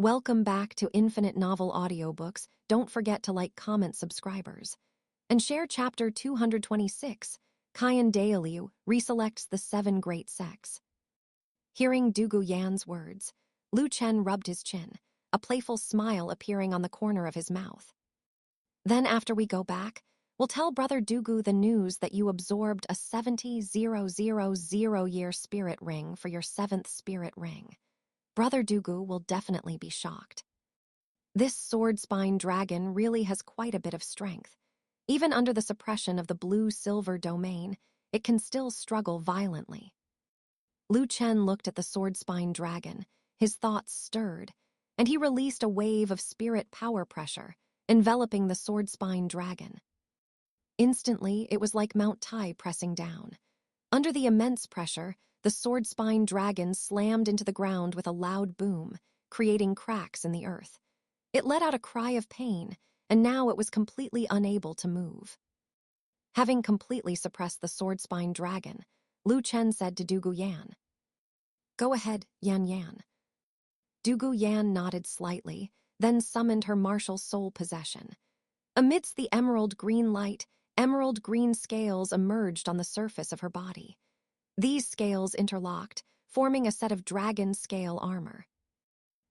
Welcome back to Infinite Novel Audiobooks. Don't forget to like, comment, subscribers. And share Chapter 226, Kyan Daelu reselects the 7 great sects. Hearing Douluo Yan's words, Chen rubbed his chin, a playful smile appearing on the corner of his mouth. Then after we go back, we'll tell Brother Douluo the news that you absorbed a 70,000-year spirit ring for your 7th spirit ring. Brother Douluo will definitely be shocked. This sword-spine dragon really has quite a bit of strength. Even under the suppression of the blue-silver domain, it can still struggle violently. Chen looked at the sword-spine dragon, his thoughts stirred, and he released a wave of spirit power pressure, enveloping the sword-spine dragon. Instantly, it was like Mount Tai pressing down. Under the immense pressure, the sword-spine dragon slammed into the ground with a loud boom, creating cracks in the earth. It let out a cry of pain, and now it was completely unable to move. Having completely suppressed the sword-spine dragon, Chen said to Douluo Yan, "Go ahead, Yan Yan." Douluo Yan nodded slightly, then summoned her martial soul possession. Amidst the emerald green light, emerald green scales emerged on the surface of her body. These scales interlocked, forming a set of dragon scale armor.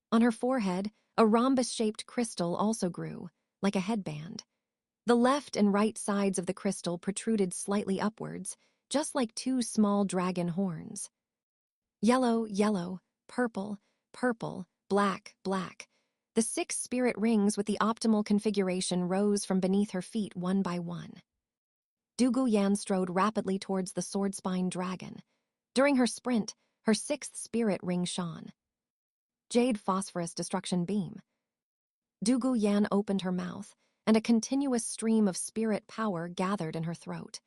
On her forehead, a rhombus-shaped crystal also grew, like a headband. The left and right sides of the crystal protruded slightly upwards, just like 2 small dragon horns. Yellow, yellow, purple, purple, black, black. The 6 spirit rings with the optimal configuration rose from beneath her feet one by one. Douluo Yan strode rapidly towards the sword-spine dragon. During her sprint, her 6th spirit ring shone. Jade phosphorus destruction beam. Douluo Yan opened her mouth, and a continuous stream of spirit power gathered in her throat.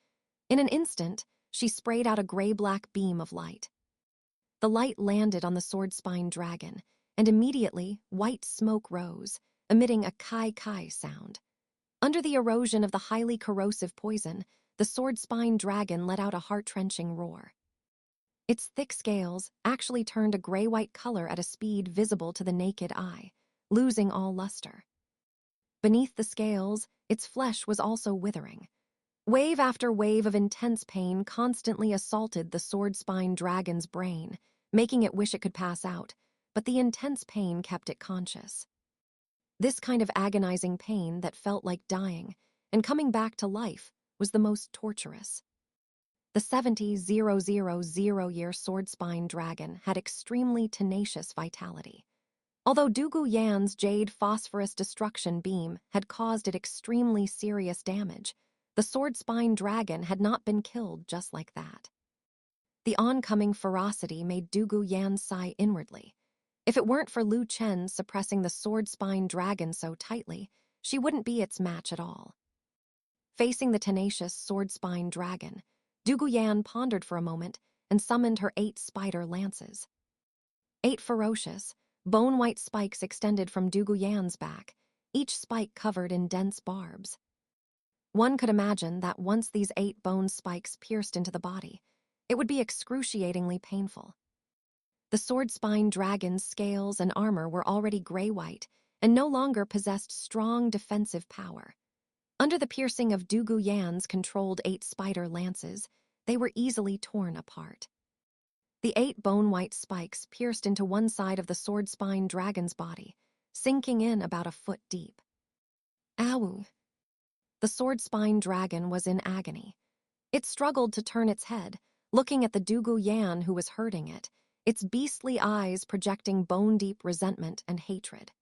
In an instant, she sprayed out a gray-black beam of light. The light landed on the sword-spine dragon, and immediately white smoke rose, emitting a kai-kai sound. Under the erosion of the highly corrosive poison, the sword-spine dragon let out a heart-wrenching roar. Its thick scales actually turned a gray-white color at a speed visible to the naked eye, losing all luster. Beneath the scales, its flesh was also withering. Wave after wave of intense pain constantly assaulted the sword-spine dragon's brain, making it wish it could pass out, but the intense pain kept it conscious. This kind of agonizing pain that felt like dying and coming back to life was the most torturous. The 70,000-year sword-spine dragon had extremely tenacious vitality. Although Douluo Yan's jade phosphorus destruction beam had caused it extremely serious damage, the sword-spine dragon had not been killed just like that. The oncoming ferocity made Douluo Yan sigh inwardly. If it weren't for Chen suppressing the sword-spine dragon so tightly, she wouldn't be its match at all. Facing the tenacious sword-spine dragon, Douluo Yan pondered for a moment and summoned her 8 spider lances. 8 ferocious, bone-white spikes extended from Douluo Yan's back, each spike covered in dense barbs. One could imagine that once these 8 bone spikes pierced into the body, it would be excruciatingly painful. The sword-spine dragon's scales and armor were already gray-white and no longer possessed strong defensive power. Under the piercing of Douluo Yan's controlled 8 spider lances, they were easily torn apart. The 8 bone-white spikes pierced into one side of the sword-spine dragon's body, sinking in about a foot deep. Ow! The sword-spine dragon was in agony. It struggled to turn its head, looking at the Douluo Yan who was hurting it, its beastly eyes projecting bone-deep resentment and hatred.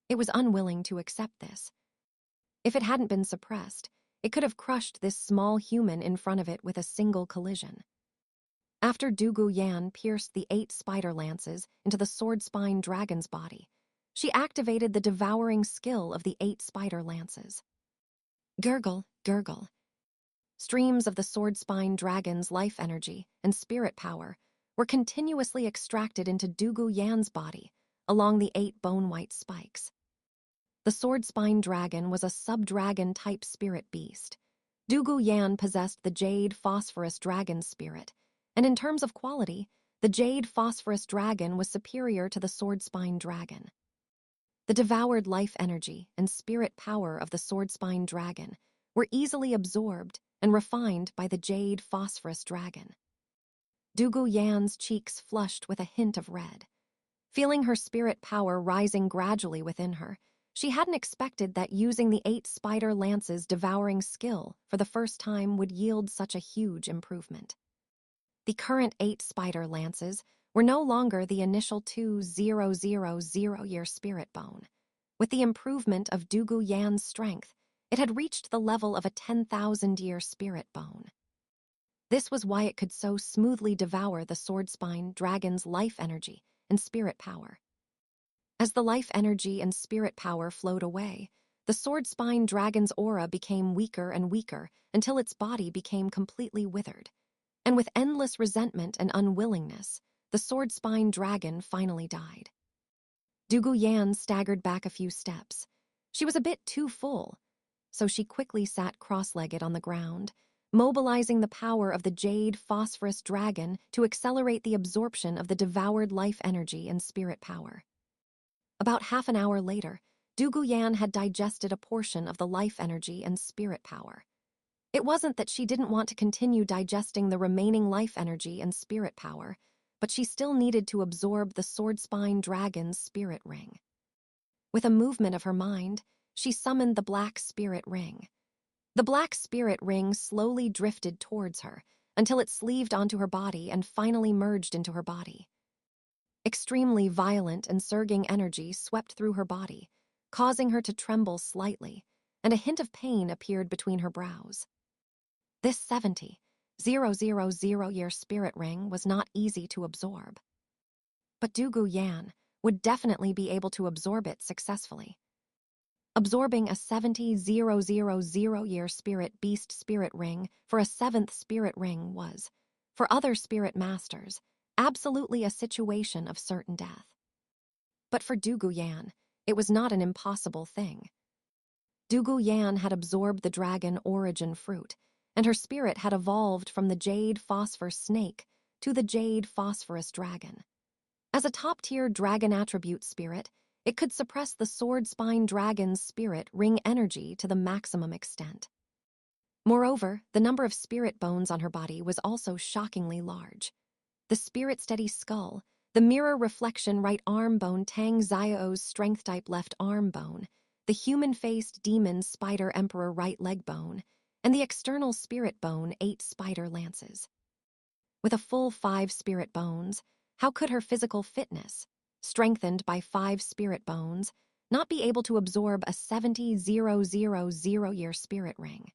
It was unwilling to accept this. If it hadn't been suppressed, it could have crushed this small human in front of it with a single collision. After Douluo Yan pierced the 8 spider lances into the sword-spine dragon's body, she activated the devouring skill of the 8 spider lances. Gurgle, gurgle. Streams of the sword-spine dragon's life energy and spirit power were continuously extracted into Douluo Yan's body along the 8 bone-white spikes. The sword-spine dragon was a sub-dragon-type spirit beast. Douluo Yan possessed the jade phosphorus dragon spirit, and in terms of quality, the jade phosphorus dragon was superior to the sword-spine dragon. The devoured life energy and spirit power of the sword-spine dragon were easily absorbed and refined by the jade phosphorus dragon. Douluo Yan's cheeks flushed with a hint of red. Feeling her spirit power rising gradually within her, she hadn't expected that using the 8 spider lances devouring skill for the first time would yield such a huge improvement. The current 8 spider lances were no longer the initial 2,000-year spirit bone. With the improvement of Douluo Yan's strength, it had reached the level of a 10,000-year spirit bone. This was why it could so smoothly devour the sword-spine dragon's life energy and spirit power. As the life energy and spirit power flowed away, the sword-spine dragon's aura became weaker and weaker until its body became completely withered. And with endless resentment and unwillingness, the sword-spine dragon finally died. Douluo Yan staggered back a few steps. She was a bit too full, so she quickly sat cross-legged on the ground, mobilizing the power of the jade phosphorus dragon to accelerate the absorption of the devoured life energy and spirit power. About half an hour later, Douluo Yan had digested a portion of the life energy and spirit power. It wasn't that she didn't want to continue digesting the remaining life energy and spirit power, but she still needed to absorb the sword-spine dragon's spirit ring. With a movement of her mind, she summoned the black spirit ring. The black spirit ring slowly drifted towards her until it sleeved onto her body and finally merged into her body. Extremely violent and surging energy swept through her body, causing her to tremble slightly, and a hint of pain appeared between her brows. This 70,000-year spirit ring was not easy to absorb. But Douluo Yan would definitely be able to absorb it successfully. Absorbing a 70,000-year spirit beast spirit ring for a 7th spirit ring was, for other spirit masters, absolutely a situation of certain death. But for Douluo Yan, it was not an impossible thing. Douluo Yan had absorbed the dragon origin fruit, and her spirit had evolved from the jade phosphorus snake to the jade phosphorus dragon. As a top-tier dragon attribute spirit, it could suppress the sword-spine dragon's spirit ring energy to the maximum extent. Moreover, the number of spirit bones on her body was also shockingly large. The spirit-steady skull, the mirror reflection right arm bone Tang Xiao's strength-type left arm bone, the human-faced demon spider emperor right leg bone, and the external spirit bone 8 spider lances. With a full 5 spirit bones, how could her physical fitness, strengthened by 5 spirit bones, not be able to absorb a 70,000-year spirit ring?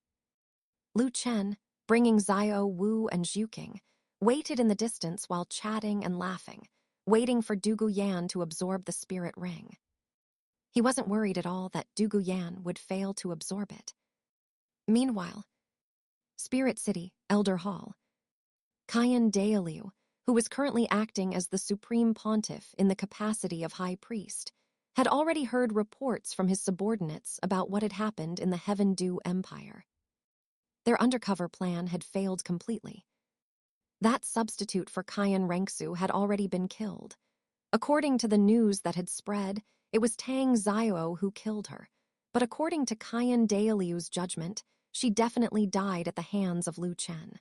Chen, bringing Xiao Wu and Zhuqing, waited in the distance while chatting and laughing, waiting for Douluo Yan to absorb the spirit ring. He wasn't worried at all that Douluo Yan would fail to absorb it. Meanwhile, Spirit City, Elder Hall. Chen Daolu, who was currently acting as the Supreme Pontiff in the capacity of High Priest, had already heard reports from his subordinates about what had happened in the Heaven Dew Empire. Their undercover plan had failed completely. That substitute for Qian Rengsu had already been killed. According to the news that had spread, it was Tang Xiao who killed her, but according to Qian Daolu's judgment, she definitely died at the hands of Chen.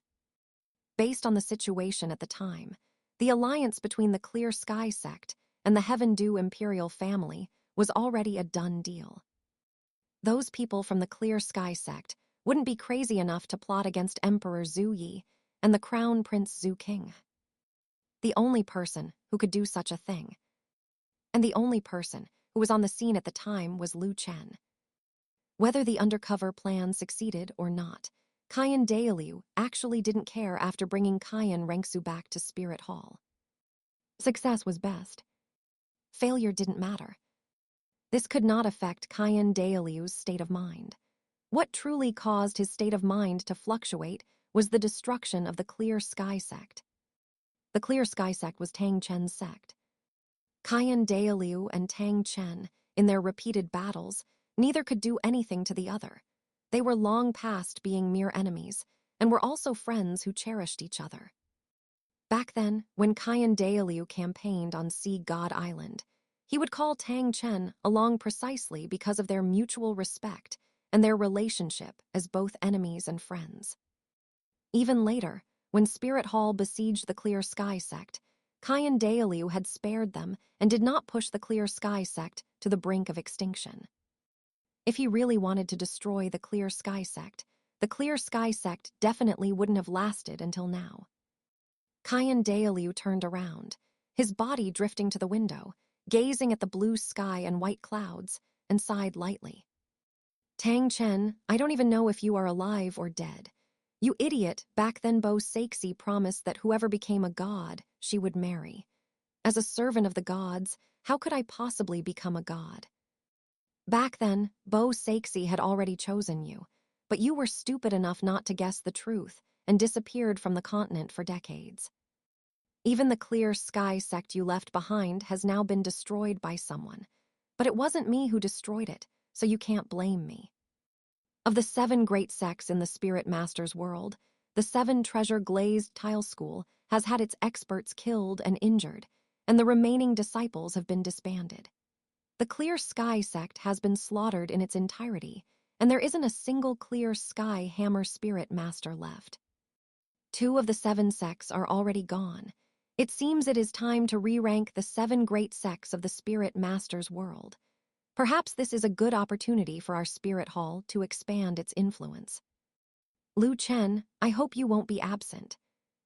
Based on the situation at the time, the alliance between the Clear Sky sect and the Heaven Dew imperial family was already a done deal. Those people from the Clear Sky sect wouldn't be crazy enough to plot against Emperor Zhu Yi and the Crown Prince Zhu King. The only person who could do such a thing, and the only person who was on the scene at the time, was Chen. Whether the undercover plan succeeded or not, Qian Daolu actually didn't care after bringing Qian Rengsu back to Spirit Hall. Success was best. Failure didn't matter. This could not affect Qian Daolu's state of mind. What truly caused his state of mind to fluctuate was the destruction of the Clear Sky sect. The Clear Sky sect was Tang Chen's sect. Qian Daolu and Tang Chen, in their repeated battles, neither could do anything to the other. They were long past being mere enemies, and were also friends who cherished each other. Back then, when Qian Daolu campaigned on Sea God Island, He would call Tang Chen along precisely because of their mutual respect and their relationship as both enemies and friends. Even later, when Spirit Hall besieged the Clear Sky sect, Kyan Daelu had spared them and did not push the Clear Sky sect to the brink of extinction. If he really wanted to destroy the Clear Sky sect definitely wouldn't have lasted until now. Kyan Daelu turned around, his body drifting to the window, gazing at the blue sky and white clouds, and sighed lightly. Tang Chen, I don't even know if you are alive or dead. You idiot, back then Bo Saixi promised that whoever became a god, she would marry. As a servant of the gods, how could I possibly become a god? Back then, Bo Saixi had already chosen you, but you were stupid enough not to guess the truth and disappeared from the continent for decades. Even the Clear Sky sect you left behind has now been destroyed by someone, but it wasn't me who destroyed it, so you can't blame me. Of the 7 great sects in the Spirit Master's world, the 7 Treasure Glazed Tile School has had its experts killed and injured, and the remaining disciples have been disbanded. The Clear Sky sect has been slaughtered in its entirety, and there isn't a single Clear Sky Hammer Spirit Master left. 2 of the 7 sects are already gone. It seems it is time to re-rank the 7 great sects of the Spirit Master's world. Perhaps this is a good opportunity for our Spirit Hall to expand its influence. Lu Chen, I hope you won't be absent.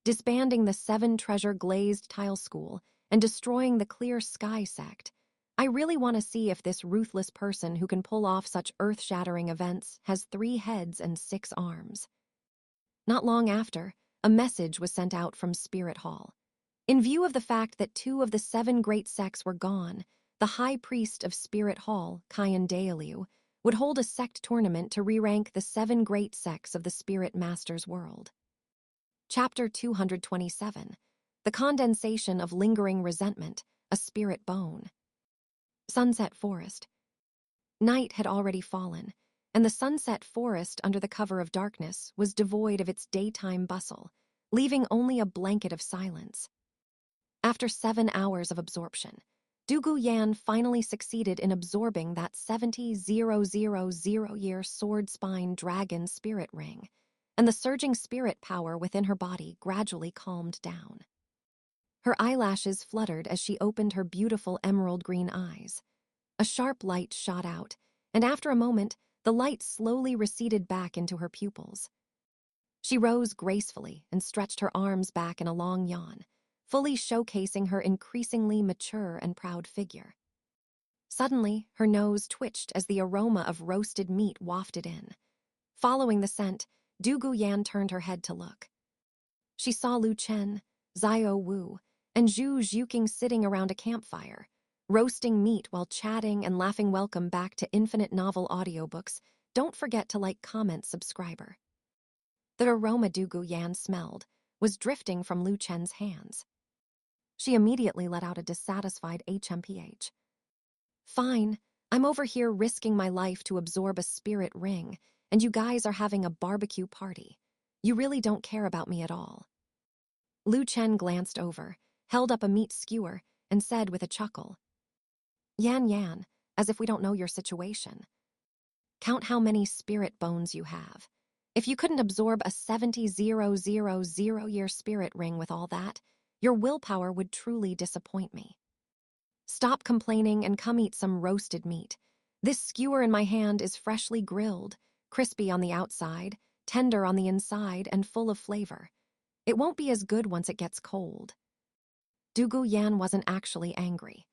Disbanding the 7 Treasure Glazed Tile School and destroying the Clear Sky sect, I really want to see if this ruthless person who can pull off such earth-shattering events has 3 heads and 6 arms. Not long after, a message was sent out from Spirit Hall. In view of the fact that 2 of the 7 great sects were gone, the High Priest of Spirit Hall, Kyan Daelu, would hold a sect tournament to re-rank the 7 great sects of the Spirit Master's world. Chapter 227, The Condensation of Lingering Resentment, a Spirit Bone. Sunset Forest. Night had already fallen, and the sunset forest under the cover of darkness was devoid of its daytime bustle, leaving only a blanket of silence. After 7 hours of absorption, Douluo Yan finally succeeded in absorbing that 70,000-year sword spine dragon spirit ring, and the surging spirit power within her body gradually calmed down. Her eyelashes fluttered as she opened her beautiful emerald green eyes. A sharp light shot out, and after a moment, the light slowly receded back into her pupils. She rose gracefully and stretched her arms back in a long yawn, fully showcasing her increasingly mature and proud figure. Suddenly, her nose twitched as the aroma of roasted meat wafted in. Following the scent, Douluo Yan turned her head to look. She saw Lu Chen, Xiao Wu, and Zhu Zhuqing sitting around a campfire, roasting meat while chatting and laughing. Welcome back to Infinite Novel Audiobooks. Don't forget to like, comment, subscriber. The aroma Douluo Yan smelled was drifting from Lu Chen's hands. She immediately let out a dissatisfied HMPH. Fine, I'm over here risking my life to absorb a spirit ring, and you guys are having a barbecue party. You really don't care about me at all. Lu Chen glanced over, held up a meat skewer, and said with a chuckle, Yan, as if we don't know your situation. Count how many spirit bones you have. If you couldn't absorb a 70,000-year spirit ring with all that, your willpower would truly disappoint me. Stop complaining and come eat some roasted meat. This skewer in my hand is freshly grilled, crispy on the outside, tender on the inside, and full of flavor. It won't be as good once it gets cold. Douluo Yan wasn't actually angry.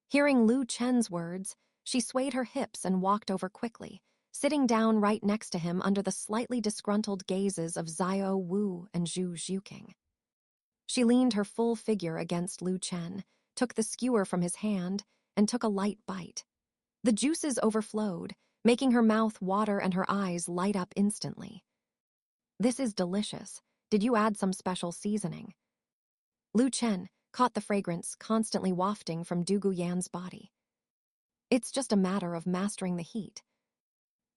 Hearing Lu Chen's words, she swayed her hips and walked over quickly, sitting down right next to him under the slightly disgruntled gazes of Xiao Wu and Zhu Zhuqing. She leaned her full figure against Lu Chen, took the skewer from his hand, and took a light bite. The juices overflowed, making her mouth water and her eyes light up instantly. This is delicious. Did you add some special seasoning? Lu Chen caught the fragrance constantly wafting from Douluo Yan's body. It's just a matter of mastering the heat.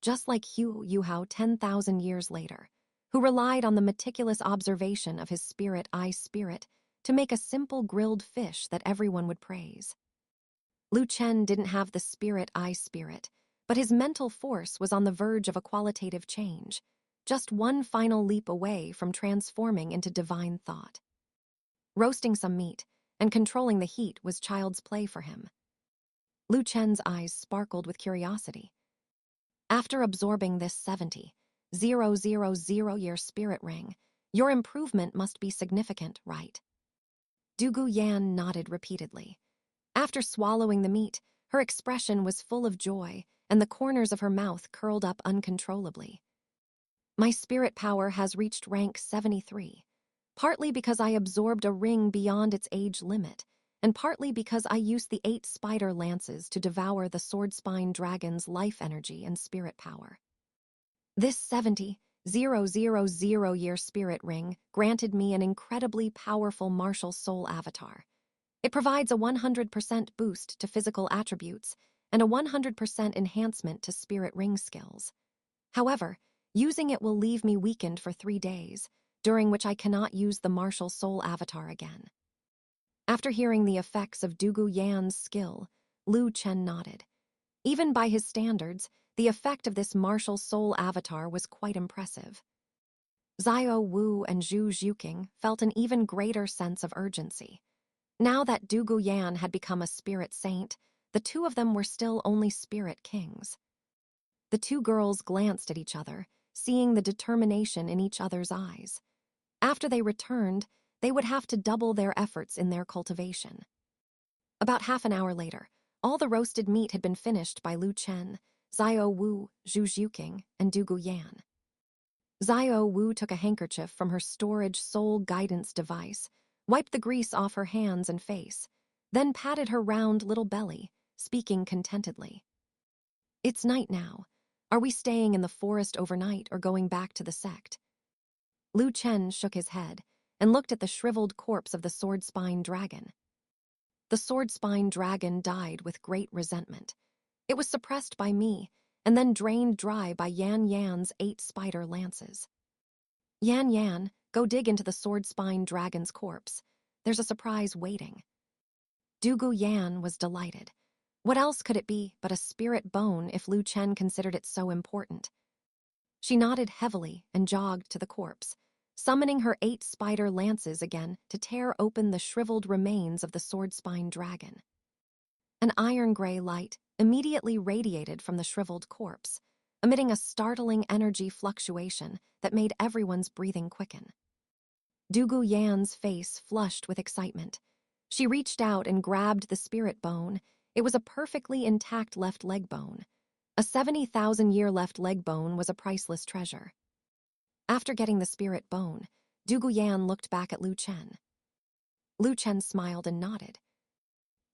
Just like Hu Yuhao 10,000 years later, who relied on the meticulous observation of his spirit eye spirit to make a simple grilled fish that everyone would praise. Lu Chen didn't have the spirit I spirit, but his mental force was on the verge of a qualitative change, just one final leap away from transforming into divine thought. Roasting some meat and controlling the heat was child's play for him. Lu Chen's eyes sparkled with curiosity. After absorbing this 70,000-year spirit ring, your improvement must be significant, right? Dugu Yan nodded repeatedly. After swallowing the meat, her expression was full of joy, and the corners of her mouth curled up uncontrollably. My spirit power has reached rank 73, partly because I absorbed a ring beyond its age limit, and partly because I used the 8 spider lances to devour the sword spine dragon's life energy and spirit power. This 70,000-year spirit ring granted me an incredibly powerful martial soul avatar. It provides a 100% boost to physical attributes and a 100% enhancement to spirit ring skills. However, using it will leave me weakened for 3 days, during which I cannot use the martial soul avatar again. After hearing the effects of Dugu Yan's skill, Lu Chen nodded. Even by his standards, the effect of this martial soul avatar was quite impressive. Xiao Wu and Zhu Zhuqing felt an even greater sense of urgency. Now that Dugu Yan had become a spirit saint, the two of them were still only spirit kings. The two girls glanced at each other, seeing the determination in each other's eyes. After they returned, they would have to double their efforts in their cultivation. About half an hour later, all the roasted meat had been finished by Lu Chen, Xiao Wu, Zhu Zhuqing, and Dugu Yan. Xiao Wu took a handkerchief from her storage soul guidance device, wiped the grease off her hands and face, then patted her round little belly, speaking contentedly. It's night now. Are we staying in the forest overnight or going back to the sect? Lu Chen shook his head and looked at the shriveled corpse of the sword spine dragon. The sword spine dragon died with great resentment. It was suppressed by me and then drained dry by Yan Yan's 8 spider lances. Yan Yan, go dig into the sword spine dragon's corpse. There's a surprise waiting. Dugu Yan was delighted. What else could it be but a spirit bone if Lu Chen considered it so important? She nodded heavily and jogged to the corpse, summoning her 8 spider lances again to tear open the shriveled remains of the sword spine dragon. An iron-gray light immediately radiated from the shriveled corpse, emitting a startling energy fluctuation that made everyone's breathing quicken. Dugu Yan's face flushed with excitement. She reached out and grabbed the spirit bone. It was a perfectly intact left leg bone. A 70,000-year left leg bone was a priceless treasure. After getting the spirit bone, Dugu Yan looked back at Lu Chen. Lu Chen smiled and nodded.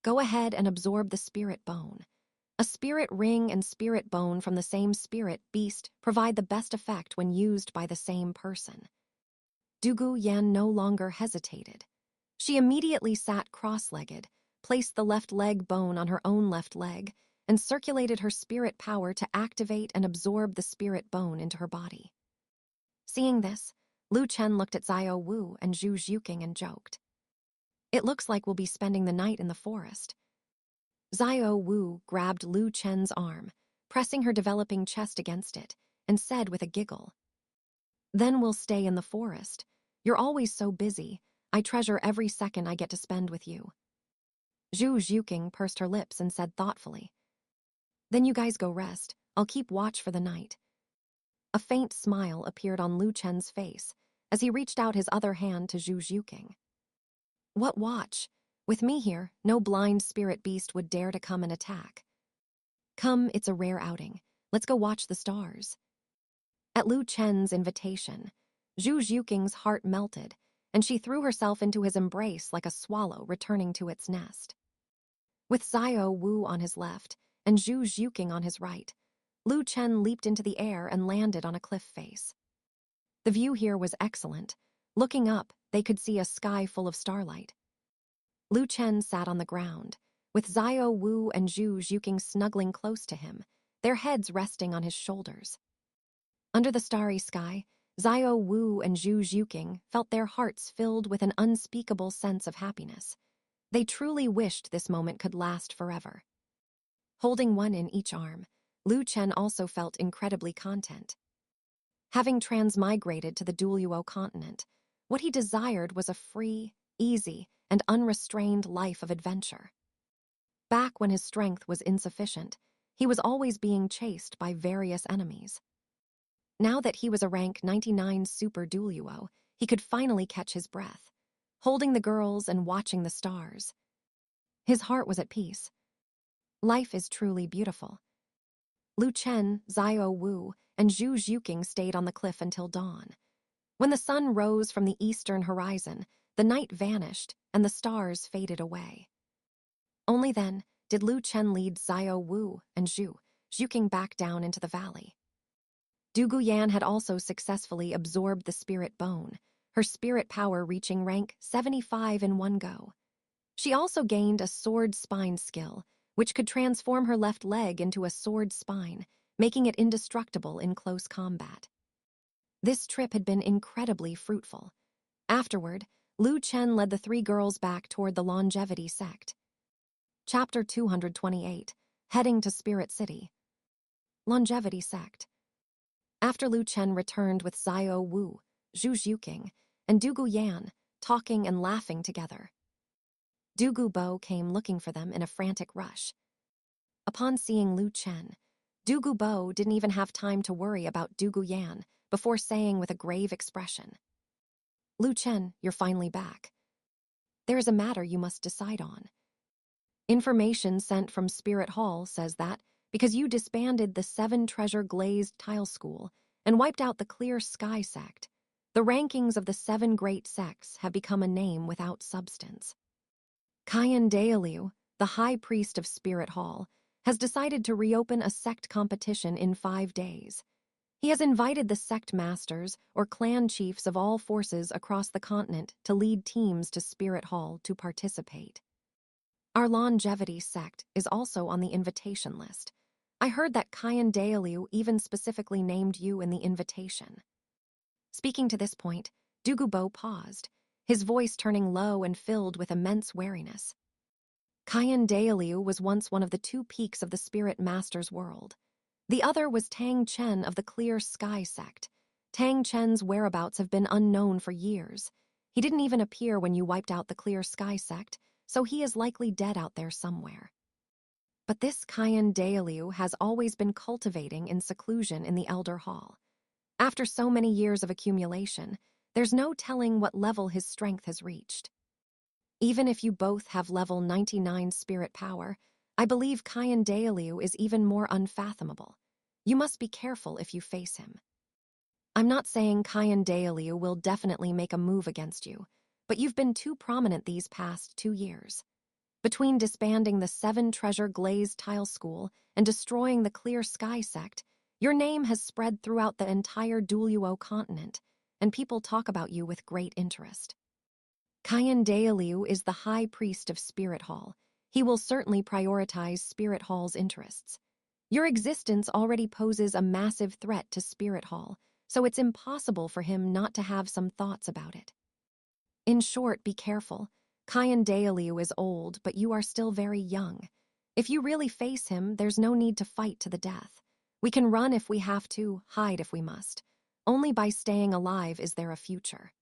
Go ahead and absorb the spirit bone. A spirit ring and spirit bone from the same spirit beast provide the best effect when used by the same person. Dugu Yan no longer hesitated. She immediately sat cross-legged, placed the left leg bone on her own left leg, and circulated her spirit power to activate and absorb the spirit bone into her body. Seeing this, Lu Chen looked at Xiao Wu and Zhu Zhuqing and joked. It looks like we'll be spending the night in the forest. Xiao Wu grabbed Lu Chen's arm, pressing her developing chest against it, and said with a giggle, Then we'll stay in the forest. You're always so busy. I treasure every second I get to spend with you. Zhu Zhuqing pursed her lips and said thoughtfully, Then you guys go rest. I'll keep watch for the night. A faint smile appeared on Lu Chen's face as he reached out his other hand to Zhu Zhuqing. What watch? With me here, no blind spirit beast would dare to come and attack. Come, it's a rare outing. Let's go watch the stars. At Lu Chen's invitation, Zhu Zhuqing's heart melted, and she threw herself into his embrace like a swallow returning to its nest. With Xiao Wu on his left and Zhu Zhuqing on his right, Lu Chen leaped into the air and landed on a cliff face. The view here was excellent. Looking up, they could see a sky full of starlight. Lu Chen sat on the ground, with Xiao Wu and Zhu Zhuqing snuggling close to him, their heads resting on his shoulders. Under the starry sky, Xiao Wu and Zhu Zhuqing felt their hearts filled with an unspeakable sense of happiness. They truly wished this moment could last forever. Holding one in each arm, Chen also felt incredibly content. Having transmigrated to the Douluo Continent, what he desired was a free, easy, and unrestrained life of adventure. Back when his strength was insufficient, he was always being chased by various enemies. Now that he was a rank 99 Super Douluo, he could finally catch his breath, holding the girls and watching the stars. His heart was at peace. Life is truly beautiful. Lu Chen, Xiao Wu, and Zhu Zhuqing stayed on the cliff until dawn. When the sun rose from the eastern horizon, the night vanished and the stars faded away. Only then did Lu Chen lead Xiao Wu and Zhu Zhuqing back down into the valley. Du Guyan had also successfully absorbed the spirit bone, her spirit power reaching rank 75 in one go. She also gained a sword spine skill, which could transform her left leg into a sword spine, making it indestructible in close combat. This trip had been incredibly fruitful. Afterward, Lu Chen led the three girls back toward the longevity sect. Chapter 228, Heading to Spirit City. Longevity sect. After Lu Chen returned with Xiao Wu, Zhu Zhuqing, and Du Guyan, talking and laughing together, Du Gubo came looking for them in a frantic rush. Upon seeing Lu Chen, Du Gubo didn't even have time to worry about Du Guyan before saying with a grave expression, "Lu Chen, you're finally back. There is a matter you must decide on. Information sent from Spirit Hall says that because you disbanded the 7 Treasure Glazed Tile School and wiped out the Clear Sky sect, the rankings of the 7 great sects have become a name without substance. Kyan Daelu, the High Priest of Spirit Hall, has decided to reopen a sect competition in 5 days. He has invited the sect masters or clan chiefs of all forces across the continent to lead teams to Spirit Hall to participate. Our longevity sect is also on the invitation list. I heard that Kyan Daelu even specifically named you in the invitation." Speaking to this point, Du Gubo paused, his voice turning low and filled with immense wariness. Kyan Daelu was once one of the 2 peaks of the Spirit Master's world. The other was Tang Chen of the Clear Sky sect. Tang Chen's whereabouts have been unknown for years. He didn't even appear when you wiped out the Clear Sky sect, so he is likely dead out there somewhere. But this Kyan Daelu has always been cultivating in seclusion in the Elder Hall. After so many years of accumulation, there's no telling what level his strength has reached. Even if you both have level 99 spirit power, I believe Kyan Daelu is even more unfathomable. You must be careful if you face him. I'm not saying Kyan Daelu will definitely make a move against you, but you've been too prominent these past 2 years. Between disbanding the 7 Treasure Glazed Tile School and destroying the Clear Sky sect, your name has spread throughout the entire Douluo Continent, and people talk about you with great interest. Kyan Daelu is the High Priest of Spirit Hall. He will certainly prioritize Spirit Hall's interests. Your existence already poses a massive threat to Spirit Hall, so it's impossible for him not to have some thoughts about it. In short, be careful. Kyan Daelu is old, but you are still very young. If you really face him, there's no need to fight to the death. We can run if we have to, hide if we must. Only by staying alive is there a future.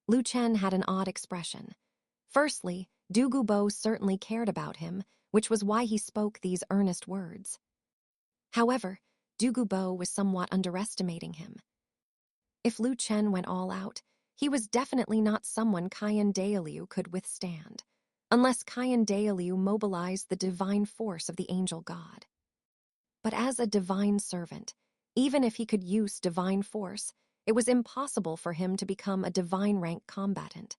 Lu Chen had an odd expression. Firstly, Du Gubo certainly cared about him, which was why he spoke these earnest words. However, Du Gubo was somewhat underestimating him. If Lu Chen went all out, he was definitely not someone Kyan Daelu could withstand, unless Kyan Daelu mobilized the divine force of the angel god. But as a divine servant, even if he could use divine force, it was impossible for him to become a divine rank combatant.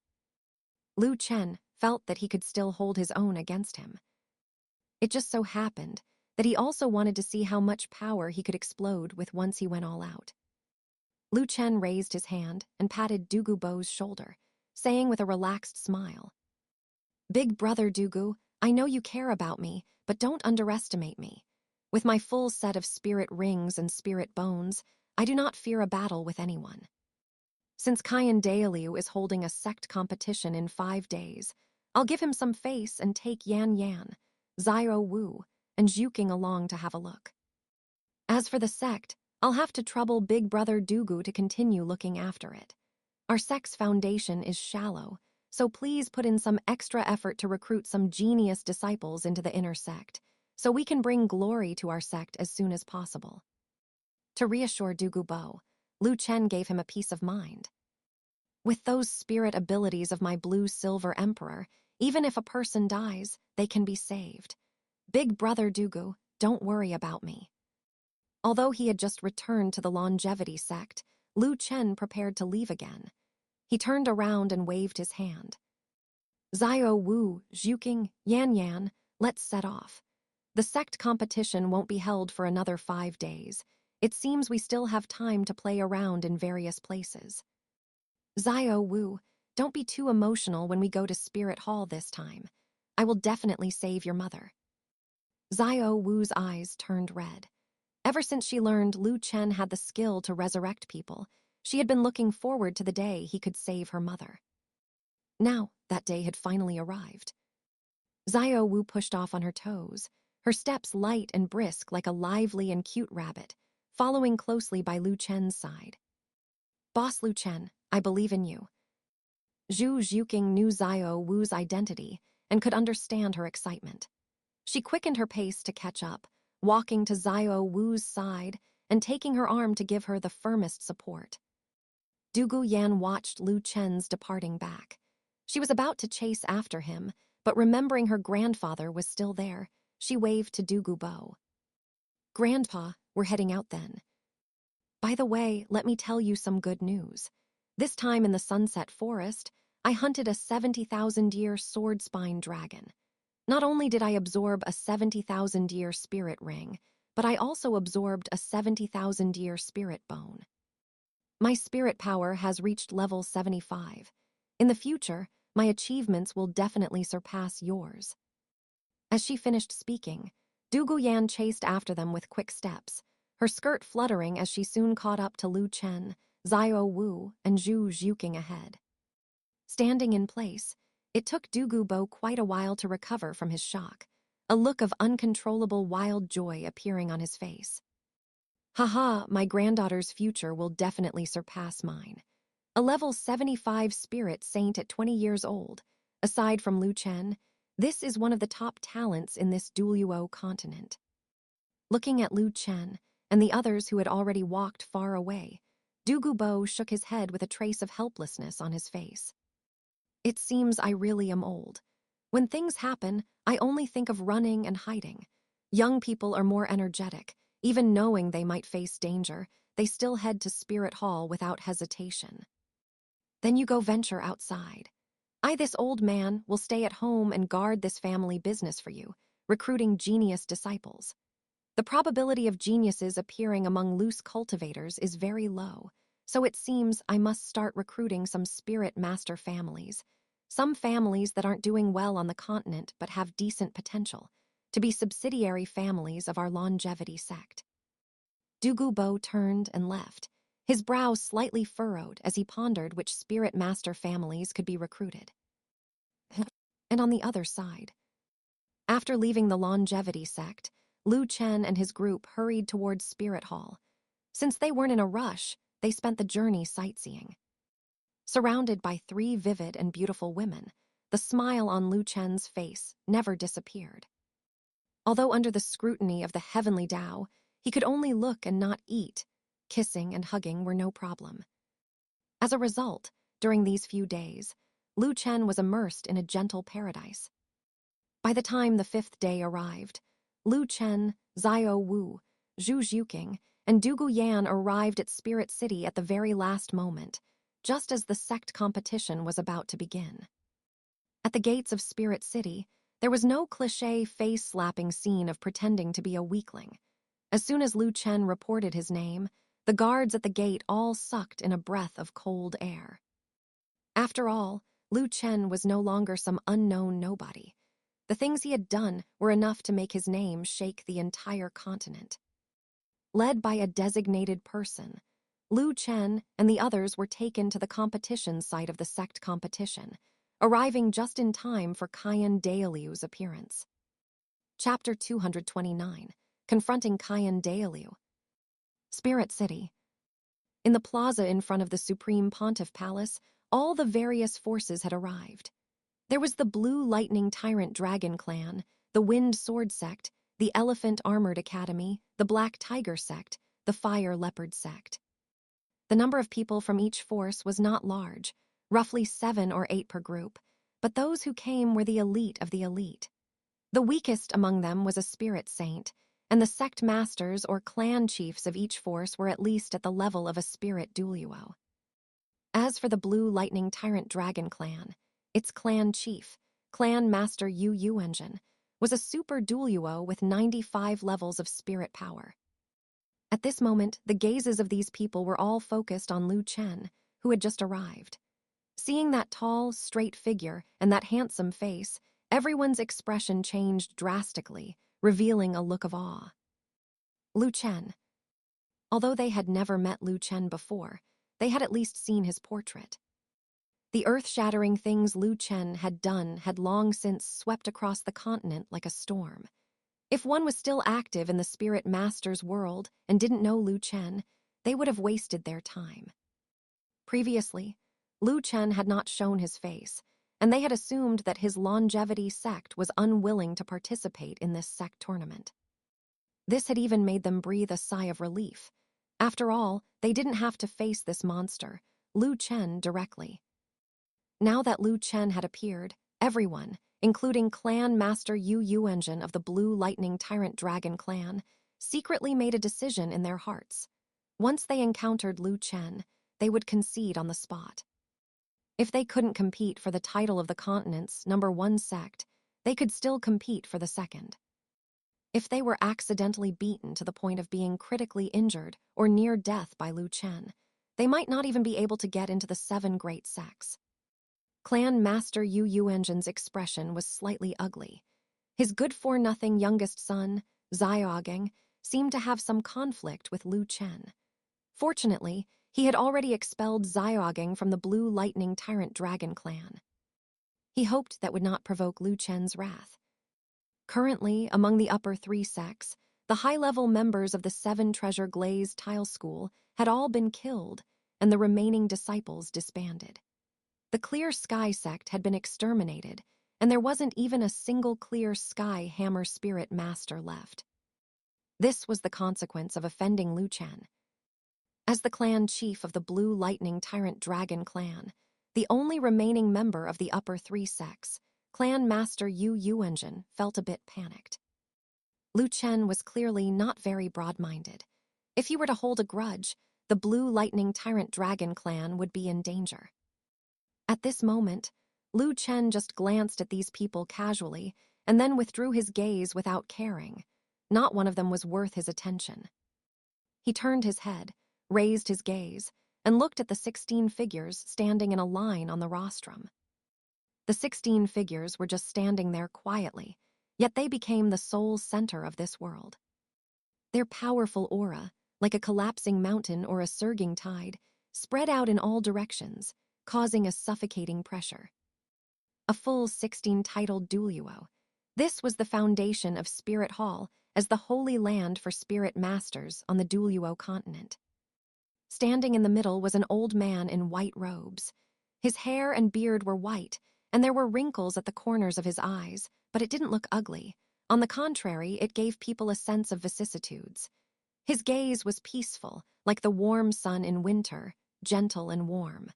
Lu Chen felt that he could still hold his own against him. It just so happened that he also wanted to see how much power he could explode with once he went all out. Lu Chen raised his hand and patted Du Gubo's shoulder, saying with a relaxed smile, "Big brother Dugu, I know you care about me, but don't underestimate me. With my full set of spirit rings and spirit bones, I do not fear a battle with anyone. Since Kyan Daelu is holding a sect competition in 5 days, I'll give him some face and take Yan Yan, Xiao Wu, and Zhuking along to have a look. As for the sect, I'll have to trouble Big Brother Douluo to continue looking after it. Our sect's foundation is shallow, so please put in some extra effort to recruit some genius disciples into the inner sect, so we can bring glory to our sect as soon as possible. To reassure Douluo Bo, Chen gave him a peace of mind. With those spirit abilities of my blue-silver emperor, even if a person dies, they can be saved. Big Brother Douluo, don't worry about me. Although he had just returned to the longevity sect, Chen prepared to leave again. He turned around and waved his hand. Xiao Wu, Zhuking, Yan Yan, let's set off. The sect competition won't be held for another 5 days. It seems we still have time to play around in various places. Xiao Wu, don't be too emotional when we go to Spirit Hall this time. I will definitely save your mother. Xiao Wu's eyes turned red. Ever since she learned Chen had the skill to resurrect people, she had been looking forward to the day he could save her mother. Now, that day had finally arrived. Xiao Wu pushed off on her toes, her steps light and brisk like a lively and cute rabbit, following closely by Chen's side. Boss Chen, I believe in you. Zhu Zhuking knew Xiao Wu's identity and could understand her excitement. She quickened her pace to catch up, walking to Xiao Wu's side and taking her arm to give her the firmest support. Douluo Yan watched Chen's departing back. She was about to chase after him, but remembering her grandfather was still there, she waved to Douluo Bo. Grandpa, we're heading out then. By the way, let me tell you some good news. This time in the Sunset Forest, I hunted a 70,000-year sword-spine dragon. Not only did I absorb a 70,000-year spirit ring, but I also absorbed a 70,000-year spirit bone. My spirit power has reached level 75. In the future, my achievements will definitely surpass yours. As she finished speaking, Douluo Yan chased after them with quick steps, her skirt fluttering as she soon caught up to Chen, Xiao Wu, and Zhu Zhuking ahead. Standing in place, it took Douluo Bo quite a while to recover from his shock, a look of uncontrollable wild joy appearing on his face. Haha, my granddaughter's future will definitely surpass mine. A level 75 spirit saint at 20 years old. Aside from Chen, this is one of the top talents in this Douluo Continent. Looking at Chen and the others who had already walked far away, Douluo Bo shook his head with a trace of helplessness on his face. It seems I really am old. When things happen, I only think of running and hiding. Young people are more energetic. Even knowing they might face danger, they still head to Spirit Hall without hesitation. Then you go venture outside. I, this old man, will stay at home and guard this family business for you, recruiting genius disciples. The probability of geniuses appearing among loose cultivators is very low, so it seems I must start recruiting some spirit master families, some families that aren't doing well on the continent but have decent potential, to be subsidiary families of our longevity sect. Douluo Bo turned and left, his brow slightly furrowed as he pondered which spirit master families could be recruited. And on the other side, after leaving the longevity sect, Chen and his group hurried towards Spirit Hall. Since they weren't in a rush, they spent the journey sightseeing. Surrounded by 3 vivid and beautiful women, the smile on Chen's face never disappeared. Although under the scrutiny of the heavenly Tao, he could only look and not eat. Kissing and hugging were no problem. As a result, during these few days, Chen was immersed in a gentle paradise. By the time the 5th day arrived, Chen, Xiao Wu, Zhu Zhuking, and Douluo Yan arrived at Spirit City at the very last moment, just as the sect competition was about to begin. At the gates of Spirit City, there was no cliché face-slapping scene of pretending to be a weakling. As soon as Chen reported his name, the guards at the gate all sucked in a breath of cold air. After all, Chen was no longer some unknown nobody. The things he had done were enough to make his name shake the entire continent. Led by a designated person, Chen and the others were taken to the competition site of the sect competition, arriving just in time for Qian Dailiu's appearance. Chapter 229, Confronting Qian Dailiu. Spirit City. In the plaza in front of the Supreme Pontiff Palace, all the various forces had arrived. There was the Blue Lightning Tyrant Dragon Clan, the Wind Sword Sect, the Elephant Armored Academy, the Black Tiger Sect, the Fire Leopard Sect. The number of people from each force was not large, roughly 7 or 8 per group, but those who came were the elite of the elite. The weakest among them was a spirit saint, and the sect masters or clan chiefs of each force were at least at the level of a spirit Douluo. As for the Blue Lightning Tyrant Dragon Clan, its clan chief, Clan Master Yu Engine, was a super Douluo with 95 levels of spirit power. At this moment, the gazes of these people were all focused on Lu Chen, who had just arrived. Seeing that tall, straight figure and that handsome face, everyone's expression changed drastically, revealing a look of awe. Lu Chen. Although they had never met Lu Chen before, they had at least seen his portrait. The earth-shattering things Lu Chen had done had long since swept across the continent like a storm. If one was still active in the Spirit Master's world and didn't know Lu Chen, they would have wasted their time. Previously, Lu Chen had not shown his face, and they had assumed that his longevity sect was unwilling to participate in this sect tournament. This had even made them breathe a sigh of relief. After all, they didn't have to face this monster, Lu Chen, directly. Now that Lu Chen had appeared, everyone, including Clan Master Yu Engine of the Blue Lightning Tyrant Dragon Clan, secretly made a decision in their hearts. Once they encountered Lu Chen, they would concede on the spot. If they couldn't compete for the title of the continent's #1 sect, they could still compete for the second. If they were accidentally beaten to the point of being critically injured or near death by Lu Chen, they might not even be able to get into the 7 great sects. Clan Master Yu Engine's expression was slightly ugly. His good-for-nothing youngest son, Xiaogeng, seemed to have some conflict with Lu Chen. Fortunately, he had already expelled Xiaogeng from the Blue Lightning Tyrant Dragon Clan. He hoped that would not provoke Lu Chen's wrath. Currently, among the upper 3 sects, the high-level members of the 7 Treasure Glaze Tile School had all been killed, and the remaining disciples disbanded. The Clear Sky sect had been exterminated, and there wasn't even a single Clear Sky Hammer Spirit Master left. This was the consequence of offending Lu Chen. As the clan chief of the Blue Lightning Tyrant Dragon Clan, the only remaining member of the upper 3 sects, Clan Master Yu Engine felt a bit panicked. Lu Chen was clearly not very broad-minded. If he were to hold a grudge, the Blue Lightning Tyrant Dragon Clan would be in danger. At this moment, Lu Chen just glanced at these people casually and then withdrew his gaze without caring. Not one of them was worth his attention. He turned his head, raised his gaze, and looked at the 16 figures standing in a line on the rostrum. The 16 figures were just standing there quietly, yet they became the sole center of this world. Their powerful aura, like a collapsing mountain or a surging tide, spread out in all directions, causing a suffocating pressure. A full 16-titled Douluo. This was the foundation of Spirit Hall as the holy land for spirit masters on the Douluo Continent. Standing in the middle was an old man in white robes. His hair and beard were white, and there were wrinkles at the corners of his eyes, but it didn't look ugly. On the contrary, it gave people a sense of vicissitudes. His gaze was peaceful, like the warm sun in winter, gentle and warm.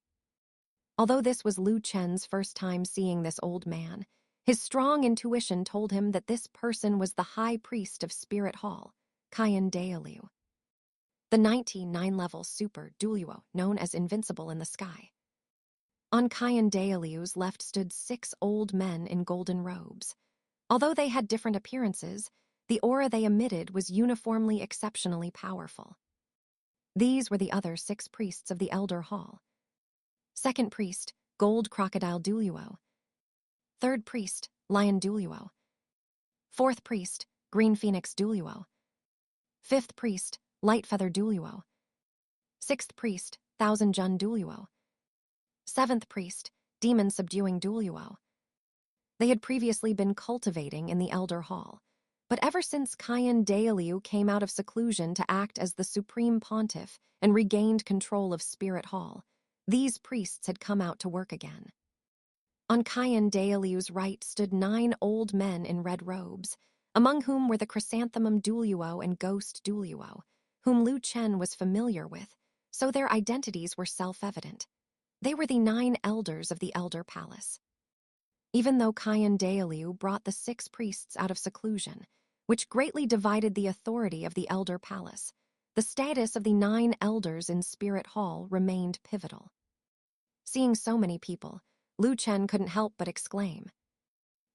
Although this was Lu Chen's first time seeing this old man, his strong intuition told him that this person was the high priest of Spirit Hall, Qian Dailiu, the 99-level super Douluo known as Invincible in the Sky. On Qian Dailiu's left stood 6 old men in golden robes. Although they had different appearances, the aura they emitted was uniformly exceptionally powerful. These were the other 6 priests of the Elder Hall. Second priest, Gold Crocodile Douluo. Third priest, Lion Douluo. Fourth priest, Green Phoenix Douluo. Fifth priest, Light Feather Douluo. Sixth priest, Thousand Jun Douluo. Seventh priest, demon subduing Douluo. They had previously been cultivating in the Elder Hall, but ever since Chen Daolu came out of seclusion to act as the supreme pontiff and regained control of Spirit Hall, these priests had come out to work again. On Chen Daolu's right stood 9 old men in red robes, among whom were the chrysanthemum Douluo and ghost Douluo, whom Lu Chen was familiar with, so their identities were self-evident. They were the 9 elders of the Elder Palace. Even though Chen Daolu brought the 6 priests out of seclusion, which greatly divided the authority of the Elder Palace, the status of the 9 elders in Spirit Hall remained pivotal. Seeing so many people, Lu Chen couldn't help but exclaim,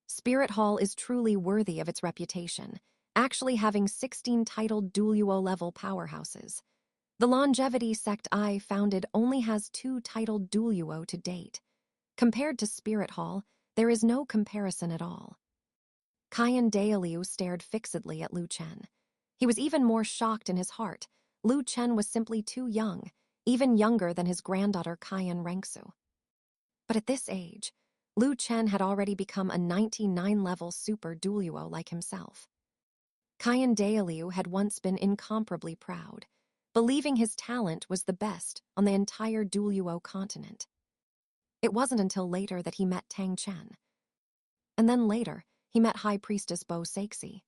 "Spirit Hall is truly worthy of its reputation, actually having 16 titled Douluo-level powerhouses. The longevity sect I founded only has 2 titled Douluo to date. Compared to Spirit Hall, there is no comparison at all." Chen Daolu stared fixedly at Lu Chen. He was even more shocked in his heart. Lu Chen was simply too young, even younger than his granddaughter Chen Rengsu. But at this age, Lu Chen had already become a 99-level super Douluo like himself. Chen Daolu had once been incomparably proud, believing his talent was the best on the entire Douluo continent. It wasn't until later that he met Tang San. And then later, he met High Priestess Bo Saixi.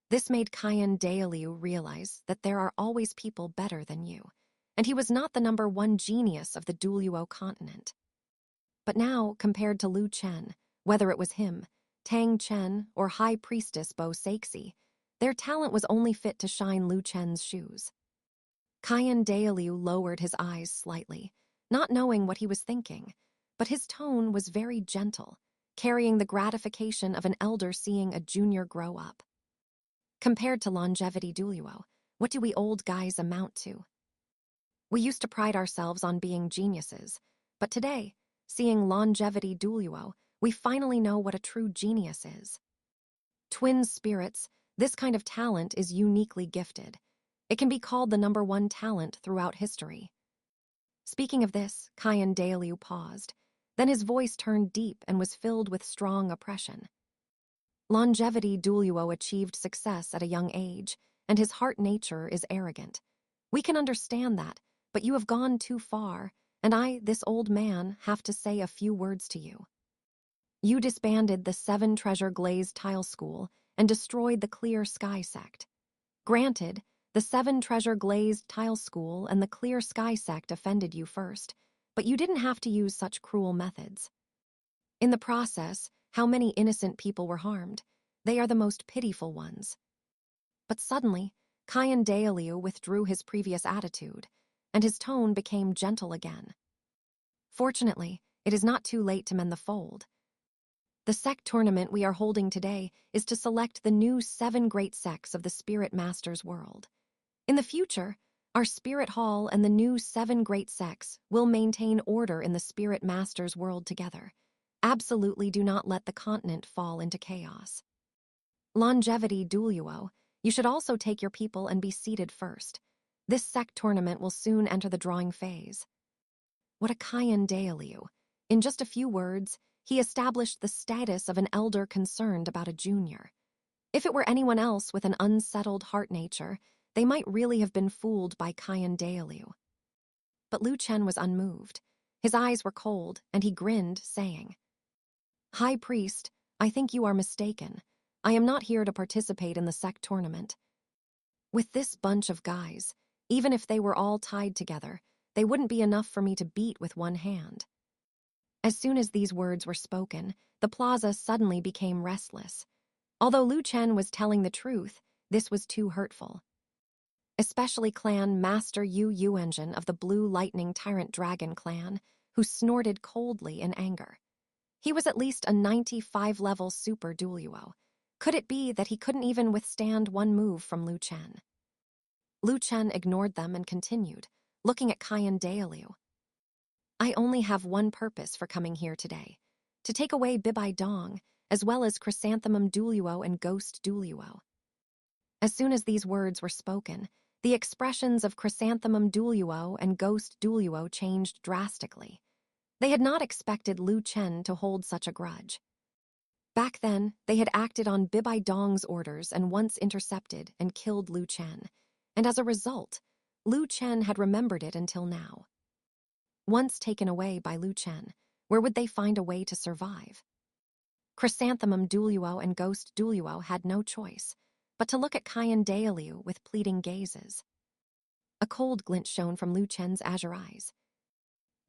This made Chen Daolu realize that there are always people better than you, and he was not the #1 genius of the Douluo continent. But now, compared to Lu Chen, whether it was him, Tang Chen, or High Priestess Bo Saixi, their talent was only fit to shine Lu Chen's shoes. Chen Daolu lowered his eyes slightly, not knowing what he was thinking, but his tone was very gentle, carrying the gratification of an elder seeing a junior grow up. Compared to longevity Douluo, what do we old guys amount to? We used to pride ourselves on being geniuses, but today, seeing longevity Douluo, we finally know what a true genius is. Twin spirits, this kind of talent is uniquely gifted. It can be called the #1 talent throughout history. Speaking of this, Chen Daolu paused. Then his voice turned deep and was filled with strong oppression. Longevity Douluo achieved success at a young age, and his heart nature is arrogant. We can understand that, but you have gone too far, and I, this old man, have to say a few words to you. You disbanded the 7 Treasure Glazed Tile School and destroyed the Clear Sky sect. Granted, the 7 Treasure Glazed Tile School and the Clear Sky sect offended you first, but you didn't have to use such cruel methods. In the process, how many innocent people were harmed? They are the most pitiful ones. But suddenly, Chen Daolu withdrew his previous attitude, and his tone became gentle again. Fortunately, it is not too late to mend the fold. The sect tournament we are holding today is to select the new 7 great sects of the Spirit Masters world. In the future, our Spirit Hall and the new 7 great sects will maintain order in the Spirit Masters world together. Absolutely do not let the continent fall into chaos. Longevity Douluo, you should also take your people and be seated first. This sect tournament will soon enter the drawing phase. What a Chen Daolu. In just a few words, he established the status of an elder concerned about a junior. If it were anyone else with an unsettled heart nature, they might really have been fooled by Chen Daolu. But Lu Chen was unmoved. His eyes were cold, and he grinned, saying, "High Priest, I think you are mistaken. I am not here to participate in the sect tournament. With this bunch of guys, even if they were all tied together, they wouldn't be enough for me to beat with one hand." As soon as these words were spoken, the plaza suddenly became restless. Although Lu Chen was telling the truth, this was too hurtful. Especially Clan Master Yu Yuanjin of the Blue Lightning Tyrant Dragon clan, who snorted coldly in anger. He was at least a 95-level super Douluo. Could it be that he couldn't even withstand one move from Lu Chen? Lu Chen ignored them and continued, looking at Chen Daolu. "I only have one purpose for coming here today, to take away Bibai Dong, as well as Chrysanthemum Douluo and Ghost Douluo." As soon as these words were spoken, the expressions of Chrysanthemum Douluo and Ghost Douluo changed drastically. They had not expected Lu Chen to hold such a grudge. Back then, they had acted on Bibai Dong's orders and once intercepted and killed Lu Chen, and as a result, Lu Chen had remembered it until now. Once taken away by Lu Chen, where would they find a way to survive? Chrysanthemum Douluo and Ghost Douluo had no choice but to look at Kyan Dailiu with pleading gazes. A cold glint shone from Lu Chen's azure eyes.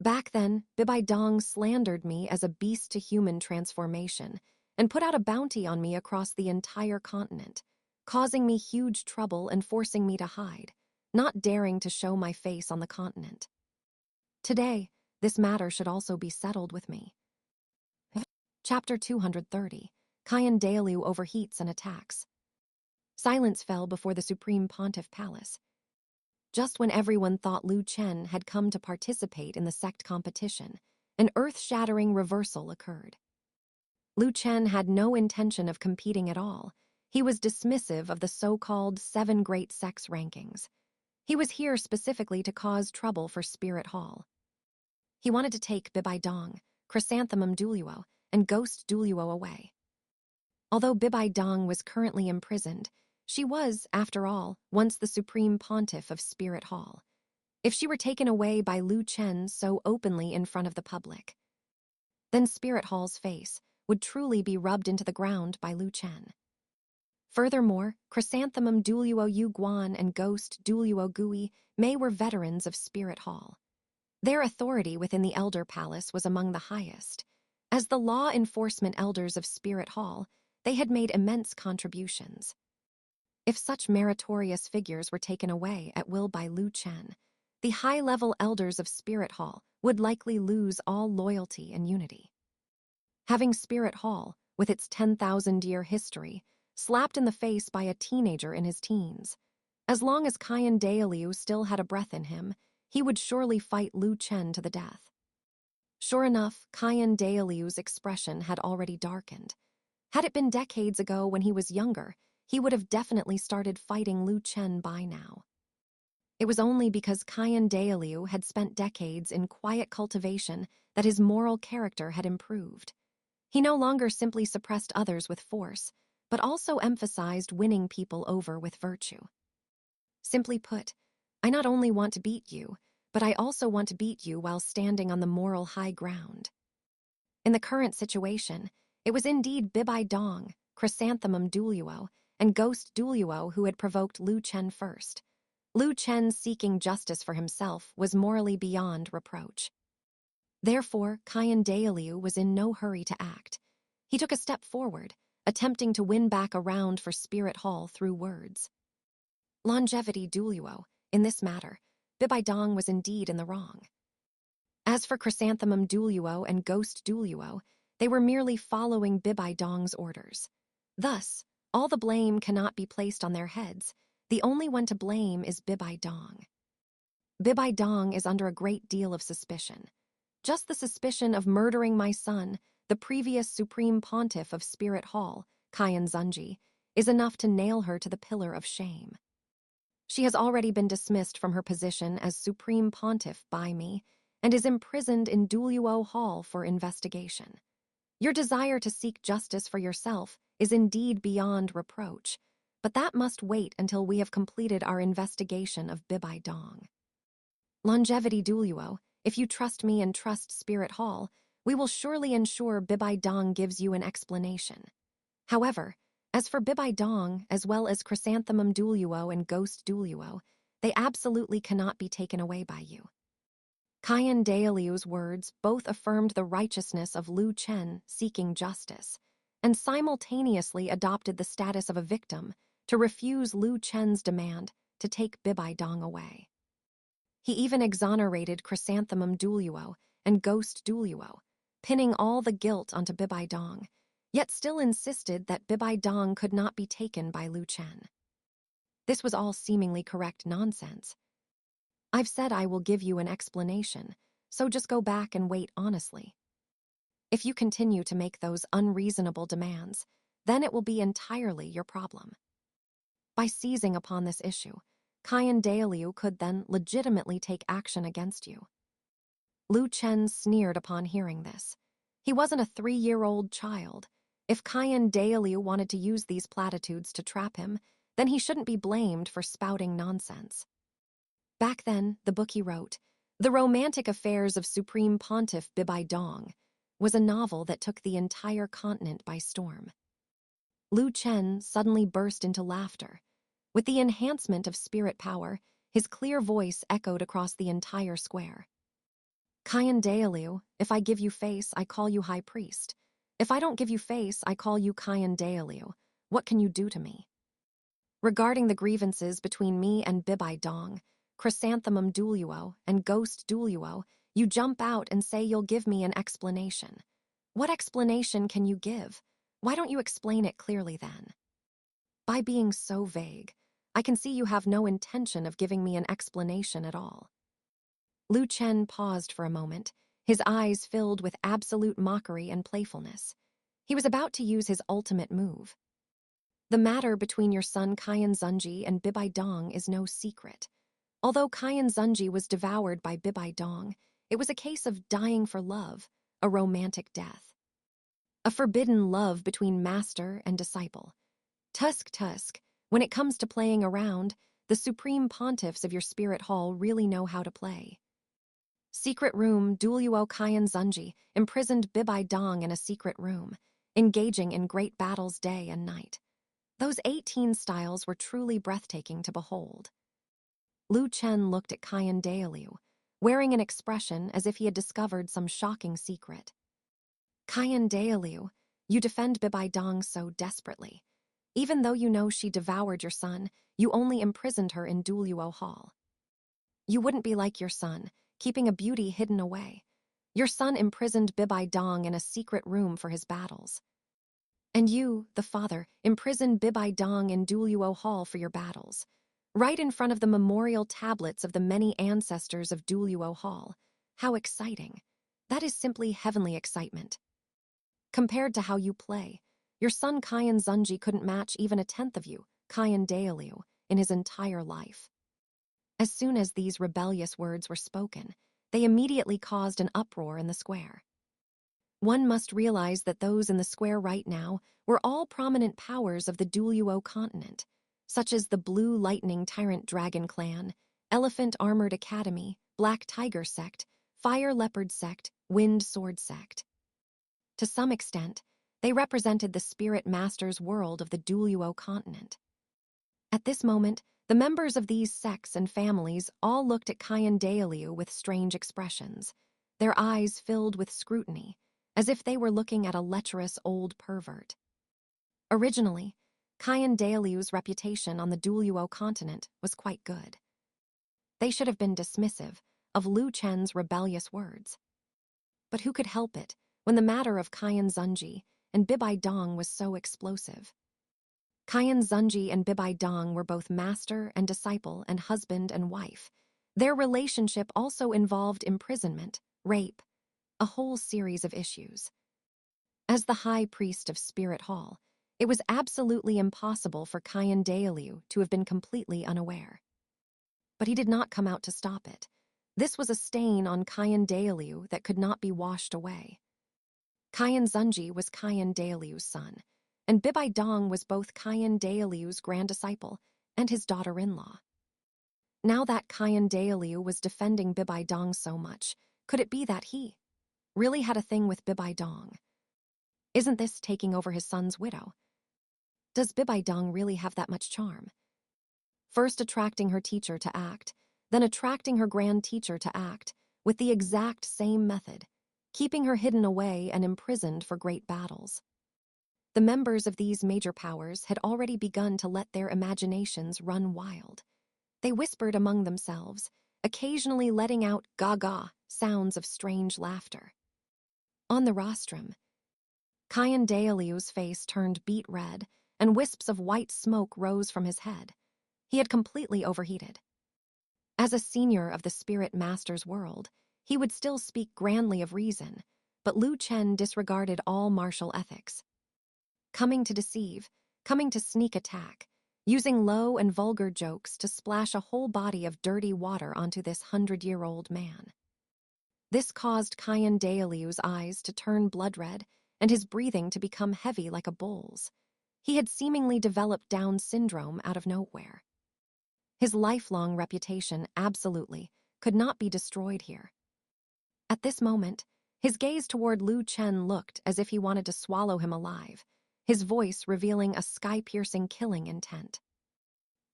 Back then, Bibai Dong slandered me as a beast-to-human transformation and put out a bounty on me across the entire continent, causing me huge trouble and forcing me to hide, not daring to show my face on the continent. Today, this matter should also be settled with me. Chapter 230, Kyan Dailiu overheats and attacks. Silence fell before the Supreme Pontiff Palace. Just when everyone thought Lu Chen had come to participate in the sect competition, an earth-shattering reversal occurred. Lu Chen had no intention of competing at all. He was dismissive of the so-called 7 great sects rankings. He was here specifically to cause trouble for Spirit Hall. He wanted to take Bibai Dong, Chrysanthemum Douluo, and Ghost Douluo away. Although Bibai Dong was currently imprisoned, she was, after all, once the Supreme Pontiff of Spirit Hall. If she were taken away by Lu Chen so openly in front of the public, then Spirit Hall's face would truly be rubbed into the ground by Lu Chen. Furthermore, Chrysanthemum Douluo Yu Guan and Ghost Douluo Gui Mei were veterans of Spirit Hall. Their authority within the Elder Palace was among the highest. As the law enforcement elders of Spirit Hall, they had made immense contributions. If such meritorious figures were taken away at will by Lu Chen, the high-level elders of Spirit Hall would likely lose all loyalty and unity. Having Spirit Hall, with its 10,000-year history, slapped in the face by a teenager in his teens, as long as Kyan Dailiu still had a breath in him, he would surely fight Lu Chen to the death. Sure enough, Kyan Dailiu's expression had already darkened. Had it been decades ago when he was younger, he would have definitely started fighting Lu Chen by now. It was only because Kyan Dailiu had spent decades in quiet cultivation that his moral character had improved. He no longer simply suppressed others with force, but also emphasized winning people over with virtue. Simply put, I not only want to beat you, but I also want to beat you while standing on the moral high ground. In the current situation, it was indeed Bibai Dong, Chrysanthemum Douluo, and Ghost Douluo who had provoked Lu Chen first. Lu Chen seeking justice for himself was morally beyond reproach. Therefore, Kyan Dailiu was in no hurry to act. He took a step forward, attempting to win back a round for Spirit Hall through words. Longevity Douluo, in this matter, Bibai Dong was indeed in the wrong. As for Chrysanthemum Douluo and Ghost Douluo, they were merely following Bibai Dong's orders. Thus, all the blame cannot be placed on their heads. The only one to blame is Bibai Dong. Bibai Dong is under a great deal of suspicion. Just the suspicion of murdering my son, the previous Supreme Pontiff of Spirit Hall, Kyan Zunji, is enough to nail her to the pillar of shame. She has already been dismissed from her position as Supreme Pontiff by me and is imprisoned in Douluo Hall for investigation. Your desire to seek justice for yourself is indeed beyond reproach, but that must wait until we have completed our investigation of Bibai Dong. Longevity Douluo, if you trust me and trust Spirit Hall, we will surely ensure Bibai Dong gives you an explanation. However, as for Bibai Dong, as well as Chrysanthemum Douluo and Ghost Douluo, they absolutely cannot be taken away by you. Kyan Dailiu's words both affirmed the righteousness of Lu Chen seeking justice, and simultaneously adopted the status of a victim to refuse Lu Chen's demand to take Bibai Dong away. He even exonerated Chrysanthemum Douluo and Ghost Douluo, pinning all the guilt onto Bibai Dong, yet still insisted that Bibai Dong could not be taken by Lu Chen. This was all seemingly correct nonsense. I've said I will give you an explanation, so just go back and wait honestly. If you continue to make those unreasonable demands, then it will be entirely your problem. By seizing upon this issue, Kyan Dailiu could then legitimately take action against you. Chen sneered upon hearing this. He wasn't a 3-year-old child. If Cayenne Dalu wanted to use these platitudes to trap him, then he shouldn't be blamed for spouting nonsense. Back then, the book he wrote, The Romantic Affairs of Supreme Pontiff Bibai Dong, was a novel that took the entire continent by storm. Chen suddenly burst into laughter. With the enhancement of spirit power, his clear voice echoed across the entire square. Cayenne Dalu, if I give you face, I call you High Priest. If I don't give you face, I call you Cayenne Dalu. What can you do to me? Regarding the grievances between me and Bibai Dong, Chrysanthemum Douluo and Ghost Douluo, you jump out and say you'll give me an explanation. What explanation can you give? Why don't you explain it clearly then? By being so vague, I can see you have no intention of giving me an explanation at all. Chen paused for a moment, his eyes filled with absolute mockery and playfulness. He was about to use his ultimate move. The matter between your son Cayenne Zunji and Bibai Dong is no secret. Although Cayenne Zunji was devoured by Bibai Dong, it was a case of dying for love, a romantic death. A forbidden love between master and disciple. Tusk, when it comes to playing around, the supreme pontiffs of your spirit hall really know how to play. Secret room, Douluo Cayenne Zunji imprisoned Bibai Dong in a secret room, engaging in great battles day and night. Those 18 styles were truly breathtaking to behold. Chen looked at Cayenne Dalu, wearing an expression as if he had discovered some shocking secret. Cayenne Dalu, you defend Bibai Dong so desperately. Even though you know she devoured your son, you only imprisoned her in Douluo Hall. You wouldn't be like your son, keeping a beauty hidden away. Your son imprisoned Bibai Dong in a secret room for his battles. And you, the father, imprisoned Bibai Dong in Douluo Hall for your battles, right in front of the memorial tablets of the many ancestors of Douluo Hall. How exciting. That is simply heavenly excitement. Compared to how you play, your son Cayenne Zunji couldn't match even a tenth of you, Cayenne Dalu, in his entire life. As soon as these rebellious words were spoken, they immediately caused an uproar in the square. One must realize that those in the square right now were all prominent powers of the Douluo Continent, such as the Blue Lightning Tyrant Dragon Clan, Elephant Armored Academy, Black Tiger Sect, Fire Leopard Sect, Wind Sword Sect. To some extent, they represented the spirit master's world of the Douluo Continent. At this moment, the members of these sects and families all looked at Cayenne Dalu with strange expressions, their eyes filled with scrutiny, as if they were looking at a lecherous old pervert. Originally, Cayenne Dalu's reputation on the Douluo Continent was quite good. They should have been dismissive of Chen's rebellious words. But who could help it when the matter of Cayenne Zunji and Bibai Dong was so explosive? Cayenne Zunji and Bibai Dong were both master and disciple and husband and wife. Their relationship also involved imprisonment, rape, a whole series of issues. As the high priest of Spirit Hall, it was absolutely impossible for Cayenne Dalu to have been completely unaware. But he did not come out to stop it. This was a stain on Cayenne Dalu that could not be washed away. Cayenne Zunji was Cayenne Dalu's son, and Bibai Dong was both Cayenne Dalu's grand disciple and his daughter-in-law. Now that Cayenne Dalu was defending Bibai Dong so much, could it be that he really had a thing with Bibai Dong? Isn't this taking over his son's widow? Does Bibai Dong really have that much charm? First attracting her teacher to act, then attracting her grand teacher to act, with the exact same method, keeping her hidden away and imprisoned for great battles. The members of these major powers had already begun to let their imaginations run wild. They whispered among themselves, occasionally letting out gaga sounds of strange laughter. On the rostrum, Cayenne Dalu's face turned beet red, and wisps of white smoke rose from his head. He had completely overheated. As a senior of the spirit master's world, he would still speak grandly of reason, but Chen disregarded all martial ethics. Coming to deceive, coming to sneak attack, using low and vulgar jokes to splash a whole body of dirty water onto this 100-year-old man. This caused Kyan Daoliu's eyes to turn blood red and his breathing to become heavy like a bull's. He had seemingly developed Down syndrome out of nowhere. His lifelong reputation absolutely could not be destroyed here. At this moment, his gaze toward Lu Chen looked as if he wanted to swallow him alive, his voice revealing a sky-piercing killing intent.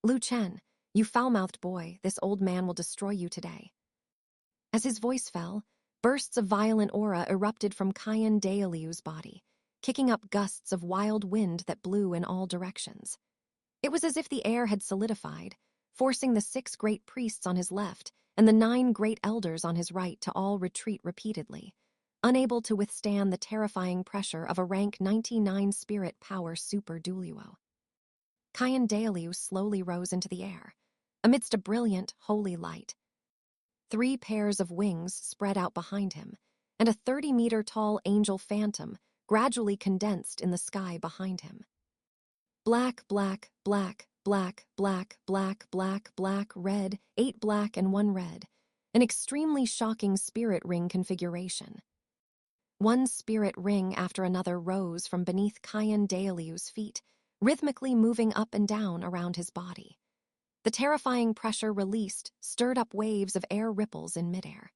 "Lu Chen, you foul-mouthed boy, this old man will destroy you today." As his voice fell, bursts of violent aura erupted from Kyan Daoliu's body, kicking up gusts of wild wind that blew in all directions. It was as if the air had solidified, forcing the 6 great priests on his left and the 9 great elders on his right to all retreat repeatedly, unable to withstand the terrifying pressure of a rank 99 spirit power super Douluo. Kyan Daoliu slowly rose into the air, amidst a brilliant, holy light. 3 pairs of wings spread out behind him, and a 30-meter-tall angel phantom gradually condensed in the sky behind him. Black, black, black, black, black, black, black, black, red, 8 black and 1 red, an extremely shocking spirit ring configuration. One spirit ring after another rose from beneath Kyan Daoliu's feet, rhythmically moving up and down around his body. The terrifying pressure released stirred up waves of air ripples in midair.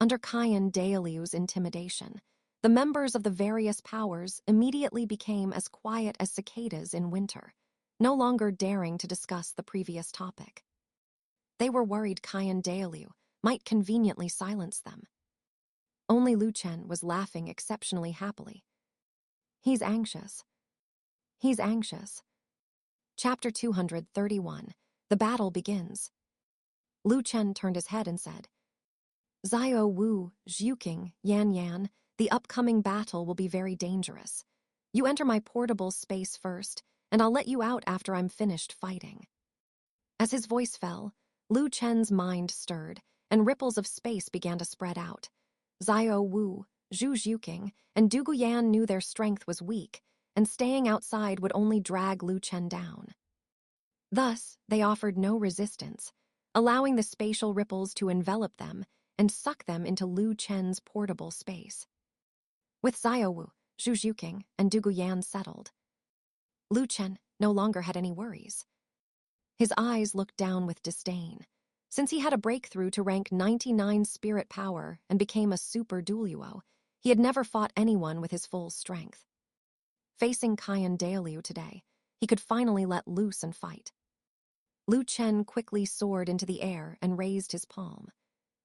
Under Kyan Daoliu's intimidation, the members of the various powers immediately became as quiet as cicadas in winter, no longer daring to discuss the previous topic. They were worried Kyan Daoliu might conveniently silence them. Only Lu Chen was laughing exceptionally happily. He's anxious. He's anxious. Chapter 231. The battle begins. Lu Chen turned his head and said, "Zio Wu, Zhuking, Yan Yan, the upcoming battle will be very dangerous. You enter my portable space first, and I'll let you out after I'm finished fighting." As his voice fell, Lu Chen's mind stirred, and ripples of space began to spread out. Zio Wu, Zhu Zhuking, and Du Guyan knew their strength was weak, and staying outside would only drag Lu Chen down. Thus, they offered no resistance, allowing the spatial ripples to envelop them and suck them into Lu Chen's portable space. With Xiaowu, Zhu Zhuking, and Du Guyan settled, Lu Chen no longer had any worries. His eyes looked down with disdain. Since he had a breakthrough to rank 99 spirit power and became a super Douluo, he had never fought anyone with his full strength. Facing Kyan Daoliu today, he could finally let loose and fight. Lu Chen quickly soared into the air and raised his palm.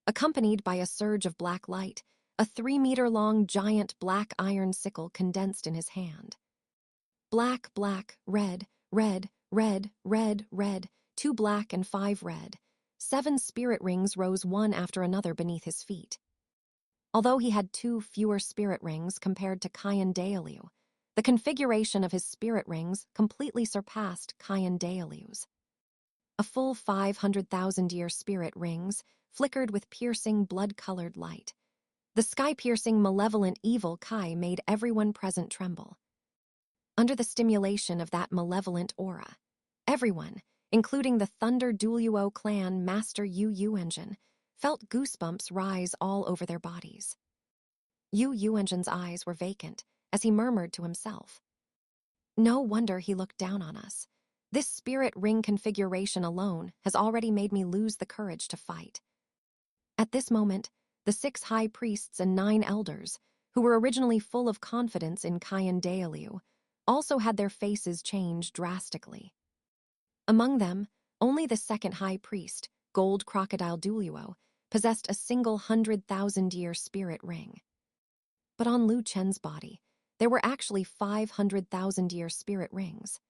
Accompanied by a surge of black light, a 3-meter-long giant black iron sickle condensed in his hand. Black, black, red, red, red, red, red, 2 black and 5 red. 7 spirit rings rose one after another beneath his feet. Although he had 2 fewer spirit rings compared to Kyan Daoliu, the configuration of his spirit rings completely surpassed Kyan Daoliu's. A full 500,000-year spirit rings flickered with piercing blood-colored light. The sky-piercing malevolent evil Kai made everyone present tremble. Under the stimulation of that malevolent aura, everyone, including the Thunder Douluo clan Master Yu Engine, felt goosebumps rise all over their bodies. Yu Engine's eyes were vacant as he murmured to himself, "No wonder he looked down on us. This spirit ring configuration alone has already made me lose the courage to fight." At this moment, the 6 high priests and 9 elders, who were originally full of confidence in Kyan Daoliu, also had their faces change drastically. Among them, only the 2nd high priest, Gold Crocodile Douluo, possessed a single 100,000-year spirit ring. But on Lu Chen's body, there were actually 500,000-year spirit rings.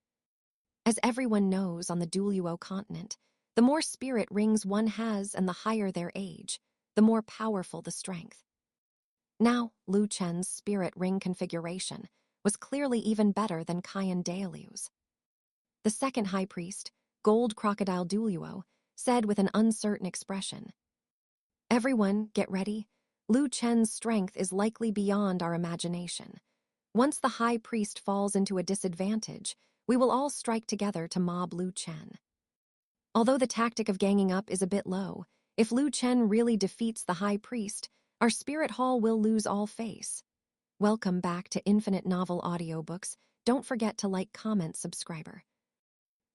As everyone knows on the Douluo Continent, the more spirit rings one has and the higher their age, the more powerful the strength. Now, Lu Chen's spirit ring configuration was clearly even better than Kyan Daoliu's. The 2nd high priest, Gold Crocodile Douluo, said with an uncertain expression, "Everyone, get ready. Lu Chen's strength is likely beyond our imagination. Once the high priest falls into a disadvantage, we will all strike together to mob Lu Chen." Although the tactic of ganging up is a bit low, if Lu Chen really defeats the high priest, Our spirit hall will lose all face. Welcome back to Infinite Novel Audiobooks. Don't forget to like, comment, subscriber.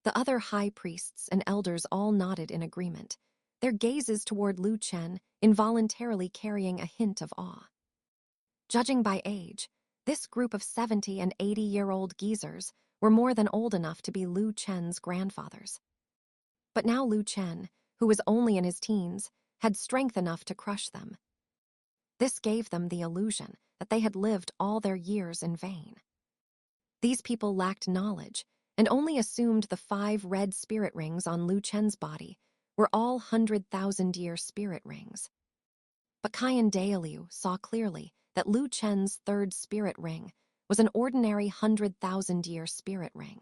The other high priests and elders all nodded in agreement, their gazes toward Lu Chen involuntarily carrying a hint of awe. Judging by age, this group of 70 and 80-year-old geezers were more than old enough to be Lu Chen's grandfathers. But now Lu Chen, who was only in his teens, had strength enough to crush them. This gave them the illusion that they had lived all their years in vain. These people lacked knowledge and only assumed the 5 red spirit rings on Lu Chen's body were all 100,000-year spirit rings. But Qian Dailiu saw clearly that Lu Chen's 3rd spirit ring was an ordinary 100,000-year spirit ring.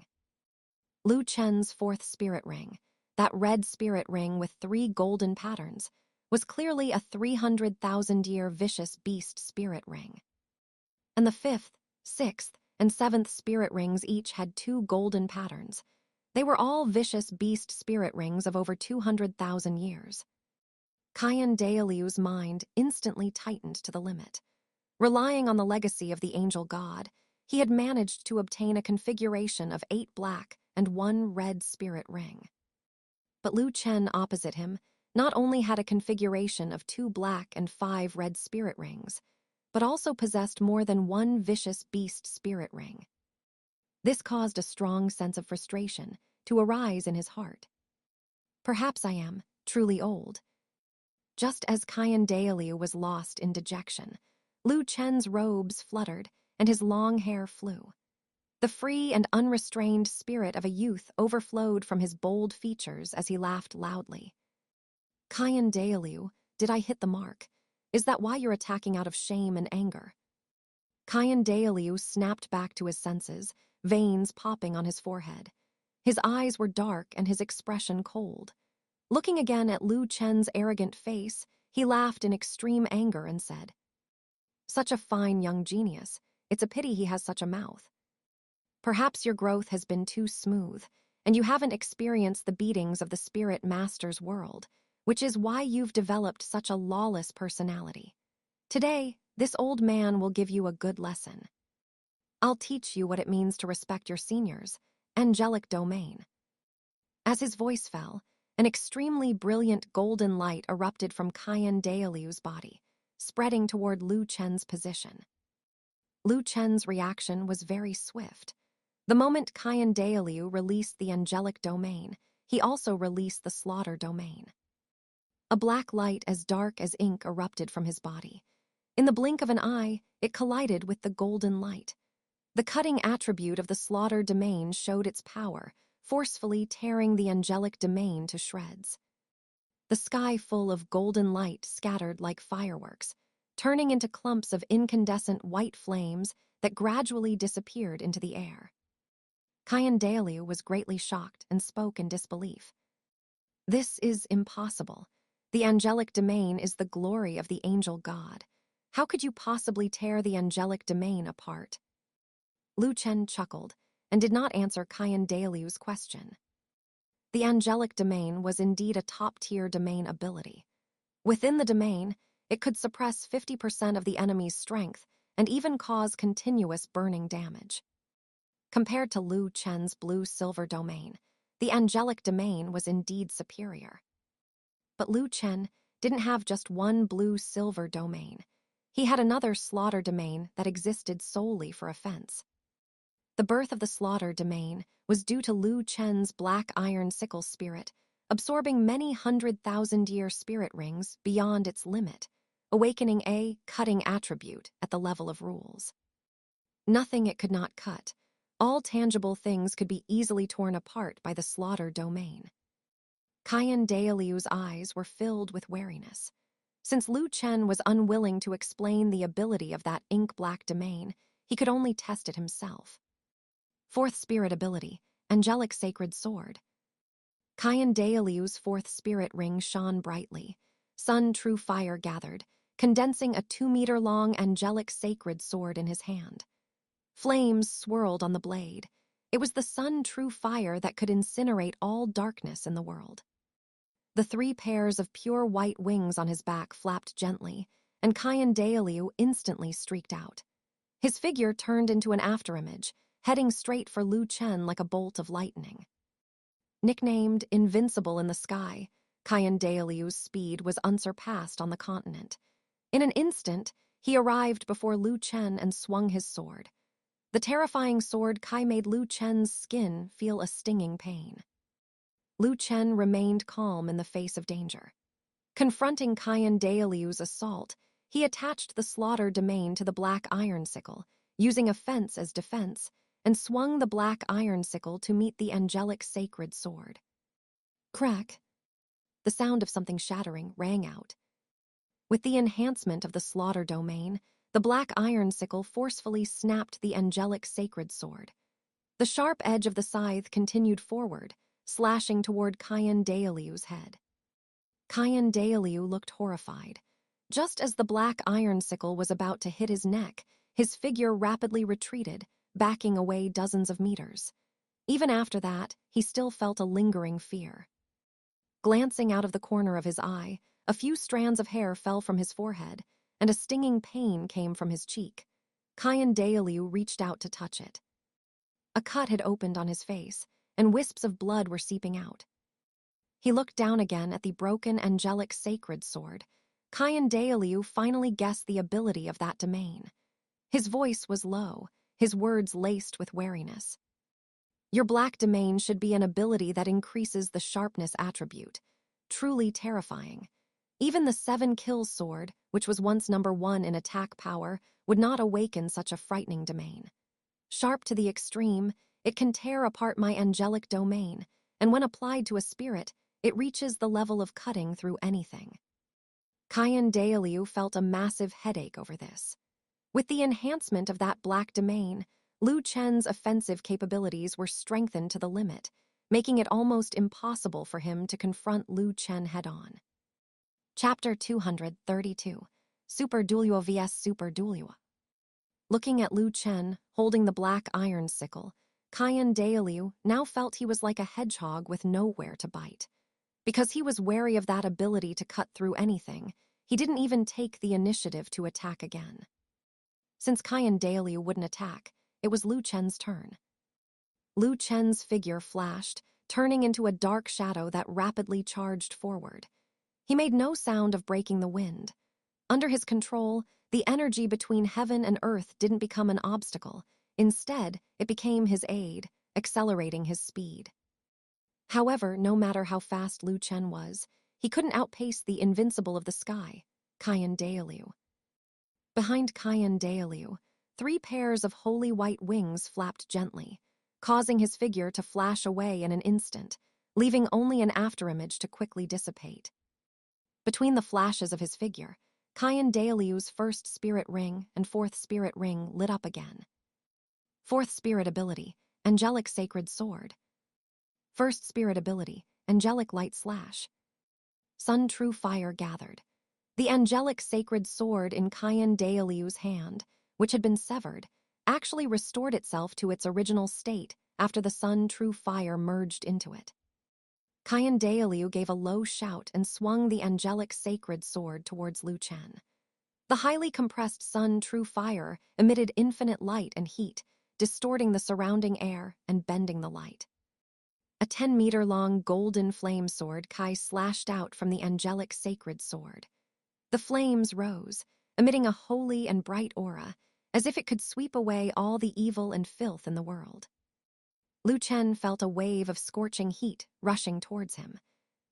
Lu Chen's 4th spirit ring, that red spirit ring with 3 golden patterns, was clearly a 300,000-year vicious beast spirit ring. And the 5th, 6th, and 7th spirit rings each had 2 golden patterns. They were all vicious beast spirit rings of over 200,000 years. Qian Dailiu's mind instantly tightened to the limit. Relying on the legacy of the angel god, he had managed to obtain a configuration of 8 black and 1 red spirit ring. But Lu Chen opposite him not only had a configuration of 2 black and 5 red spirit rings, but also possessed more than 1 vicious beast spirit ring. This caused a strong sense of frustration to arise in his heart. Perhaps I am truly old. Just as Qian Dailiu was lost in dejection, Lu Chen's robes fluttered and his long hair flew. The free and unrestrained spirit of a youth overflowed from his bold features as he laughed loudly. Qian Dailiu, did I hit the mark? Is that why you're attacking out of shame and anger? Qian Dailiu snapped back to his senses, veins popping on his forehead. His eyes were dark and his expression cold. Looking again at Lu Chen's arrogant face, he laughed in extreme anger and said, "Such a fine young genius. It's a pity he has such a mouth. Perhaps your growth has been too smooth, and you haven't experienced the beatings of the spirit master's world, which is why you've developed such a lawless personality. Today, this old man will give you a good lesson. I'll teach you what it means to respect your seniors, angelic domain." As his voice fell, an extremely brilliant golden light erupted from Qian Dailiu's body, spreading toward Lu Chen's position. Lu Chen's reaction was very swift. The moment Qian Dailiu released the angelic domain, he also released the slaughter domain. A black light as dark as ink erupted from his body. In the blink of an eye, it collided with the golden light. The cutting attribute of the slaughter domain showed its power, forcefully tearing the angelic domain to shreds. The sky full of golden light scattered like fireworks, turning into clumps of incandescent white flames that gradually disappeared into the air. Qian Dailiu was greatly shocked and spoke in disbelief. "This is impossible. The angelic domain is the glory of the angel god. How could you possibly tear the angelic domain apart?" Lu Chen chuckled and did not answer Qian Dailiu's question. The angelic domain was indeed a top-tier domain ability. Within the domain, it could suppress 50% of the enemy's strength and even cause continuous burning damage. Compared to Lu Chen's blue-silver domain, the angelic domain was indeed superior. But Lu Chen didn't have just one blue-silver domain. He had another slaughter domain that existed solely for offense. The birth of the slaughter domain was due to Lu Chen's black iron sickle spirit, absorbing many 100,000-year spirit rings beyond its limit, awakening a cutting attribute at the level of rules. Nothing it could not cut. All tangible things could be easily torn apart by the slaughter domain. Qian Dailiu's eyes were filled with wariness. Since Lu Chen was unwilling to explain the ability of that ink-black domain, he could only test it himself. 4th spirit ability, angelic sacred sword. Qian Dailiu's 4th spirit ring shone brightly. Sun true fire gathered, condensing a 2-meter-long angelic sacred sword in his hand. Flames swirled on the blade. It was the sun true fire that could incinerate all darkness in the world. The 3 pairs of pure white wings on his back flapped gently, and Kyan Dailiu instantly streaked out. His figure turned into an afterimage, heading straight for Lu Chen like a bolt of lightning. Nicknamed Invincible in the Sky, Kyan Dailiu's speed was unsurpassed on the continent. In an instant, he arrived before Lu Chen and swung his sword. The terrifying sword Kai made Lu Chen's skin feel a stinging pain. Lu Chen remained calm in the face of danger. Confronting Kyan Dailiu's assault, he attached the slaughter domain to the black iron sickle, using a fence as defense, and swung the black iron sickle to meet the angelic sacred sword. Crack! The sound of something shattering rang out. With the enhancement of the slaughter domain, the black iron sickle forcefully snapped the angelic sacred sword. The sharp edge of the scythe continued forward, slashing toward Kyan Dailiu's head. Kyan Dailiu looked horrified. Just as the black iron sickle was about to hit his neck, his figure rapidly retreated, backing away dozens of meters. Even after that, he still felt a lingering fear. Glancing out of the corner of his eye, a few strands of hair fell from his forehead, and a stinging pain came from his cheek. Kyan Dailiu reached out to touch it. A cut had opened on his face, and wisps of blood were seeping out. He looked down again at the broken angelic sacred sword. Kyan Dailiu finally guessed the ability of that domain. His voice was low, his words laced with wariness. Your black domain should be an ability that increases the sharpness attribute. Truly terrifying. Even the 7-kill sword, which was once #1 in attack power, would not awaken such a frightening domain. Sharp to the extreme, it can tear apart my angelic domain, and when applied to a spirit, it reaches the level of cutting through anything. Kyan Dailiu felt a massive headache over this. With the enhancement of that black domain, Lu Chen's offensive capabilities were strengthened to the limit, making it almost impossible for him to confront Lu Chen head-on. Chapter 232, Super Douluo vs Super Douluo. Looking at Lu Chen, holding the black iron sickle, Kyan Dailiu now felt he was like a hedgehog with nowhere to bite. Because he was wary of that ability to cut through anything, he didn't even take the initiative to attack again. Since Kyan Dailiu wouldn't attack, it was Lu Chen's turn. Lu Chen's figure flashed, turning into a dark shadow that rapidly charged forward. He made no sound of breaking the wind. Under his control, the energy between heaven and earth didn't become an obstacle. Instead, it became his aid, accelerating his speed. However, no matter how fast Lu Chen was, he couldn't outpace the invincible of the sky, Kyan Dailiu. Behind Kyan Dailiu, 3 pairs of holy white wings flapped gently, causing his figure to flash away in an instant, leaving only an afterimage to quickly dissipate. Between the flashes of his figure, Kyan Dailiu's 1st spirit ring and 4th spirit ring lit up again. 4th spirit ability, Angelic Sacred Sword. 1st spirit ability, Angelic Light Slash. Sun True Fire gathered. The angelic sacred sword in Kyan Dailiu's hand, which had been severed, actually restored itself to its original state after the Sun True Fire merged into it. Kyan Dailiu gave a low shout and swung the angelic sacred sword towards Lu Chen. The highly compressed Sun True Fire emitted infinite light and heat, distorting the surrounding air and bending the light. A 10-meter-long golden flame sword Kai slashed out from the angelic sacred sword. The flames rose, emitting a holy and bright aura, as if it could sweep away all the evil and filth in the world. Lu Chen felt a wave of scorching heat rushing towards him.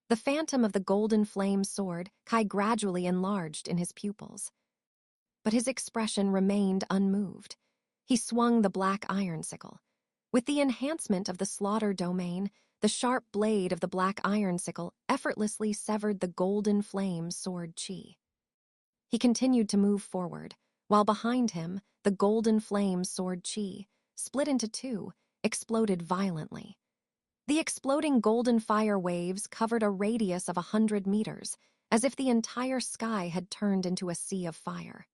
The phantom of the golden flame sword Kai gradually enlarged in his pupils. But his expression remained unmoved. He swung the black iron sickle. With the enhancement of the slaughter domain, the sharp blade of the black iron sickle effortlessly severed the golden flame sword chi. He continued to move forward, while behind him, the golden flame sword chi, split into 2, exploded violently. The exploding golden fire waves covered a radius of 100 meters, as if the entire sky had turned into a sea of fire.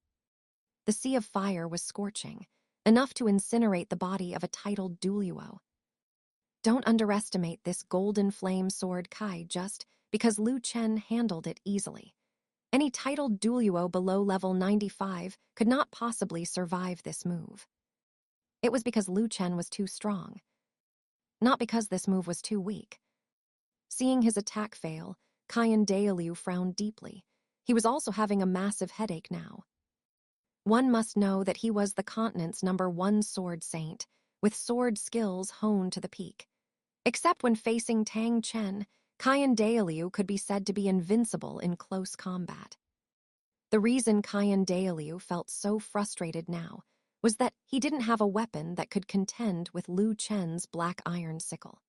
The sea of fire was scorching, enough to incinerate the body of a titled Douluo. Don't underestimate this golden flame sword Kai just because Lu Chen handled it easily. Any titled Douluo below level 95 could not possibly survive this move. It was because Chen was too strong, not because this move was too weak. Seeing his attack fail, Dalu frowned deeply. He was also having a massive headache now. One must know that he was the continent's #1 sword saint, with sword skills honed to the peak. Except when facing Tang Chen, Dalu could be said to be invincible in close combat. The reason Dalu felt so frustrated now was that he didn't have a weapon that could contend with Chen's black iron sickle.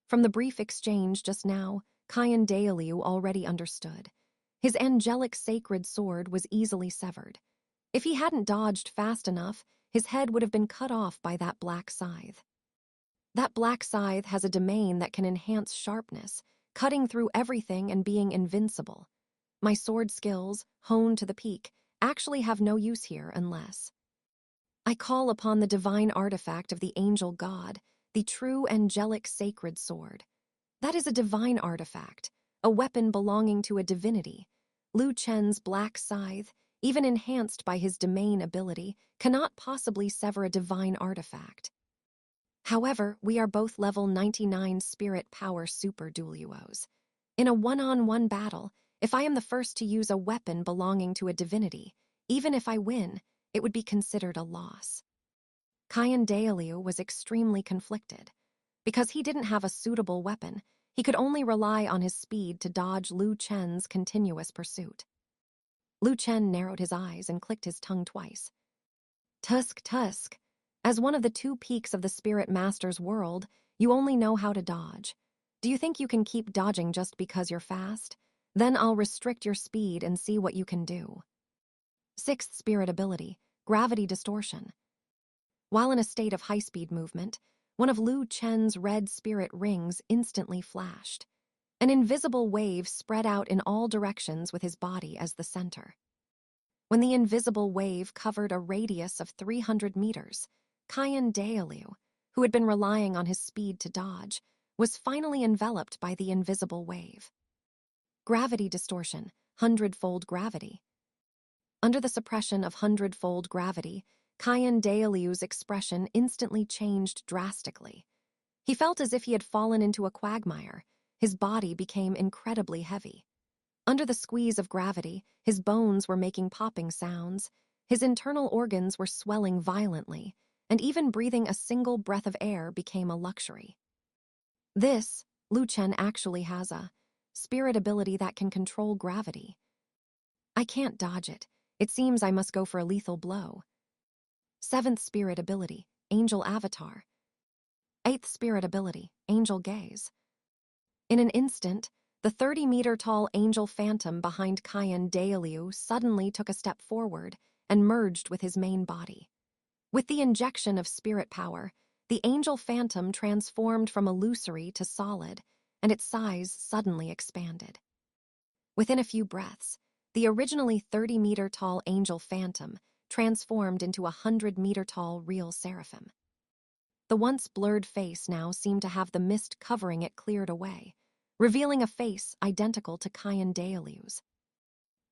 From the brief exchange just now, Dalu already understood. His angelic sacred sword was easily severed. If he hadn't dodged fast enough, his head would have been cut off by that black scythe. That black scythe has a domain that can enhance sharpness, cutting through everything and being invincible. My sword skills, honed to the peak, actually have no use here unless I call upon the divine artifact of the angel god, the true angelic sacred sword. That is a divine artifact, a weapon belonging to a divinity. Chen's black scythe, even enhanced by his domain ability, cannot possibly sever a divine artifact. However, we are both level 99 spirit power super Douluos. In a one-on-one battle, if I am the first to use a weapon belonging to a divinity, even if I win, it would be considered a loss. Dalu was extremely conflicted. Because he didn't have a suitable weapon, he could only rely on his speed to dodge Chen's continuous pursuit. Chen narrowed his eyes and clicked his tongue twice. Tusk, tusk. As one of the 2 peaks of the Spirit Master's world, you only know how to dodge. Do you think you can keep dodging just because you're fast? Then I'll restrict your speed and see what you can do. 6th spirit ability, gravity distortion. While in a state of high-speed movement, one of Chen's red spirit rings instantly flashed. An invisible wave spread out in all directions with his body as the center. When the invisible wave covered a radius of 300 meters, Dalu, who had been relying on his speed to dodge, was finally enveloped by the invisible wave. Gravity distortion, 100-fold gravity. Under the suppression of 100-fold gravity, Dalu's expression instantly changed drastically. He felt as if he had fallen into a quagmire. His body became incredibly heavy. Under the squeeze of gravity, his bones were making popping sounds, his internal organs were swelling violently, and even breathing a single breath of air became a luxury. This, Chen actually has a spirit ability that can control gravity. I can't dodge it. It seems I must go for a lethal blow. 7th spirit ability, Angel Avatar. 8th spirit ability, Angel Gaze. In an instant, the 30-meter-tall angel phantom behind Dalu suddenly took a step forward and merged with his main body. With the injection of spirit power, the angel phantom transformed from illusory to solid, and its size suddenly expanded. Within a few breaths, the originally 30-meter-tall angel phantom transformed into a 100-meter-tall real seraphim. The once blurred face now seemed to have the mist covering it cleared away, revealing a face identical to Dalu's.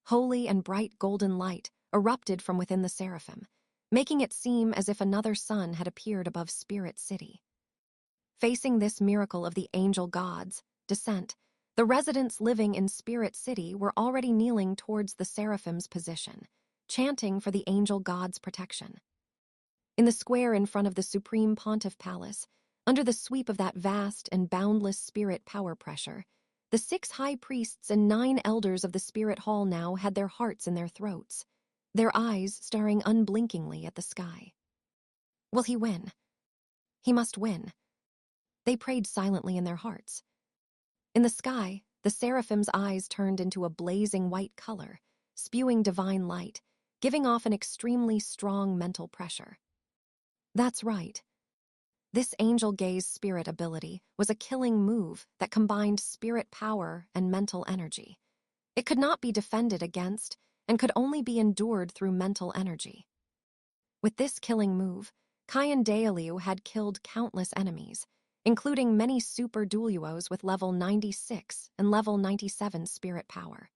Holy and bright golden light erupted from within the seraphim, making it seem as if another sun had appeared above Spirit City. Facing this miracle of the angel gods' descent, the residents living in Spirit City were already kneeling towards the seraphim's position, chanting for the angel gods' protection. In the square in front of the Supreme Pontiff Palace, under the sweep of that vast and boundless spirit power pressure, the 6 high priests and 9 elders of the Spirit Hall now had their hearts in their throats, their eyes staring unblinkingly at the sky. Will he win? He must win. They prayed silently in their hearts. In the sky, the seraphim's eyes turned into a blazing white color, spewing divine light, giving off an extremely strong mental pressure. That's right. This angel gaze spirit ability was a killing move that combined spirit power and mental energy. It could not be defended against and could only be endured through mental energy. With this killing move, Dalu had killed countless enemies, including many super Douluos with level 96 and level 97 spirit power.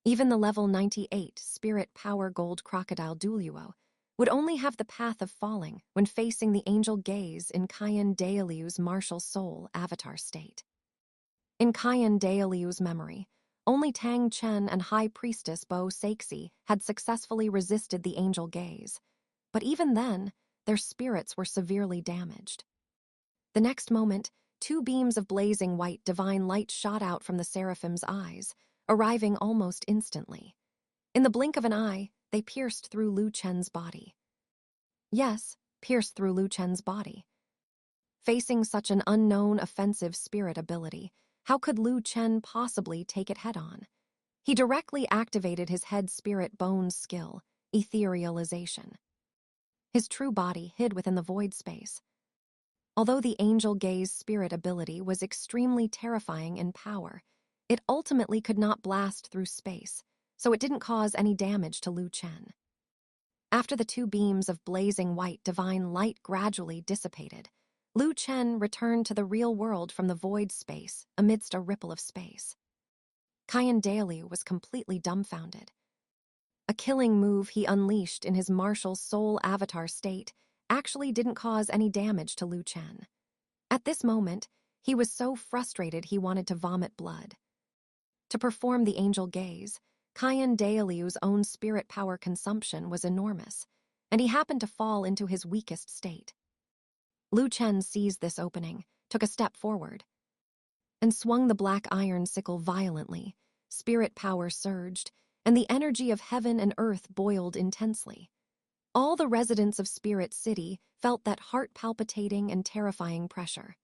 Even the level 98 spirit power gold crocodile Douluo would only have the path of falling when facing the angel gaze in Qian Dailiu's martial soul avatar state. In Qian Dailiu's memory, only Tang Chen and High Priestess Bo Saixi had successfully resisted the angel gaze, but even then, their spirits were severely damaged. The next moment, two beams of blazing white divine light shot out from the seraphim's eyes, arriving almost instantly. In the blink of an eye, they pierced through Lu Chen's body. Yes, pierced through Lu Chen's body. Facing such an unknown offensive spirit ability, how could Lu Chen possibly take it head-on? He directly activated his head spirit bones skill, etherealization. His true body hid within the void space. Although the angel gaze spirit ability was extremely terrifying in power, it ultimately could not blast through space, so it didn't cause any damage to Lu Chen. After the two beams of blazing white divine light gradually dissipated, Lu Chen returned to the real world from the void space amidst a ripple of space. Qian Dailiu was completely dumbfounded. A killing move he unleashed in his martial soul avatar state actually didn't cause any damage to Lu Chen. At this moment, he was so frustrated he wanted to vomit blood. To perform the angel gaze, Qian Dailiu's own spirit power consumption was enormous, and he happened to fall into his weakest state. Lu Chen seized this opening, took a step forward, and swung the black iron sickle violently. Spirit power surged, and the energy of heaven and earth boiled intensely. All the residents of Spirit City felt that heart-palpitating and terrifying pressure.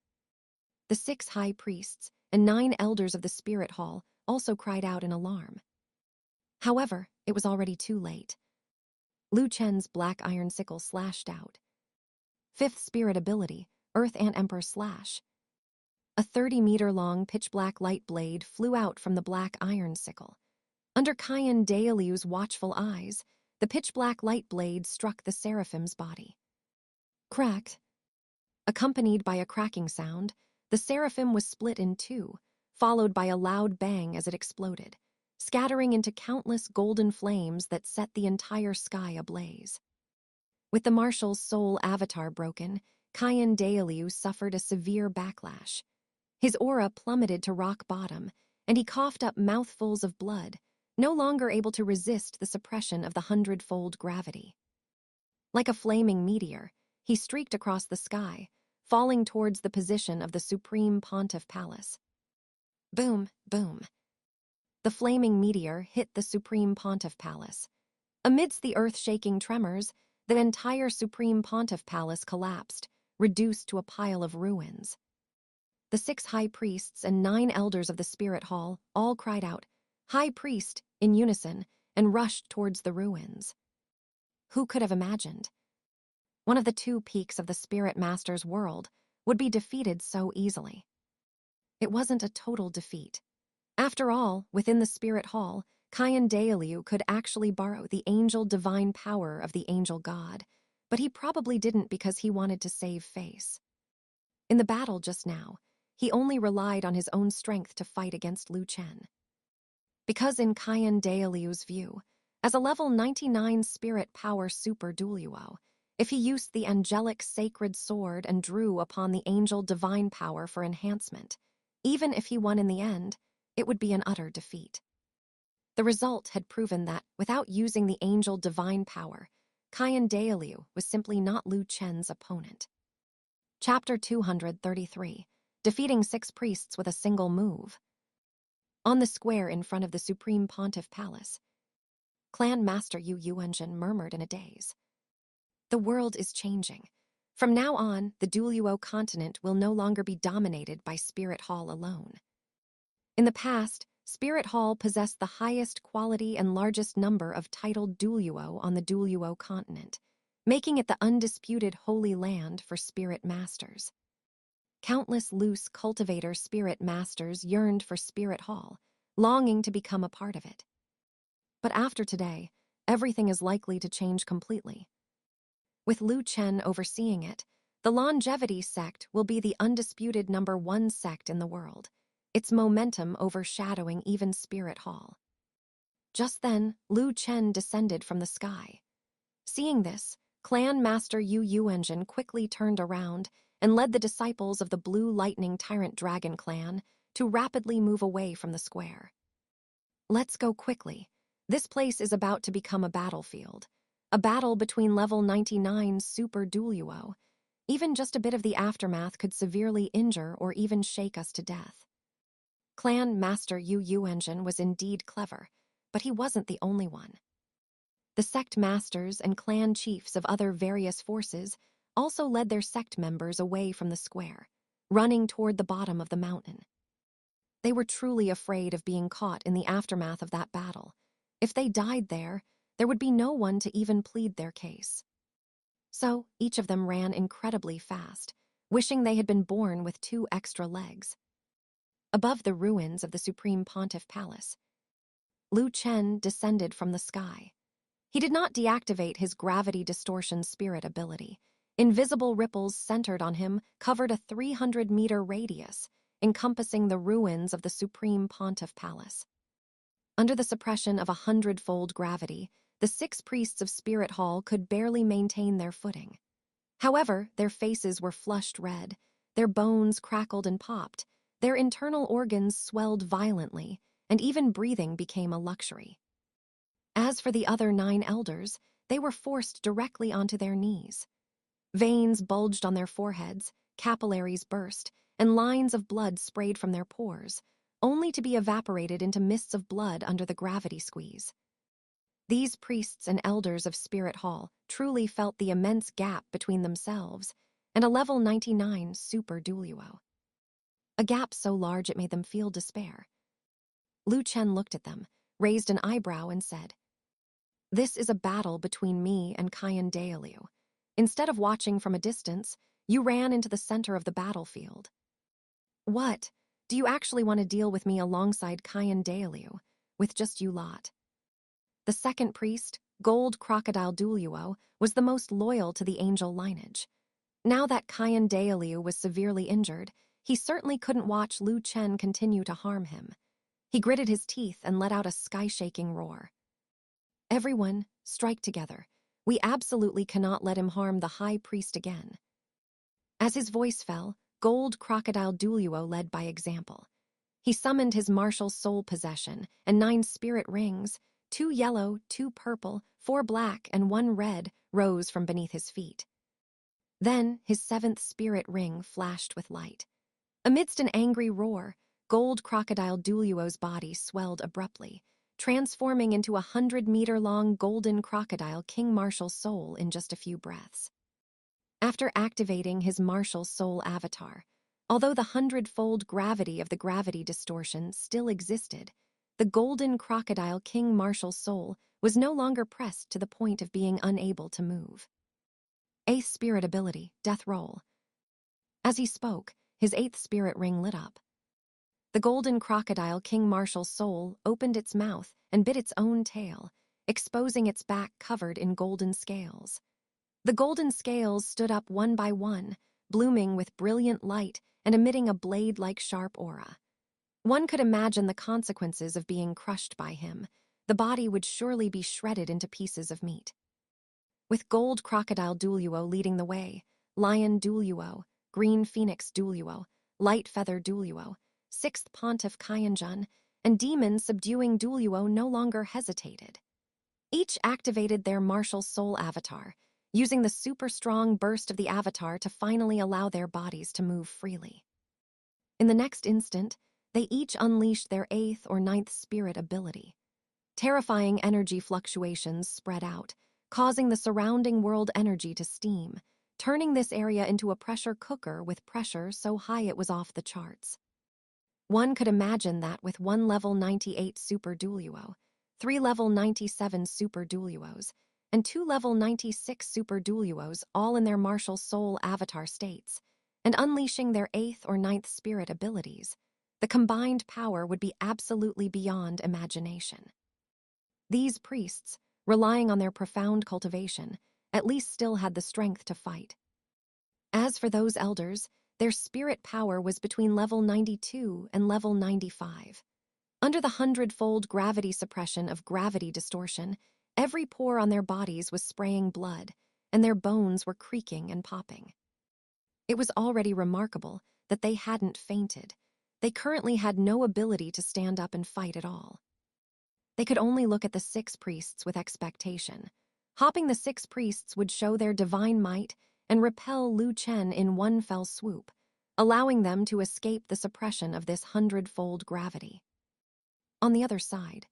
The 6 high priests and 9 elders of the Spirit Hall also cried out in alarm. However, it was already too late. Lu Chen's black iron sickle slashed out. 5th spirit ability, Earth Ant Emperor Slash. A 30-meter-long pitch-black light blade flew out from the black iron sickle. Under Qian Dailiu's watchful eyes, the pitch-black light blade struck the seraphim's body. Cracked. Accompanied by a cracking sound, the seraphim was split in two, followed by a loud bang as it exploded, scattering into countless golden flames that set the entire sky ablaze. With the marshal's soul avatar broken, Qian Dailiu suffered a severe backlash. His aura plummeted to rock bottom, and he coughed up mouthfuls of blood, no longer able to resist the suppression of the 100-fold gravity. Like a flaming meteor, he streaked across the sky, falling towards the position of the Supreme Pontiff Palace. Boom, boom. The flaming meteor hit the Supreme Pontiff Palace. Amidst the earth-shaking tremors, the entire Supreme Pontiff Palace collapsed, reduced to a pile of ruins. The 6 high priests and 9 elders of the Spirit Hall all cried out, "High Priest," in unison, and rushed towards the ruins. Who could have imagined? One of the 2 peaks of the Spirit Master's world would be defeated so easily. It wasn't a total defeat. After all, within the Spirit Hall, Qian Dailiu could actually borrow the angel divine power of the angel god, but he probably didn't because he wanted to save face. In the battle just now, he only relied on his own strength to fight against Lu Chen. Because in Qian Dailiu's view, as a level 99 spirit power super Douluo, if he used the angelic sacred sword and drew upon the angel divine power for enhancement, even if he won in the end, it would be an utter defeat. The result had proven that, without using the angel divine power, Qian Dailiu was simply not Lu Chen's opponent. Chapter 233, Defeating 6 Priests with a Single Move. On the square in front of the Supreme Pontiff Palace, Clan Master Yu Yuanjin murmured in a daze. The world is changing. From now on, the Douluo Continent will no longer be dominated by Spirit Hall alone. In the past, Spirit Hall possessed the highest quality and largest number of titled Douluo on the Douluo Continent, making it the undisputed holy land for spirit masters. Countless loose cultivator spirit masters yearned for Spirit Hall, longing to become a part of it. But after today, everything is likely to change completely. With Lu Chen overseeing it, the longevity sect will be the undisputed #1 sect in the world, its momentum overshadowing even Spirit Hall. Just then, Chen descended from the sky. Seeing this, Clan Master Yu Engine quickly turned around and led the disciples of the Blue Lightning Tyrant Dragon clan to rapidly move away from the square. Let's go quickly. This place is about to become a battlefield. A battle between level 99 Super Douluo. Even just a bit of the aftermath could severely injure or even shake us to death. Clan Master Yu Engine was indeed clever, but he wasn't the only one. The sect masters and clan chiefs of other various forces also led their sect members away from the square, running toward the bottom of the mountain. They were truly afraid of being caught in the aftermath of that battle. If they died there would be no one to even plead their case. So each of them ran incredibly fast, wishing they had been born with 2 extra legs. Above the ruins of the Supreme Pontiff Palace, Chen descended from the sky. He did not deactivate his gravity distortion spirit ability. Invisible ripples centered on him covered a 300-meter radius, encompassing the ruins of the Supreme Pontiff Palace. Under the suppression of 100-fold gravity, the 6 priests of Spirit Hall could barely maintain their footing. However, their faces were flushed red, their bones crackled and popped, their internal organs swelled violently, and even breathing became a luxury. As for the other 9 elders, they were forced directly onto their knees. Veins bulged on their foreheads, capillaries burst, and lines of blood sprayed from their pores, only to be evaporated into mists of blood under the gravity squeeze. These priests and elders of Spirit Hall truly felt the immense gap between themselves and a level 99 Super Douluo. A gap so large it made them feel despair. Chen looked at them, raised an eyebrow, and said, "This is a battle between me and Cayenne Dalu. Instead of watching from a distance, you ran into the center of the battlefield. What? Do you actually want to deal with me alongside Cayenne Dalu, with just you lot?" The second priest, Gold Crocodile Douluo, was the most loyal to the angel lineage. Now that Cayenne Dalu was severely injured, he certainly couldn't watch Chen continue to harm him. He gritted his teeth and let out a sky-shaking roar. "Everyone, strike together. We absolutely cannot let him harm the High Priest again." As his voice fell, Gold Crocodile Douluo led by example. He summoned his martial soul possession and 9 spirit rings, 2 yellow, 2 purple, 4 black, and 1 red, rose from beneath his feet. Then his 7th spirit ring flashed with light. Amidst an angry roar, Gold Crocodile Douluo's body swelled abruptly, transforming into a 100-meter-long golden crocodile King Martial Soul in just a few breaths. After activating his Martial Soul avatar, although the 100-fold gravity of the gravity distortion still existed, the golden crocodile King Martial Soul was no longer pressed to the point of being unable to move. 8th spirit ability, Death Roll. As he spoke, his 8th spirit ring lit up. The golden crocodile King Martial Soul opened its mouth and bit its own tail, exposing its back covered in golden scales. The golden scales stood up one by one, blooming with brilliant light and emitting a blade-like sharp aura. One could imagine the consequences of being crushed by him. The body would surely be shredded into pieces of meat. With Gold Crocodile Douluo leading the way, Lion Douluo, Green Phoenix Douluo, Light Feather Douluo, 6th Pontiff Cayenne, and Demon Subduing Douluo no longer hesitated. Each activated their martial soul avatar, using the super strong burst of the avatar to finally allow their bodies to move freely. In the next instant, they each unleashed their 8th or 9th spirit ability. Terrifying energy fluctuations spread out, causing the surrounding world energy to steam, turning this area into a pressure cooker with pressure so high it was off the charts. One could imagine that with 1 level 98 Super Douluo, 3 level 97 Super Douluos, and 2 level 96 Super Douluos all in their martial soul avatar states, and unleashing their 8th or 9th spirit abilities, the combined power would be absolutely beyond imagination. These priests, relying on their profound cultivation, at least still had the strength to fight. As for those elders, their spirit power was between level 92 and level 95. Under the hundredfold gravity suppression of gravity distortion, every pore on their bodies was spraying blood, and their bones were creaking and popping. It was already remarkable that they hadn't fainted. They currently had no ability to stand up and fight at all. They could only look at the 6 priests with expectation. Hopping the 6 priests would show their divine might and repel Lu Chen in one fell swoop, allowing them to escape the suppression of this hundredfold gravity. On the other side,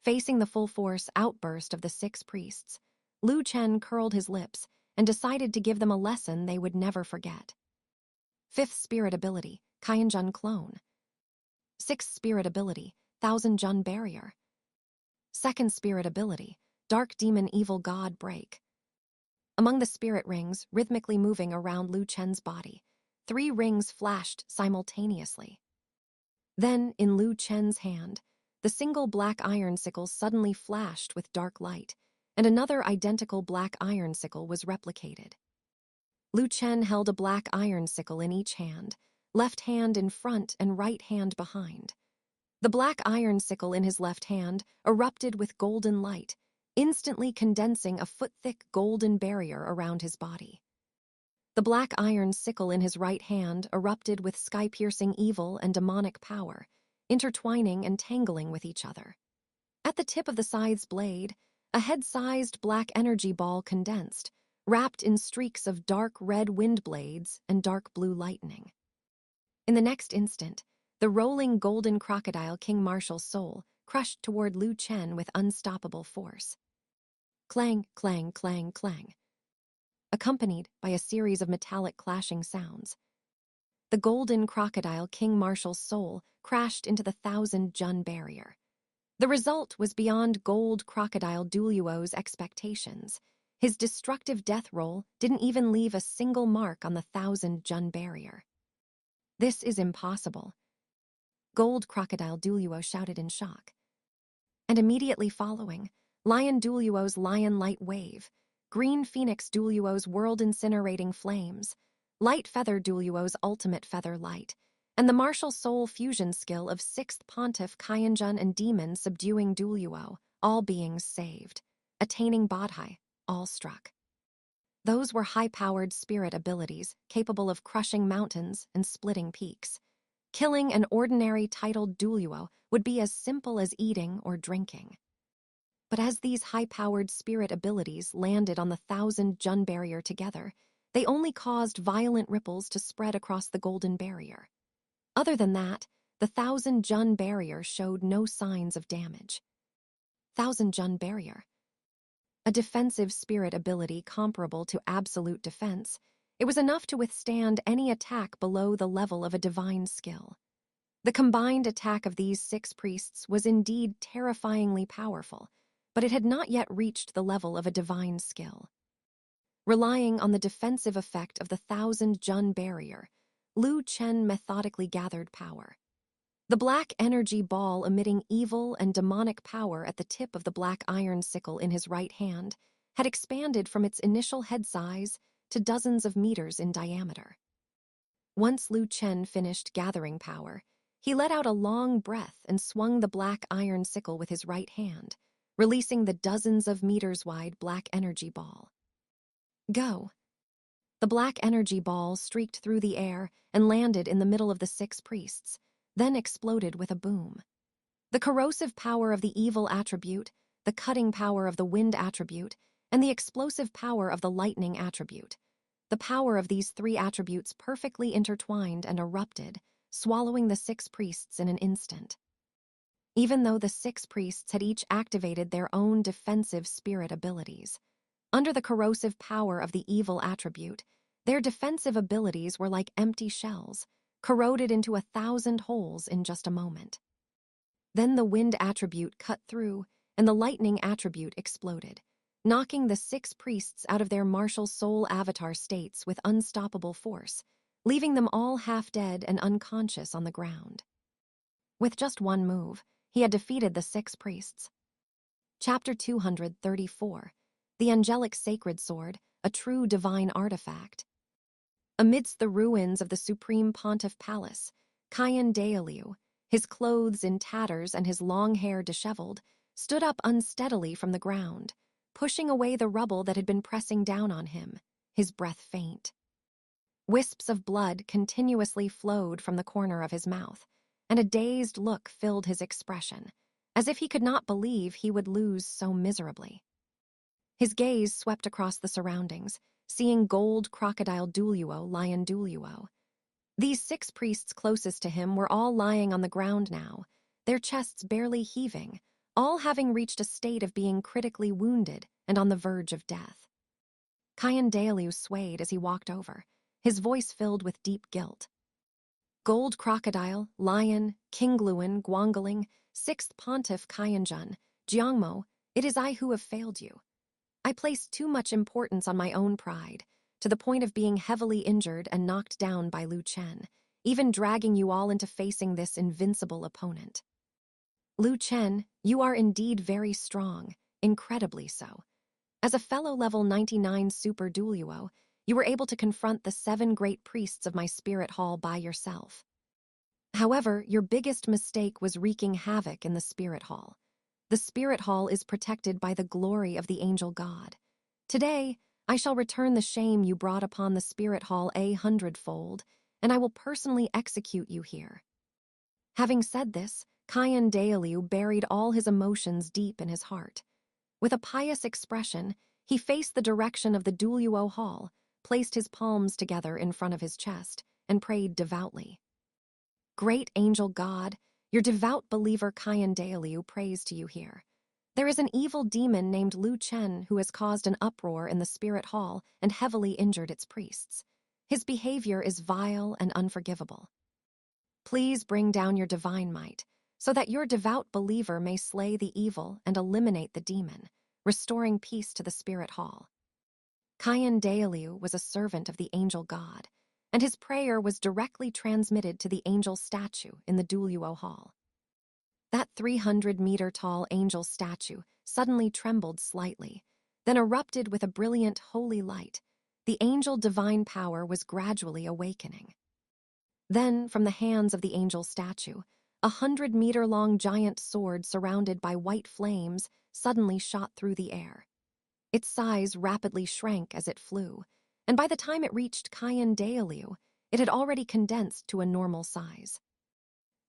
facing the full-force outburst of the 6 priests, Lu Chen curled his lips and decided to give them a lesson they would never forget. 5th spirit ability, Qianjun Clone. 6th spirit ability, Thousand Jun Barrier. 2nd spirit ability, Dark Demon Evil God Break. Among the spirit rings rhythmically moving around Lu Chen's body, 3 rings flashed simultaneously. Then, in Lu Chen's hand, the single black iron sickle suddenly flashed with dark light, and another identical black iron sickle was replicated. Lu Chen held a black iron sickle in each hand, left hand in front and right hand behind. The black iron sickle in his left hand erupted with golden light, instantly condensing a foot-thick golden barrier around his body. The black iron sickle in his right hand erupted with sky-piercing evil and demonic power, intertwining and tangling with each other. At the tip of the scythe's blade, a head-sized black energy ball condensed, wrapped in streaks of dark red wind blades and dark blue lightning. In the next instant, the rolling golden crocodile King Martial's soul crushed toward Lu Chen with unstoppable force. Clang, clang, clang, clang, accompanied by a series of metallic clashing sounds. The golden crocodile King Martial's soul crashed into the Thousand Jun barrier. The result was beyond gold crocodile Douluo's expectations. His destructive death roll didn't even leave a single mark on the Thousand Jun barrier. This is impossible, Gold Crocodile Douluo shouted in shock. And immediately following, Lion Douluo's Lion Light Wave, Green Phoenix Douluo's World Incinerating Flames, Light Feather Douluo's Ultimate Feather Light, and the martial soul fusion skill of 6th Pontiff Qianjun and Demon subduing Douluo, all beings saved, attaining Bodhi, all struck. Those were high-powered spirit abilities capable of crushing mountains and splitting peaks. Killing an ordinary titled Douluo would be as simple as eating or drinking. But as these high-powered spirit abilities landed on the Thousand Jun barrier together, they only caused violent ripples to spread across the golden barrier. Other than that, the Thousand Jun barrier showed no signs of damage. Thousand Jun barrier. A defensive spirit ability comparable to absolute defense, it was enough to withstand any attack below the level of a divine skill. The combined attack of these 6 priests was indeed terrifyingly powerful, but it had not yet reached the level of a divine skill. Relying on the defensive effect of the Thousand Jun barrier, Lu Chen methodically gathered power. The black energy ball emitting evil and demonic power at the tip of the black iron sickle in his right hand had expanded from its initial head size to dozens of meters in diameter. Once Lu Chen finished gathering power, he let out a long breath and swung the black iron sickle with his right hand, releasing the dozens of meters wide black energy ball. Go! The black energy ball streaked through the air and landed in the middle of the 6 priests, then exploded with a boom. The corrosive power of the evil attribute, the cutting power of the wind attribute, and the explosive power of the lightning attribute. The power of these 3 attributes perfectly intertwined and erupted, swallowing the 6 priests in an instant. Even though the 6 priests had each activated their own defensive spirit abilities, under the corrosive power of the evil attribute, their defensive abilities were like empty shells, corroded into 1,000 holes in just a moment. Then the wind attribute cut through, and the lightning attribute exploded, knocking the 6 priests out of their martial soul avatar states with unstoppable force, leaving them all half-dead and unconscious on the ground. With just one move, he had defeated the 6 priests. Chapter 234, The Angelic Sacred Sword, a True Divine Artifact. Amidst the ruins of the Supreme Pontiff Palace, Qian Dalu, his clothes in tatters and his long hair disheveled, stood up unsteadily from the ground, pushing away the rubble that had been pressing down on him, his breath faint. Wisps of blood continuously flowed from the corner of his mouth, and a dazed look filled his expression, as if he could not believe he would lose so miserably. His gaze swept across the surroundings, seeing gold crocodile Douluo lion Douluo. These 6 priests closest to him were all lying on the ground now, their chests barely heaving, all having reached a state of being critically wounded and on the verge of death. Kayan Dalu swayed as he walked over, his voice filled with deep guilt. Gold crocodile, lion, Kingluan, Guangling, 6th Pontiff Kayanjun, Jiangmo, it is I who have failed you. I placed too much importance on my own pride, to the point of being heavily injured and knocked down by Lu Chen, even dragging you all into facing this invincible opponent. Lu Chen, you are indeed very strong, incredibly so. As a fellow level 99 Super Douluo, you were able to confront the 7 great priests of my spirit hall by yourself. However, your biggest mistake was wreaking havoc in the spirit hall. The spirit hall is protected by the glory of the angel god. Today, I shall return the shame you brought upon the spirit hall 100-fold, and I will personally execute you here. Having said this, Kayan Dalu buried all his emotions deep in his heart. With a pious expression, he faced the direction of the Douluo hall, placed his palms together in front of his chest, and prayed devoutly. Great angel god, your devout believer Kayan Dalu prays to you here. There is an evil demon named Lu Chen who has caused an uproar in the spirit hall and heavily injured its priests. His behavior is vile and unforgivable. Please bring down your divine might, so that your devout believer may slay the evil and eliminate the demon, restoring peace to the spirit hall. Kayan Dalu was a servant of the angel god, and his prayer was directly transmitted to the angel statue in the Douluo hall. That 300-meter-tall angel statue suddenly trembled slightly, then erupted with a brilliant holy light. The angel divine power was gradually awakening. Then, from the hands of the angel statue, a 100-meter-long giant sword surrounded by white flames suddenly shot through the air. Its size rapidly shrank as it flew, and by the time it reached Kayan Dalu, it had already condensed to a normal size.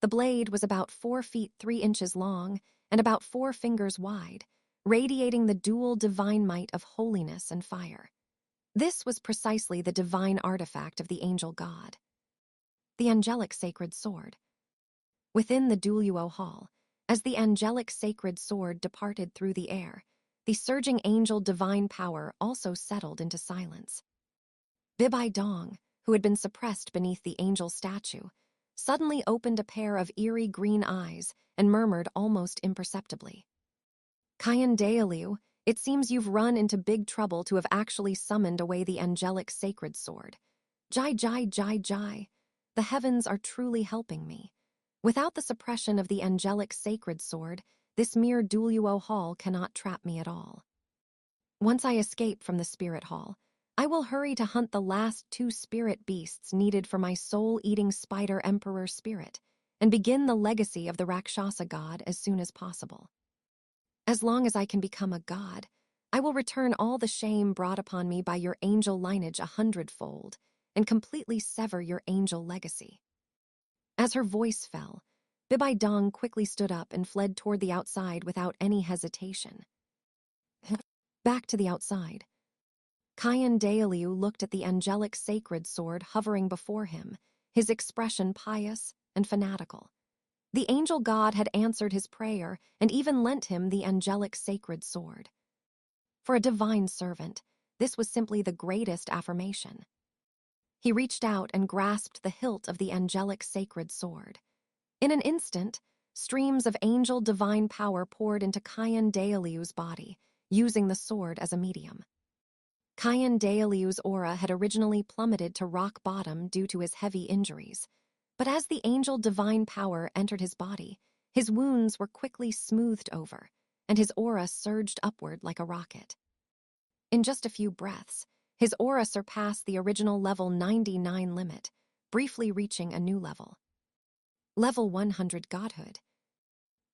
The blade was about 4 feet 3 inches long and about 4 fingers wide, radiating the dual divine might of holiness and fire. This was precisely the divine artifact of the angel god. The angelic sacred sword. Within the Douluo hall, as the angelic sacred sword departed through the air, the surging angel divine power also settled into silence. Bibai Dong, who had been suppressed beneath the angel statue, suddenly opened a pair of eerie green eyes and murmured almost imperceptibly. Kayan Dalu, it seems you've run into big trouble to have actually summoned away the angelic sacred sword. Jai Jai Jai Jai, the heavens are truly helping me. Without the suppression of the angelic sacred sword, this mere Douluo hall cannot trap me at all. Once I escape from the spirit hall, I will hurry to hunt the last 2 spirit beasts needed for my soul-eating spider emperor spirit, and begin the legacy of the Rakshasa god as soon as possible. As long as I can become a god, I will return all the shame brought upon me by your angel lineage 100-fold, and completely sever your angel legacy. As her voice fell, Bibai Dong quickly stood up and fled toward the outside without any hesitation. Back to the outside. Kayan Dalu looked at the angelic sacred sword hovering before him, his expression pious and fanatical. The angel god had answered his prayer and even lent him the angelic sacred sword. For a divine servant, this was simply the greatest affirmation. He reached out and grasped the hilt of the angelic sacred sword. In an instant, streams of angel divine power poured into Kayan Dalu's body, using the sword as a medium. Kayan Dalu's aura had originally plummeted to rock bottom due to his heavy injuries, but as the angel divine power entered his body, his wounds were quickly smoothed over, and his aura surged upward like a rocket. In just a few breaths, his aura surpassed the original level 99 limit, briefly reaching a new level. Level 100 Godhood.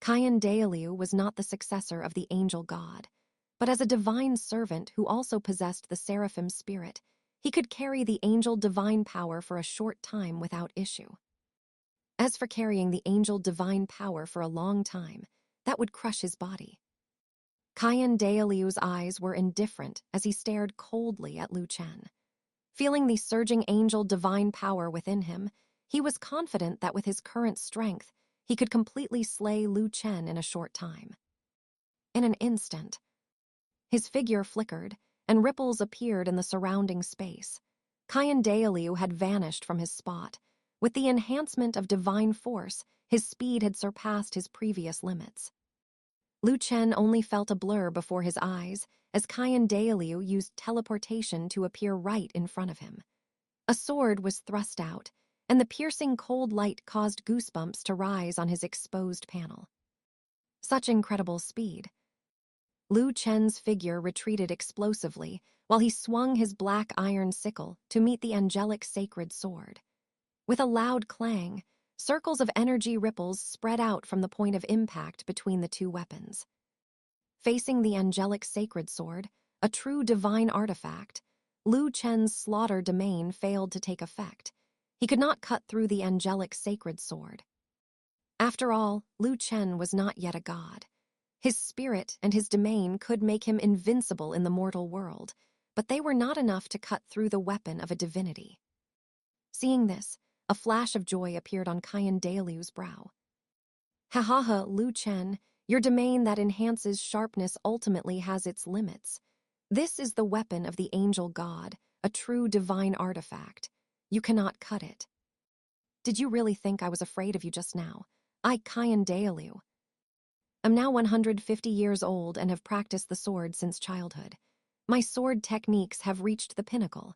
Qian Dailiu was not the successor of the angel god, but as a divine servant who also possessed the seraphim spirit, he could carry the angel divine power for a short time without issue. As for carrying the angel divine power for a long time, that would crush his body. Qian Dailiu's eyes were indifferent as he stared coldly at Lu Chen. Feeling the surging angel divine power within him, he was confident that with his current strength, he could completely slay Lu Chen in a short time. In an instant, his figure flickered, and ripples appeared in the surrounding space. Qian Dailiu had vanished from his spot. With the enhancement of divine force, his speed had surpassed his previous limits. Lu Chen only felt a blur before his eyes as Qian Dailiu used teleportation to appear right in front of him. A sword was thrust out, and the piercing cold light caused goosebumps to rise on his exposed panel. Such incredible speed. Lu Chen's figure retreated explosively while he swung his black iron sickle to meet the angelic sacred sword. With a loud clang, circles of energy ripples spread out from the point of impact between the two weapons. Facing the angelic sacred sword, a true divine artifact, Lu Chen's slaughter domain failed to take effect. He could not cut through the angelic sacred sword. After all, Lu Chen was not yet a god. His spirit and his domain could make him invincible in the mortal world, but they were not enough to cut through the weapon of a divinity. Seeing this, a flash of joy appeared on Qian Dailiu's brow. Ha ha ha, Lu Chen, your domain that enhances sharpness ultimately has its limits. This is the weapon of the angel god, a true divine artifact. You cannot cut it. Did you really think I was afraid of you just now? I, Qian Dailiu, am now 150 years old and have practiced the sword since childhood. My sword techniques have reached the pinnacle.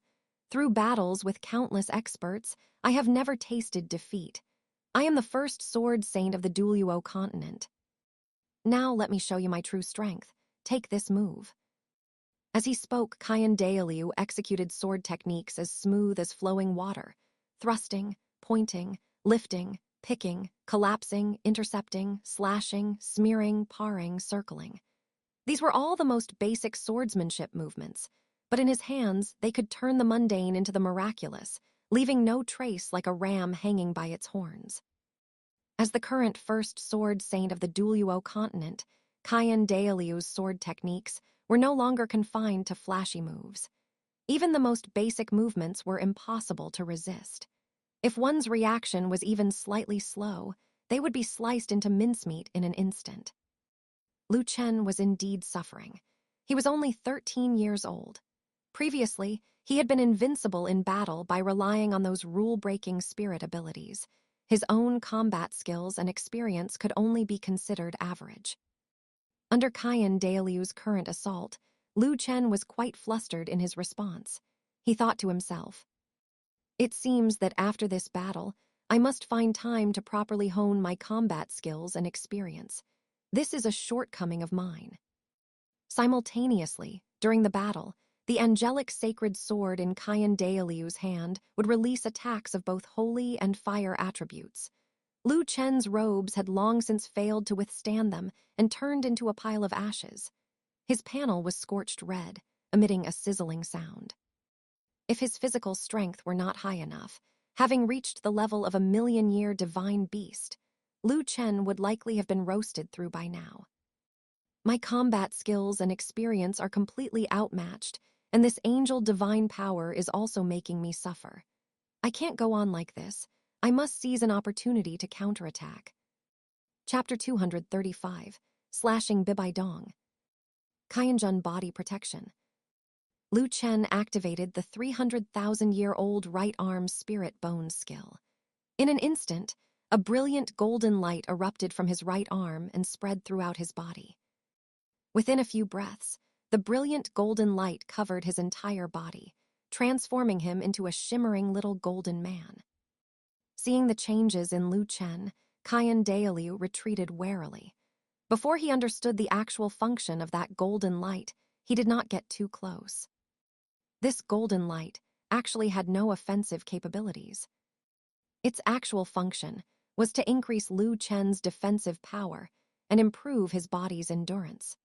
Through battles with countless experts, I have never tasted defeat. I am the first sword saint of the Douluo Continent. Now let me show you my true strength. Take this move. As he spoke, Qian Dailiu executed sword techniques as smooth as flowing water, thrusting, pointing, lifting, picking, collapsing, intercepting, slashing, smearing, parring, circling. These were all the most basic swordsmanship movements, but in his hands, they could turn the mundane into the miraculous, leaving no trace like a ram hanging by its horns. As the current first sword saint of the Douluo Continent, Qian Dailiu's sword techniques were no longer confined to flashy moves. Even the most basic movements were impossible to resist. If one's reaction was even slightly slow, they would be sliced into mincemeat in an instant. Lu Chen was indeed suffering. He was only 13 years old. Previously, he had been invincible in battle by relying on those rule-breaking spirit abilities. His own combat skills and experience could only be considered average. Under Qian Dailiu's current assault, Lu Chen was quite flustered in his response. He thought to himself, "It seems that after this battle, I must find time to properly hone my combat skills and experience. This is a shortcoming of mine." Simultaneously, during the battle, the angelic sacred sword in Qian Dailiu's hand would release attacks of both holy and fire attributes. Lu Chen's robes had long since failed to withstand them and turned into a pile of ashes. His panel was scorched red, emitting a sizzling sound. If his physical strength were not high enough, having reached the level of a million-year divine beast, Lu Chen would likely have been roasted through by now. My combat skills and experience are completely outmatched, and this angel divine power is also making me suffer. I can't go on like this. I must seize an opportunity to counterattack. Chapter 235, Slashing Bibaidong. Qianjun Body Protection. Lu Chen activated the 300,000-year-old right arm spirit bone skill. In an instant, a brilliant golden light erupted from his right arm and spread throughout his body. Within a few breaths, the brilliant golden light covered his entire body, transforming him into a shimmering little golden man. Seeing the changes in Lu Chen, Qian Dailiu retreated warily. Before he understood the actual function of that golden light, he did not get too close. This golden light actually had no offensive capabilities. Its actual function was to increase Lu Chen's defensive power and improve his body's endurance.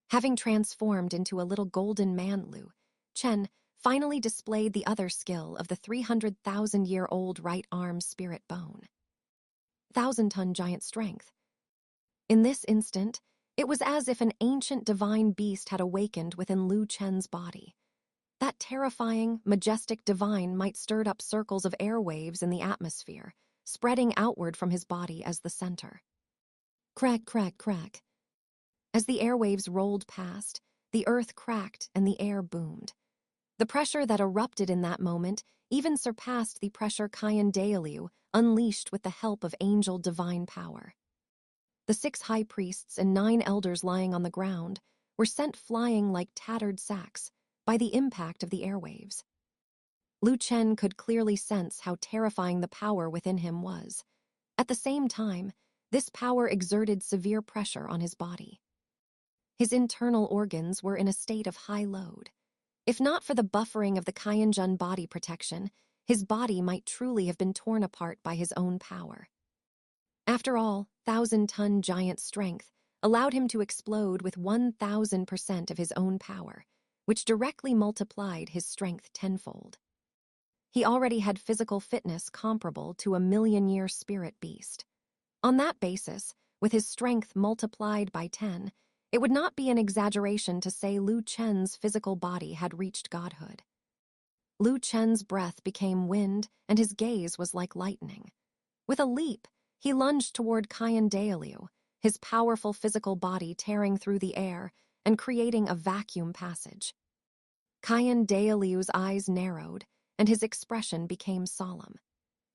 Having transformed into a little golden man, Lu Chen finally displayed the other skill of the 300,000-year-old right arm spirit bone. 1,000-ton giant strength. In this instant, it was as if an ancient divine beast had awakened within Lu Chen's body. That terrifying, majestic divine might stirred up circles of airwaves in the atmosphere, spreading outward from his body as the center. Crack, crack, crack. As the airwaves rolled past, the earth cracked and the air boomed. The pressure that erupted in that moment even surpassed the pressure Kayan Daelu unleashed with the help of angel divine power. The 6 high priests and 9 elders lying on the ground were sent flying like tattered sacks by the impact of the airwaves. Lu Chen could clearly sense how terrifying the power within him was. At the same time, this power exerted severe pressure on his body. His internal organs were in a state of high load. If not for the buffering of the Kayanjun body protection, his body might truly have been torn apart by his own power. After all, 1,000-ton giant strength allowed him to explode with 1,000% of his own power, which directly multiplied his strength tenfold. He already had physical fitness comparable to a million-year spirit beast. On that basis, with his strength multiplied by 10, it would not be an exaggeration to say Lu Chen's physical body had reached godhood. Lu Chen's breath became wind, and his gaze was like lightning. With a leap, he lunged toward Kayan Daelu, his powerful physical body tearing through the air and creating a vacuum passage. Kayan Daeleu's eyes narrowed, and his expression became solemn.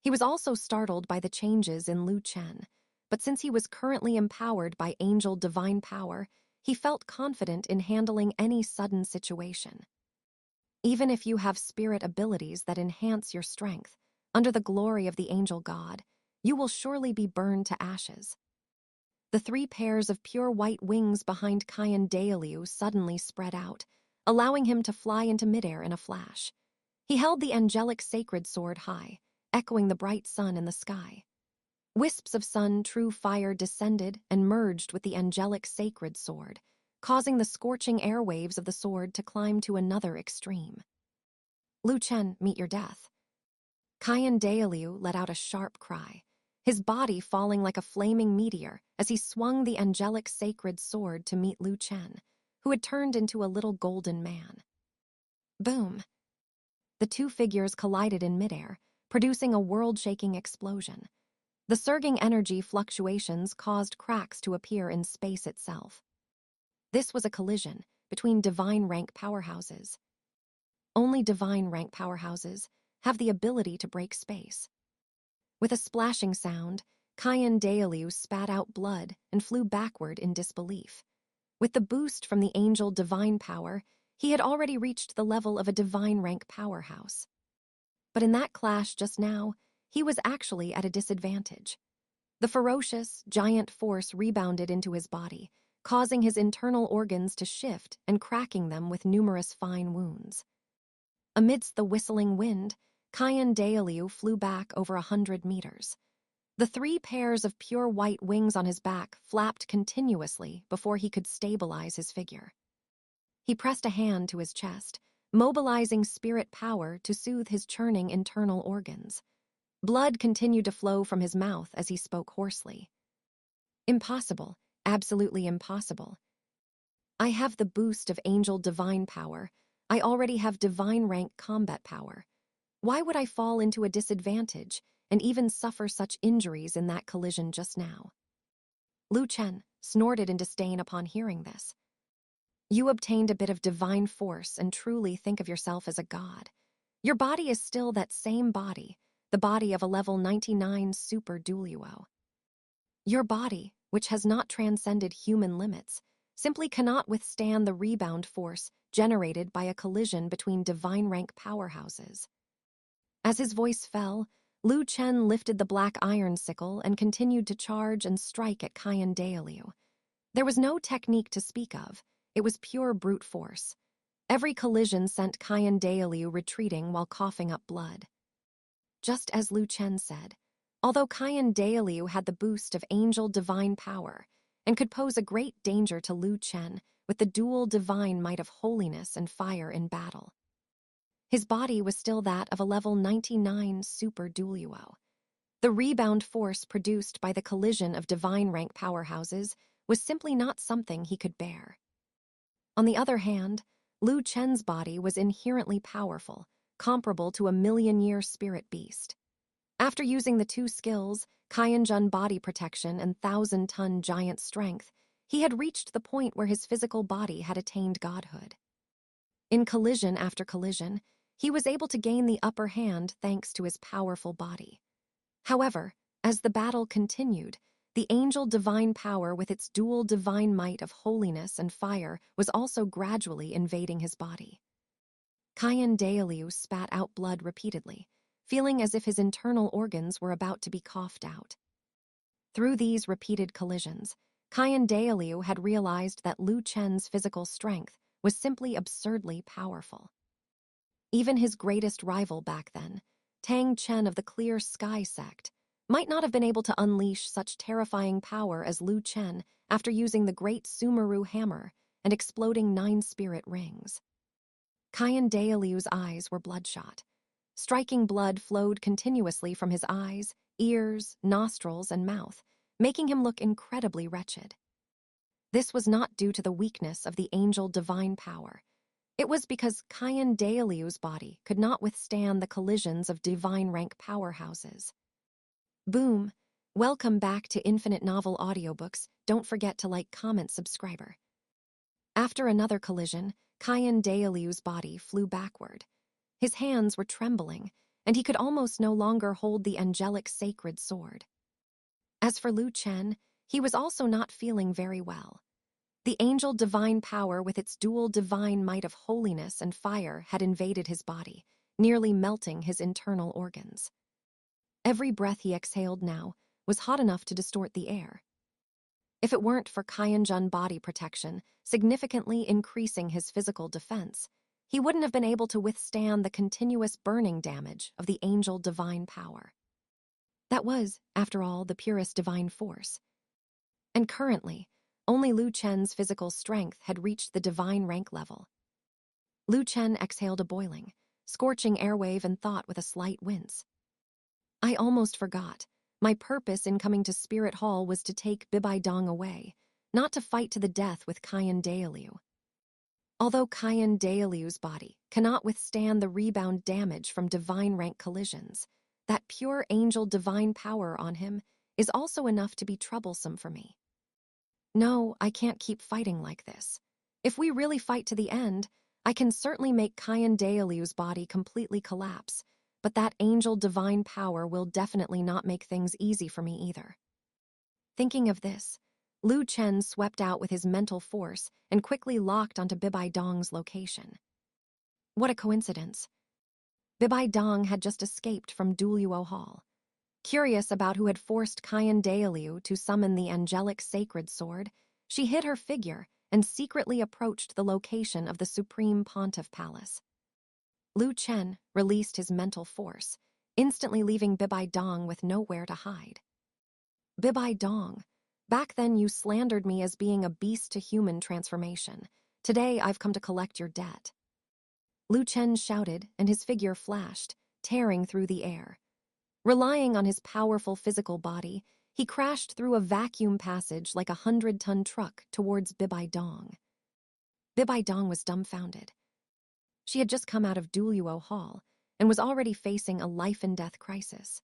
He was also startled by the changes in Lu Chen, but since he was currently empowered by angel divine power, he felt confident in handling any sudden situation. Even if you have spirit abilities that enhance your strength, under the glory of the angel god, you will surely be burned to ashes. The 3 pairs of pure white wings behind Kayan Daelu suddenly spread out, allowing him to fly into midair in a flash. He held the angelic sacred sword high, echoing the bright sun in the sky. Wisps of sun true fire descended and merged with the angelic sacred sword, causing the scorching airwaves of the sword to climb to another extreme. Lu Chen, meet your death. Kayan Daelu let out a sharp cry, his body falling like a flaming meteor as he swung the angelic sacred sword to meet Lu Chen, who had turned into a little golden man. Boom! The 2 figures collided in midair, producing a world-shaking explosion. The surging energy fluctuations caused cracks to appear in space itself. This was a collision between divine rank powerhouses. Only divine rank powerhouses have the ability to break space. With a splashing sound, Kayan Daelu spat out blood and flew backward in disbelief. With the boost from the angel divine power, he had already reached the level of a divine rank powerhouse. But in that clash just now, he was actually at a disadvantage. The ferocious, giant force rebounded into his body, causing his internal organs to shift and cracking them with numerous fine wounds. Amidst the whistling wind, Kayan Daelu flew back over 100 meters. The 3 pairs of pure white wings on his back flapped continuously before he could stabilize his figure. He pressed a hand to his chest, mobilizing spirit power to soothe his churning internal organs. Blood continued to flow from his mouth as he spoke hoarsely. Impossible, absolutely impossible. I have the boost of angel divine power. I already have divine rank combat power. Why would I fall into a disadvantage and even suffer such injuries in that collision just now? Lu Chen snorted in disdain upon hearing this. You obtained a bit of divine force and truly think of yourself as a god. Your body is still that same body, the body of a level 99 super Douluo. Your body, which has not transcended human limits, simply cannot withstand the rebound force generated by a collision between divine rank powerhouses. As his voice fell, Lu Chen lifted the black iron sickle and continued to charge and strike at Kayan Daelu. There was no technique to speak of. It was pure brute force. Every collision sent Kayan Daelu retreating while coughing up blood. Just as Lu Chen said, Although Qian Dailiu had the boost of angel divine power and could pose a great danger to Lu Chen with the dual divine might of holiness and fire in battle, his body was still that of a level 99 super Douluo. The rebound force produced by the collision of divine rank powerhouses was simply not something he could bear. On the other hand, Lu Chen's body was inherently powerful, comparable to a million-year spirit beast. After using the two skills, Qianjun body protection and 1,000-ton giant strength, he had reached the point where his physical body had attained godhood. In collision after collision, he was able to gain the upper hand thanks to his powerful body. However, as the battle continued, the angel divine power with its dual divine might of holiness and fire was also gradually invading his body. Qian Dailiu spat out blood repeatedly, feeling as if his internal organs were about to be coughed out. Through these repeated collisions, Qian Dailiu had realized that Lu Chen's physical strength was simply absurdly powerful. Even his greatest rival back then, Tang Chen of the Clear Sky sect, might not have been able to unleash such terrifying power as Lu Chen after using the great Sumeru hammer and exploding 9 spirit rings. Qian Dailiu's eyes were bloodshot. Striking blood flowed continuously from his eyes, ears, nostrils, and mouth, making him look incredibly wretched. This was not due to the weakness of the angel divine power. It was because Qian Dailiu's body could not withstand the collisions of divine rank powerhouses. Boom! Welcome back to Infinite Novel Audiobooks. Don't forget to like, comment, subscriber. After another collision, Qian Dailiu's body flew backward. His hands were trembling, and he could almost no longer hold the angelic sacred sword. As for Lu Chen, he was also not feeling very well. The angel divine power with its dual divine might of holiness and fire had invaded his body, nearly melting his internal organs. Every breath he exhaled now was hot enough to distort the air. If it weren't for Qianjun body protection significantly increasing his physical defense, he wouldn't have been able to withstand the continuous burning damage of the angel divine power. That was, after all, the purest divine force. And currently, only Lu Chen's physical strength had reached the divine rank level. Lu Chen exhaled a boiling, scorching airwave and thought with a slight wince. I almost forgot. My purpose in coming to Spirit Hall was to take Bibai Dong away, not to fight to the death with Qian Dailiu. Although Qian Dailiu's body cannot withstand the rebound damage from divine rank collisions, that pure angel divine power on him is also enough to be troublesome for me. No, I can't keep fighting like this. If we really fight to the end, I can certainly make Qian Dailiu's body completely collapse, but that angel divine power will definitely not make things easy for me either. Thinking of this, Lu Chen swept out with his mental force and quickly locked onto Bibai Dong's location. What a coincidence. Bibai Dong had just escaped from Douluo Hall. Curious about who had forced Qian Dailiu to summon the angelic sacred sword, she hid her figure and secretly approached the location of the Supreme Pontiff Palace. Lu Chen released his mental force, instantly leaving Bibai Dong with nowhere to hide. Bibai Dong, back then you slandered me as being a beast-to-human transformation. Today I've come to collect your debt. Lu Chen shouted, and his figure flashed, tearing through the air. Relying on his powerful physical body, he crashed through a vacuum passage like a 100-ton truck towards Bibai Dong. Bibai Dong was dumbfounded. She had just come out of Douluo Hall and was already facing a life-and-death crisis.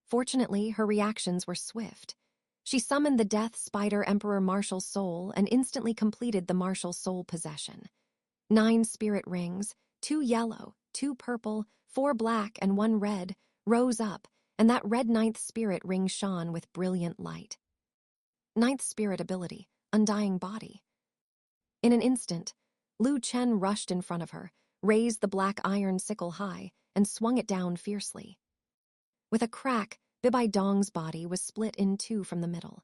Fortunately, her reactions were swift. She summoned the Death Spider Emperor Martial Soul and instantly completed the Martial Soul possession. 9 spirit rings, 2 yellow, 2 purple, 4 black, and 1 red, rose up, and that red 9th spirit ring shone with brilliant light. 9th spirit ability, Undying Body. In an instant, Lu Chen rushed in front of her, raised the black iron sickle high, and swung it down fiercely. With a crack, Bibai Dong's body was split in 2 from the middle.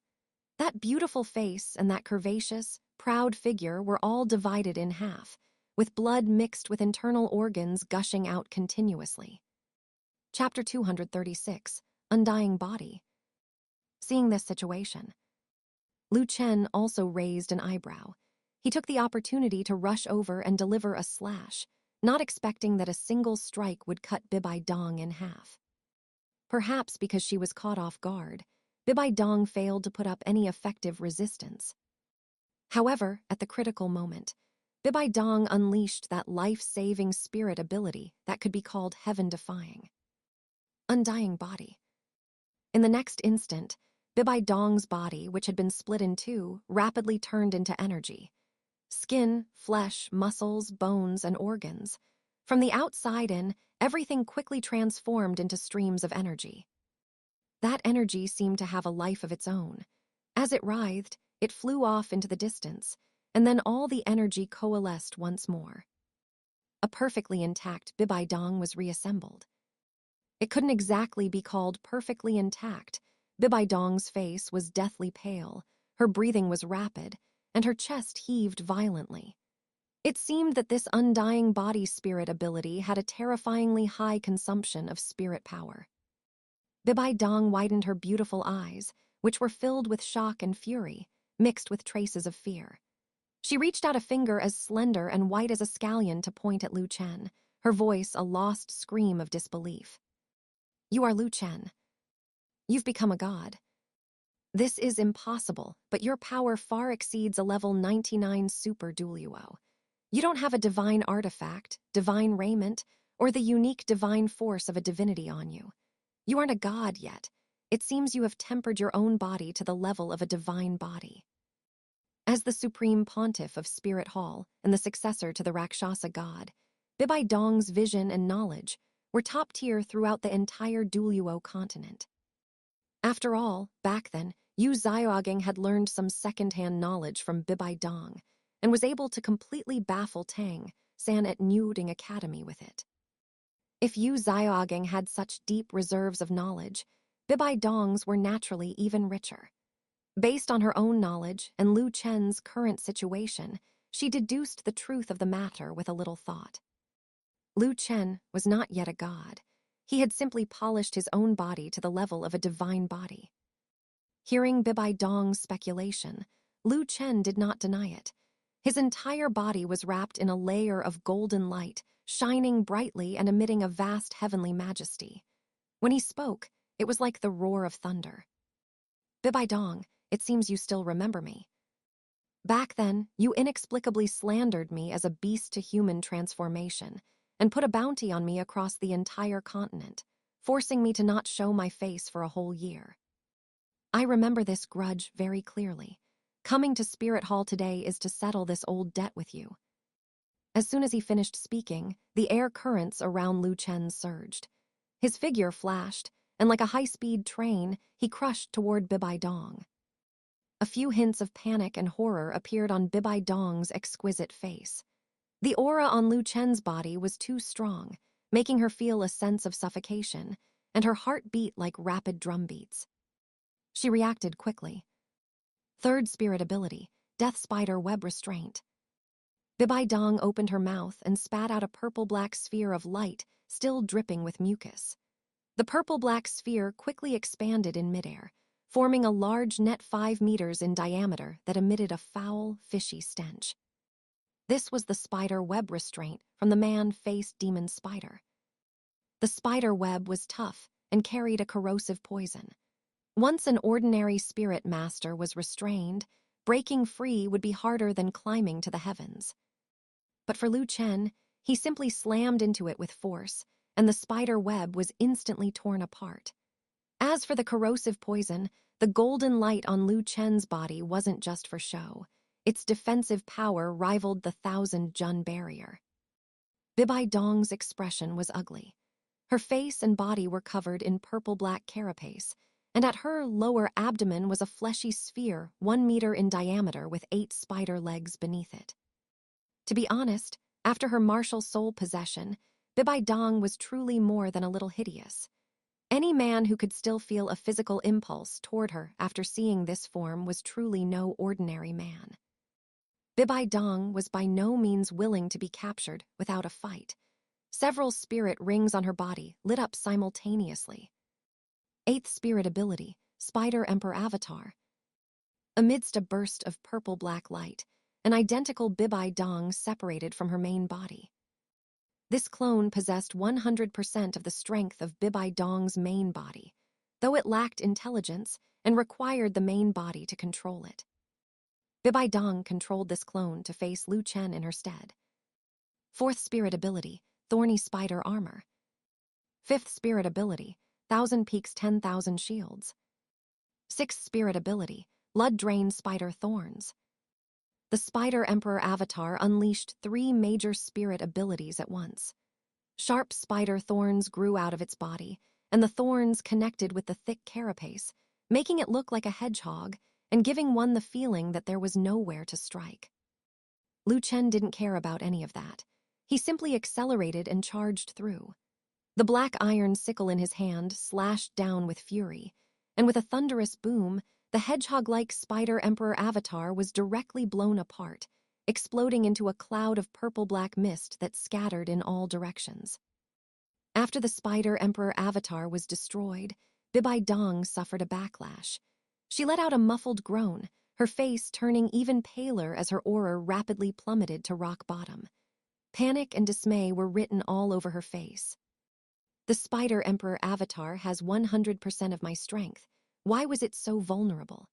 That beautiful face and that curvaceous, proud figure were all divided in half, with blood mixed with internal organs gushing out continuously. Chapter 236, undying body. Seeing this situation, Chen also raised an eyebrow. He took the opportunity to rush over and deliver a slash, not expecting that a single strike would cut Bibai Dong in half. Perhaps because she was caught off guard, Bibai Dong failed to put up any effective resistance. However, at the critical moment, Bibai Dong unleashed that life-saving spirit ability that could be called heaven-defying. Undying body. In the next instant, Bibai Dong's body, which had been split in two, rapidly turned into energy. Skin, flesh, muscles, bones, and organs. From the outside in, everything quickly transformed into streams of energy. That energy seemed to have a life of its own. As it writhed, it flew off into the distance, and then all the energy coalesced once more. A perfectly intact Bibai Dong was reassembled. It couldn't exactly be called perfectly intact. Bibai Dong's face was deathly pale, her breathing was rapid, and her chest heaved violently. It seemed that this undying body spirit ability had a terrifyingly high consumption of spirit power. Bibai Dong widened her beautiful eyes, which were filled with shock and fury, mixed with traces of fear. She reached out a finger as slender and white as a scallion to point at Chen, her voice a lost scream of disbelief. "You are Chen. You've become a god. This is impossible, but your power far exceeds a level 99 super Douluo. You don't have a divine artifact, divine raiment, or the unique divine force of a divinity on you. You aren't a god yet. It seems you have tempered your own body to the level of a divine body." As the supreme pontiff of Spirit Hall and the successor to the Rakshasa god, Bibai Dong's vision and knowledge were top tier throughout the entire Douluo Continent. After all, back then, Yu Xiaogang had learned some second-hand knowledge from Bibai Dong and was able to completely baffle Tang San at Nuding Academy with it. If Yu Xiaogang had such deep reserves of knowledge, Bibai Dong's were naturally even richer. Based on her own knowledge and Chen's current situation, she deduced the truth of the matter with a little thought. Chen was not yet a god. He had simply polished his own body to the level of a divine body. Hearing Bibai Dong's speculation, Chen did not deny it. His entire body was wrapped in a layer of golden light, shining brightly and emitting a vast heavenly majesty. When he spoke, it was like the roar of thunder. "Bibai Dong, it seems you still remember me. Back then, you inexplicably slandered me as a beast-to-human transformation and put a bounty on me across the entire continent, forcing me to not show my face for a whole year. I remember this grudge very clearly. Coming to Spirit Hall today is to settle this old debt with you." As soon as he finished speaking, the air currents around Chen surged. His figure flashed, and like a high-speed train, he crushed toward Bibai Dong. A few hints of panic and horror appeared on Bibai Dong's exquisite face. The aura on Chen's body was too strong, making her feel a sense of suffocation, and her heart beat like rapid drumbeats. She reacted quickly. Third spirit ability, Death Spider Web Restraint. Bibai Dong opened her mouth and spat out a purple-black sphere of light, still dripping with mucus. The purple-black sphere quickly expanded in midair, forming a large net 5 meters in diameter that emitted a foul, fishy stench. This was the spider web restraint from the man-faced demon spider. The spider web was tough and carried a corrosive poison. Once an ordinary spirit master was restrained, breaking free would be harder than climbing to the heavens. But for Chen, he simply slammed into it with force, and the spider web was instantly torn apart. As for the corrosive poison, the golden light on Chen's body wasn't just for show. Its defensive power rivaled the 1,000-jun barrier. Bibai Dong's expression was ugly. Her face and body were covered in purple-black carapace, and at her lower abdomen was a fleshy sphere 1 meter in diameter with 8 spider legs beneath it. To be honest, after her martial soul possession, Bibai Dong was truly more than a little hideous. Any man who could still feel a physical impulse toward her after seeing this form was truly no ordinary man. Bibai Dong was by no means willing to be captured without a fight. Several spirit rings on her body lit up simultaneously. 8th spirit ability, Spider Emperor Avatar. Amidst a burst of purple-black light, an identical Bibai Dong separated from her main body. This clone possessed 100% of the strength of Bibai Dong's main body, though it lacked intelligence and required the main body to control it. Bibai Dong controlled this clone to face Lu Chen in her stead. 4th spirit ability, Thorny Spider Armor. 5th spirit ability, 1000 Peaks 10,000 Shields. 6th spirit ability, Blood Drain Spider Thorns. The Spider Emperor Avatar unleashed 3 major spirit abilities at once. Sharp spider thorns grew out of its body, and the thorns connected with the thick carapace, making it look like a hedgehog and giving one the feeling that there was nowhere to strike. Lu Chen didn't care about any of that. He simply accelerated and charged through. The black iron sickle in his hand slashed down with fury, and with a thunderous boom, the hedgehog-like Spider Emperor Avatar was directly blown apart, exploding into a cloud of purple-black mist that scattered in all directions. After the Spider Emperor Avatar was destroyed, Bibai Dong suffered a backlash. She let out a muffled groan, her face turning even paler as her aura rapidly plummeted to rock bottom. Panic and dismay were written all over her face. The Spider Emperor Avatar has 100% of my strength. Why was it so vulnerable?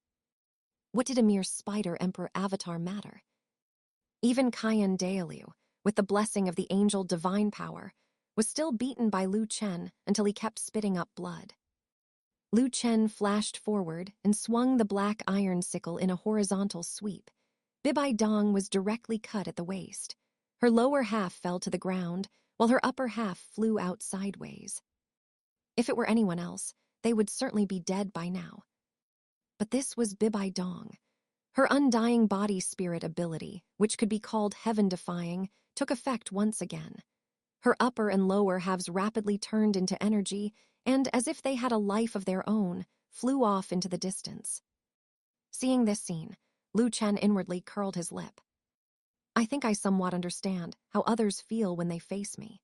What did a mere Spider Emperor Avatar matter? Even Chen Daolu, with the blessing of the angel divine power, was still beaten by Lu Chen until he kept spitting up blood. Lu Chen flashed forward and swung the black iron sickle in a horizontal sweep. Bibai Dong was directly cut at the waist. Her lower half fell to the ground, while her upper half flew out sideways. If it were anyone else, they would certainly be dead by now. But this was Bibai Dong. Her undying body spirit ability, which could be called heaven-defying, took effect once again. Her upper and lower halves rapidly turned into energy, and, as if they had a life of their own, flew off into the distance. Seeing this scene, Lu Chen inwardly curled his lip. I think I somewhat understand how others feel when they face me.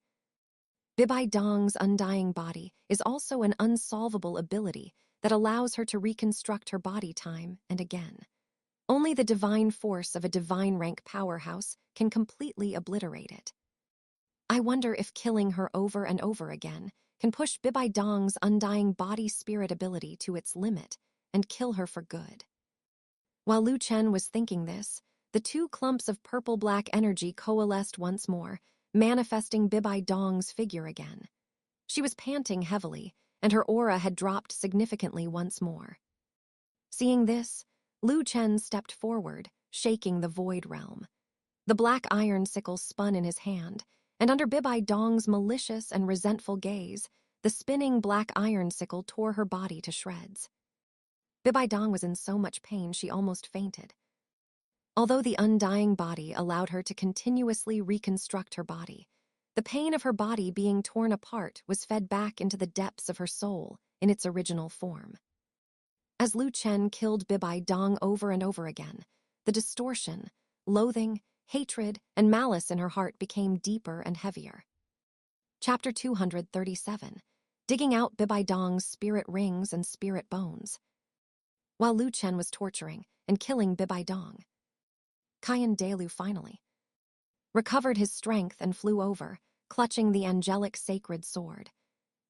Bibai Dong's undying body is also an unsolvable ability that allows her to reconstruct her body time and again. Only the divine force of a divine rank powerhouse can completely obliterate it. I wonder if killing her over and over again can push Bibai Dong's undying body spirit ability to its limit and kill her for good. While Lu Chen was thinking this, the 2 clumps of purple-black energy coalesced once more, manifesting Bibai Dong's figure again. She was panting heavily, and her aura had dropped significantly once more. Seeing this, Lu Chen stepped forward, shaking the void realm. The black iron sickle spun in his hand, and under Bibai Dong's malicious and resentful gaze, the spinning black iron sickle tore her body to shreds. Bibai Dong was in so much pain she almost fainted. Although the undying body allowed her to continuously reconstruct her body, the pain of her body being torn apart was fed back into the depths of her soul in its original form. As Lu Chen killed Bibai Dong over and over again, the distortion, loathing, hatred, and malice in her heart became deeper and heavier. Chapter 237, Digging Out Bibai Dong's Spirit Rings and Spirit Bones. While Lu Chen was torturing and killing Bibai Dong, Chen Daolu finally recovered his strength and flew over, clutching the angelic sacred sword.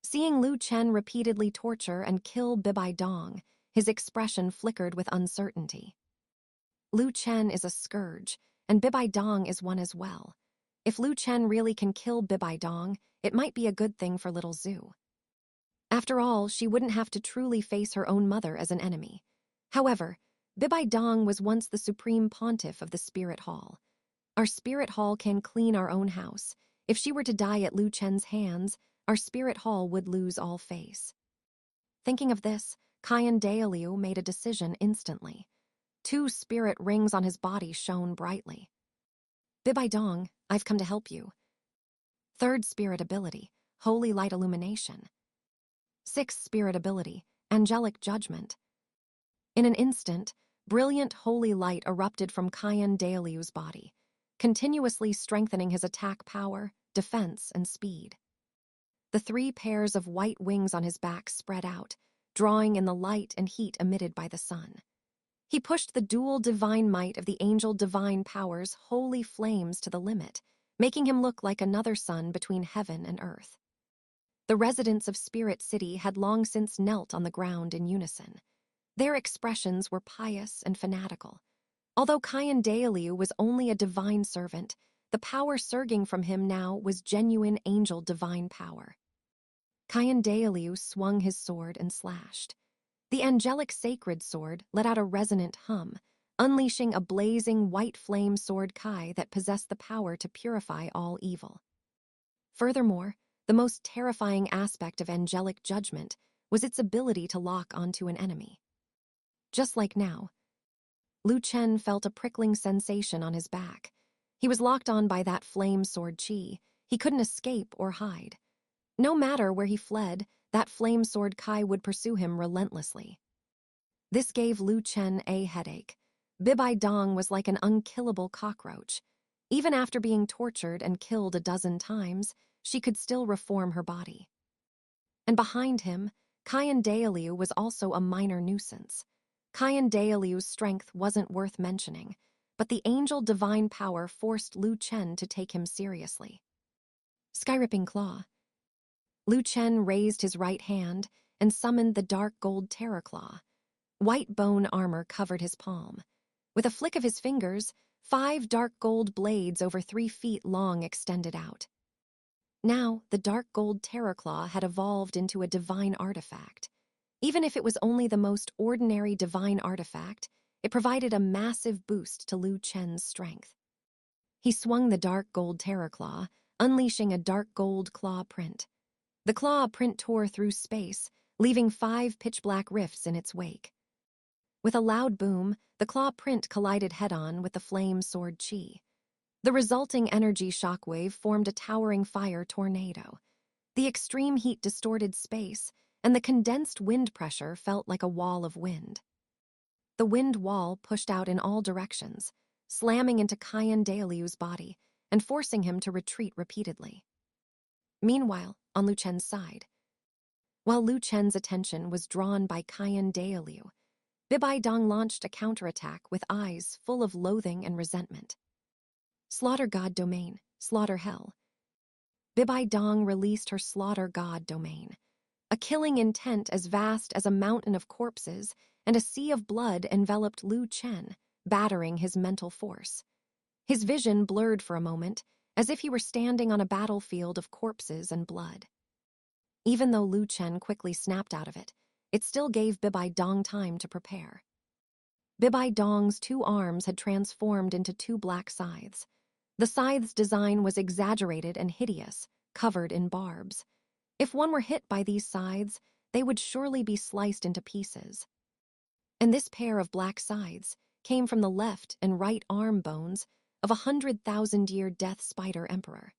Seeing Lu Chen repeatedly torture and kill Bibai Dong, his expression flickered with uncertainty. Lu Chen is a scourge, and Bibai Dong is one as well. If Lu Chen really can kill Bibai Dong, it might be a good thing for little Zhu. After all, she wouldn't have to truly face her own mother as an enemy. However, Bibai Dong was once the supreme pontiff of the Spirit Hall. Our Spirit Hall can clean our own house. If she were to die at Lu Chen's hands, our Spirit Hall would lose all face. Thinking of this, Chen Daolu made a decision instantly. 2 spirit rings on his body shone brightly. Bibai Dong, I've come to help you. 3rd spirit ability, Holy Light Illumination. 6th spirit ability, Angelic Judgment. In an instant, brilliant holy light erupted from Chen Daolu's body, continuously strengthening his attack power, defense, and speed. The 3 pairs of white wings on his back spread out, drawing in the light and heat emitted by the sun. He pushed the dual divine might of the angel divine power's holy flames to the limit, making him look like another sun between heaven and earth. The residents of Spirit City had long since knelt on the ground in unison. Their expressions were pious and fanatical. Although Kyan Daelu was only a divine servant, the power surging from him now was genuine angel divine power. Kyan Daelu swung his sword and slashed. The angelic sacred sword let out a resonant hum, unleashing a blazing white flame sword Kai that possessed the power to purify all evil. Furthermore, the most terrifying aspect of angelic judgment was its ability to lock onto an enemy. Just like now, Chen felt a prickling sensation on his back. He was locked on by that flame sword chi. He couldn't escape or hide. No matter where he fled, that flame sword Kai would pursue him relentlessly. This gave Chen a headache. Bibai Dong was like an unkillable cockroach. Even after being tortured and killed a dozen times, she could still reform her body. And behind him, Kyan Daelu was also a minor nuisance. Kyan Daelu's strength wasn't worth mentioning, but the angel divine power forced Chen to take him seriously. Skyripping Claw. Chen raised his right hand and summoned the dark gold terror claw. White bone armor covered his palm. With a flick of his fingers, 5 dark gold blades over 3 feet long extended out. Now, the dark gold terror claw had evolved into a divine artifact. Even if it was only the most ordinary divine artifact, it provided a massive boost to Chen's strength. He swung the dark gold terror claw, unleashing a dark gold claw print. The claw print tore through space, leaving 5 pitch-black rifts in its wake. With a loud boom, the claw print collided head-on with the flame sword chi. The resulting energy shockwave formed a towering fire tornado. The extreme heat distorted space, and the condensed wind pressure felt like a wall of wind. The wind wall pushed out in all directions, slamming into Kyan Daelu's body and forcing him to retreat repeatedly. Meanwhile, on Chen's side, while Chen's attention was drawn by Kyan Daelu, Bibai Dong launched a counterattack with eyes full of loathing and resentment. Slaughter God Domain, Slaughter Hell. Bibai Dong released her Slaughter God Domain, a killing intent as vast as a mountain of corpses, and a sea of blood enveloped Chen, battering his mental force. His vision blurred for a moment, as if he were standing on a battlefield of corpses and blood. Even though Chen quickly snapped out of it, it still gave Bibai Dong time to prepare. Bibai Dong's 2 arms had transformed into 2 black scythes. The scythe's design was exaggerated and hideous, covered in barbs. If one were hit by these scythes, they would surely be sliced into pieces. And this pair of black scythes came from the left and right arm bones of a 100,000-year death spider emperor.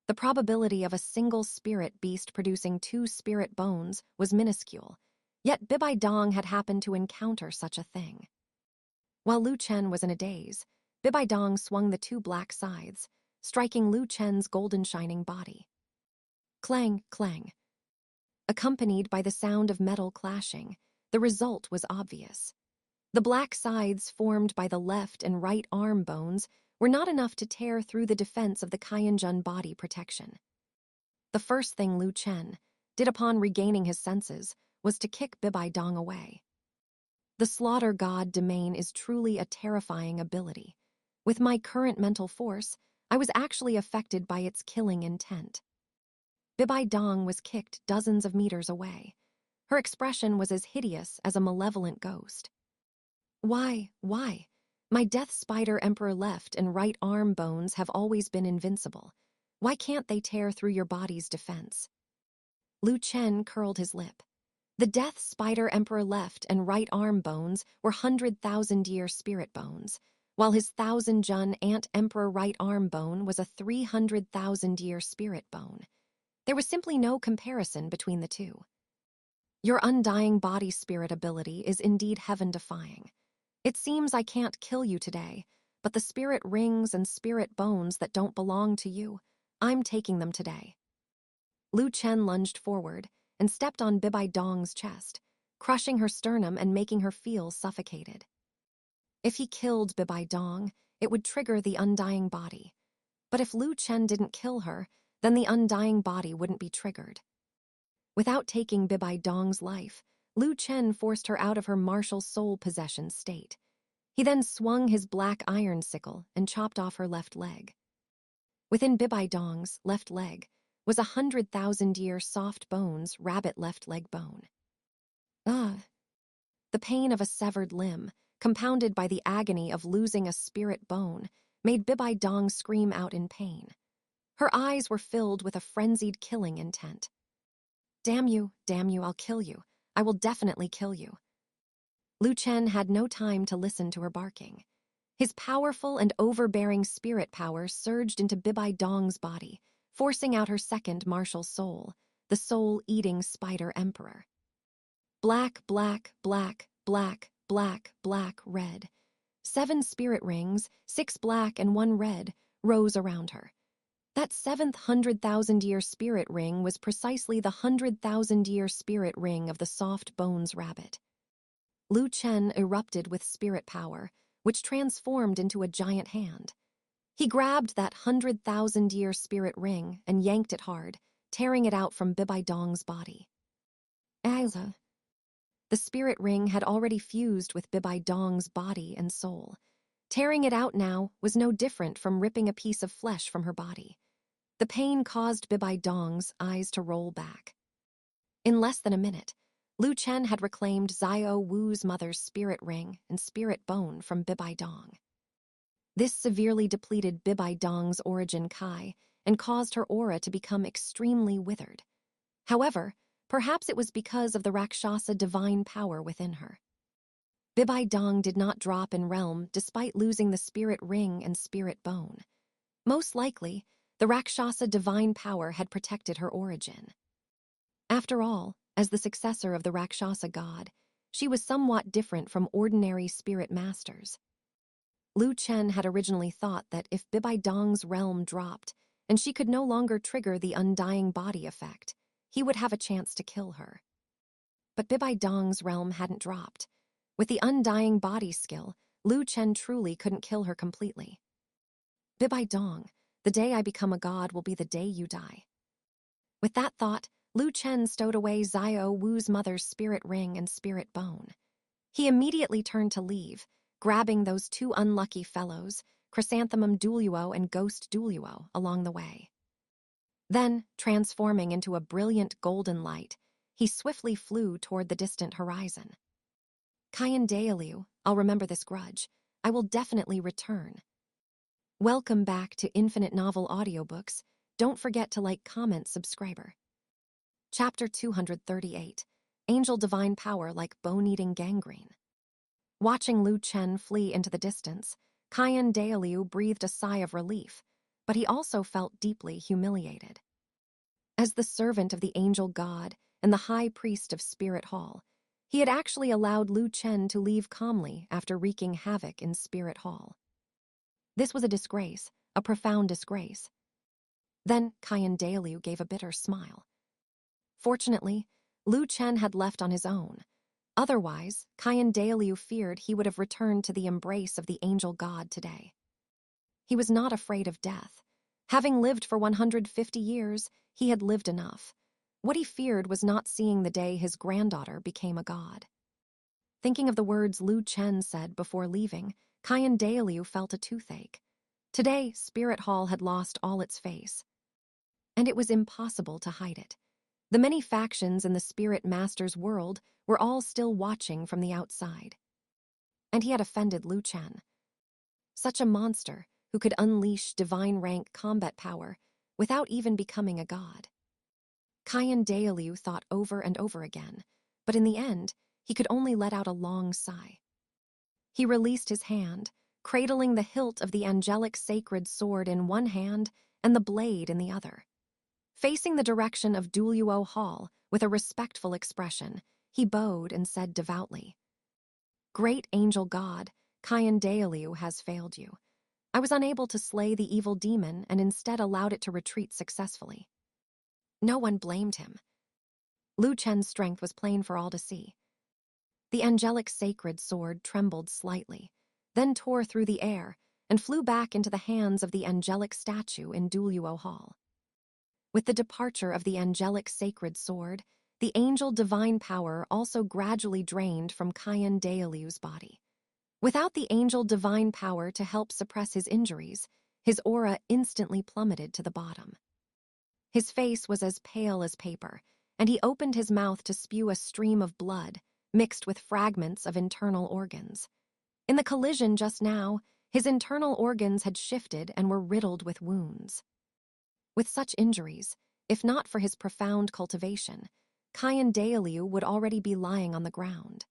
The probability of a single spirit beast producing 2 spirit bones was minuscule, yet Bibai Dong had happened to encounter such a thing. While Chen was in a daze, Bibai Dong swung the 2 black scythes, striking Chen's golden shining body. Clang, clang. Accompanied by the sound of metal clashing, the result was obvious. The black scythes formed by the left and right arm bones were not enough to tear through the defense of the Kyanjun body protection. The first thing Chen did upon regaining his senses was to kick Bibai Dong away. The Slaughter God Domain is truly a terrifying ability. With my current mental force, I was actually affected by its killing intent. Bibai Dong was kicked dozens of meters away. Her expression was as hideous as a malevolent ghost. Why? My Death Spider Emperor left and right arm bones have always been invincible. Why can't they tear through your body's defense? Chen curled his lip. The Death Spider Emperor left and right arm bones were 100,000-year spirit bones, while his 1,000-Jun Ant Emperor right arm bone was a 300,000-year spirit bone. There was simply no comparison between the two. Your undying body spirit ability is indeed heaven-defying. It seems I can't kill you today, but the spirit rings and spirit bones that don't belong to you, I'm taking them today. Chen lunged forward, and stepped on Bibai Dong's chest, crushing her sternum and making her feel suffocated. If he killed Bibai Dong, it would trigger the undying body. But if Lu Chen didn't kill her, then the undying body wouldn't be triggered. Without taking Bibai Dong's life, Lu Chen forced her out of her martial soul possession state. He then swung his black iron sickle and chopped off her left leg. Within Bibai Dong's left leg was 100,000-year soft bones rabbit left leg bone. The pain of a severed limb, compounded by the agony of losing a spirit bone, made Bibai Dong scream out in pain. Her eyes were filled with a frenzied killing intent. Damn you, I'll kill you. I will definitely kill you. Lu Chen had no time to listen to her barking. His powerful and overbearing spirit power surged into Bibai Dong's body, forcing out her second martial soul, the soul-eating spider emperor. Black, black, black, black, black, black, red. 7 spirit rings, 6 black and 1 red, rose around her. That 7th 100,000-year spirit ring was precisely the 100,000-year spirit ring of the soft bones rabbit. Lu Chen erupted with spirit power, which transformed into a giant hand. He grabbed that 100,000-year spirit ring and yanked it hard, tearing it out from Bibai Dong's body. The spirit ring had already fused with Bibai Dong's body and soul. Tearing it out now was no different from ripping a piece of flesh from her body. The pain caused Bibai Dong's eyes to roll back. In less than a minute, Lu Chen had reclaimed Xiao Wu's mother's spirit ring and spirit bone from Bibai Dong. This severely depleted Bibai Dong's origin Kai and caused her aura to become extremely withered. However, perhaps it was because of the Rakshasa divine power within her. Bibai Dong did not drop in realm despite losing the spirit ring and spirit bone. Most likely, the Rakshasa divine power had protected her origin. After all, as the successor of the Rakshasa god, she was somewhat different from ordinary spirit masters. Lu Chen had originally thought that if Bibai Dong's realm dropped and she could no longer trigger the undying body effect, he would have a chance to kill her. But Bibai Dong's realm hadn't dropped. With the undying body skill, Lu Chen truly couldn't kill her completely. Bibai Dong, the day I become a god will be the day you die. With that thought, Lu Chen stowed away Xiao Wu's mother's spirit ring and spirit bone. He immediately turned to leave, grabbing those 2 unlucky fellows, Chrysanthemum Douluo and Ghost Douluo, along the way. Then, transforming into a brilliant golden light, he swiftly flew toward the distant horizon. Kaiyan Daelu, I'll remember this grudge. I will definitely return. Welcome back to Infinite Novel Audiobooks. Don't forget to like, comment, subscriber. Chapter 238, Angel Divine Power Like Bone-Eating Gangrene. Watching Lu Chen flee into the distance, Kaiyan Daelu breathed a sigh of relief, but he also felt deeply humiliated. As the servant of the angel god and the high priest of Spirit Hall, he had actually allowed Lu Chen to leave calmly after wreaking havoc in Spirit Hall. This was a disgrace, a profound disgrace. Then Kaiyan Daelu gave a bitter smile. Fortunately, Lu Chen had left on his own. Otherwise, Kaiyan Daelu feared he would have returned to the embrace of the angel god today. He was not afraid of death. Having lived for 150 years, he had lived enough. What he feared was not seeing the day his granddaughter became a god. Thinking of the words Lu Chen said before leaving, Kaiyan Daelu felt a toothache. Today, Spirit Hall had lost all its face. And it was impossible to hide it. The many factions in the Spirit Master's world were all still watching from the outside. And he had offended Lu Chen. Such a monster who could unleash divine rank combat power without even becoming a god. Kaiyan Daelu thought over and over again, but in the end, he could only let out a long sigh. He released his hand, cradling the hilt of the angelic sacred sword in one hand and the blade in the other. Facing the direction of Douluo Hall with a respectful expression, he bowed and said devoutly, "Great angel god, Kaiyan Daelu has failed you. I was unable to slay the evil demon and instead allowed it to retreat successfully." No one blamed him. Lu Chen's strength was plain for all to see. The angelic sacred sword trembled slightly, then tore through the air and flew back into the hands of the angelic statue in Douluo Hall. With the departure of the angelic sacred sword, the angel divine power also gradually drained from Qian Daolu's body. Without the angel divine power to help suppress his injuries, his aura instantly plummeted to the bottom. His face was as pale as paper, and he opened his mouth to spew a stream of blood, mixed with fragments of internal organs. In the collision just now, his internal organs had shifted and were riddled with wounds. With such injuries, if not for his profound cultivation, Qian Daolu would already be lying on the ground.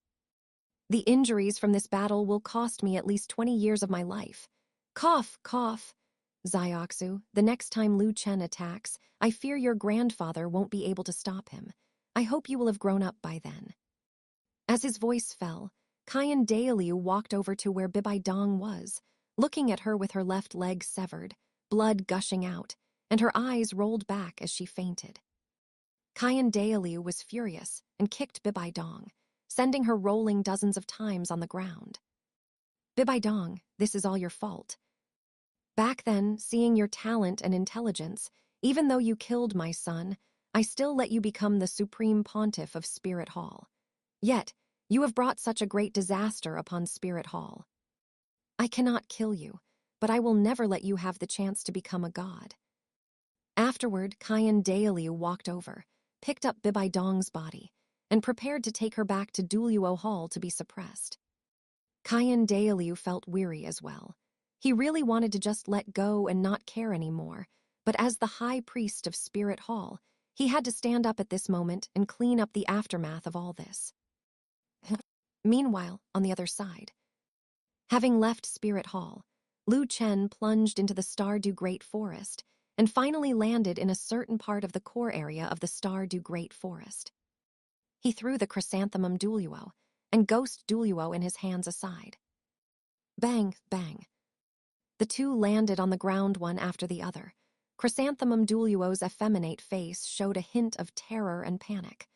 The injuries from this battle will cost me at least 20 years of my life. Cough, cough. Xiaoxu, the next time Lu Chen attacks, I fear your grandfather won't be able to stop him. I hope you will have grown up by then. As his voice fell, Qian Daolu walked over to where Bibai Dong was, looking at her with her left leg severed, blood gushing out, and her eyes rolled back as she fainted. Qian Daolu was furious and kicked Bibai Dong, sending her rolling dozens of times on the ground. Bibai Dong, this is all your fault. Back then, seeing your talent and intelligence, even though you killed my son, I still let you become the supreme pontiff of Spirit Hall. Yet, you have brought such a great disaster upon Spirit Hall. I cannot kill you, but I will never let you have the chance to become a god. Afterward, Qian Daolu walked over, picked up Bibai Dong's body, and prepared to take her back to Douluo Hall to be suppressed. Qian Daolu felt weary as well. He really wanted to just let go and not care anymore, but as the high priest of Spirit Hall, he had to stand up at this moment and clean up the aftermath of all this. Meanwhile, on the other side, having left Spirit Hall, Lu Chen plunged into the Stardew Great Forest and finally landed in a certain part of the core area of the Stardew Great Forest. He threw the chrysanthemum Douluo and ghost Douluo in his hands aside. Bang, bang. The two landed on the ground one after the other. Chrysanthemum Douluo's effeminate face showed a hint of terror and panic.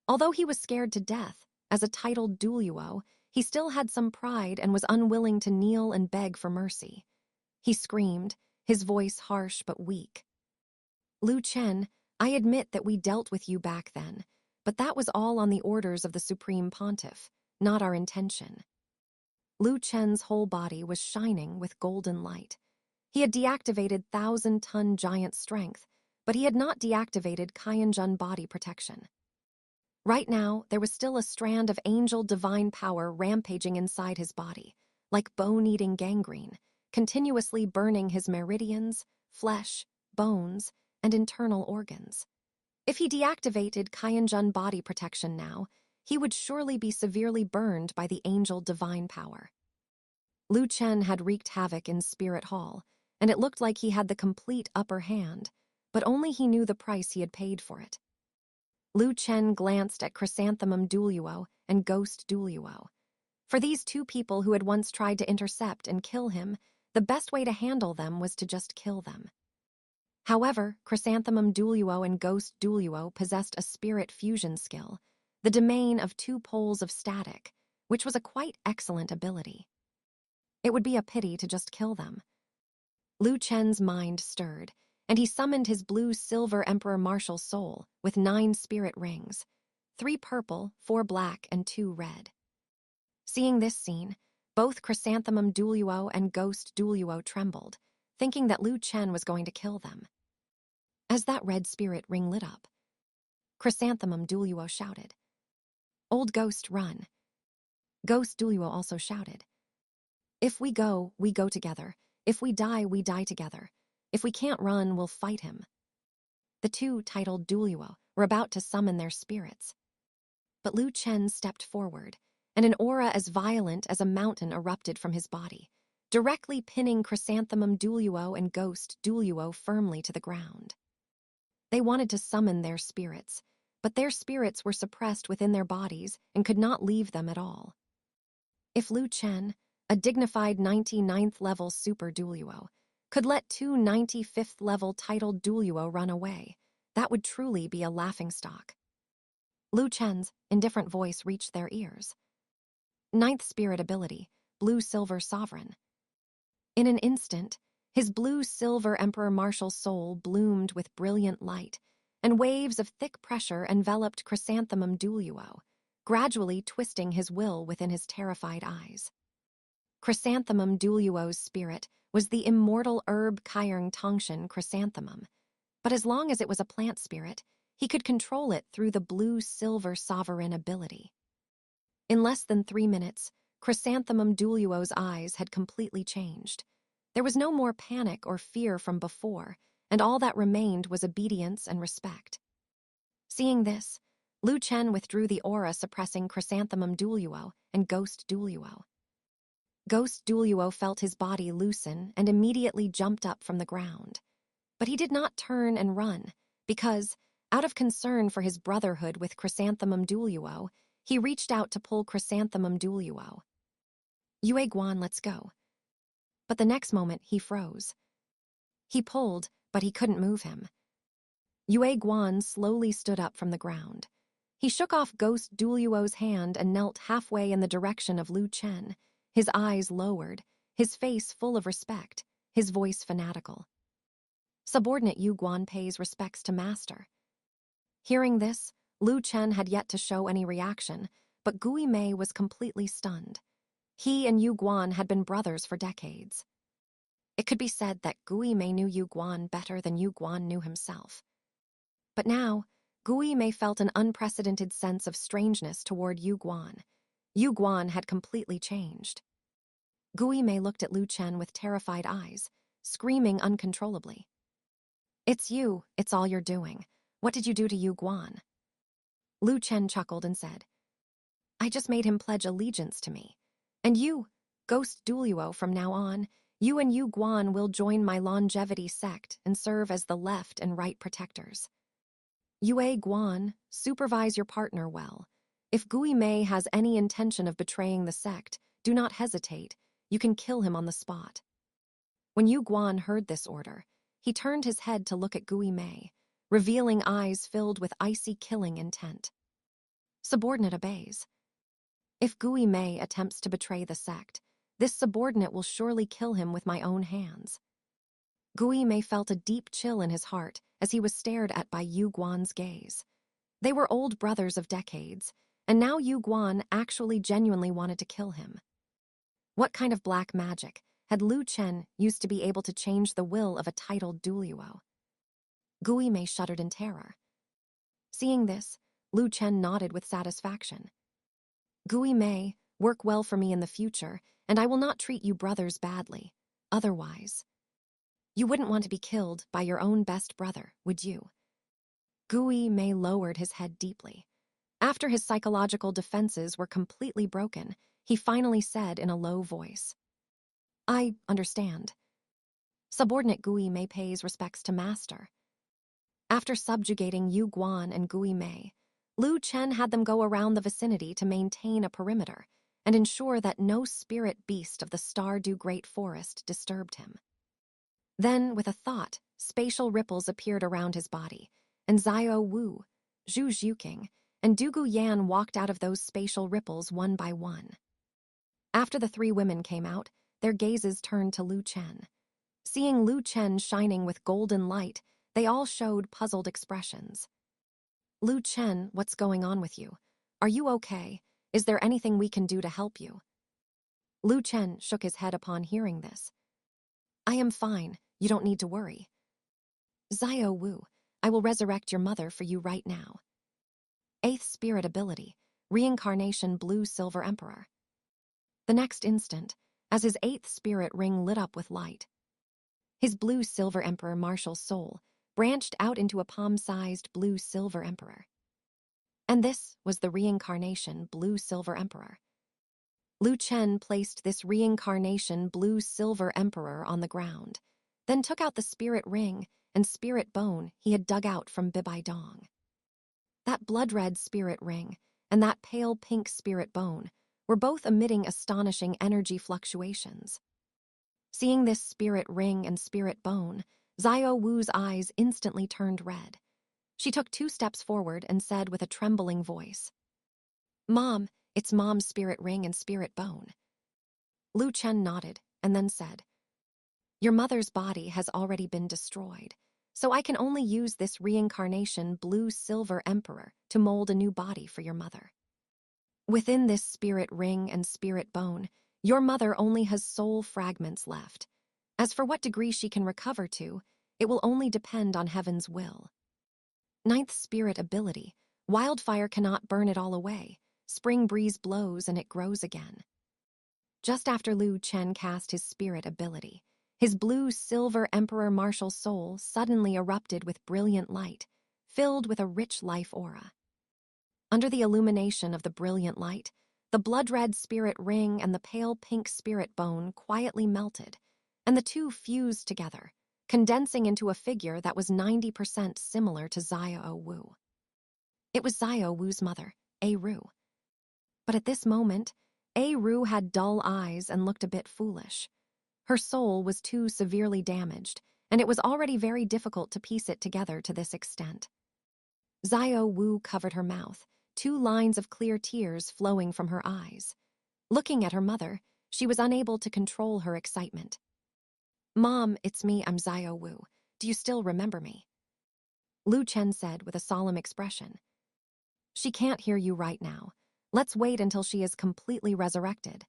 Although he was scared to death, as a titled Douluo, he still had some pride and was unwilling to kneel and beg for mercy. He screamed, his voice harsh but weak. Lu Chen, I admit that we dealt with you back then, but that was all on the orders of the Supreme Pontiff, not our intention. Lu Chen's whole body was shining with golden light. He had deactivated 1,000-ton giant strength, but he had not deactivated Qianjun body protection. Right now, there was still a strand of angel divine power rampaging inside his body, like bone-eating gangrene, continuously burning his meridians, flesh, bones, and internal organs. If he deactivated Qianjun body protection now, he would surely be severely burned by the angel divine power. Lu Chen had wreaked havoc in Spirit Hall, and it looked like he had the complete upper hand, but only he knew the price he had paid for it. Lu Chen glanced at Chrysanthemum Douluo and Ghost Douluo. For these two people who had once tried to intercept and kill him, the best way to handle them was to just kill them. However, Chrysanthemum Douluo and Ghost Douluo possessed a spirit fusion skill, the domain of two poles of static, which was a quite excellent ability. It would be a pity to just kill them. Lu Chen's mind stirred, and he summoned his blue-silver Emperor Martial Soul with 9 spirit rings, 3 purple, 4 black, and 2 red. Seeing this scene, both Chrysanthemum Douluo and Ghost Douluo trembled, thinking that Lu Chen was going to kill them. As that red spirit ring lit up, Chrysanthemum Douluo shouted, "Old Ghost, run!" Ghost Douluo also shouted, "If we go together. If we die together. If we can't run, we'll fight him." The two titled Douluo were about to summon their spirits. But Lu Chen stepped forward, and an aura as violent as a mountain erupted from his body, directly pinning Chrysanthemum Douluo and Ghost Douluo firmly to the ground. They wanted to summon their spirits, but their spirits were suppressed within their bodies and could not leave them at all. If Lu Chen, a dignified 99th level Super Douluo, could let 2 95th level titled Douluo run away, that would truly be a laughingstock. Lu Chen's indifferent voice reached their ears. Ninth spirit ability, Blue-Silver Sovereign. In an instant, his blue-silver Emperor martial soul bloomed with brilliant light, and waves of thick pressure enveloped Chrysanthemum Douluo, gradually twisting his will within his terrified eyes. Chrysanthemum Douluo's spirit was the immortal herb Kaiyang Tongshan chrysanthemum, but as long as it was a plant spirit, he could control it through the blue-silver sovereign ability. In less than 3 minutes, Chrysanthemum Douluo's eyes had completely changed. There was no more panic or fear from before, and all that remained was obedience and respect. Seeing this, Lu Chen withdrew the aura suppressing Chrysanthemum Douluo and Ghost Douluo. Ghost Douluo felt his body loosen and immediately jumped up from the ground. But he did not turn and run, because, out of concern for his brotherhood with Chrysanthemum Douluo, he reached out to pull Chrysanthemum Douluo. Yue Guan, let's go. But the next moment, he froze. He pulled, but he couldn't move him. Yue Guan slowly stood up from the ground. He shook off Ghost Douluo's hand and knelt halfway in the direction of Lu Chen, his eyes lowered, his face full of respect, his voice fanatical. Subordinate Yu Guan pays respects to master. Hearing this, Lu Chen had yet to show any reaction, but Gui Mei was completely stunned. He and Yu Guan had been brothers for decades. It could be said that Gui Mei knew Yu Guan better than Yu Guan knew himself. But now, Gui Mei felt an unprecedented sense of strangeness toward Yu Guan. Yu Guan had completely changed. Gui Mei looked at Lu Chen with terrified eyes, screaming uncontrollably. It's you, it's all you're doing. What did you do to Yu Guan? Lu Chen chuckled and said, I just made him pledge allegiance to me. And you, Ghost Douluo, from now on, you and Yu Guan will join my longevity sect and serve as the left and right protectors. Yue Guan, supervise your partner well. If Gui Mei has any intention of betraying the sect, do not hesitate. You can kill him on the spot. When Yu Guan heard this order, he turned his head to look at Gui Mei, revealing eyes filled with icy killing intent. Subordinate obeys. If Gui Mei attempts to betray the sect, this subordinate will surely kill him with my own hands. Gui Mei felt a deep chill in his heart as he was stared at by Yu Guan's gaze. They were old brothers of decades, and now Yu Guan actually genuinely wanted to kill him. What kind of black magic had Lu Chen used to be able to change the will of a titled Douluo? Gui Mei shuddered in terror. Seeing this, Lu Chen nodded with satisfaction. Gui Mei, work well for me in the future, and I will not treat you brothers badly. Otherwise, you wouldn't want to be killed by your own best brother, would you? Gui Mei lowered his head deeply. After his psychological defenses were completely broken, he finally said in a low voice, I understand. Subordinate Gui Mei pays respects to master. After subjugating Yu Guan and Gui Mei, Lu Chen had them go around the vicinity to maintain a perimeter and ensure that no spirit beast of the Stardew Great Forest disturbed him. Then, with a thought, spatial ripples appeared around his body, and Xiao Wu, Zhu Zhuqing, and Dugu Yan walked out of those spatial ripples one by one. After the 3 women came out, their gazes turned to Lu Chen. Seeing Lu Chen shining with golden light, they all showed puzzled expressions. Lu Chen, what's going on with you? Are you okay? Is there anything we can do to help you? Lu Chen shook his head upon hearing this. I am fine. You don't need to worry. Xiao Wu, I will resurrect your mother for you right now. 8th spirit ability, reincarnation Blue-Silver Emperor. The next instant, as his 8th spirit ring lit up with light, his Blue-Silver Emperor martial soul branched out into a palm-sized Blue-Silver Emperor. And this was the reincarnation Blue-Silver Emperor. Lu Chen placed this reincarnation Blue-Silver Emperor on the ground, then took out the spirit ring and spirit bone he had dug out from Bibai Dong. That blood-red spirit ring and that pale pink spirit bone were both emitting astonishing energy fluctuations. Seeing this spirit ring and spirit bone, Xiao Wu's eyes instantly turned red. She took 2 steps forward and said with a trembling voice, "Mom, it's Mom's spirit ring and spirit bone." Chen nodded and then said, "Your mother's body has already been destroyed, so I can only use this reincarnation blue-silver emperor to mold a new body for your mother. Within this spirit ring and spirit bone, your mother only has soul fragments left. As for what degree she can recover to, it will only depend on heaven's will. Ninth spirit ability, wildfire cannot burn it all away. Spring breeze blows and it grows again." Just after Chen cast his spirit ability, his blue-silver emperor martial soul suddenly erupted with brilliant light, filled with a rich life aura. Under the illumination of the brilliant light, the blood-red spirit ring and the pale pink spirit bone quietly melted, and the two fused together, condensing into a figure that was 90% similar to Xiao Wu. It was Xiao Wu's mother, Ru. But at this moment, Ru had dull eyes and looked a bit foolish. Her soul was too severely damaged, and it was already very difficult to piece it together to this extent. Xiao Wu covered her mouth, 2 lines of clear tears flowing from her eyes. Looking at her mother, she was unable to control her excitement. "Mom, it's me, I'm Xiao Wu. Do you still remember me?" Chen said with a solemn expression. "She can't hear you right now. Let's wait until she is completely resurrected."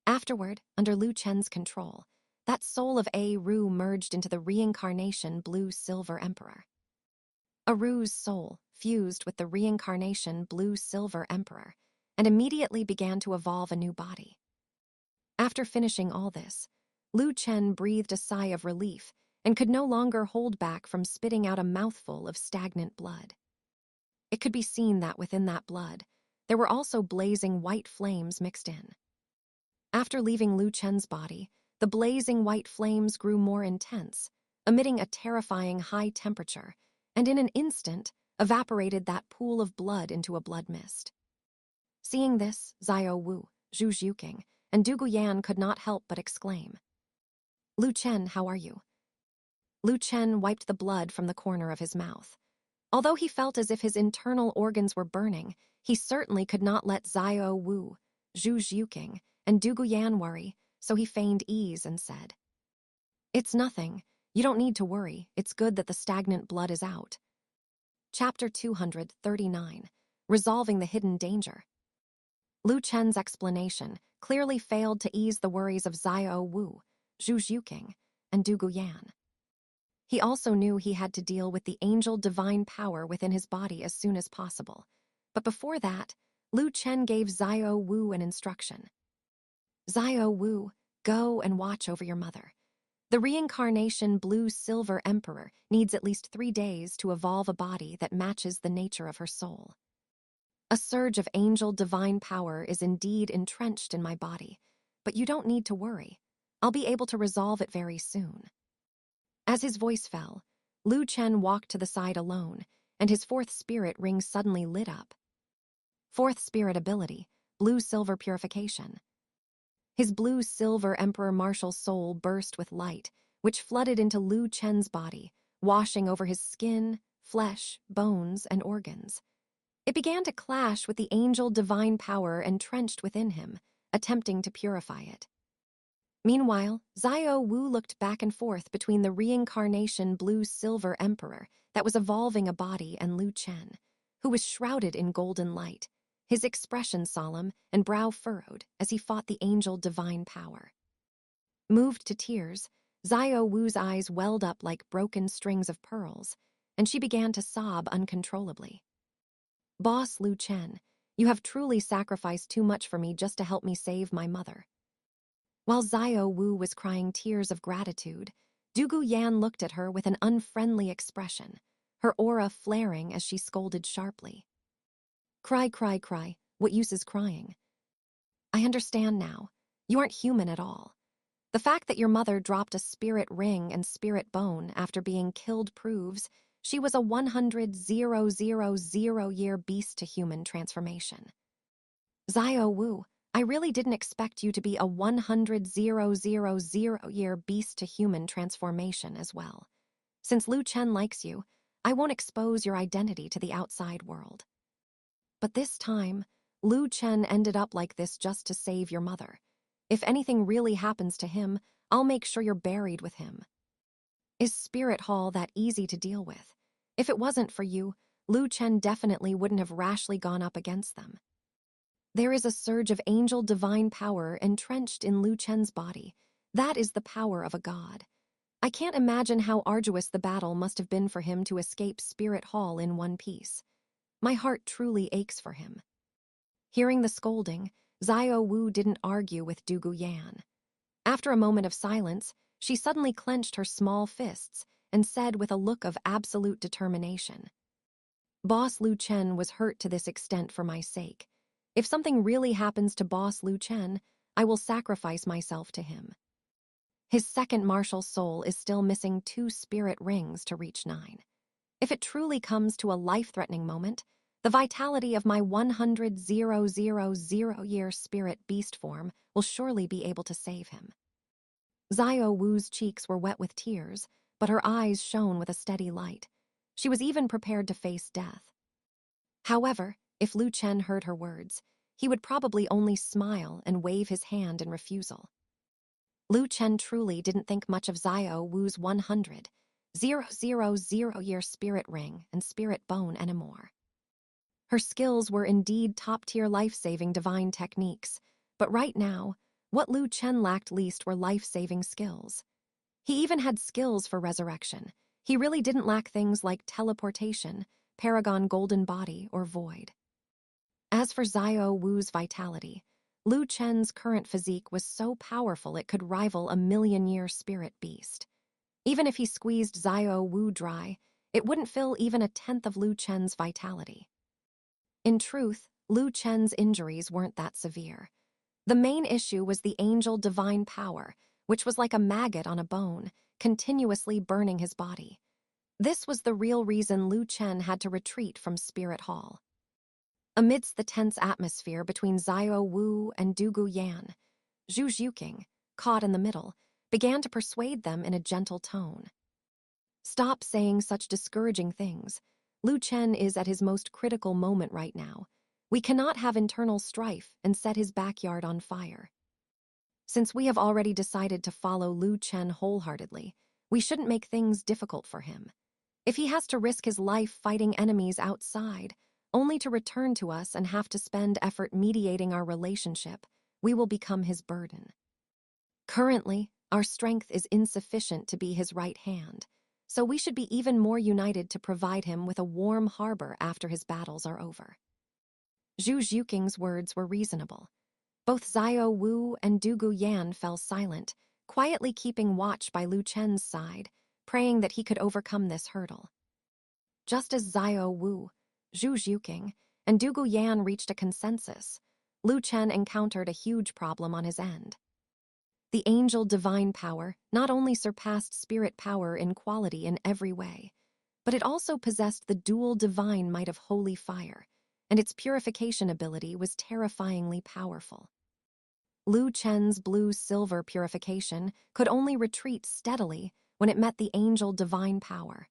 Afterward, under Chen's control, that soul of Ru merged into the reincarnation blue-silver emperor. Ru's soul fused with the reincarnation blue-silver emperor and immediately began to evolve a new body. After finishing all this, Chen breathed a sigh of relief and could no longer hold back from spitting out a mouthful of stagnant blood. It could be seen that within that blood, there were also blazing white flames mixed in. After leaving Chen's body, the blazing white flames grew more intense, emitting a terrifying high temperature, and in an instant evaporated that pool of blood into a blood mist. Seeing this, Xiao Wu, Zhu Zhuqing, and Du Guyan could not help but exclaim, "Chen, how are you?" Chen wiped the blood from the corner of his mouth. Although he felt as if his internal organs were burning, he certainly could not let Xiao Wu, Zhu Zhuqing, and Du Guyan worry, so he feigned ease and said, "It's nothing. You don't need to worry. It's good that the stagnant blood is out." Chapter 239, Resolving the Hidden Danger. Chen's explanation clearly failed to ease the worries of Xiao Wu, Zhu Zhuqing, and Du Guyan. He also knew he had to deal with the angel divine power within his body as soon as possible. But before that, Chen gave Xiao Wu an instruction. "Xiao Wu, go and watch over your mother. The reincarnation blue-silver emperor needs at least 3 days to evolve a body that matches the nature of her soul. A surge of angel divine power is indeed entrenched in my body, but you don't need to worry. I'll be able to resolve it very soon." As his voice fell, Chen walked to the side alone, and his 4th spirit ring suddenly lit up. 4th spirit ability, blue-silver purification. His blue-silver emperor martial soul burst with light, which flooded into Chen's body, washing over his skin, flesh, bones, and organs. It began to clash with the angel divine power entrenched within him, attempting to purify it. Meanwhile, Xiao Wu looked back and forth between the reincarnation blue-silver emperor that was evolving a body and Chen, who was shrouded in golden light, his expression solemn and brow furrowed as he fought the angel divine power. Moved to tears, Xiao Wu's eyes welled up like broken strings of pearls, and she began to sob uncontrollably. "Boss Chen, you have truly sacrificed too much for me just to help me save my mother." While Xiao Wu was crying tears of gratitude, Du Guyan looked at her with an unfriendly expression, her aura flaring as she scolded sharply. "Cry, cry, cry. What use is crying? I understand now. You aren't human at all. The fact that your mother dropped a spirit ring and spirit bone after being killed proves she was a 100,000-year beast to human transformation. Xiao Wu, I really didn't expect you to be a 100,000-year beast to human transformation as well. Since Chen likes you, I won't expose your identity to the outside world. But this time, Chen ended up like this just to save your mother. If anything really happens to him, I'll make sure you're buried with him. Is Spirit Hall that easy to deal with? If it wasn't for you, Chen definitely wouldn't have rashly gone up against them. There is a surge of angel divine power entrenched in Chen's body. That is the power of a god. I can't imagine how arduous the battle must have been for him to escape Spirit Hall in one piece. My heart truly aches for him. Hearing the scolding, Xiao Wu didn't argue with Dugu Yan. After a moment of silence, she suddenly clenched her small fists and said with a look of absolute determination, "Boss Chen was hurt to this extent for my sake. If something really happens to Boss Chen, I will sacrifice myself to him. His second martial soul is still missing 2 spirit rings to reach 9. If it truly comes to a life-threatening moment, the vitality of my 100,000-year spirit beast form will surely be able to save him." Xiao Wu's cheeks were wet with tears, but her eyes shone with a steady light. She was even prepared to face death. However, if Chen heard her words, he would probably only smile and wave his hand in refusal. Chen truly didn't think much of Xiao Wu's 100,000-year spirit ring and spirit bone anymore. Her skills were indeed top-tier life-saving divine techniques, but right now, what Chen lacked least were life-saving skills. He even had skills for resurrection. He really didn't lack things like teleportation, Paragon Golden Body, or Void. As for Xiao Wu's vitality, Chen's current physique was so powerful it could rival a million-year spirit beast. Even if he squeezed Xiao Wu dry, it wouldn't fill even a tenth of Chen's vitality. In truth, Chen's injuries weren't that severe. The main issue was the angel divine power, which was like a maggot on a bone, continuously burning his body. This was the real reason Chen had to retreat from Spirit Hall. Amidst the tense atmosphere between Xiao Wu and Dugu Yan, Zhu Zhuqing, caught in the middle, began to persuade them in a gentle tone. "Stop saying such discouraging things. Chen is at his most critical moment right now. We cannot have internal strife and set his backyard on fire. Since we have already decided to follow Chen wholeheartedly, we shouldn't make things difficult for him. If he has to risk his life fighting enemies outside, only to return to us and have to spend effort mediating our relationship, we will become his burden. Currently, our strength is insufficient to be his right hand, so we should be even more united to provide him with a warm harbor after his battles are over." Zhu Zhuqing's words were reasonable. Both Xiao Wu and Dugu Yan fell silent, quietly keeping watch by Chen's side, praying that he could overcome this hurdle. Just as Xiao Wu, Zhu Zhuqing, and Dugu Yan reached a consensus, Chen encountered a huge problem on his end. The angel divine power not only surpassed spirit power in quality in every way, but it also possessed the dual divine might of holy fire, and its purification ability was terrifyingly powerful. Chen's blue-silver purification could only retreat steadily when it met the angel divine power.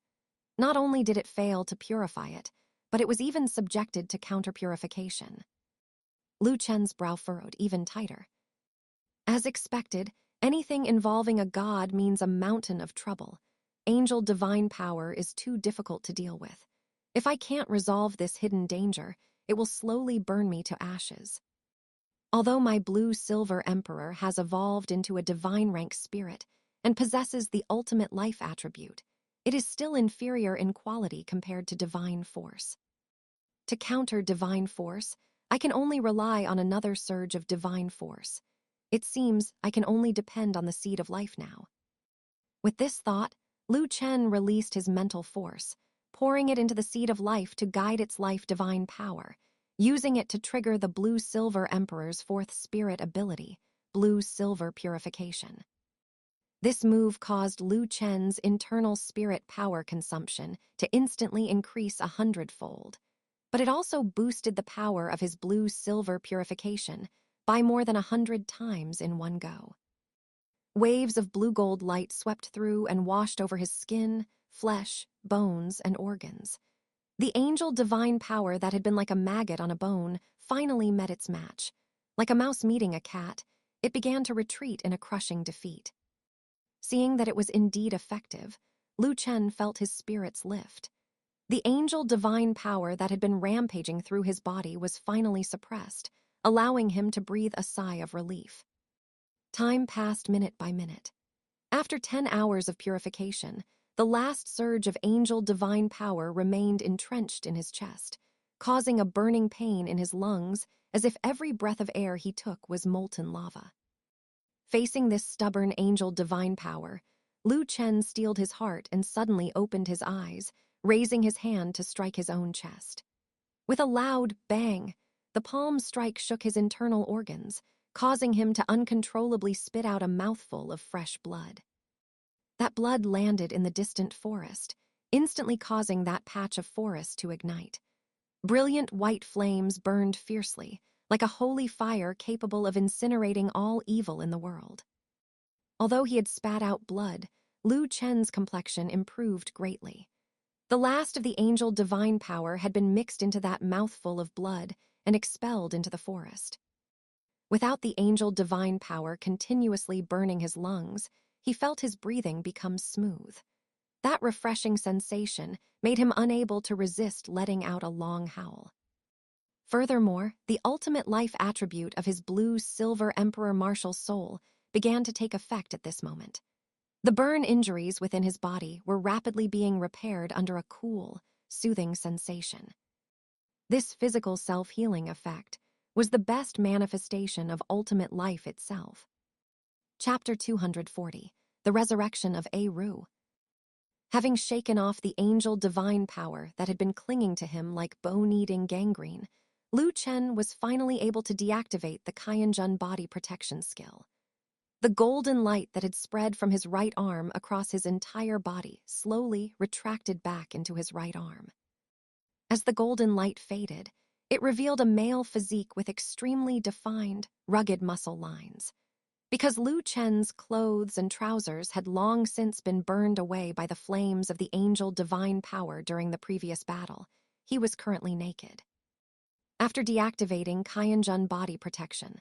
Not only did it fail to purify it, but it was even subjected to counter-purification. Chen's brow furrowed even tighter. As expected, anything involving a god means a mountain of trouble. Angel divine power is too difficult to deal with. If I can't resolve this hidden danger, it will slowly burn me to ashes. Although my blue-silver emperor has evolved into a divine rank spirit and possesses the ultimate life attribute, it is still inferior in quality compared to divine force. To counter divine force, I can only rely on another surge of divine force. It seems I can only depend on the seed of life now. With this thought, Chen released his mental force, pouring it into the seed of life to guide its life divine power, using it to trigger the blue-silver emperor's fourth spirit ability, blue-silver purification. This move caused Chen's internal spirit power consumption to instantly increase 100-fold, but it also boosted the power of his blue-silver purification by more than 100 times in one go. Waves of blue-gold light swept through and washed over his skin, flesh, bones, and organs. The angel divine power that had been like a maggot on a bone finally met its match. Like a mouse meeting a cat, it began to retreat in a crushing defeat. Seeing that it was indeed effective, Chen felt his spirits lift. The angel divine power that had been rampaging through his body was finally suppressed, allowing him to breathe a sigh of relief. Time passed minute by minute. After 10 hours of purification, the last surge of angel divine power remained entrenched in his chest, causing a burning pain in his lungs as if every breath of air he took was molten lava. Facing this stubborn angel divine power, Chen steeled his heart and suddenly opened his eyes, raising his hand to strike his own chest. With a loud bang, the palm strike shook his internal organs, causing him to uncontrollably spit out a mouthful of fresh blood. That blood landed in the distant forest, instantly causing that patch of forest to ignite. Brilliant white flames burned fiercely, like a holy fire capable of incinerating all evil in the world. Although he had spat out blood, Chen's complexion improved greatly. The last of the angel divine power had been mixed into that mouthful of blood and expelled into the forest. Without the angel divine power continuously burning his lungs, he felt his breathing become smooth. That refreshing sensation made him unable to resist letting out a long howl. Furthermore, the ultimate life attribute of his blue-silver Emperor martial soul began to take effect at this moment. The burn injuries within his body were rapidly being repaired under a cool, soothing sensation. This physical self-healing effect was the best manifestation of ultimate life itself. Chapter 240, The Resurrection of Eru. Having shaken off the angel divine power that had been clinging to him like bone-eating gangrene, Chen was finally able to deactivate the Qianjun body protection skill. The golden light that had spread from his right arm across his entire body slowly retracted back into his right arm. As the golden light faded, it revealed a male physique with extremely defined, rugged muscle lines. Because Chen's clothes and trousers had long since been burned away by the flames of the angel divine power during the previous battle, he was currently naked. After deactivating Qianjun body protection,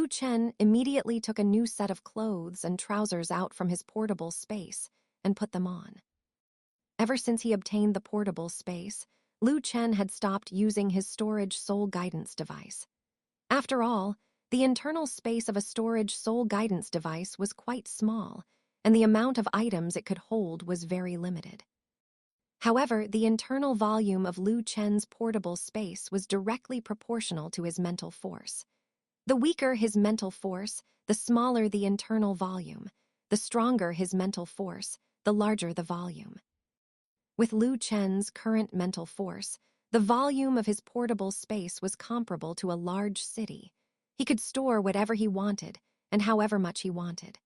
Chen immediately took a new set of clothes and trousers out from his portable space and put them on. Ever since he obtained the portable space, Chen had stopped using his storage soul guidance device. After all, the internal space of a storage soul guidance device was quite small, and the amount of items it could hold was very limited. However, the internal volume of Chen's portable space was directly proportional to his mental force. The weaker his mental force, the smaller the internal volume. The stronger his mental force, the larger the volume. With Chen's current mental force, the volume of his portable space was comparable to a large city. He could store whatever he wanted and however much he wanted.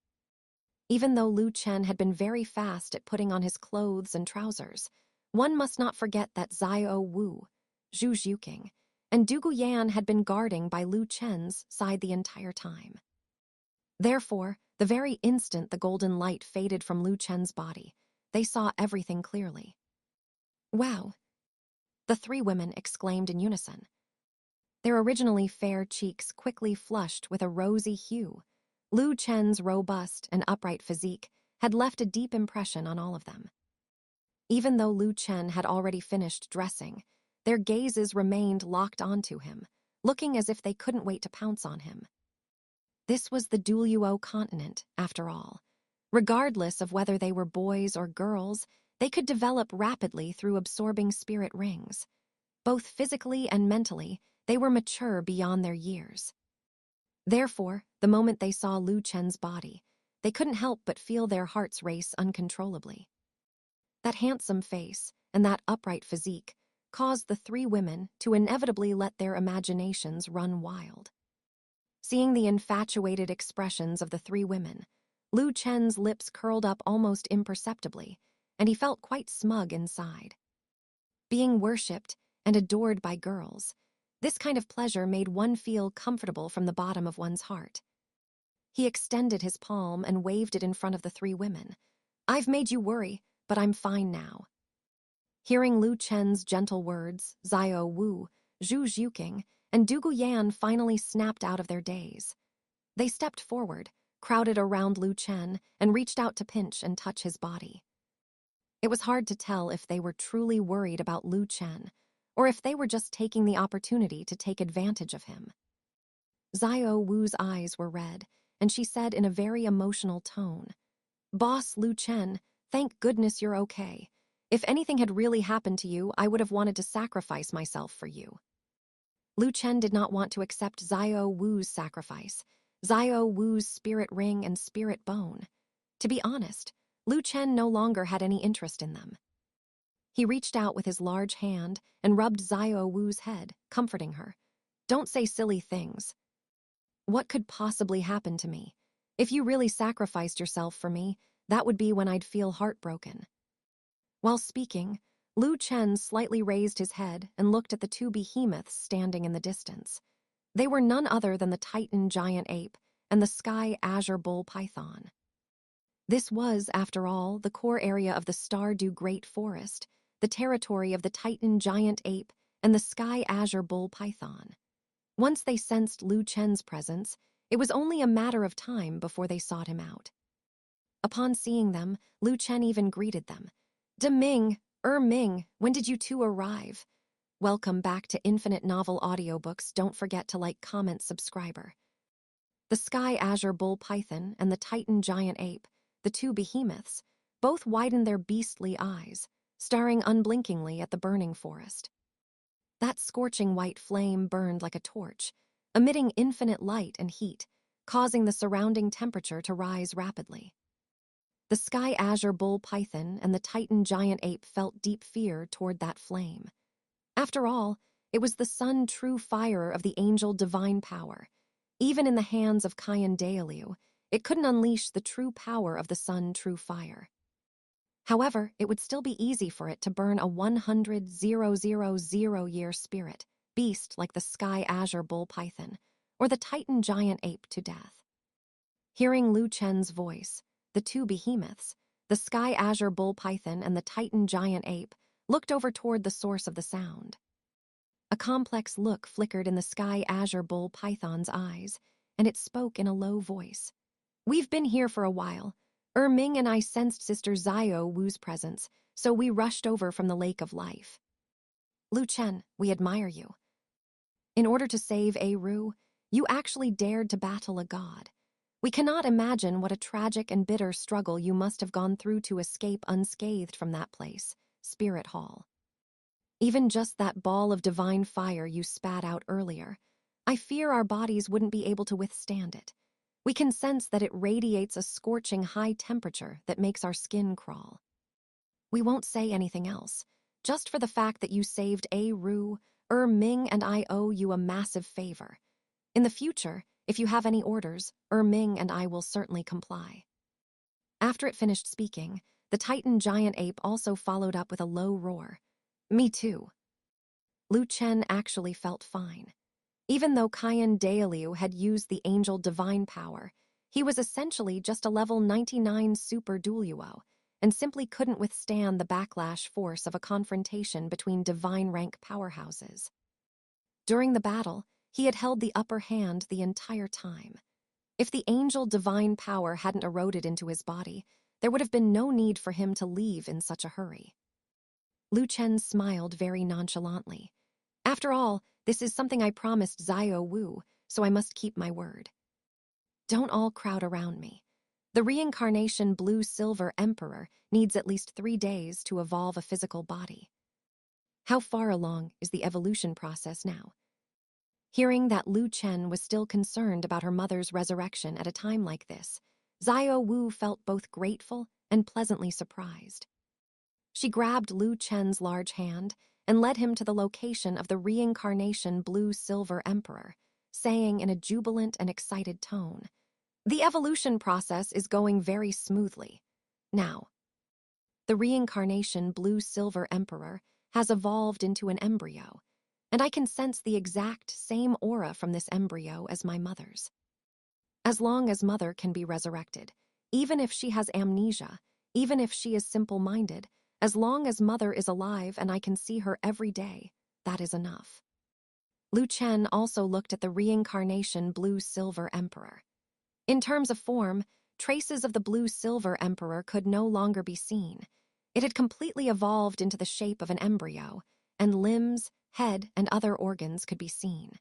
Even though Chen had been very fast at putting on his clothes and trousers, one must not forget that Xiao Wu, Zhu Zhuqing, and Du Guyan had been guarding by Chen's side the entire time. Therefore, the very instant the golden light faded from Chen's body, they saw everything clearly. "Wow!" the three women exclaimed in unison. Their originally fair cheeks quickly flushed with a rosy hue. Chen's robust and upright physique had left a deep impression on all of them. Even though Chen had already finished dressing, their gazes remained locked onto him, looking as if they couldn't wait to pounce on him. This was the Douluo Continent, after all. Regardless of whether they were boys or girls, they could develop rapidly through absorbing spirit rings. Both physically and mentally, they were mature beyond their years. Therefore, the moment they saw Chen's body, they couldn't help but feel their hearts race uncontrollably. That handsome face and that upright physique caused the three women to inevitably let their imaginations run wild. Seeing the infatuated expressions of the three women, Chen's lips curled up almost imperceptibly, and he felt quite smug inside. Being worshipped and adored by girls, this kind of pleasure made one feel comfortable from the bottom of one's heart. He extended his palm and waved it in front of the three women. "I've made you worry, but I'm fine now." Hearing Lu Chen's gentle words, Xiao Wu, Zhu Zhuqing, and Dugu Yan finally snapped out of their daze. They stepped forward, crowded around Lu Chen, and reached out to pinch and touch his body. It was hard to tell if they were truly worried about Lu Chen, or if they were just taking the opportunity to take advantage of him. Xiao Wu's eyes were red, and she said in a very emotional tone, "Boss Lu Chen, thank goodness you're okay. If anything had really happened to you, I would have wanted to sacrifice myself for you." Lu Chen did not want to accept Xiao Wu's sacrifice, Xiao Wu's spirit ring and spirit bone. To be honest, Lu Chen no longer had any interest in them. He reached out with his large hand and rubbed Xiao Wu's head, comforting her. "Don't say silly things. What could possibly happen to me? If you really sacrificed yourself for me, that would be when I'd feel heartbroken." While speaking, Lu Chen slightly raised his head and looked at the two behemoths standing in the distance. They were none other than the Titan giant ape and the sky azure bull python. This was, after all, the core area of the Stardew Great Forest, the territory of the Titan giant ape and the sky azure bull python. Once they sensed Lu Chen's presence, it was only a matter of time before they sought him out. Upon seeing them, Lu Chen even greeted them. "Deming, Ming, when did you two arrive? Welcome back to Infinite Novel Audiobooks. Don't forget to like, comment, subscriber." The sky azure bull python and the Titan giant ape, the two behemoths, both widened their beastly eyes, staring unblinkingly at the burning forest. That scorching white flame burned like a torch, emitting infinite light and heat, causing the surrounding temperature to rise rapidly. The sky azure bull python and the Titan giant ape felt deep fear toward that flame. After all, it was the sun true fire of the angel divine power. Even in the hands of Kayan Dalu, it couldn't unleash the true power of the sun true fire. However, it would still be easy for it to burn a 100,000-year spirit, beast like the sky azure bull python, or the Titan giant ape to death. Hearing Lu Chen's voice, the two behemoths, the sky azure bull python and the Titan giant ape, looked over toward the source of the sound. A complex look flickered in the sky azure bull python's eyes, and it spoke in a low voice. "We've been here for a while. Ming and I sensed Sister Xiao Wu's presence, so we rushed over from the Lake of Life. Lu Chen, we admire you. In order to save Ru, you actually dared to battle a god. We cannot imagine what a tragic and bitter struggle you must have gone through to escape unscathed from that place, Spirit Hall. Even just that ball of divine fire you spat out earlier, I fear our bodies wouldn't be able to withstand it. We can sense that it radiates a scorching high temperature that makes our skin crawl. We won't say anything else, just for the fact that you saved Ru, Ming and I owe you a massive favor. In the future, if you have any orders, Ming and I will certainly comply." After it finished speaking, the Titan giant ape also followed up with a low roar. "Me too." Lu Chen actually felt fine. Even though Kayan Dalu had used the angel divine power, he was essentially just a level 99 super Douluo, and simply couldn't withstand the backlash force of a confrontation between divine rank powerhouses. During the battle, he had held the upper hand the entire time. If the angel divine power hadn't eroded into his body, there would have been no need for him to leave in such a hurry. Lu Chen smiled very nonchalantly. "After all, this is something I promised Xiao Wu, so I must keep my word. Don't all crowd around me. The reincarnation blue-silver emperor needs at least 3 days to evolve a physical body. How far along is the evolution process now?" Hearing that Lu Chen was still concerned about her mother's resurrection at a time like this, Xiao Wu felt both grateful and pleasantly surprised. She grabbed Lu Chen's large hand and led him to the location of the reincarnation blue-silver emperor, saying in a jubilant and excited tone, "The evolution process is going very smoothly. Now, the reincarnation blue-silver emperor has evolved into an embryo, and I can sense the exact same aura from this embryo as my mother's. As long as Mother can be resurrected, even if she has amnesia, even if she is simple-minded, As long as mother is alive and I can see her every day, that is enough. Chen also looked at the reincarnation blue-silver emperor. In terms of form, traces of the blue-silver emperor could no longer be seen. It had completely evolved into the shape of an embryo, and limbs, head, and other organs could be seen.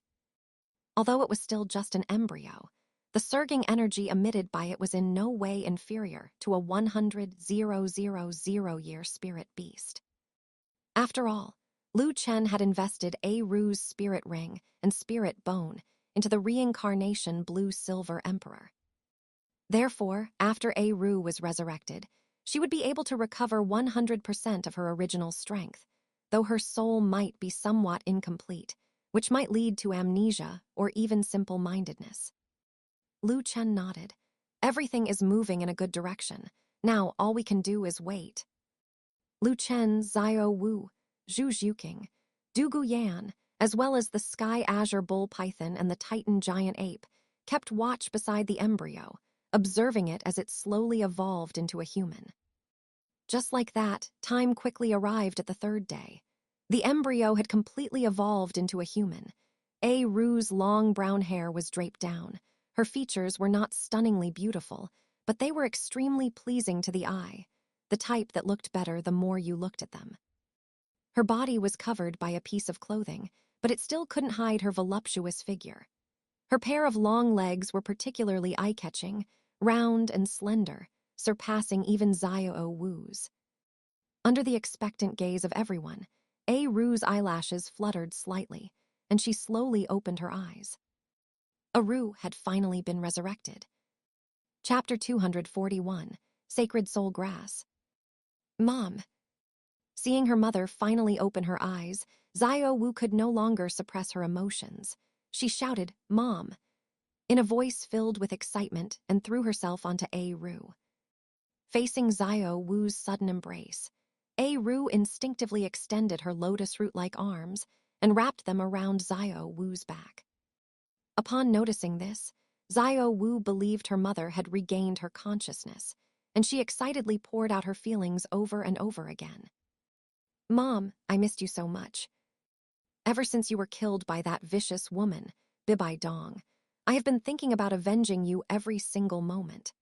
Although it was still just an embryo, the surging energy emitted by it was in no way inferior to a 100,000-year spirit beast. After all, Chen had invested Ru's spirit ring and spirit bone into the reincarnation blue-silver emperor. Therefore, after Ru was resurrected, she would be able to recover 100% of her original strength, though her soul might be somewhat incomplete, which might lead to amnesia or even simple-mindedness. Chen nodded. Everything is moving in a good direction. Now all we can do is wait. Chen, Zio Wu, Zhu Zhuqing, Du Guyan, as well as the sky azure bull python and the titan giant ape, kept watch beside the embryo, observing it as it slowly evolved into a human. Just like that, time quickly arrived at the third day. The embryo had completely evolved into a human. Ru's long brown hair was draped down. Her features were not stunningly beautiful, but they were extremely pleasing to the eye, the type that looked better the more you looked at them. Her body was covered by a piece of clothing, but it still couldn't hide her voluptuous figure. Her pair of long legs were particularly eye-catching, round and slender, surpassing even Zio Wu's. Under the expectant gaze of everyone, Ru's eyelashes fluttered slightly, and she slowly opened her eyes. Ru had finally been resurrected. Chapter 241, Sacred Soul Grass. Mom. Seeing her mother finally open her eyes, Zio Wu could no longer suppress her emotions. She shouted, "Mom," in a voice filled with excitement, and threw herself onto Ru. Facing Zio Wu's sudden embrace, Ru instinctively extended her lotus root-like arms and wrapped them around Zio Wu's back. Upon noticing this, Zio Wu believed her mother had regained her consciousness, and she excitedly poured out her feelings over and over again. "Mom, I missed you so much. Ever since you were killed by that vicious woman, Bibai Dong, I have been thinking about avenging you every single moment.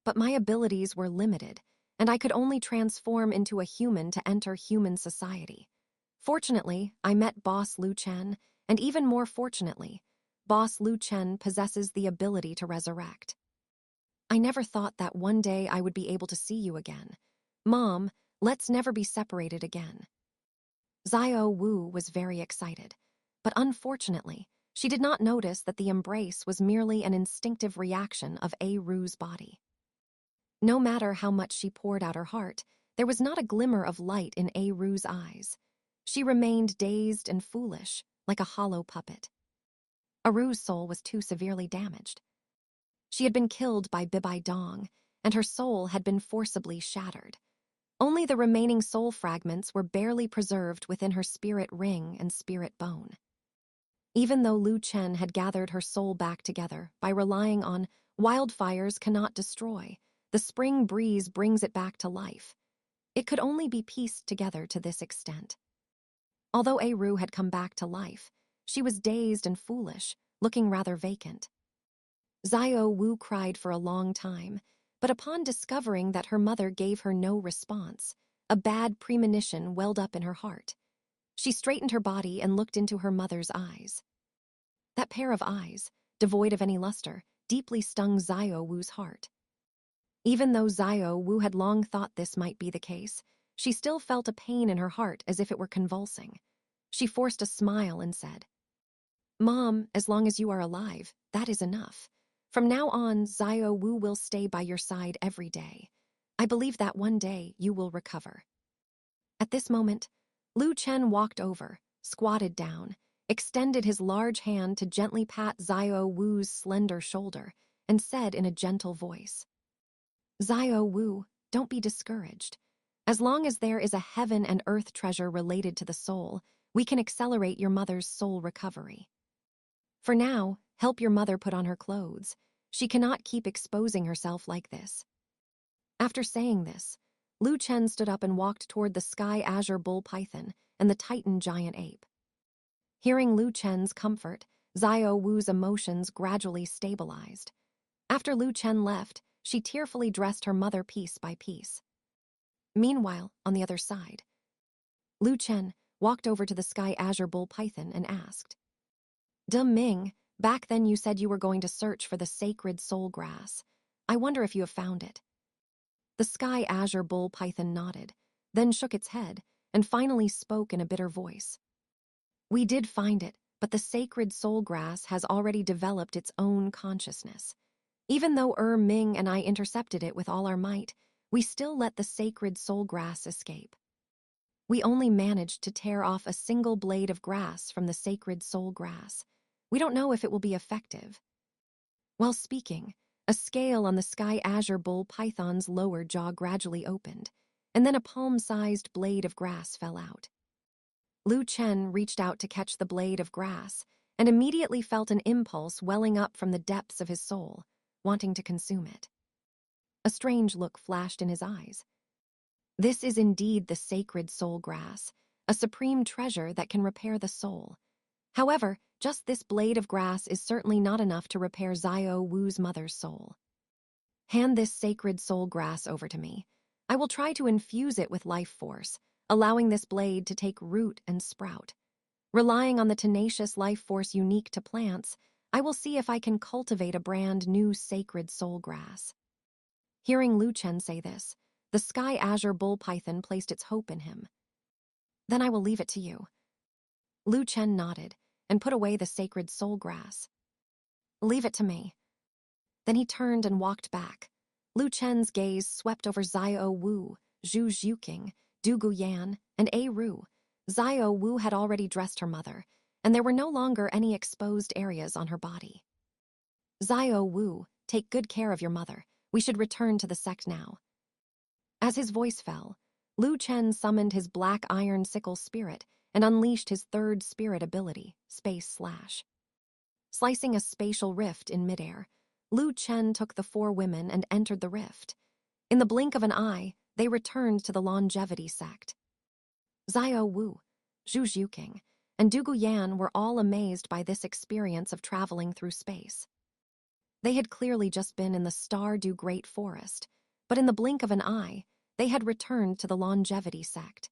But my abilities were limited, and I could only transform into a human to enter human society. Fortunately, I met Boss Chen, and even more fortunately, Boss Chen possesses the ability to resurrect. I never thought that one day I would be able to see you again. Mom, let's never be separated again." Zio Wu was very excited, but unfortunately, she did not notice that the embrace was merely an instinctive reaction of Ru's body. No matter how much she poured out her heart, there was not a glimmer of light in Ru's eyes. She remained dazed and foolish, like a hollow puppet. Ru's soul was too severely damaged. She had been killed by Bibai Dong, and her soul had been forcibly shattered. Only the remaining soul fragments were barely preserved within her spirit ring and spirit bone. Even though Chen had gathered her soul back together by relying on wildfires cannot destroy, the spring breeze brings it back to life. It could only be pieced together to this extent. Although Ru had come back to life, she was dazed and foolish, looking rather vacant. Zio Wu cried for a long time, but upon discovering that her mother gave her no response, a bad premonition welled up in her heart. She straightened her body and looked into her mother's eyes. That pair of eyes, devoid of any luster, deeply stung Zio Wu's heart. Even though Zio Wu had long thought this might be the case, she still felt a pain in her heart as if it were convulsing. She forced a smile and said, "Mom, as long as you are alive, that is enough. From now on, Zio Wu will stay by your side every day. I believe that one day you will recover." At this moment, Chen walked over, squatted down, extended his large hand to gently pat Zio Wu's slender shoulder, and said in a gentle voice, "Zio Wu, don't be discouraged. As long as there is a heaven and earth treasure related to the soul, we can accelerate your mother's soul recovery. For now, help your mother put on her clothes. She cannot keep exposing herself like this." After saying this, Lu Chen stood up and walked toward the sky azure bull python and the titan giant ape. Hearing Lu Chen's comfort, Xiao Wu's emotions gradually stabilized. After Lu Chen left, she tearfully dressed her mother piece by piece. Meanwhile, on the other side, Lu Chen walked over to the sky azure bull python and asked, "De Ming, back then you said you were going to search for the sacred soul grass. I wonder if you have found it." The sky azure bull python nodded, then shook its head, and finally spoke in a bitter voice. "We did find it, but the sacred soul grass has already developed its own consciousness. Even though Ming and I intercepted it with all our might, we still let the sacred soul grass escape. We only managed to tear off a single blade of grass from the sacred soul grass. We don't know if it will be effective." While speaking, a scale on the sky azure bull python's lower jaw gradually opened, and then a palm-sized blade of grass fell out. Lu Chen reached out to catch the blade of grass and immediately felt an impulse welling up from the depths of his soul, wanting to consume it. A strange look flashed in his eyes. This is indeed the sacred soul grass, a supreme treasure that can repair the soul. However, just this blade of grass is certainly not enough to repair Xiao Wu's mother's soul. Hand this sacred soul grass over to me. I will try to infuse it with life force, allowing this blade to take root and sprout. Relying on the tenacious life force unique to plants, I will see if I can cultivate a brand new sacred soul grass. Hearing Lu Chen say this, the sky azure bull python placed its hope in him. "Then I will leave it to you." Lu Chen nodded and put away the sacred soul grass. "Leave it to me." Then he turned and walked back. Lu Chen's gaze swept over Xiao Wu, Zhu Zhuqing, Du Guyan, and A Ru. Xiao Wu had already dressed her mother, and there were no longer any exposed areas on her body. "Xiao Wu, take good care of your mother. We should return to the sect now." As his voice fell, Lu Chen summoned his black iron sickle spirit and unleashed his third spirit ability, Space Slash. Slicing a spatial rift in midair, Lu Chen took the four women and entered the rift. In the blink of an eye, they returned to the longevity sect. Xiao Wu, Zhu Zhuqing, and Du Guyan were all amazed by this experience of traveling through space. They had clearly just been in the Stardew Great Forest, but in the blink of an eye, they had returned to the longevity sect.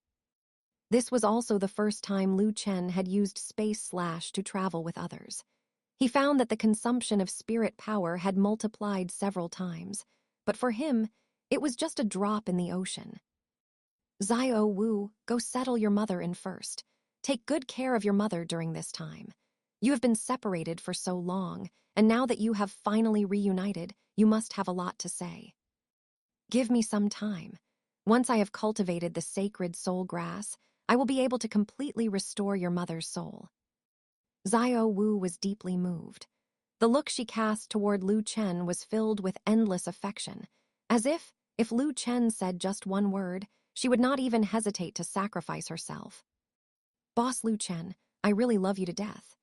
This was also the first time Lu Chen had used Space Slash to travel with others. He found that the consumption of spirit power had multiplied several times, but for him, it was just a drop in the ocean. "Xiao Wu, go settle your mother in first. Take good care of your mother during this time. You have been separated for so long, and now that you have finally reunited, you must have a lot to say. Give me some time. Once I have cultivated the sacred soul grass, I will be able to completely restore your mother's soul." Xiao Wu was deeply moved. The look she cast toward Lu Chen was filled with endless affection, as if Lu Chen said just one word, she would not even hesitate to sacrifice herself. "Boss Lu Chen, I really love you to death."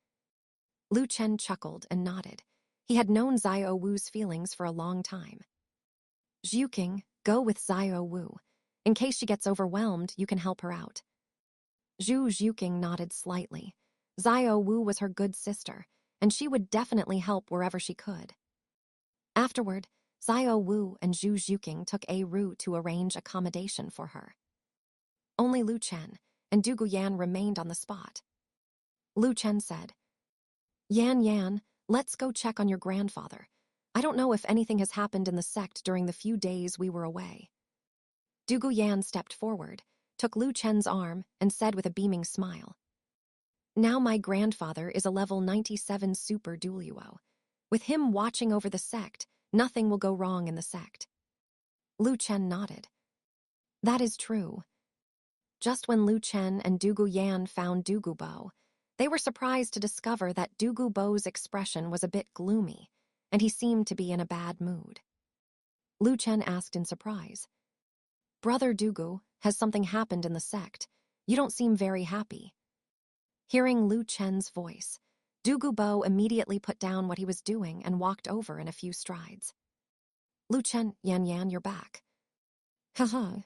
Lu Chen chuckled and nodded. He had known Xiao Wu's feelings for a long time. "Zhuqing, go with Xiao Wu. In case she gets overwhelmed, you can help her out." Zhu Zhuqing nodded slightly. Xiao Wu was her good sister, and she would definitely help wherever she could. Afterward, Xiao Wu and Zhu Zhuqing took A Ru to arrange accommodation for her. Only Lu Chen and Du Guyan remained on the spot. Lu Chen said, Yan Yan, let's go check on your grandfather. I don't know if anything has happened in the sect during the few days we were away." Du Guyan stepped forward, took Lu Chen's arm, and said with a beaming smile, "Now my grandfather is a level 97 super Douluo. With him watching over the sect, nothing will go wrong in the sect." Lu Chen nodded. "That is true." Just when Lu Chen and Du Guyan found Du Gubo, they were surprised to discover that Du Gubo's expression was a bit gloomy, and he seemed to be in a bad mood. Lu Chen asked in surprise, "Brother Dugu, has something happened in the sect? You don't seem very happy." Hearing Lu Chen's voice, Du Gubo immediately put down what he was doing and walked over in a few strides. "Lu Chen, Yan Yan, you're back." "Haha,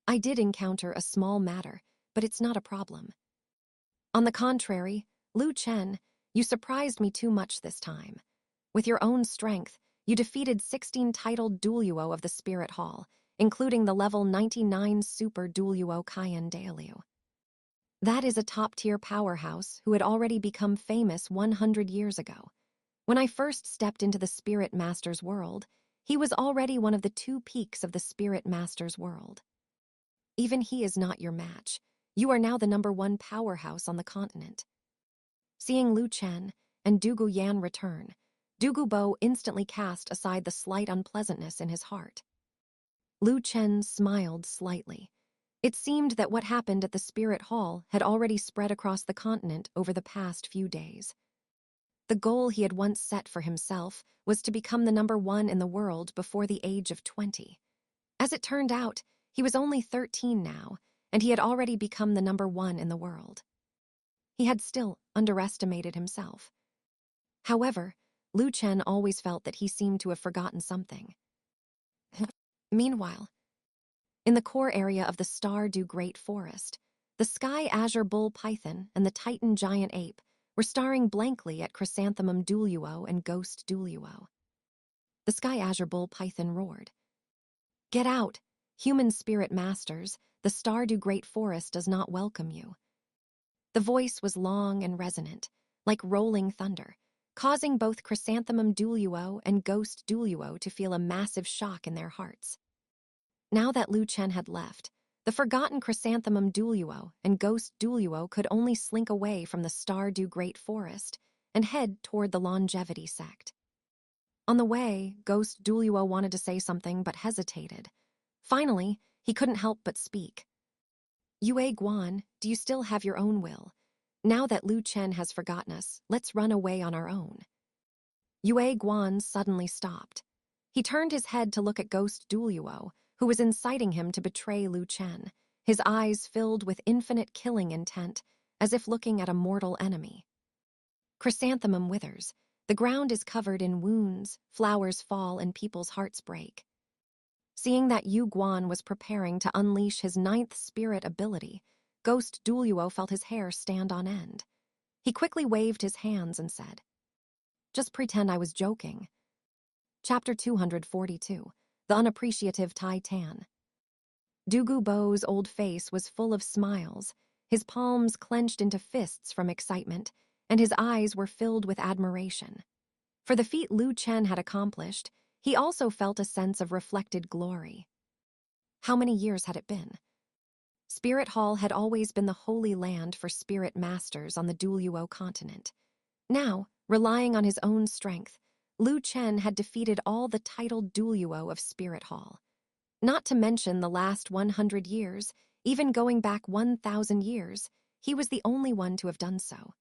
I did encounter a small matter, but it's not a problem. On the contrary, Chen, you surprised me too much this time. With your own strength, you defeated 16 titled Douluo of the Spirit Hall, including the level 99 Super Douluo Dalu. That is a top-tier powerhouse who had already become famous 100 years ago. When I first stepped into the Spirit Master's world, he was already one of the 2 peaks of the Spirit Master's world. Even he is not your match. You are now the #1 powerhouse on the continent. Seeing Chen and Douluo Yan return, Douluo instantly cast aside the slight unpleasantness in his heart. Chen smiled slightly. It seemed that what happened at the Spirit Hall had already spread across the continent over the past few days. The goal he had once set for himself was to become the #1 in the world before the age of 20. As it turned out, he was only 13 now, and he had already become the #1 in the world. He had still underestimated himself. However, Chen always felt that he seemed to have forgotten something. Meanwhile, in the core area of the Douluo Great Forest, the Sky Azure Bull Python and the Titan Giant Ape were staring blankly at Chrysanthemum Douluo and Ghost Douluo. The Sky Azure Bull Python roared. "Get out! Human spirit masters, the Douluo Great Forest does not welcome you." The voice was long and resonant, like rolling thunder, causing both Chrysanthemum Douluo and Ghost Douluo to feel a massive shock in their hearts. Now that Chen had left, the forgotten Chrysanthemum Douluo and Ghost Douluo could only slink away from the Douluo Great Forest and head toward the Longevity Sect. On the way, Ghost Douluo wanted to say something but hesitated. Finally, he couldn't help but speak. "Yue Guan, do you still have your own will? Now that Chen has forgotten us, let's run away on our own." Yue Guan suddenly stopped. He turned his head to look at Ghost Douluo, who was inciting him to betray Chen, his eyes filled with infinite killing intent, as if looking at a mortal enemy. Chrysanthemum withers. The ground is covered in wounds, flowers fall, and people's hearts break. Seeing that Yu Guan was preparing to unleash his 9th spirit ability, Ghost Douluo felt his hair stand on end. He quickly waved his hands and said, "Just pretend I was joking." Chapter 242, The Unappreciative Tai Tan. Douluo's old face was full of smiles, his palms clenched into fists from excitement, and his eyes were filled with admiration. For the feat Chen had accomplished, he also felt a sense of reflected glory. How many years had it been? Spirit Hall had always been the holy land for spirit masters on the Douluo Continent. Now, relying on his own strength, Chen had defeated all the titled Douluo of Spirit Hall. Not to mention the last 100 years, even going back 1,000 years, he was the only one to have done so.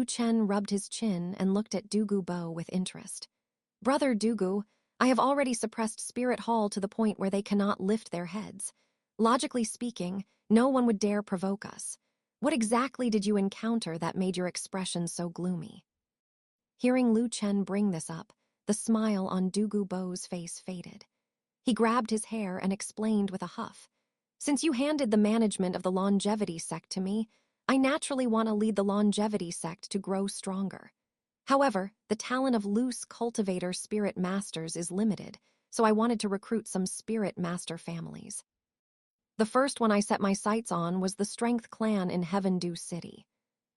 Chen rubbed his chin and looked at Douluo with interest. "Brother Douluo, I have already suppressed Spirit Hall to the point where they cannot lift their heads. Logically speaking, no one would dare provoke us. What exactly did you encounter that made your expression so gloomy?" Hearing Chen bring this up, the smile on Douluo's face faded. He grabbed his hair and explained with a huff. "Since you handed the management of the Longevity Sect to me, I naturally want to lead the Longevity Sect to grow stronger. However, the talent of loose cultivator spirit masters is limited, so I wanted to recruit some spirit master families. The first one I set my sights on was the Strength Clan in Heavendew City.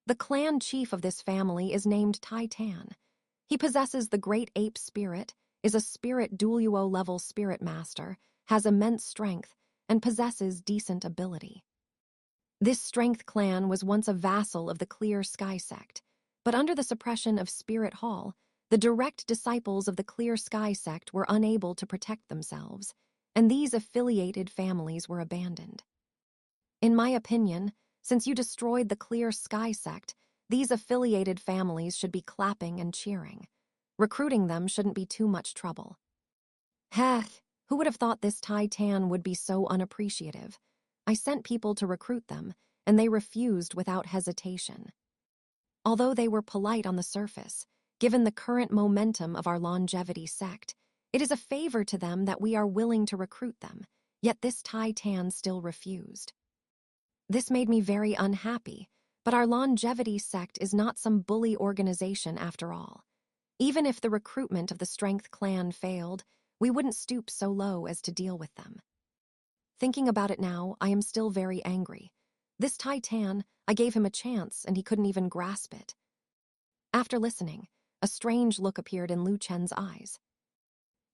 The clan chief of this family is named Tai Tan. He possesses the Great Ape Spirit, is a Spirit Douluo-level spirit master, has immense strength, and possesses decent ability. This Strength Clan was once a vassal of the Clear Sky Sect, but under the suppression of Spirit Hall, the direct disciples of the Clear Sky Sect were unable to protect themselves, and these affiliated families were abandoned. In my opinion, since you destroyed the Clear Sky Sect, these affiliated families should be clapping and cheering. Recruiting them shouldn't be too much trouble." "Heh, who would have thought this Tai Tan would be so unappreciative? I sent people to recruit them, and they refused without hesitation. Although they were polite on the surface, given the current momentum of our Longevity Sect, it is a favor to them that we are willing to recruit them, Yet this Tai Tan still refused. This made me very unhappy, but our longevity sect is not some bully organization after all. Even if the recruitment of the Strength Clan failed, we wouldn't stoop so low as to deal with them. Thinking about it now, I am still very angry. This Tai Tan, I gave him a chance and he couldn't even grasp it. After listening, a strange look appeared in Lu Chen's eyes.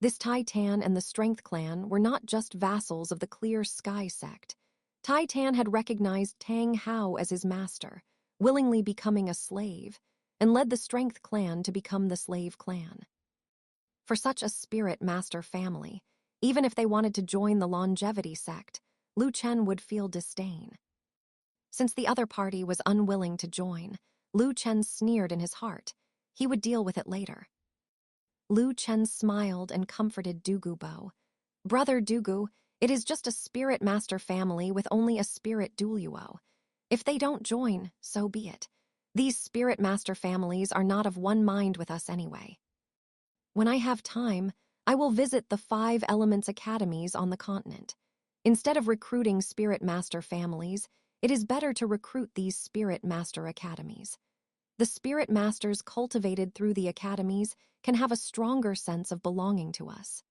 This Tai Tan and the Strength Clan were not just vassals of the Clear Sky sect. Tai Tan had recognized Tang Hao as his master, willingly becoming a slave, and led the Strength Clan to become the Slave Clan. For such a spirit master family, even if they wanted to join the longevity sect, Lu Chen would feel disdain. Since the other party was unwilling to join, Lu Chen sneered in his heart. He would deal with it later. Lu Chen smiled and comforted Douluo. Brother Douluo, it is just a spirit master family with only a spirit Douluo. If they don't join, so be it. These spirit master families are not of one mind with us anyway. When I have time, I will visit the 5 Elements Academies on the continent. Instead of recruiting spirit master families, it is better to recruit these spirit master academies. The spirit masters cultivated through the academies can have a stronger sense of belonging to us.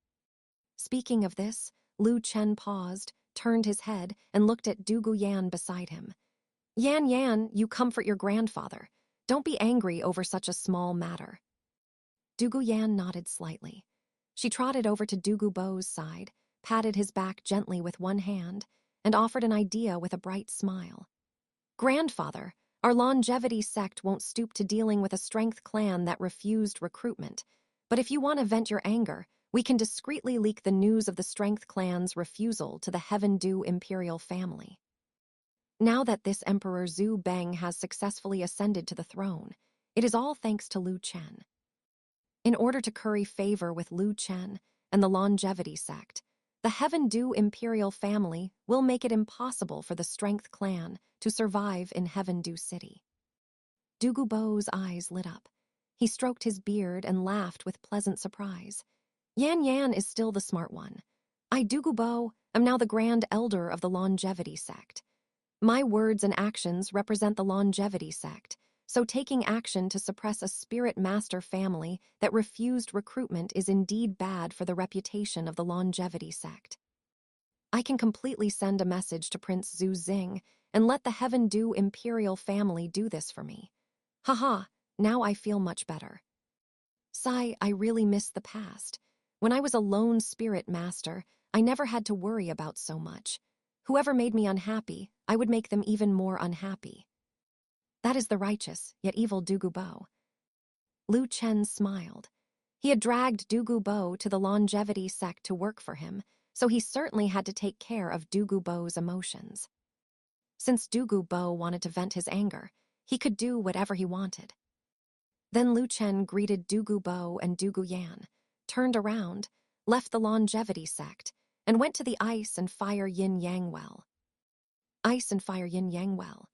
Speaking of this, Lu Chen paused, turned his head, and looked at Douluo Yan beside him. Yan, you comfort your grandfather. Don't be angry over such a small matter. Douluo Yan nodded slightly. She trotted over to Douluo's side, patted his back gently with one hand, and offered an idea with a bright smile. Grandfather, our longevity sect won't stoop to dealing with a strength clan that refused recruitment, but if you want to vent your anger, we can discreetly leak the news of the strength clan's refusal to the Heaven Dew imperial family. Now that this Emperor Zhu Beng has successfully ascended to the throne, it is all thanks to Lu Chen. In order to curry favor with Lu Chen and the longevity sect, the Heaven Dew imperial family will make it impossible for the Strength Clan to survive in Heaven Dew City. Douluo's eyes lit up. He stroked his beard and laughed with pleasant surprise. Yan is still the smart one. I, Douluo, am now the Grand Elder of the longevity sect. My words and actions represent the longevity sect, so taking action to suppress a spirit master family that refused recruitment is indeed bad for the reputation of the longevity sect. I can completely send a message to Prince Zhu Xing and let the Heaven Dew imperial family do this for me. Haha, now I feel much better. Sigh, I really miss the past. When I was a lone spirit master, I never had to worry about so much. Whoever made me unhappy, I would make them even more unhappy. That is the righteous, yet evil Douluo. Lu Chen smiled. He had dragged Douluo to the longevity sect to work for him, so he certainly had to take care of Douluo's emotions. Since Douluo wanted to vent his anger, he could do whatever he wanted. Then Lu Chen greeted Douluo and Douluo Yan, turned around, left the longevity sect, and went to the Ice and Fire Yin Yang Well. Ice and Fire Yin Yang Well.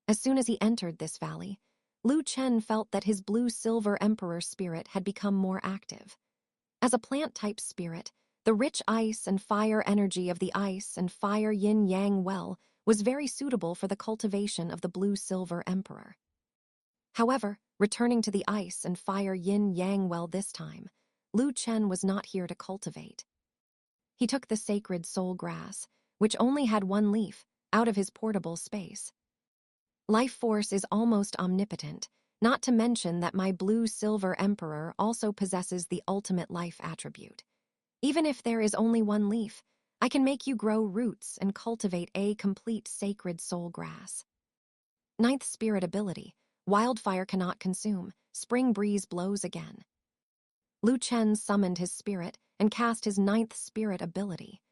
As soon as he entered this valley, Lu Chen felt that his blue-silver emperor spirit had become more active. As a plant-type spirit, the rich ice and fire energy of the Ice and Fire Yin Yang Well was very suitable for the cultivation of the blue-silver emperor. However, returning to the Ice and Fire Yin Yang Well this time, Lu Chen was not here to cultivate. He took the sacred soul grass, which only had one leaf, out of his portable space. Life force is almost omnipotent, not to mention that my blue-silver emperor also possesses the ultimate life attribute. Even if there is only one leaf, I can make you grow roots and cultivate a complete sacred soul grass. 9th spirit ability, wildfire cannot consume, spring breeze blows again. Lu Chen summoned his spirit and cast his 9th spirit ability.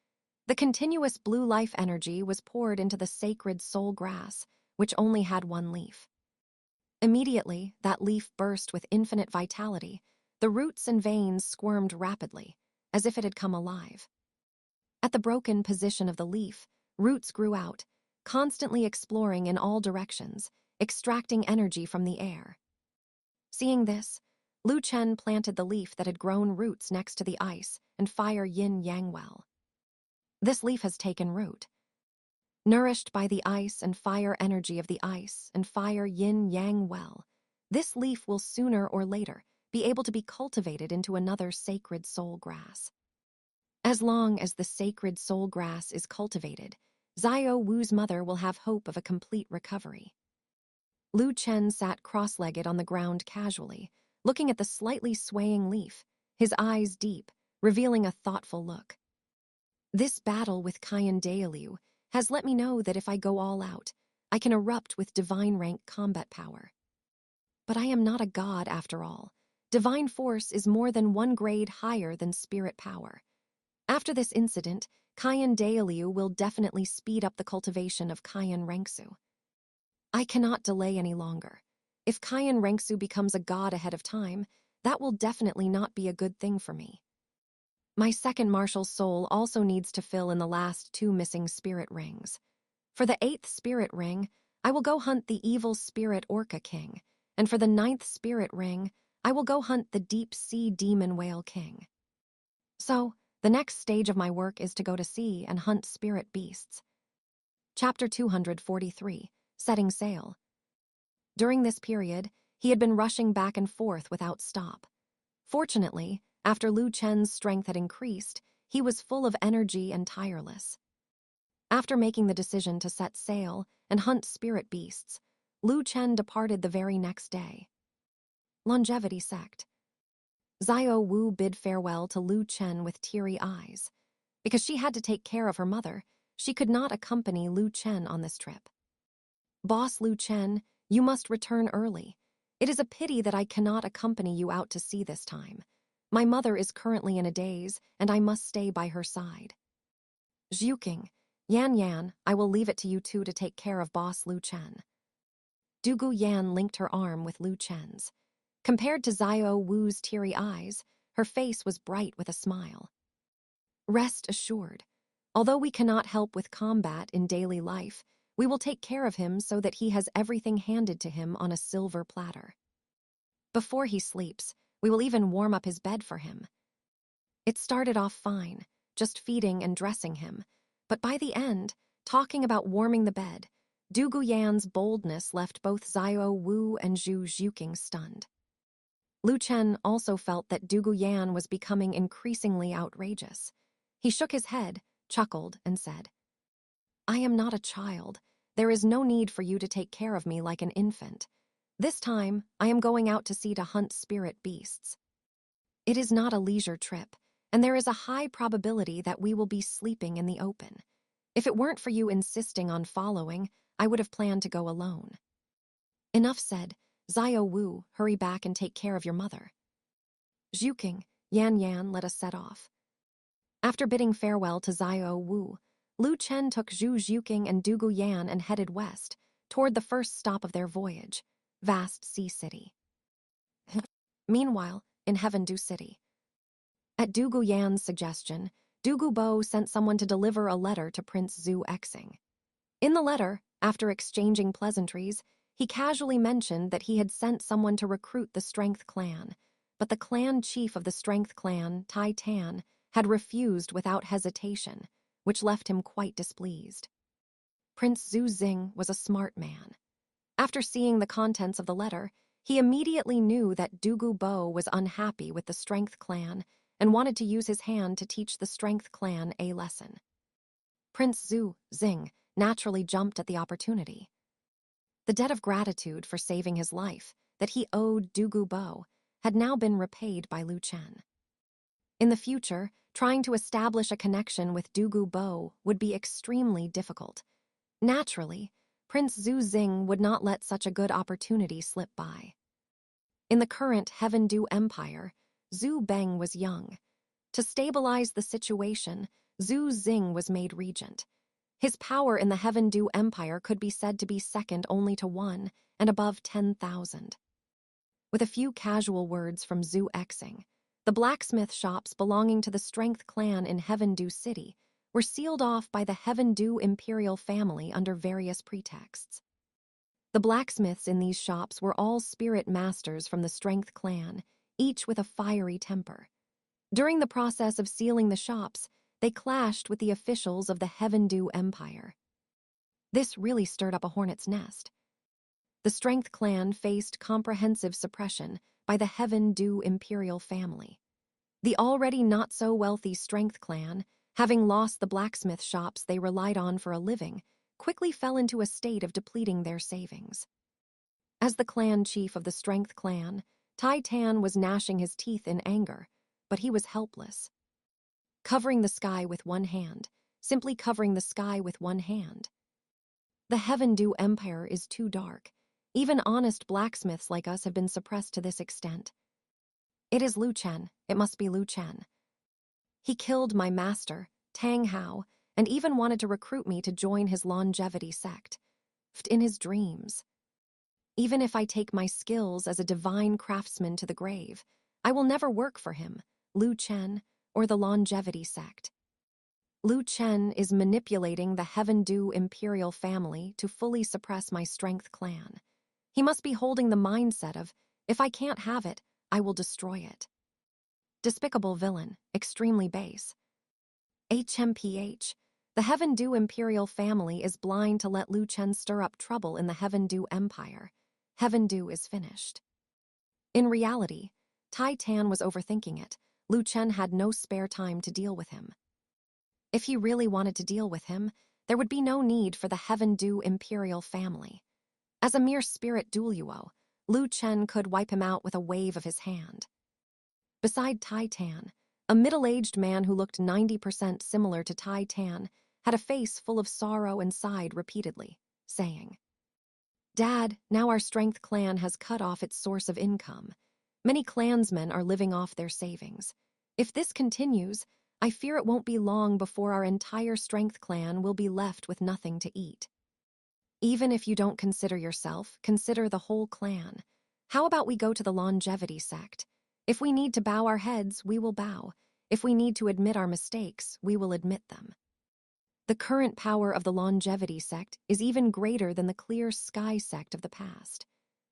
The continuous blue life energy was poured into the sacred soul grass, which only had one leaf. Immediately, that leaf burst with infinite vitality. The roots and veins squirmed rapidly, as if it had come alive. At the broken position of the leaf, roots grew out, constantly exploring in all directions, extracting energy from the air. Seeing this, Lu Chen planted the leaf that had grown roots next to the Ice and Fire Yin Yang Well. This leaf has taken root. Nourished by the ice and fire energy of the ice and fire yin-yang well, this leaf will sooner or later be able to be cultivated into another sacred soul grass. As long as the sacred soul grass is cultivated, Xiao Wu's mother will have hope of a complete recovery. Lu Chen sat cross-legged on the ground casually, looking at the slightly swaying leaf, his eyes deep, revealing a thoughtful look. This battle with Qian Douluo has let me know that if I go all out, I can erupt with divine rank combat power. But I am not a god after all. Divine force is more than one grade higher than spirit power. After this incident, Qian Douluo will definitely speed up the cultivation of Qian Rengsu. I cannot delay any longer. If Qian Rengsu becomes a god ahead of time, that will definitely not be a good thing for me. My second martial soul also needs to fill in the last 2 missing spirit rings. For the 8th spirit ring, I will go hunt the evil spirit Orca King, and for the 9th spirit ring, I will go hunt the deep sea demon whale king. So, the next stage of my work is to go to sea and hunt spirit beasts. Chapter 243, Setting Sail. During this period, he had been rushing back and forth without stop. Fortunately, after Lu Chen's strength had increased, he was full of energy and tireless. After making the decision to set sail and hunt spirit beasts, Lu Chen departed the very next day. Longevity sect. Xiao Wu bid farewell to Lu Chen with teary eyes. Because she had to take care of her mother, she could not accompany Lu Chen on this trip. Boss Lu Chen, you must return early. It is a pity that I cannot accompany you out to sea this time. My mother is currently in a daze, and I must stay by her side. Zhuking, Yan, I will leave it to you two to take care of Boss Lu Chen. Dugu Yan linked her arm with Lu Chen's. Compared to Xiao Wu's teary eyes, her face was bright with a smile. Rest assured, although we cannot help with combat in daily life, we will take care of him so that he has everything handed to him on a silver platter. Before he sleeps, we will even warm up his bed for him. It started off fine, just feeding and dressing him, but by the end, talking about warming the bed, Dugu Yan's boldness left both Xiao Wu and Zhu Zhuking stunned. Lu Chen also felt that Dugu Yan was becoming increasingly outrageous. He shook his head, chuckled, and said, I am not a child. There is no need for you to take care of me like an infant. This time, I am going out to sea to hunt spirit beasts. It is not a leisure trip, and there is a high probability that we will be sleeping in the open. If it weren't for you insisting on following, I would have planned to go alone. Enough said. Xiao Wu, hurry back and take care of your mother. Zhuking, Yan, let us set off. After bidding farewell to Xiao Wu, Lu Chen took Zhu Zhuking and Dugu Yan and headed west, toward the first stop of their voyage, Vast Sea City. Meanwhile, in Heavendu City. At Dugu Yan's suggestion, Dugu Bo sent someone to deliver a letter to Prince Zhu Exing. In the letter, after exchanging pleasantries, he casually mentioned that he had sent someone to recruit the Strength Clan, but the clan chief of the Strength Clan, Tai Tan, had refused without hesitation, which left him quite displeased. Prince Zhu Xing was a smart man. After seeing the contents of the letter, he immediately knew that Dugu Bo was unhappy with the Strength Clan and wanted to use his hand to teach the Strength Clan a lesson. Prince Zhu Xing naturally jumped at the opportunity. The debt of gratitude for saving his life that he owed Dugu Bo had now been repaid by Lu Chen. In the future, trying to establish a connection with Dugu Bo would be extremely difficult. Naturally, Prince Zhu Xing would not let such a good opportunity slip by. In the current Heavendu Empire, Zhu Beng was young. To stabilize the situation, Zhu Xing was made regent. His power in the Heavendu Empire could be said to be second only to 1 and above 10,000. With a few casual words from Zhu Exing, the blacksmith shops belonging to the Strength Clan in Heavendu City were sealed off by the Heavendu imperial family under various pretexts. The blacksmiths in these shops were all spirit masters from the Strength Clan, each with a fiery temper. During the process of sealing the shops, they clashed with the officials of the Heaven Dew Empire. This really stirred up a hornet's nest. The Strength clan faced comprehensive suppression by the Heaven Dew imperial family. The already not-so-wealthy Strength clan, having lost the blacksmith shops they relied on for a living, quickly fell into a state of depleting their savings. As the clan chief of the Strength clan, Tai Tan was gnashing his teeth in anger, but he was helpless. Covering the sky with one hand, simply covering the sky with one hand. The Heaven Dew Empire is too dark. Even honest blacksmiths like us have been suppressed to this extent. It is Liu Chen. It must be Liu Chen. He killed my master, Tang Hao, and even wanted to recruit me to join his longevity sect. In his dreams. Even if I take my skills as a divine craftsman to the grave, I will never work for him, Liu Chen, or the longevity sect. Liu Chen is manipulating the Heaven Dew imperial family to fully suppress my Strength clan. He must be holding the mindset of, if I can't have it, I will destroy it. Despicable villain, extremely base. HMPH, the Heaven Dew imperial family is blind to let Liu Chen stir up trouble in the Heaven Dew Empire. Heaven Dew is finished. In reality, Tai Tan was overthinking it. Liu Chen had no spare time to deal with him. If he really wanted to deal with him, there would be no need for the Heaven Dew imperial family. As a mere spirit Douluo, Liu Chen could wipe him out with a wave of his hand. Beside Tai Tan, a middle-aged man who looked 90% similar to Tai Tan had a face full of sorrow and sighed repeatedly, saying, "Dad, now our Strength clan has cut off its source of income. Many clansmen are living off their savings. If this continues, I fear it won't be long before our entire Strength clan will be left with nothing to eat. Even if you don't consider yourself, consider the whole clan. How about we go to the longevity sect? If we need to bow our heads, we will bow. If we need to admit our mistakes, we will admit them. The current power of the longevity sect is even greater than the clear sky sect of the past.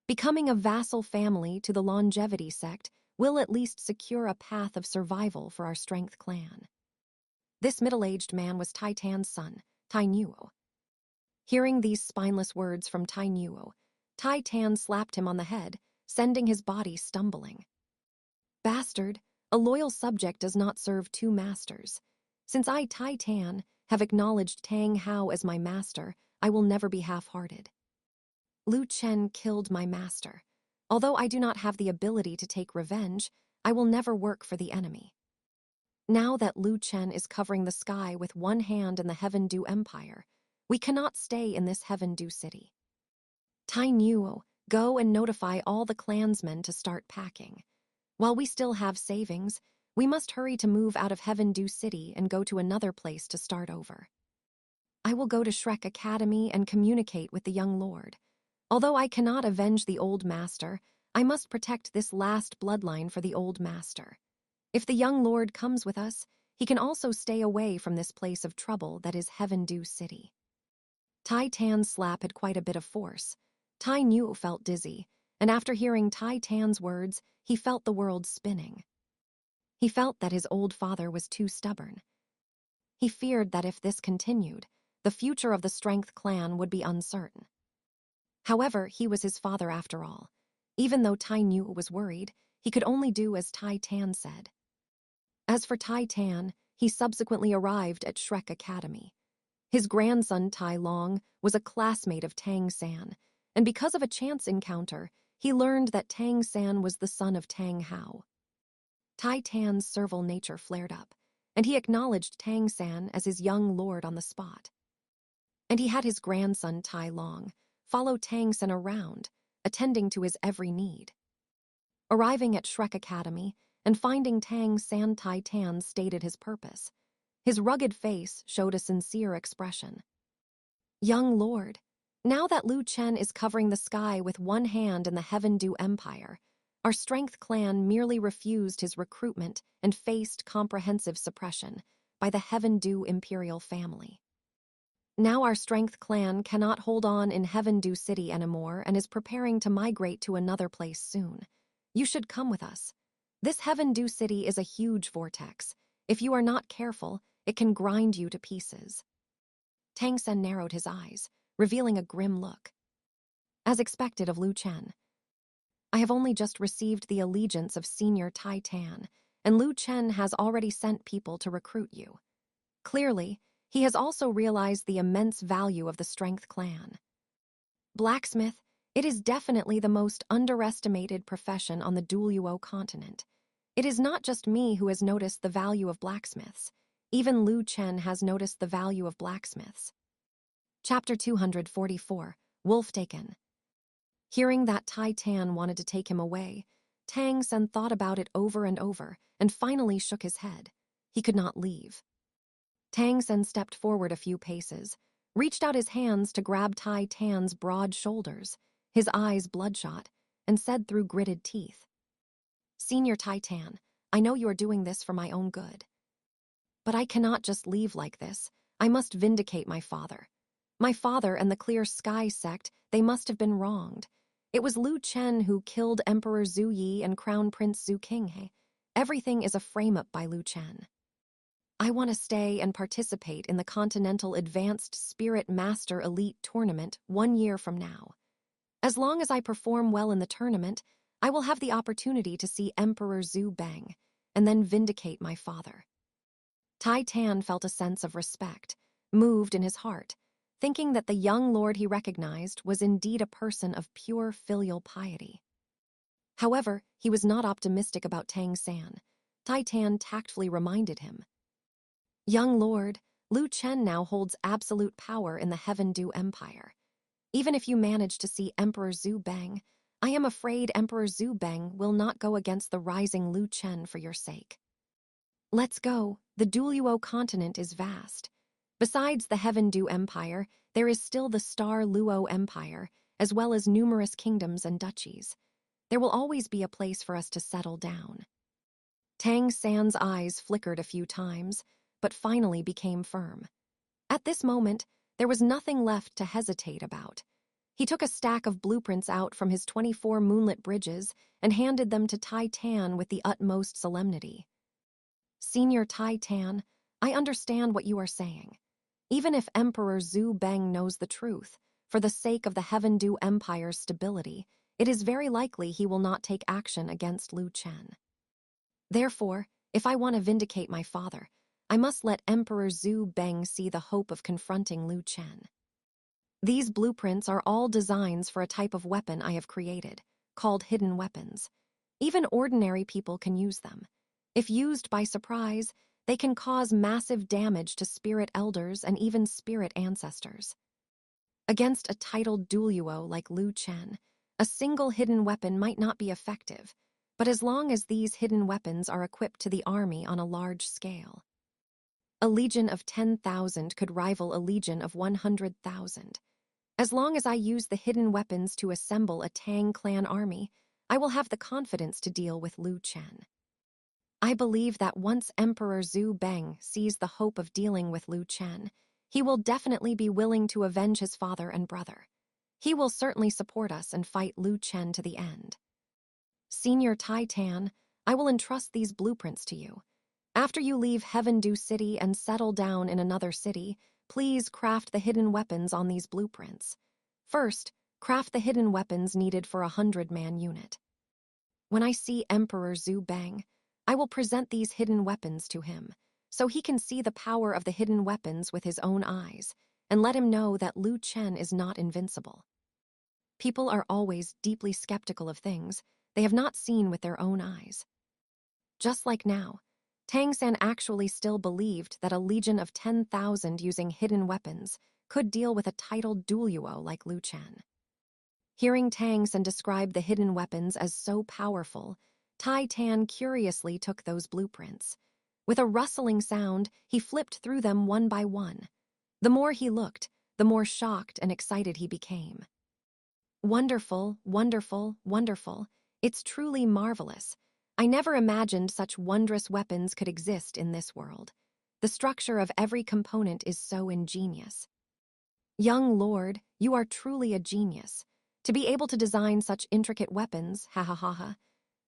Becoming a vassal family to the longevity sect will at least secure a path of survival for our Strength clan." This middle-aged man was Tai Tan's son, Tai Nuo. Hearing these spineless words from Tai Nuo, Tai Tan slapped him on the head, sending his body stumbling. "Bastard, a loyal subject does not serve two masters. Since I, Tai Tan, have acknowledged Tang Hao as my master, I will never be half-hearted. Liu Chen killed my master. Although I do not have the ability to take revenge, I will never work for the enemy. Now that Liu Chen is covering the sky with one hand in the Heaven Dew Empire, we cannot stay in this Heaven Dew city. Tai Nuo, go and notify all the clansmen to start packing. While we still have savings, we must hurry to move out of Heaven Dew City and go to another place to start over. I will go to Shrek Academy and communicate with the young lord. Although I cannot avenge the old master, I must protect this last bloodline for the old master. If the young lord comes with us, he can also stay away from this place of trouble that is Heaven Dew City." Tai Tan's slap had quite a bit of force. Tai Nuo felt dizzy, and after hearing Tai Tan's words, he felt the world spinning. He felt that his old father was too stubborn. He feared that if this continued, the future of the Strength clan would be uncertain. However, he was his father after all. Even though Tai Nuo was worried, he could only do as Tai Tan said. As for Tai Tan, he subsequently arrived at Shrek Academy. His grandson Tai Long was a classmate of Tang San, and because of a chance encounter, he learned that Tang San was the son of Tang Hao. Tai Tan's servile nature flared up, and he acknowledged Tang San as his young lord on the spot. And he had his grandson Tai Long follow Tang San around, attending to his every need. Arriving at Shrek Academy and finding Tang San, Tai Tan stated his purpose. His rugged face showed a sincere expression. "Young lord, now that Liu Chen is covering the sky with one hand in the Heaven Dew Empire, our Strength clan merely refused his recruitment and faced comprehensive suppression by the Heaven Dew imperial family. Now our Strength clan cannot hold on in Heaven Dew City anymore and is preparing to migrate to another place soon. You should come with us. This Heaven Dew City is a huge vortex. If you are not careful, it can grind you to pieces. Tang San narrowed his eyes, revealing a grim look. As expected of Lu Chen, I have only just received the allegiance of Senior Tai Tan, and Lu Chen has already sent people to recruit you. Clearly, he has also realized the immense value of the Strength Clan. Blacksmith, it is definitely the most underestimated profession on the Douluo Continent. It is not just me who has noticed the value of blacksmiths. Even Lu Chen has noticed the value of blacksmiths. Chapter 244, Wolf Taken. Hearing that Tai Tan wanted to take him away, Tang San thought about it over and finally shook his head. He could not leave. Tang San stepped forward a few paces, reached out his hands to grab Tai Tan's broad shoulders, his eyes bloodshot, and said through gritted teeth, "Senior Tai Tan, I know you are doing this for my own good. But I cannot just leave like this. I must vindicate my father. My father and the Clear Sky sect, they must have been wronged. It was Lu Chen who killed Emperor Zhu Yi and Crown Prince Zhu Qinghe. Everything is a frame-up by Lu Chen. I want to stay and participate in the Continental Advanced Spirit Master Elite Tournament 1 year from now. As long as I perform well in the tournament, I will have the opportunity to see Emperor Zhu Bang, and then vindicate my father." Tai Tan felt a sense of respect, moved in his heart, thinking that the young lord he recognized was indeed a person of pure filial piety. However, he was not optimistic about Tang San. Tai Tan tactfully reminded him, "Young lord, Lu Chen now holds absolute power in the Heaven Dew Empire. Even if you manage to see Emperor Zhu Bang, I am afraid Emperor Zhu Bang will not go against the rising Lu Chen for your sake. Let's go. The Douluo Continent is vast. Besides the Heaven Dew Empire, there is still the Star Luo Empire, as well as numerous kingdoms and duchies. There will always be a place for us to settle down." Tang San's eyes flickered a few times, but finally became firm. At this moment, there was nothing left to hesitate about. He took a stack of blueprints out from his 24 moonlit bridges and handed them to Tai Tan with the utmost solemnity. "Senior Tai Tan, I understand what you are saying. Even if Emperor Zhu Bang knows the truth, for the sake of the Heaven Dew Empire's stability, it is very likely he will not take action against Lu Chen. Therefore, if I want to vindicate my father, I must let Emperor Zhu Bang see the hope of confronting Lu Chen. These blueprints are all designs for a type of weapon I have created, called hidden weapons. Even ordinary people can use them. If used by surprise, they can cause massive damage to spirit elders and even spirit ancestors. Against a titled Douluo like Lu Chen, a single hidden weapon might not be effective, but as long as these hidden weapons are equipped to the army on a large scale. A legion of 10,000 could rival a legion of 100,000. As long as I use the hidden weapons to assemble a Tang clan army, I will have the confidence to deal with Lu Chen. I believe that once Emperor Zhu Bang sees the hope of dealing with Lu Chen, he will definitely be willing to avenge his father and brother. He will certainly support us and fight Lu Chen to the end. Senior Tai Tan, I will entrust these blueprints to you. After you leave Heaven Dew City and settle down in another city, please craft the hidden weapons on these blueprints. First, craft the hidden weapons needed for a 100-man unit. When I see Emperor Zhu Bang, I will present these hidden weapons to him, so he can see the power of the hidden weapons with his own eyes, and let him know that Lu Chen is not invincible. People are always deeply skeptical of things they have not seen with their own eyes. Just like now, Tang San actually still believed that a legion of 10,000 using hidden weapons could deal with a titled Douluo like Lu Chen. Hearing Tang San describe the hidden weapons as so powerful, Tai Tan curiously took those blueprints. With a rustling sound, he flipped through them one by one. The more he looked, the more shocked and excited he became. Wonderful, wonderful, wonderful. It's truly marvelous. I never imagined such wondrous weapons could exist in this world. The structure of every component is so ingenious. Young lord, you are truly a genius. To be able to design such intricate weapons, ha ha ha ha.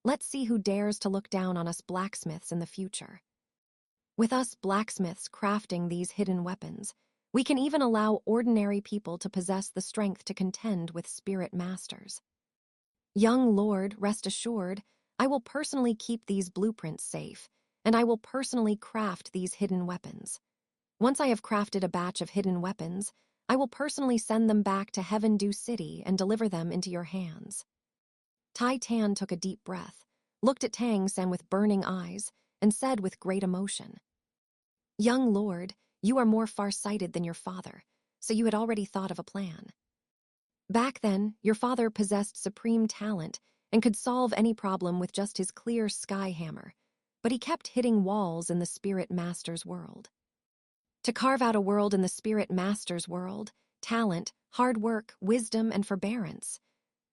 Let's see who dares to look down on us blacksmiths in the future. With us blacksmiths crafting these hidden weapons, we can even allow ordinary people to possess the strength to contend with spirit masters. Young lord, rest assured, I will personally keep these blueprints safe, and I will personally craft these hidden weapons. Once I have crafted a batch of hidden weapons, I will personally send them back to Heaven Dew City and deliver them into your hands. Tai Tan took a deep breath, looked at Tang San with burning eyes, and said with great emotion, Young lord, you are more far-sighted than your father, so you had already thought of a plan. Back then, your father possessed supreme talent and could solve any problem with just his clear sky hammer, but he kept hitting walls in the spirit master's world. To carve out a world in the spirit master's world, talent, hard work, wisdom, and forbearance,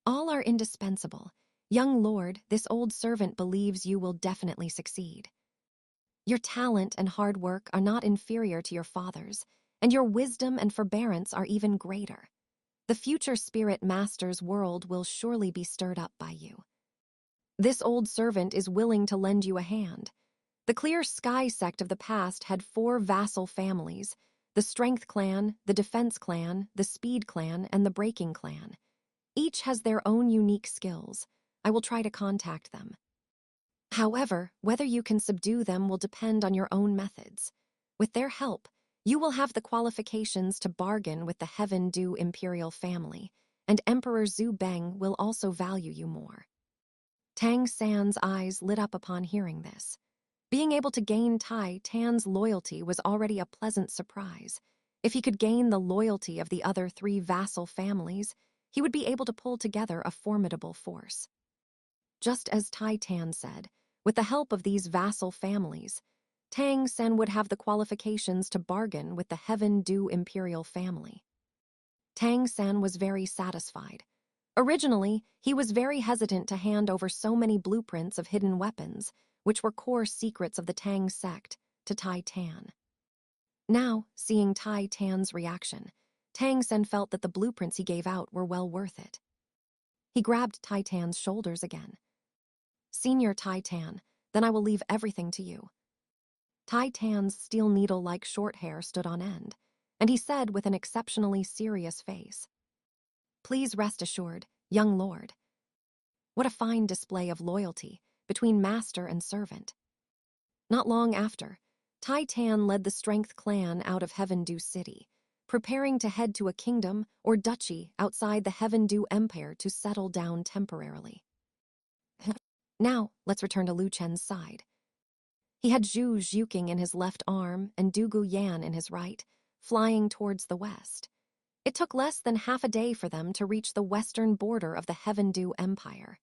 all are indispensable. Young lord, this old servant believes you will definitely succeed. Your talent and hard work are not inferior to your father's, and your wisdom and forbearance are even greater. The future spirit master's world will surely be stirred up by you. This old servant is willing to lend you a hand. The Clear Sky sect of the past had 4 vassal families: the Strength Clan, the Defense Clan, the Speed Clan, and the Breaking Clan. Each has their own unique skills. I will try to contact them. However, whether you can subdue them will depend on your own methods. With their help, you will have the qualifications to bargain with the Heaven Dew imperial family, and Emperor Zhu Beng will also value you more. Tang San's eyes lit up upon hearing this. Being able to gain Tai Tan's loyalty was already a pleasant surprise. If he could gain the loyalty of the other 3 vassal families, he would be able to pull together a formidable force. Just as Tai Tan said, with the help of these vassal families, Tang San would have the qualifications to bargain with the Heaven Dew imperial family. Tang San was very satisfied. Originally, he was very hesitant to hand over so many blueprints of hidden weapons, which were core secrets of the Tang sect, to Tai Tan. Now, seeing Tai Tan's reaction, Tang San felt that the blueprints he gave out were well worth it. He grabbed Tai Tan's shoulders again. Senior Tai Tan, then I will leave everything to you. Tai Tan's steel needle-like short hair stood on end, and he said with an exceptionally serious face, Please rest assured, young lord. What a fine display of loyalty between master and servant. Not long after, Tai Tan led the Strength Clan out of Heaven Dew City, preparing to head to a kingdom or duchy outside the Heaven Dew Empire to settle down temporarily. Now, let's return to Lu Chen's side. He had Zhu Zhuqing in his left arm and Douluo Yan in his right, flying towards the west. It took less than half a day for them to reach the western border of the Heaven Dew Empire.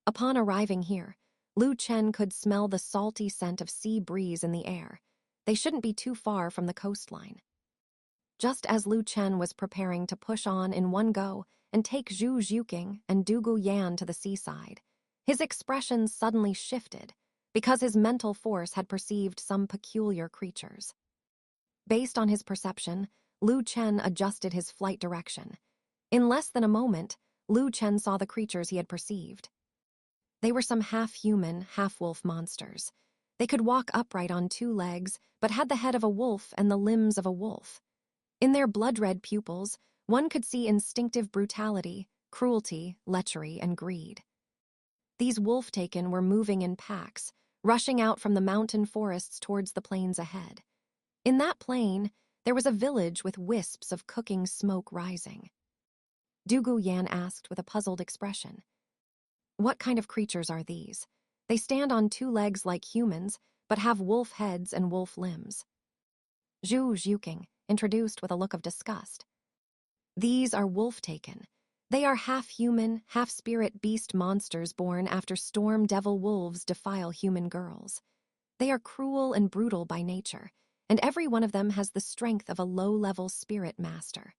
Upon arriving here, Lu Chen could smell the salty scent of sea breeze in the air. They shouldn't be too far from the coastline. Just as Lu Chen was preparing to push on in one go and take Zhu Zhuqing and Douluo Yan to the seaside, his expression suddenly shifted because his mental force had perceived some peculiar creatures. Based on his perception, Lu Chen adjusted his flight direction. In less than a moment, Lu Chen saw the creatures he had perceived. They were some half-human, half-wolf monsters. They could walk upright on 2 legs, but had the head of a wolf and the limbs of a wolf. In their blood-red pupils, one could see instinctive brutality, cruelty, lechery, and greed. These wolf-taken were moving in packs, rushing out from the mountain forests towards the plains ahead. In that plain, there was a village with wisps of cooking smoke rising. Douluo Yan asked with a puzzled expression, What kind of creatures are these? They stand on 2 legs like humans, but have wolf heads and wolf limbs. Zhu Zhuqing introduced with a look of disgust. These are wolf-taken. They are half-human, half-spirit beast monsters born after storm devil wolves defile human girls. They are cruel and brutal by nature, and every one of them has the strength of a low-level spirit master.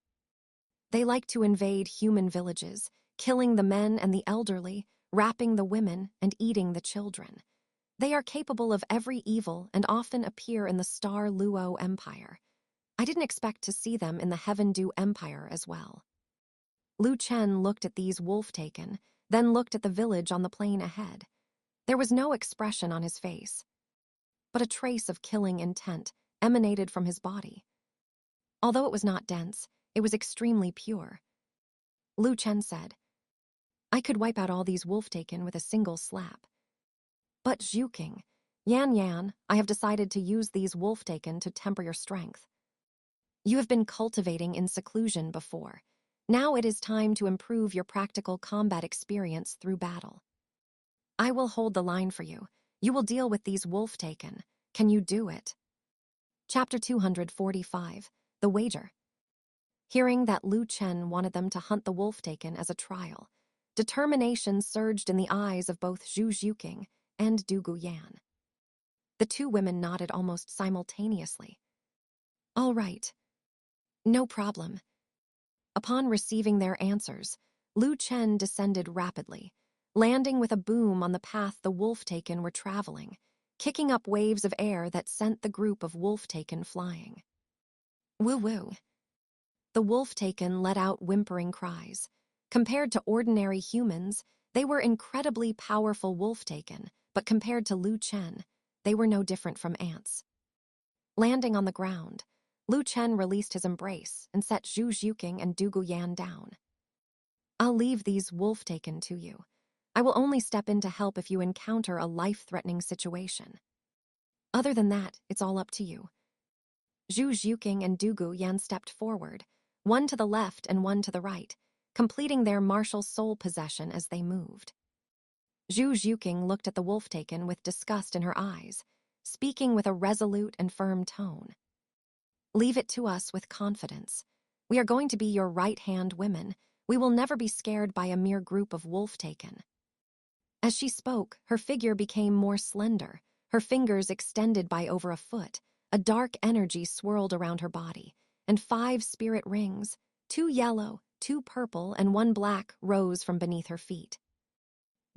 They like to invade human villages, killing the men and the elderly, raping the women, and eating the children. They are capable of every evil and often appear in the Star Luo Empire. I didn't expect to see them in the Heaven Dew Empire as well. Lu Chen looked at these wolf-taken, then looked at the village on the plain ahead. There was no expression on his face. but a trace of killing intent emanated from his body. Although it was not dense, it was extremely pure. Chen said, "I could wipe out all these wolf-taken with a single slap. But Zhuking, Yan, I have decided to use these wolf-taken to temper your strength. You have been cultivating in seclusion before. Now it is time to improve your practical combat experience through battle. I will hold the line for you. You will deal with these wolf-taken. Can you do it?" Chapter 245, The Wager. Hearing that Chen wanted them to hunt the wolf-taken as a trial, determination surged in the eyes of both Zhu Zhuking and Douluo Yan. The two women nodded almost simultaneously. "All right. No problem." Upon receiving their answers, Chen descended rapidly, landing with a boom on the path the wolf-taken were traveling, kicking up waves of air that sent the group of wolf-taken flying. Woo-woo. The wolf-taken let out whimpering cries. Compared to ordinary humans, they were incredibly powerful wolf-taken, but compared to Chen, they were no different from ants. Landing on the ground, Chen released his embrace and set Zhu Zhuking and Douluo Yan down. "I'll leave these wolf-taken to you. I will only step in to help if you encounter a life-threatening situation. Other than that, it's all up to you." Zhu Zhuking and Douluo Yan stepped forward, one to the left and one to the right, completing their martial soul possession as they moved. Zhu Zhuking looked at the wolf-taken with disgust in her eyes, speaking with a resolute and firm tone. "Leave it to us with confidence. We are going to be your right-hand women. We will never be scared by a mere group of wolf-taken." As she spoke, her figure became more slender, her fingers extended by over a foot, a dark energy swirled around her body, and 5 spirit rings, 2 yellow, 2 purple, and 1 black, rose from beneath her feet.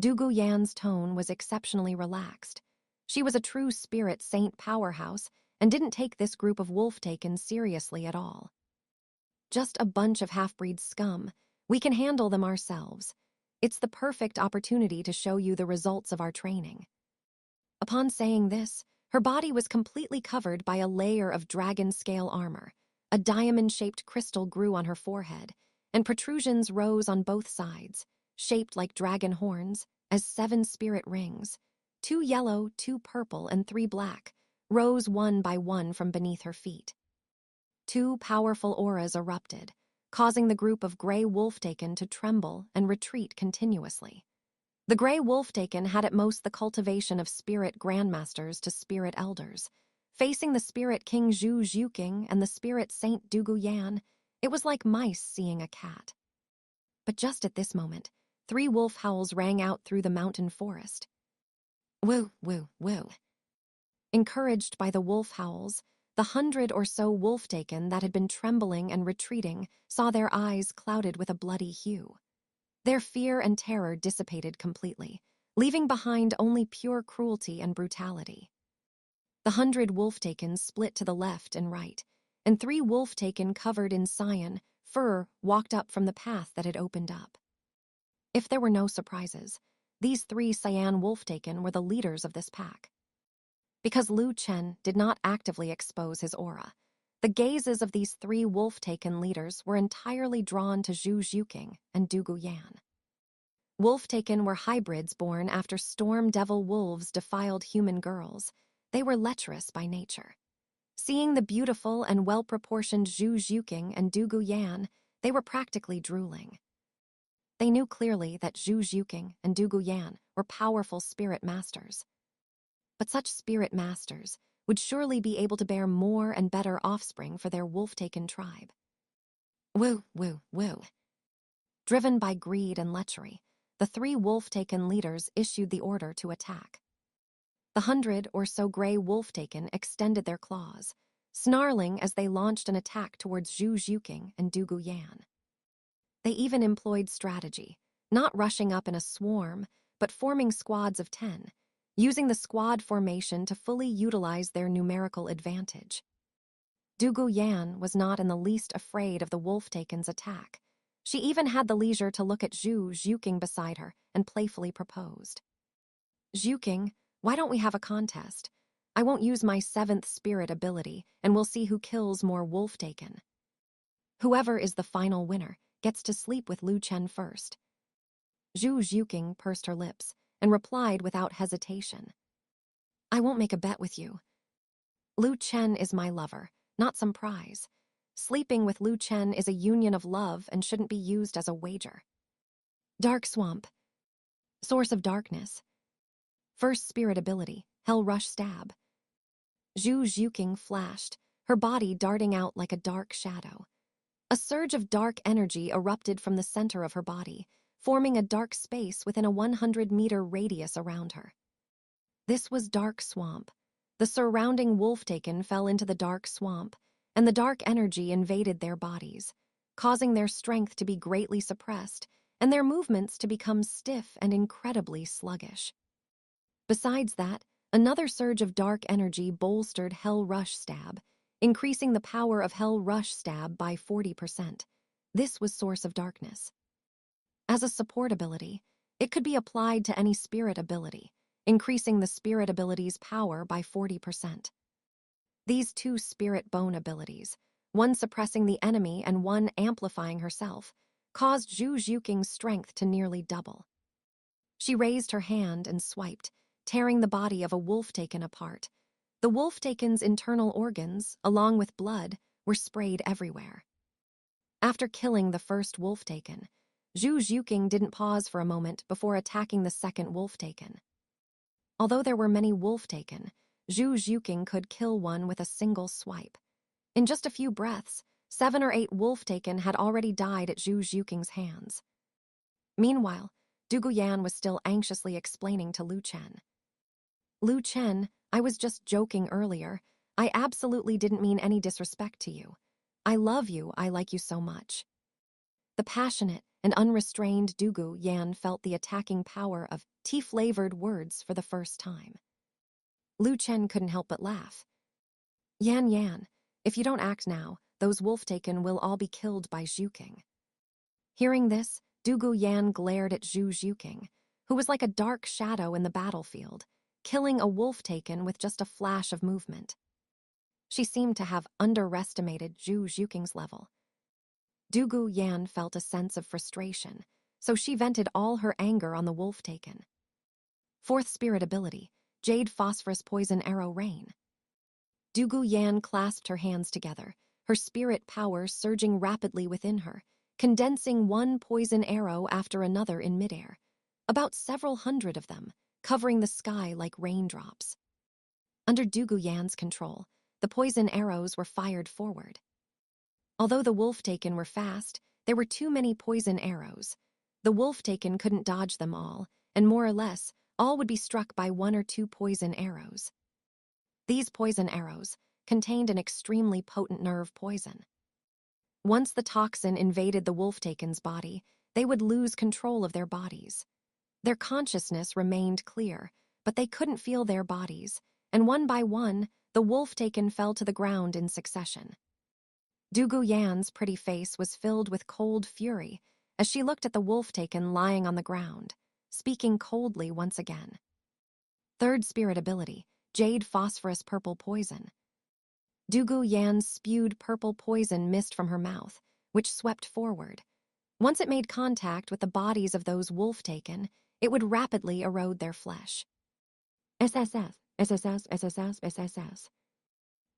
Douluo Yan's tone was exceptionally relaxed. She was a true spirit saint powerhouse and didn't take this group of wolf-taken seriously at all. "Just a bunch of half-breed scum. We can handle them ourselves. It's the perfect opportunity to show you the results of our training." Upon saying this, her body was completely covered by a layer of dragon-scale armor. A diamond-shaped crystal grew on her forehead, and protrusions rose on both sides, shaped like dragon horns, as 7 spirit rings, 2 yellow, 2 purple, and 3 black, rose one by one from beneath her feet. 2 powerful auras erupted, causing the group of gray wolf-taken to tremble and retreat continuously. The gray wolf-taken had at most the cultivation of spirit grandmasters to spirit elders. Facing the spirit king Zhu Zhuking and the spirit saint Douluo Yan, it was like mice seeing a cat. But just at this moment, 3 wolf howls rang out through the mountain forest. Woo, woo, woo. Encouraged by the wolf howls, the 100 or so wolf-taken that had been trembling and retreating saw their eyes clouded with a bloody hue. Their fear and terror dissipated completely, leaving behind only pure cruelty and brutality. The 100 wolf-taken split to the left and right, and 3 wolf-taken covered in cyan fur walked up from the path that had opened up. If there were no surprises, these 3 cyan wolf-taken were the leaders of this pack. Because Chen did not actively expose his aura, the gazes of these 3 wolf-taken leaders were entirely drawn to Zhu Zhuking and Douluo Yan. Wolf-taken were hybrids born after storm devil wolves defiled human girls. They were lecherous by nature. Seeing the beautiful and well-proportioned Zhu Zhuking and Douluo Yan, they were practically drooling. They knew clearly that Zhu Zhuking and Douluo Yan were powerful spirit masters. But such spirit masters would surely be able to bear more and better offspring for their wolf-taken tribe. Woo, woo, woo. Driven by greed and lechery, the 3 wolf-taken leaders issued the order to attack. The 100 or so gray wolf-taken extended their claws, snarling as they launched an attack towards Zhu Zhuking and Douluo Yan. They even employed strategy, not rushing up in a swarm, but forming squads of 10, using the squad formation to fully utilize their numerical advantage. Douluo Yan was not in the least afraid of the wolf-taken's attack. She even had the leisure to look at Zhu Zhuking beside her and playfully proposed. "Zhuking, why don't we have a contest? I won't use my 7th spirit ability, and we'll see who kills more wolf-taken. Whoever is the final winner gets to sleep with Lu Chen first. Zhu Zhuqing pursed her lips and replied without hesitation. I won't make a bet with you. Lu Chen is my lover, not some prize. Sleeping with Lu Chen is a union of love and shouldn't be used as a wager. Dark Swamp. Source of darkness. First spirit ability, Hell Rush Stab. Zhu Zhuqing flashed, her body darting out like a dark shadow. A surge of dark energy erupted from the center of her body, forming a dark space within a 100-meter radius around her. This was Dark Swamp. The surrounding wolf-taken fell into the dark swamp, and the dark energy invaded their bodies, causing their strength to be greatly suppressed and their movements to become stiff and incredibly sluggish. Besides that, another surge of dark energy bolstered Hell Rush Stab, increasing the power of Hell Rush Stab by 40%. This was Source of Darkness. As a support ability, it could be applied to any spirit ability, increasing the spirit ability's power by 40%. These two spirit bone abilities, one suppressing the enemy and one amplifying herself, caused Zhu Zhuqing's strength to nearly double. She raised her hand and swiped, tearing the body of a wolf-taken apart. The wolf-taken's internal organs, along with blood, were sprayed everywhere. After killing the first wolf-taken, Zhu Zhuqing didn't pause for a moment before attacking the second wolf-taken. Although there were many wolf-taken, Zhu Zhuqing could kill one with a single swipe. In just a few breaths, 7 or 8 wolf-taken had already died at Zhu Zhuqing's hands. Meanwhile, Douluo Yan was still anxiously explaining to Lu Chen. Lu Chen, I was just joking earlier. I absolutely didn't mean any disrespect to you. I love you, I like you so much. The passionate and unrestrained Douluo Yan felt the attacking power of tea-flavored words for the first time. Lu Chen couldn't help but laugh. Yan, if you don't act now, those wolf-taken will all be killed by Zhuqing. Hearing this, Douluo Yan glared at Zhu Zhuqing, who was like a dark shadow in the battlefield, killing a wolf-taken with just a flash of movement. She seemed to have underestimated Zhu Zhuqing's level. Douluo Yan felt a sense of frustration, so she vented all her anger on the wolf-taken. 4th spirit ability, Jade Phosphorus Poison Arrow Rain. Douluo Yan clasped her hands together, her spirit power surging rapidly within her, condensing one poison arrow after another in midair, about several hundred of them, covering the sky like raindrops. Under Douluo Yan's control, the poison arrows were fired forward. Although the wolf-taken were fast, there were too many poison arrows. The wolf-taken couldn't dodge them all, and more or less, all would be struck by 1 or 2 poison arrows. These poison arrows contained an extremely potent nerve poison. Once the toxin invaded the wolf-taken's body, they would lose control of their bodies. Their consciousness remained clear, but they couldn't feel their bodies, and one by one, the wolf-taken fell to the ground in succession. Douluo Yan's pretty face was filled with cold fury as she looked at the wolf-taken lying on the ground, speaking coldly once again. 3rd spirit ability, Jade Phosphorus Purple Poison. Douluo Yan spewed purple poison mist from her mouth, which swept forward. Once it made contact with the bodies of those wolf-taken, it would rapidly erode their flesh. SSS, SSS, SSS, SSS.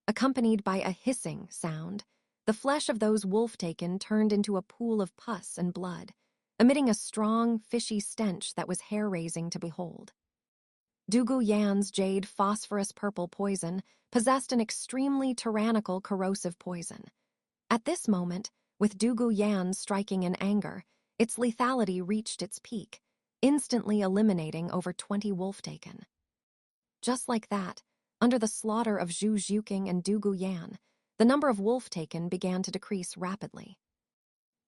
Accompanied by a hissing sound, the flesh of those wolf-taken turned into a pool of pus and blood, emitting a strong, fishy stench that was hair-raising to behold. Douluo Yan's Jade Phosphorus Purple Poison possessed an extremely tyrannical corrosive poison. At this moment, with Douluo Yan striking in anger, its lethality reached its peak, instantly eliminating over 20 wolf-taken. Just like that, under the slaughter of Zhu Zhuqing and Douluo Yan, the number of wolf-taken began to decrease rapidly.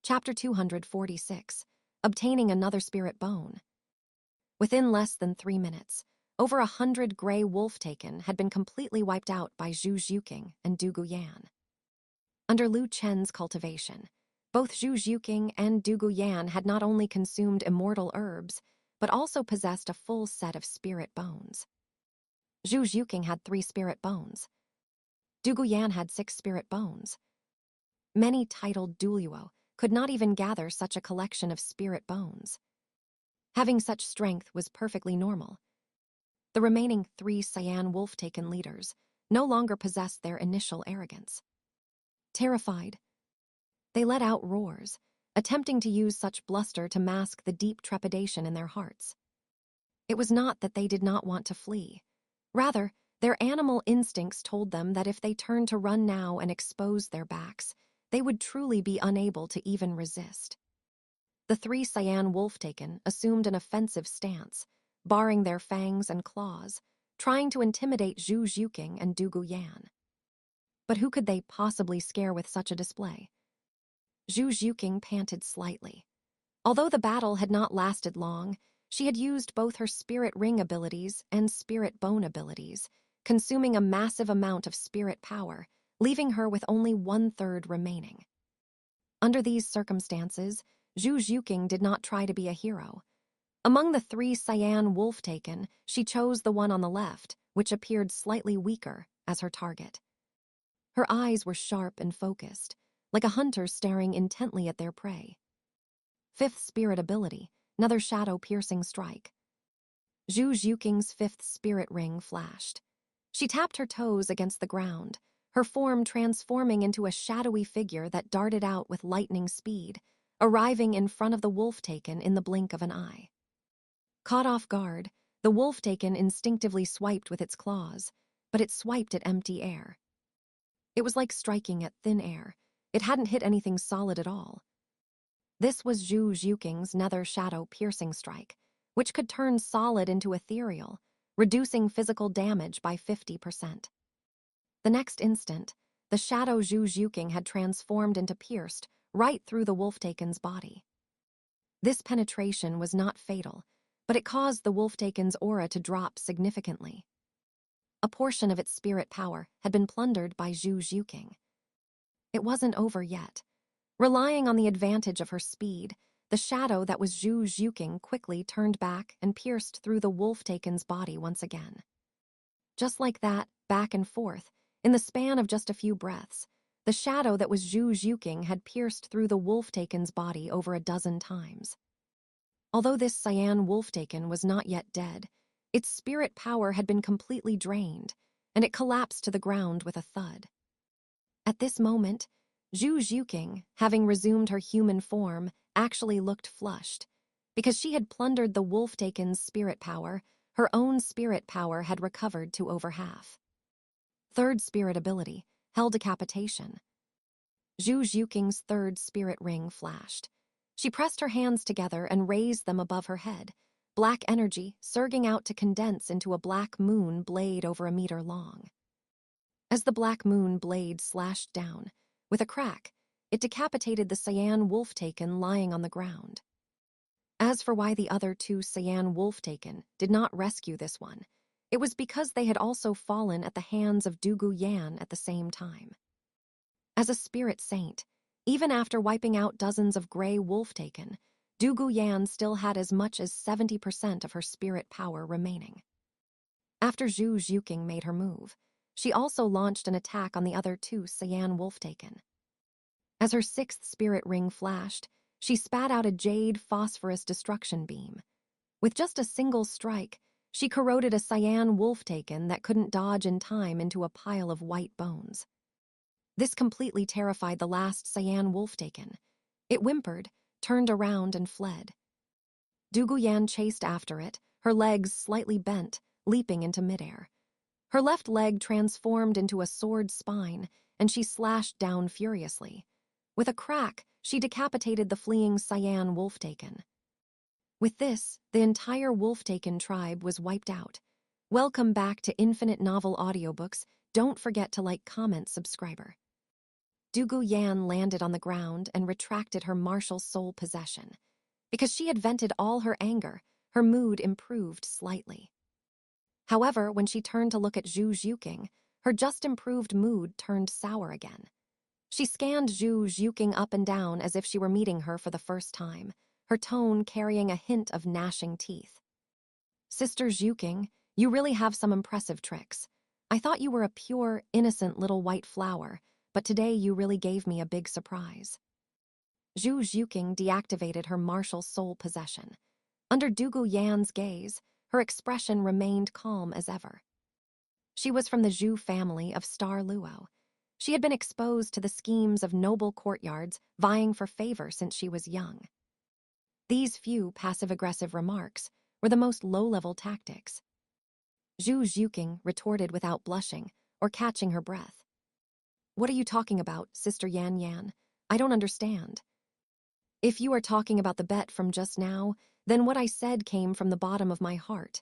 Chapter 246, Obtaining Another Spirit Bone. Within less than 3 minutes, over 100 gray wolf-taken had been completely wiped out by Zhu Zhuqing and Douluo Yan. Under Lu Chen's cultivation, both Zhu Zhuqing and Douluo Yan had not only consumed immortal herbs, but also possessed a full set of spirit bones. Zhu Zhuqing had 3 spirit bones. Douluo Yan had 6 spirit bones. Many titled Douluo could not even gather such a collection of spirit bones. Having such strength was perfectly normal. The remaining 3 Cyan wolf-taken leaders no longer possessed their initial arrogance. Terrified, they let out roars, attempting to use such bluster to mask the deep trepidation in their hearts. It was not that they did not want to flee. Rather, their animal instincts told them that if they turned to run now and exposed their backs, they would truly be unable to even resist. The 3 Cyan wolf-taken assumed an offensive stance, baring their fangs and claws, trying to intimidate Zhu Zhuqing and Douluo Yan. But who could they possibly scare with such a display? Zhu Zhuqing panted slightly. Although the battle had not lasted long, she had used both her spirit ring abilities and spirit bone abilities, consuming a massive amount of spirit power, leaving her with only 1/3 remaining. Under these circumstances, Zhu Zhuqing did not try to be a hero. Among the 3 Cyan wolf-taken, she chose the one on the left, which appeared slightly weaker, as her target. Her eyes were sharp and focused, like a hunter staring intently at their prey. 5th spirit ability, another shadow-piercing strike. Zhu Zhuqing's 5th spirit ring flashed. She tapped her toes against the ground, her form transforming into a shadowy figure that darted out with lightning speed, arriving in front of the wolf-taken in the blink of an eye. Caught off guard, the wolf-taken instinctively swiped with its claws, but it swiped at empty air. It was like striking at thin air. It hadn't hit anything solid at all. This was Zhu Zhuqing's nether shadow piercing strike, which could turn solid into ethereal, reducing physical damage by 50%. The next instant, the shadow Zhu Zhuqing had transformed into pierced right through the wolf-taken's body. This penetration was not fatal, but it caused the wolf-taken's aura to drop significantly. A portion of its spirit power had been plundered by Zhu Zhuqing. It wasn't over yet. Relying on the advantage of her speed, the shadow that was Zhu Zhuqing quickly turned back and pierced through the wolf-taken's body once again. Just like that, back and forth, in the span of just a few breaths, the shadow that was Zhu Zhuqing had pierced through the wolf-taken's body over a dozen times. Although this Cyan wolf-taken was not yet dead, its spirit power had been completely drained, and it collapsed to the ground with a thud. At this moment, Zhu Zhuqing, having resumed her human form, actually looked flushed. Because she had plundered the wolf-taken's spirit power, her own spirit power had recovered to over half. 3rd spirit ability, Hell Decapitation. Zhu Zhuqing's 3rd spirit ring flashed. She pressed her hands together and raised them above her head, black energy surging out to condense into a black moon blade over a meter long. As the black moon blade slashed down, with a crack, it decapitated the Cyan wolf-taken lying on the ground. As for why the other 2 Cyan wolf-taken did not rescue this one, it was because they had also fallen at the hands of Douluo Yan at the same time. As a spirit saint, even after wiping out dozens of gray wolf-taken, Douluo Yan still had as much as 70% of her spirit power remaining. After Zhu Zhuqing made her move, she also launched an attack on the other 2 Cyan wolf-taken. As her 6th spirit ring flashed, she spat out a jade phosphorus destruction beam. With just a single strike, she corroded a Cyan wolf-taken that couldn't dodge in time into a pile of white bones. This completely terrified the last Cyan wolf-taken. It whimpered, turned around and fled. Douluo Yan chased after it, her legs slightly bent, leaping into midair. Her left leg transformed into a sword spine, and she slashed down furiously. With a crack, she decapitated the fleeing Cyan wolf-taken. With this, the entire wolf-taken tribe was wiped out. Welcome back to Infinite Novel Audiobooks. Don't forget to like, comment, subscriber. Douluo Yan landed on the ground and retracted her martial soul possession. Because she had vented all her anger, her mood improved slightly. However, when she turned to look at Zhu Zhuqing, her just-improved mood turned sour again. She scanned Zhu Zhuqing up and down as if she were meeting her for the first time, her tone carrying a hint of gnashing teeth. "Sister Zhuqing, You really have some impressive tricks. I thought you were a pure, innocent little white flower, but today you really gave me a big surprise. Zhu Zhuqing deactivated her martial soul possession. Under Dugu Yan's gaze, her expression remained calm as ever. She was from the Zhu family of Star Luo. She had been exposed to the schemes of noble courtyards vying for favor since she was young. These few passive-aggressive remarks were the most low-level tactics. Zhu Zhuqing retorted without blushing or catching her breath. What are you talking about, Sister Yan Yan? I don't understand. If you are talking about the bet from just now, then what I said came from the bottom of my heart.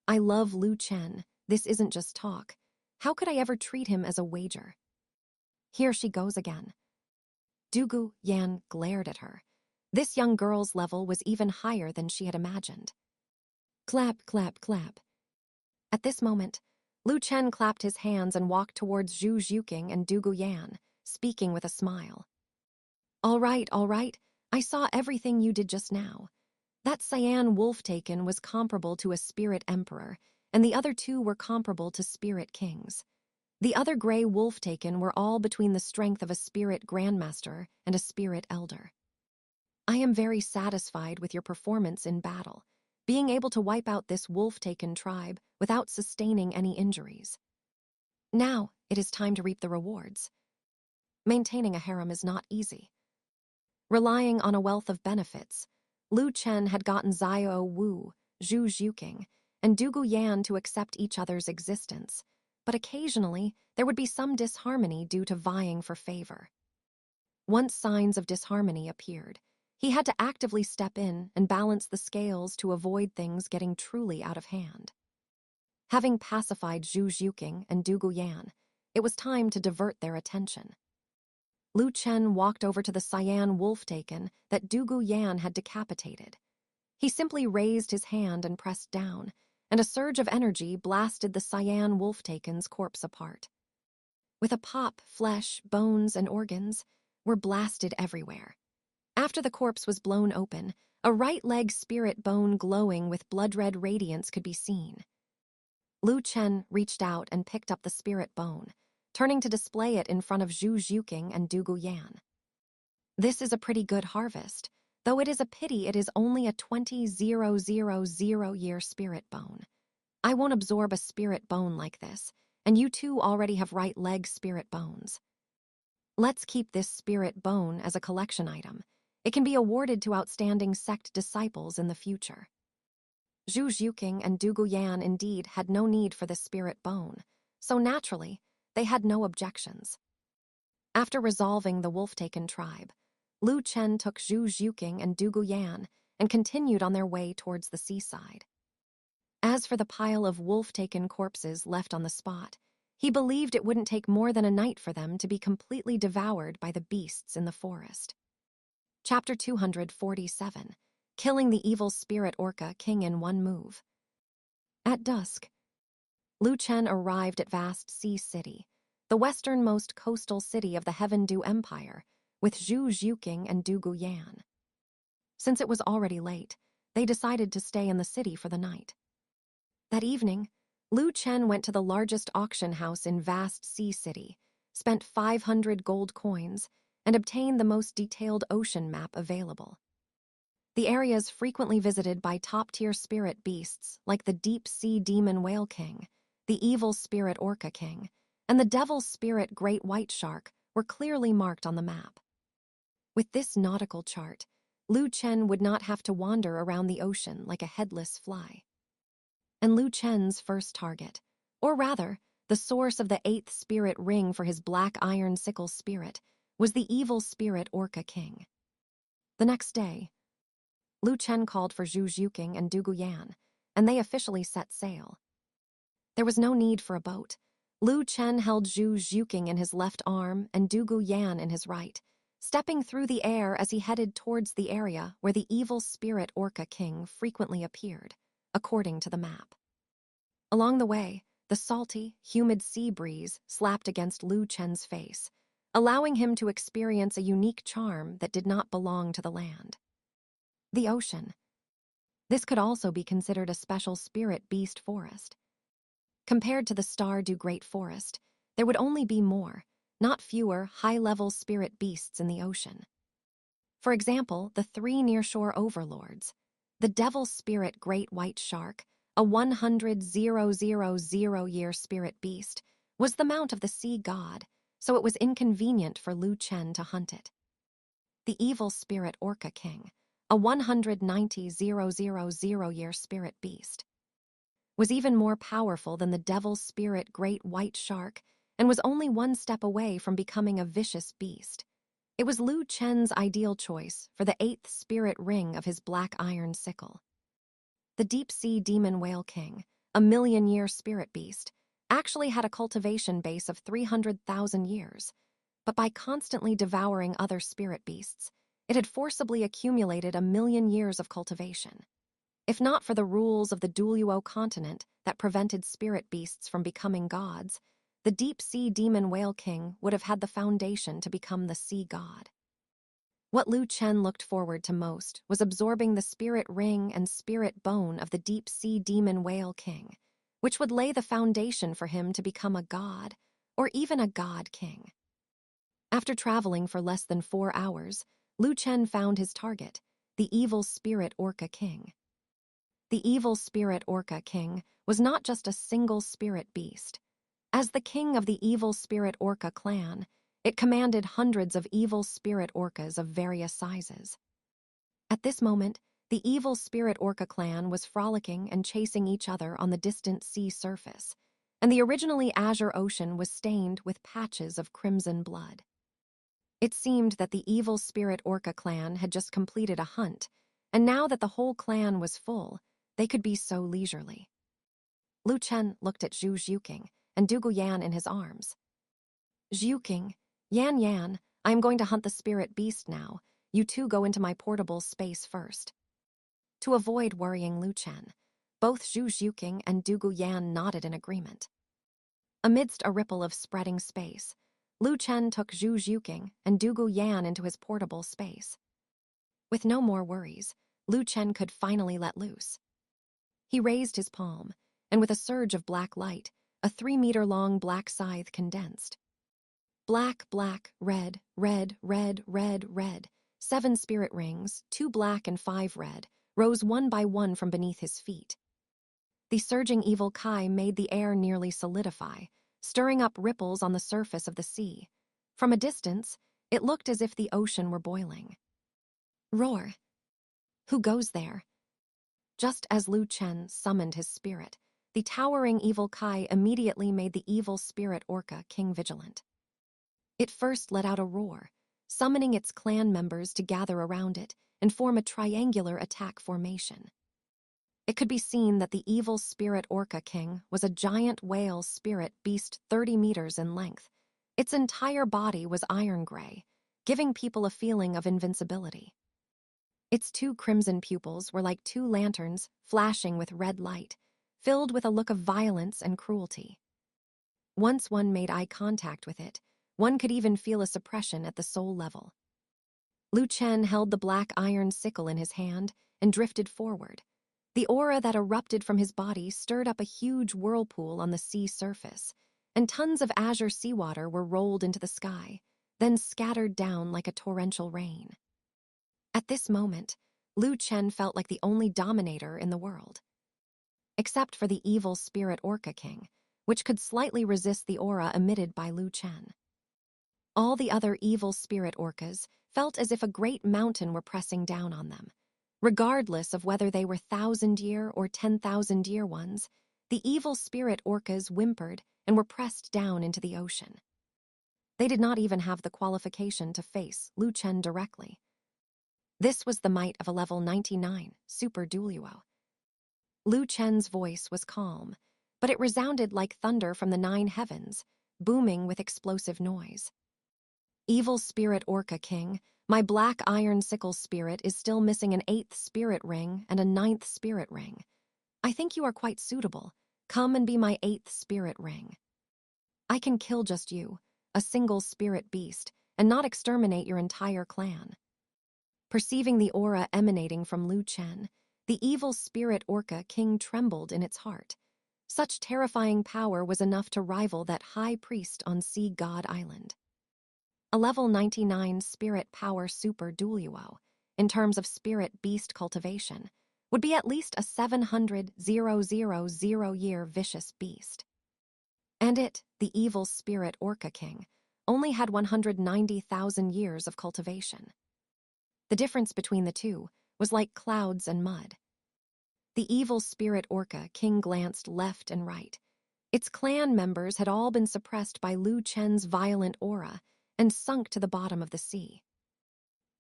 I love Lu Chen. This isn't just talk. How could I ever treat him as a wager? Here she goes again. Dugu Yan glared at her. This young girl's level was even higher than she had imagined. Clap, clap, clap. At this moment, Lu Chen clapped his hands and walked towards Zhu Zhuqing and Dugu Yan, speaking with a smile. All right, I saw everything you did just now. That cyan wolf-taken was comparable to a spirit emperor, and the other two were comparable to spirit kings. The other gray wolf-taken were all between the strength of a spirit grandmaster and a spirit elder. I am very satisfied with your performance in battle, being able to wipe out this wolf-taken tribe without sustaining any injuries. Now, it is time to reap the rewards. Maintaining a harem is not easy. Relying on a wealth of benefits, Lu Chen had gotten Xiao Wu, Zhu Zhuqing, and Dugu Yan to accept each other's existence, but occasionally there would be some disharmony due to vying for favor. Once signs of disharmony appeared, he had to actively step in and balance the scales to avoid things getting truly out of hand. Having pacified Zhu Zhuqing and Dugu Yan, it was time to divert their attention. Lu Chen walked over to the cyan wolf-taken that Dugu Yan had decapitated. He simply raised his hand and pressed down, and a surge of energy blasted the cyan wolf-taken's corpse apart. With a pop, flesh, bones, and organs were blasted everywhere. After the corpse was blown open, a right leg spirit bone glowing with blood-red radiance could be seen. Lu Chen reached out and picked up the spirit bone, turning to display it in front of Zhu Zhuqing and Dugu Yan. This is a pretty good harvest, though it is a pity it is only a 20,000-year spirit bone. I won't absorb a spirit bone like this, and you two already have right leg spirit bones. Let's keep this spirit bone as a collection item. It can be awarded to outstanding sect disciples in the future. Zhu Zhuqing and Dugu Yan indeed had no need for the spirit bone, so naturally, they had no objections. After resolving the wolf-taken tribe, Lu Chen took Zhu Zhuqing and Dugu Yan and continued on their way towards the seaside. As for the pile of wolf-taken corpses left on the spot, he believed it wouldn't take more than a night for them to be completely devoured by the beasts in the forest. Chapter 247, Killing the Evil Spirit Orca King in One Move. At dusk, Lu Chen arrived at Vast Sea City, the westernmost coastal city of the Heaven Dew Empire, with Zhu Zhuqing and Dugu Yan. Since it was already late, they decided to stay in the city for the night. That evening, Lu Chen went to the largest auction house in Vast Sea City, spent 500 gold coins, and obtained the most detailed ocean map available. The areas frequently visited by top-tier spirit beasts like the deep-sea demon whale king, the evil spirit orca king, and the devil spirit great white shark were clearly marked on the map. With this nautical chart, Lu Chen would not have to wander around the ocean like a headless fly. And Lu Chen's first target, or rather, the source of the 8th spirit ring for his black iron sickle spirit, was the evil spirit orca king. The next day, Lu Chen called for Zhu Zhuqing and Dugu Yan, and they officially set sail. There was no need for a boat. Lu Chen held Zhu Zhuqing in his left arm and Dugu Yan in his right, stepping through the air as he headed towards the area where the evil spirit orca king frequently appeared, according to the map. Along the way, the salty, humid sea breeze slapped against Lu Chen's face, allowing him to experience a unique charm that did not belong to the land. The ocean. This could also be considered a special spirit beast forest. Compared to the Stardew Great Forest, there would only be more, not fewer, high-level spirit beasts in the ocean. For example, the 3 nearshore overlords. The devil spirit great white shark, a 100,000-year spirit beast, was the mount of the sea god, so it was inconvenient for Lu Chen to hunt it. The evil spirit orca king, a 190,000-year spirit beast, was even more powerful than the devil spirit great white shark and was only 1 step away from becoming a vicious beast. It was Lu Chen's ideal choice for the 8th spirit ring of his black iron sickle. The deep-sea demon whale king, a 1,000,000-year spirit beast, actually had a cultivation base of 300,000 years, but by constantly devouring other spirit beasts, it had forcibly accumulated 1,000,000 years of cultivation. If not for the rules of the Douluo Continent that prevented spirit beasts from becoming gods, the deep-sea demon whale king would have had the foundation to become the sea god. What Lu Chen looked forward to most was absorbing the spirit ring and spirit bone of the deep-sea demon whale king, which would lay the foundation for him to become a god, or even a god king. After traveling for less than 4 hours, Lu Chen found his target, the evil spirit orca king. The evil spirit orca king was not just a single spirit beast. As the king of the evil spirit orca clan, it commanded hundreds of evil spirit orcas of various sizes. At this moment, the evil spirit orca clan was frolicking and chasing each other on the distant sea surface, and the originally azure ocean was stained with patches of crimson blood. It seemed that the evil spirit orca clan had just completed a hunt, and now that the whole clan was full, they could be so leisurely. Lu Chen looked at Zhu Zhuqing and Dugu Yan in his arms. Zhuqing, Yan, I am going to hunt the spirit beast now. You two go into my portable space first. To avoid worrying Lu Chen, both Zhu Zhuqing and Dugu Yan nodded in agreement. Amidst a ripple of spreading space, Lu Chen took Zhu Zhuqing and Dugu Yan into his portable space. With no more worries, Lu Chen could finally let loose. He raised his palm, and with a surge of black light, a 3-meter-long black scythe condensed. Black, red, 7 spirit rings, 2 black and 5 red, rose one by one from beneath his feet. The surging evil Kai made the air nearly solidify, stirring up ripples on the surface of the sea. From a distance, it looked as if the ocean were boiling. Roar! Who goes there? Just as Lu Chen summoned his spirit, the towering evil Kai immediately made the evil spirit orca king vigilant. It first let out a roar, summoning its clan members to gather around it and form a triangular attack formation. It could be seen that the evil spirit orca king was a giant whale spirit beast 30 meters in length. Its entire body was iron gray, giving people a feeling of invincibility. Its 2 crimson pupils were like 2 lanterns flashing with red light, filled with a look of violence and cruelty. Once one made eye contact with it, one could even feel a suppression at the soul level. Lu Chen held the black iron sickle in his hand and drifted forward. The aura that erupted from his body stirred up a huge whirlpool on the sea surface, and tons of azure seawater were rolled into the sky, then scattered down like a torrential rain. At this moment, Lu Chen felt like the only dominator in the world. Except for the evil spirit orca king, which could slightly resist the aura emitted by Lu Chen. All the other evil spirit orcas felt as if a great mountain were pressing down on them. Regardless of whether they were 1,000-year or 10,000-year ones, the evil spirit orcas whimpered and were pressed down into the ocean. They did not even have the qualification to face Lu Chen directly. This was the might of a level 99 Super Douluo. Lu Chen's voice was calm, but it resounded like thunder from the 9 heavens, booming with explosive noise. Evil spirit orca king, my black iron sickle spirit is still missing an 8th spirit ring and a 9th spirit ring. I think you are quite suitable. Come and be my 8th spirit ring. I can kill just you, a single spirit beast, and not exterminate your entire clan. Perceiving the aura emanating from Lu Chen, the evil spirit orca king trembled in its heart. Such terrifying power was enough to rival that high priest on Sea God Island. A level 99 spirit power super Douluo, in terms of spirit beast cultivation, would be at least a 700,000-year vicious beast. And it, the evil spirit Orca King, only had 190,000 years of cultivation. The difference between the two was like clouds and mud. The evil spirit Orca King glanced left and right. Its clan members had all been suppressed by Chen's violent aura and sunk to the bottom of the sea.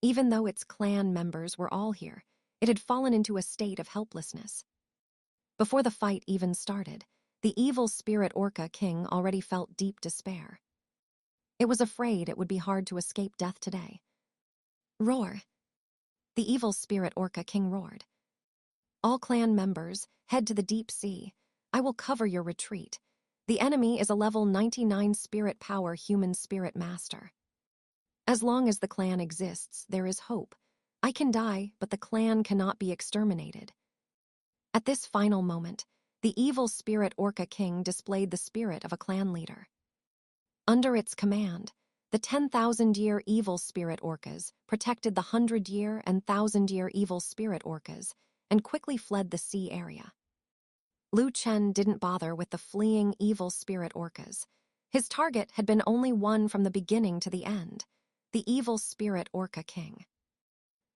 Even though its clan members were all here, it had fallen into a state of helplessness. Before the fight even started, the evil spirit Orca King already felt deep despair. It was afraid it would be hard to escape death today. Roar! The evil spirit Orca King roared. All clan members, head to the deep sea. I will cover your retreat. The enemy is a level 99 spirit power human spirit master. As long as the clan exists, there is hope. I can die, but the clan cannot be exterminated. At this final moment, the evil spirit Orca King displayed the spirit of a clan leader. Under its command, the 10,000-year evil spirit orcas protected the 100-year and 1,000-year evil spirit orcas and quickly fled the sea area. Chen didn't bother with the fleeing evil spirit orcas. His target had been only one from the beginning to the end, the evil spirit Orca King.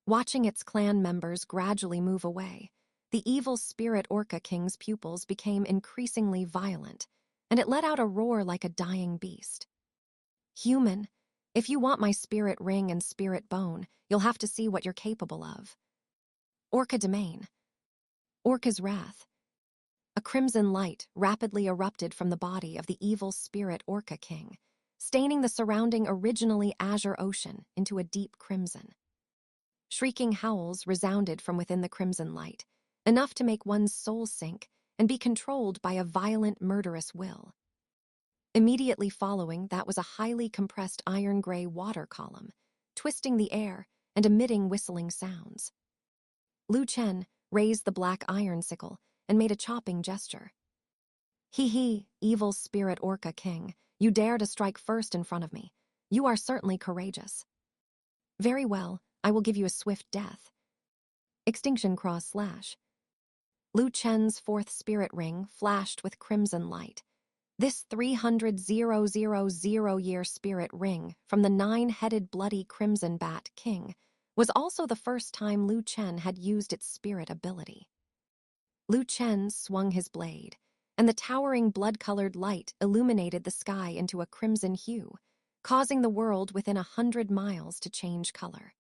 Watching its clan members gradually move away, the evil spirit Orca King's pupils became increasingly violent, and it let out a roar like a dying beast. Human, if you want my spirit ring and spirit bone, you'll have to see what you're capable of. Orca Domain. Orca's wrath. A crimson light rapidly erupted from the body of the evil spirit Orca King, staining the surrounding originally azure ocean into a deep crimson. Shrieking howls resounded from within the crimson light, enough to make one's soul sink and be controlled by a violent, murderous will. Immediately following that was a highly compressed iron-gray water column, twisting the air and emitting whistling sounds. Chen raised the black iron sickle and made a chopping gesture. Hee, evil spirit Orca King, you dare to strike first in front of me. You are certainly courageous. Very well, I will give you a swift death. Extinction cross slash. Chen's fourth spirit ring flashed with crimson light. This 300,000-year spirit ring from the 9-headed bloody crimson bat king was also the first time Chen had used its spirit ability. Chen swung his blade, and the towering blood-colored light illuminated the sky into a crimson hue, causing the world within 100 miles to change color.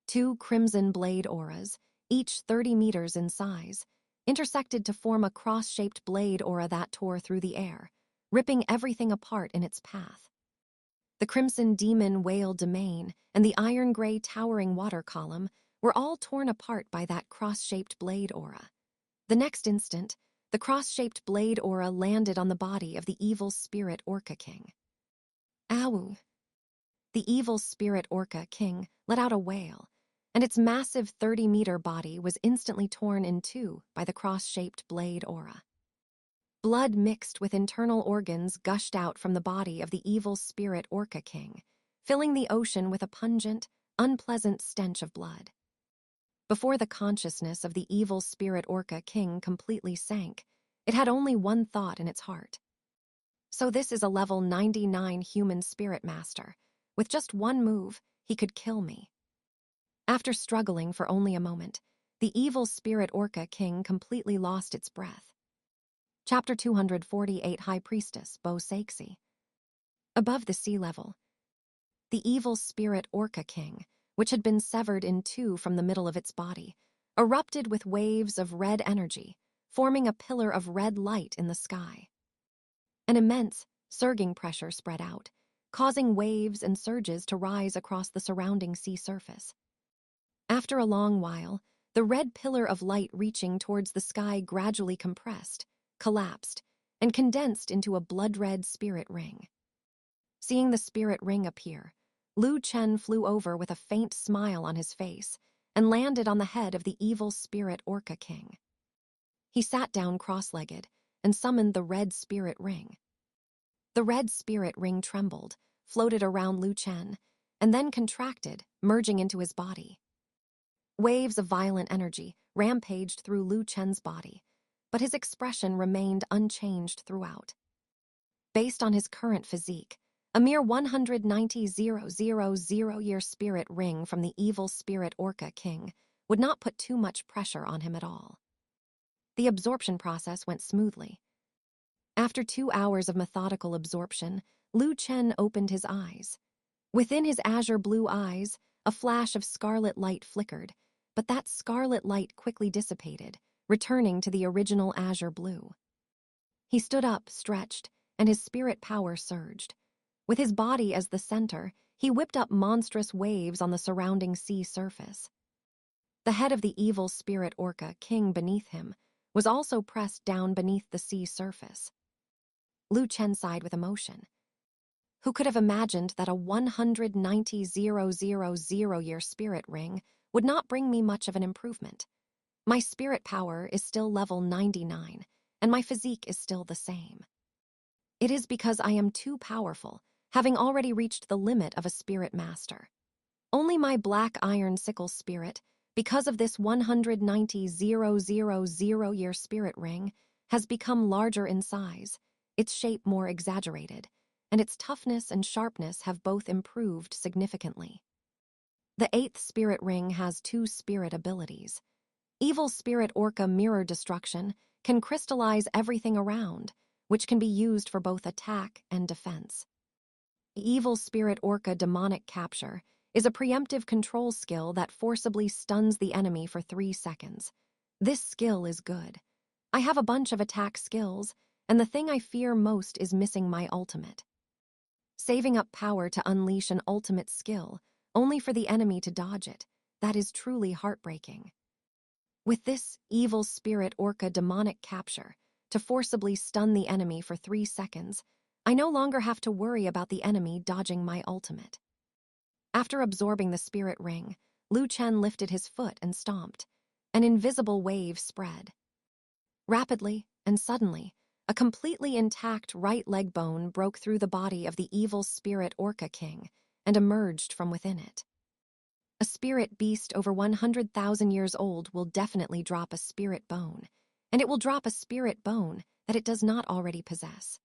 Two crimson blade auras, each 30 meters in size, intersected to form a cross-shaped blade aura that tore through the air, ripping everything apart in its path. The crimson demon whale domain and the iron-gray towering water column were all torn apart by that cross-shaped blade aura. The next instant, the cross-shaped blade aura landed on the body of the evil spirit Orca King. Ow! The evil spirit Orca King let out a wail, and its massive 30-meter body was instantly torn in two by the cross-shaped blade aura. Blood mixed with internal organs gushed out from the body of the evil spirit Orca King, filling the ocean with a pungent, unpleasant stench of blood. Before the consciousness of the evil spirit Orca King completely sank, it had only one thought in its heart. So this is a level 99 human spirit master. With just one move, he could kill me. After struggling for only a moment, the evil spirit Orca King completely lost its breath. Chapter 248 High Priestess Bo Saixi. Above the sea level, the evil spirit Orca King, which had been severed in two from the middle of its body, erupted with waves of red energy, forming a pillar of red light in the sky. An immense, surging pressure spread out, causing waves and surges to rise across the surrounding sea surface. After a long while, the red pillar of light reaching towards the sky gradually compressed, collapsed, and condensed into a blood-red spirit ring. Seeing the spirit ring appear, Chen flew over with a faint smile on his face and landed on the head of the evil spirit Orca King. He sat down cross-legged and summoned the red spirit ring. The red spirit ring trembled, floated around Lu Chen, and then contracted, merging into his body. Waves of violent energy rampaged through Lu Chen's body, but his expression remained unchanged throughout. Based on his current physique, a mere 190,000-year spirit ring from the evil spirit Orca King would not put too much pressure on him at all. The absorption process went smoothly. After 2 hours of methodical absorption, Lu Chen opened his eyes. Within his azure blue eyes, a flash of scarlet light flickered, but that scarlet light quickly dissipated, returning to the original azure blue. He stood up, stretched, and his spirit power surged. With his body as the center, he whipped up monstrous waves on the surrounding sea surface. The head of the evil spirit Orca King beneath him was also pressed down beneath the sea surface. Lu Chen sighed with emotion. Who could have imagined that a 190,000-year spirit ring would not bring me much of an improvement? My spirit power is still level 99, and my physique is still the same. It is because I am too powerful, having already reached the limit of a spirit master. Only my black iron sickle spirit, because of this 190,000-year spirit ring, has become larger in size, its shape more exaggerated, and its toughness and sharpness have both improved significantly. The 8th spirit ring has 2 spirit abilities. Evil spirit Orca Mirror Destruction can crystallize everything around, which can be used for both attack and defense. Evil spirit Orca Demonic Capture is a preemptive control skill that forcibly stuns the enemy for 3 seconds. This skill is good. I have a bunch of attack skills, and the thing I fear most is missing my ultimate. Saving up power to unleash an ultimate skill, only for the enemy to dodge it, that is truly heartbreaking. With this evil spirit Orca Demonic Capture, to forcibly stun the enemy for 3 seconds, I no longer have to worry about the enemy dodging my ultimate. After absorbing the spirit ring, Lu Chen lifted his foot and stomped. An invisible wave spread. Rapidly and suddenly, a completely intact right leg bone broke through the body of the evil spirit Orca King and emerged from within it. A spirit beast over 100,000 years old will definitely drop a spirit bone, and it will drop a spirit bone that it does not already possess.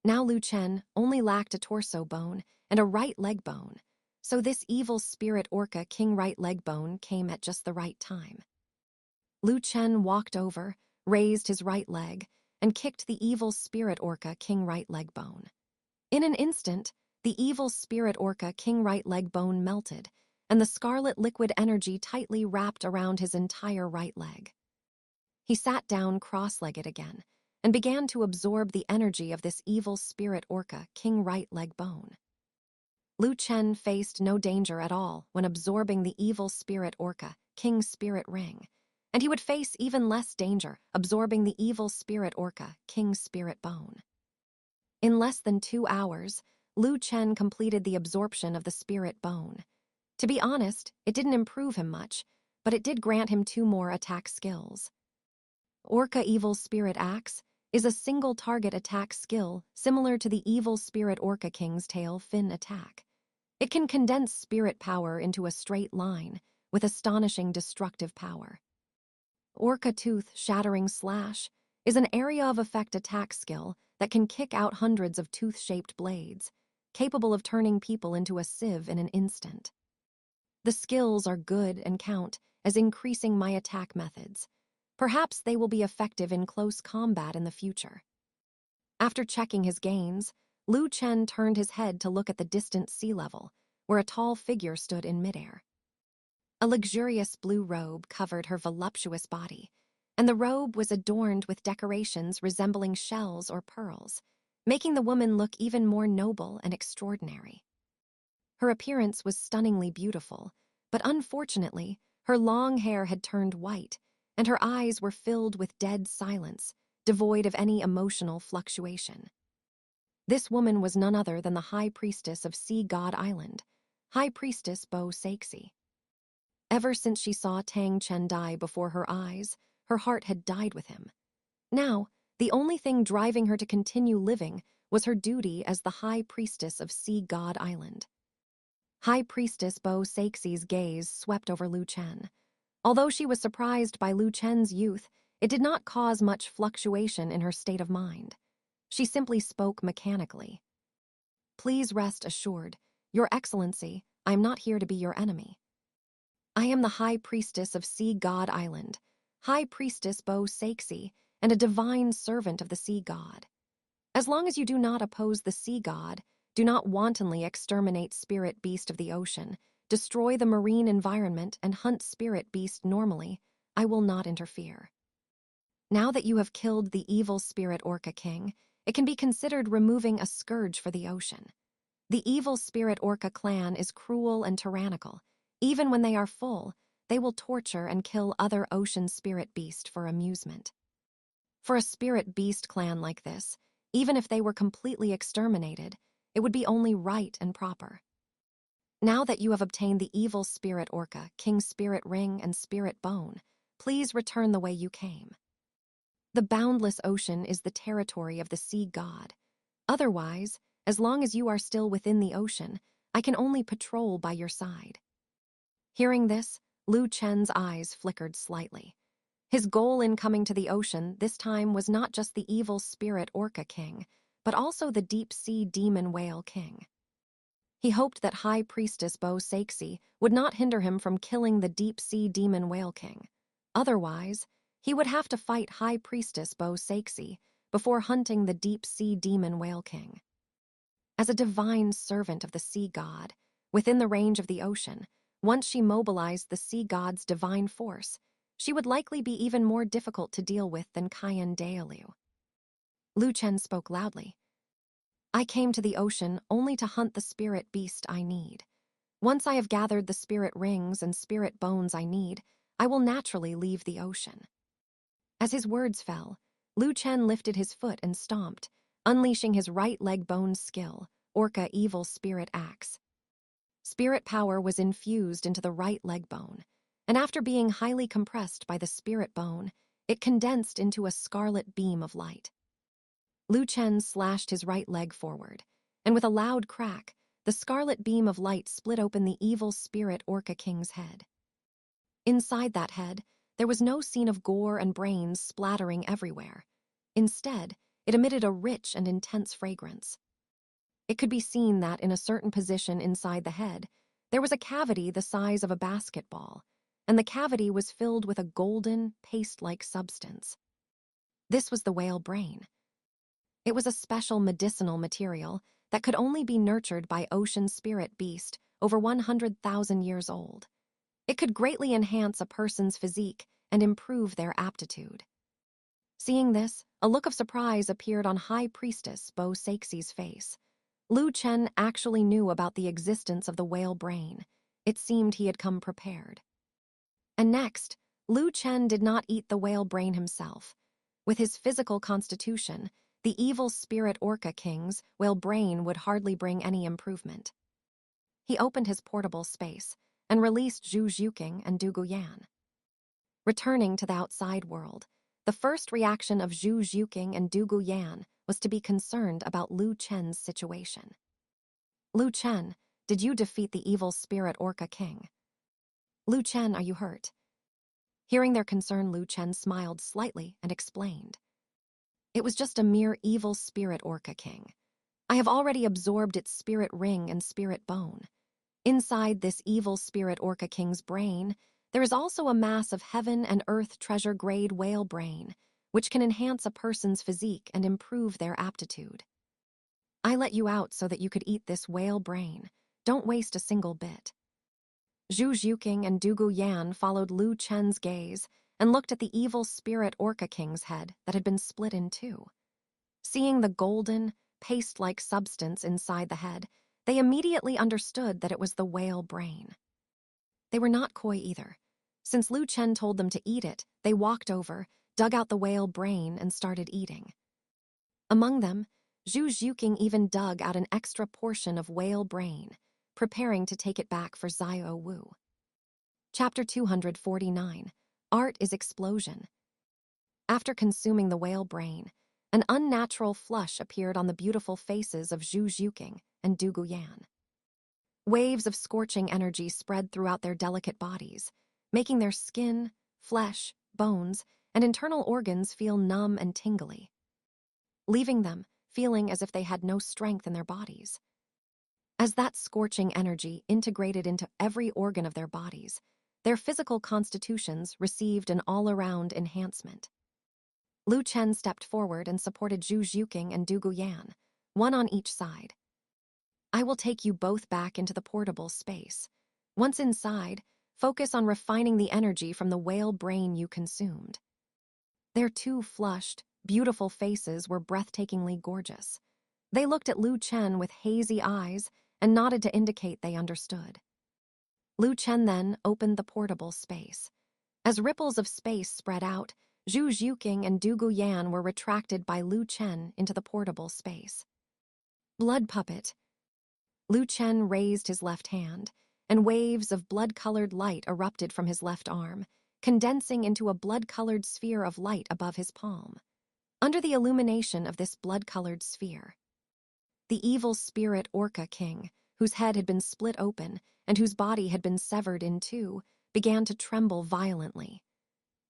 Now Lu Chen only lacked a torso bone and a right leg bone, so this evil spirit Orca King right leg bone came at just the right time. Lu Chen walked over, raised his right leg, and kicked the evil spirit Orca King right leg bone. In an instant, the evil spirit Orca King right leg bone melted, and the scarlet liquid energy tightly wrapped around his entire right leg. He sat down cross-legged again, and began to absorb the energy of this evil spirit Orca King right leg bone. Lu Chen faced no danger at all when absorbing the evil spirit Orca King spirit ring, and he would face even less danger absorbing the evil spirit Orca King spirit bone. In less than 2 hours, Lu Chen completed the absorption of the spirit bone. To be honest, it didn't improve him much, but it did grant him 2 more attack skills. Orca Evil Spirit Axe is a single target attack skill similar to the Evil Spirit Orca King's tail fin attack. It can condense spirit power into a straight line with astonishing destructive power. Orca Tooth Shattering Slash is an area of effect attack skill that can kick out hundreds of tooth-shaped blades, capable of turning people into a sieve in an instant. The skills are good and count as increasing my attack methods. Perhaps they will be effective in close combat in the future. After checking his gains, Lu Chen turned his head to look at the distant sea level, where a tall figure stood in midair. A luxurious blue robe covered her voluptuous body, and the robe was adorned with decorations resembling shells or pearls, making the woman look even more noble and extraordinary. Her appearance was stunningly beautiful, but unfortunately, her long hair had turned white, and her eyes were filled with dead silence, devoid of any emotional fluctuation. This woman was none other than the High Priestess of Sea God Island, High Priestess Bo Saxi. Ever since she saw Tang Chen die before her eyes, her heart had died with him. Now, The only thing driving her to continue living was her duty as the High Priestess of Sea God Island. High Priestess Bo Saxi's gaze swept over Lu Chen. Although she was surprised by Lu Chen's youth, it did not cause much fluctuation in her state of mind. She simply spoke mechanically. "Please rest assured, Your Excellency, I am not here to be your enemy. I am the High Priestess of Sea God Island, High Priestess Bo Saxi, and a divine servant of the Sea God. As long as you do not oppose the Sea God, do not wantonly exterminate Spirit Beast of the ocean, destroy the marine environment, and hunt Spirit Beast normally, I will not interfere. Now that you have killed the evil Spirit Orca King, it can be considered removing a scourge for the ocean. The evil Spirit Orca clan is cruel and tyrannical. Even when they are full, they will torture and kill other ocean spirit beast for amusement. For a spirit beast clan like this, even if they were completely exterminated, it would be only right and proper. Now that you have obtained the evil Spirit Orca, King Spirit Ring, and Spirit Bone, please return the way you came. The boundless ocean is the territory of the Sea God. Otherwise, as long as you are still within the ocean, I can only patrol by your side." Hearing this, Lu Chen's eyes flickered slightly. His goal in coming to the ocean this time was not just the evil Spirit Orca King, but also the deep-sea demon whale king. He hoped that High Priestess Bo Saxi would not hinder him from killing the deep-sea demon whale king. Otherwise, he would have to fight High Priestess Bo Saxi before hunting the deep-sea demon whale king. As a divine servant of the sea god, within the range of the ocean, once she mobilized the sea god's divine force, she would likely be even more difficult to deal with than Cayenne Dalu. Lu Chen spoke loudly. "I came to the ocean only to hunt the spirit beast I need. Once I have gathered the spirit rings and spirit bones I need, I will naturally leave the ocean." As his words fell, Lu Chen lifted his foot and stomped, unleashing his right leg bone skill, Orca Evil Spirit Axe. Spirit power was infused into the right leg bone, and after being highly compressed by the spirit bone, it condensed into a scarlet beam of light. Lu Chen slashed his right leg forward, and with a loud crack, the scarlet beam of light split open the evil Spirit Orca King's head. Inside that head, there was no scene of gore and brains splattering everywhere. Instead, it emitted a rich and intense fragrance. It could be seen that in a certain position inside the head, there was a cavity the size of a basketball, and the cavity was filled with a golden, paste-like substance. This was the whale brain. It was a special medicinal material that could only be nurtured by ocean spirit beast over 100,000 years old. It could greatly enhance a person's physique and improve their aptitude. Seeing this, a look of surprise appeared on High Priestess Bo Saxi's face. Lu Chen actually knew about the existence of the whale brain. It seemed he had come prepared. And next, Lu Chen did not eat the whale brain himself. With his physical constitution, the evil Spirit Orca King's whale brain would hardly bring any improvement. He opened his portable space and released Zhu Zhuqing and Du Guyan. Returning to the outside world, the first reaction of Zhu Zhuqing and Du Guyan was to be concerned about Lu Chen's situation. "Lu Chen, did you defeat the evil Spirit Orca King? Lu Chen, are you hurt?" Hearing their concern, Lu Chen smiled slightly and explained. "It was just a mere evil Spirit Orca King. I have already absorbed its spirit ring and spirit bone. Inside this evil Spirit Orca King's brain, there is also a mass of heaven and earth treasure-grade whale brain, which can enhance a person's physique and improve their aptitude. I let you out so that you could eat this whale brain. Don't waste a single bit." Zhu Zhuqing and Du Guyan followed Lu Chen's gaze and looked at the evil Spirit Orca King's head that had been split in two. Seeing the golden, paste-like substance inside the head, they immediately understood that it was the whale brain. They were not coy either. Since Lu Chen told them to eat it, they walked over, dug out the whale brain, and started eating. Among them, Zhu Zhuqing even dug out an extra portion of whale brain, preparing to take it back for Xiao Wu. Chapter 249, Art is Explosion. After consuming the whale brain, An unnatural flush appeared on the beautiful faces of Zhu Zhuqing and Du Guyan. Waves of scorching energy spread throughout their delicate bodies, making their skin, flesh, bones, and internal organs feel numb and tingly, leaving them feeling as if they had no strength in their bodies. As that scorching energy integrated into every organ of their bodies, their physical constitutions received an all-around enhancement. Lu Chen stepped forward and supported Zhu Zhuqing and Du Guyan, one on each side. I will take you both back into the portable space. Once inside, focus on refining the energy from the whale brain you consumed. Their two flushed, beautiful faces were breathtakingly gorgeous. They looked at Lu Chen with hazy eyes and nodded to indicate they understood. Lu Chen then opened the portable space. As ripples of space spread out, Zhu Zhuqing and Du Guyan were retracted by Lu Chen into the portable space. Blood puppet. Lu Chen raised his left hand, and waves of blood-colored light erupted from his left arm, condensing into a blood-colored sphere of light above his palm. Under the illumination of this blood-colored sphere, the evil spirit Orca King, whose head had been split open and whose body had been severed in two, began to tremble violently.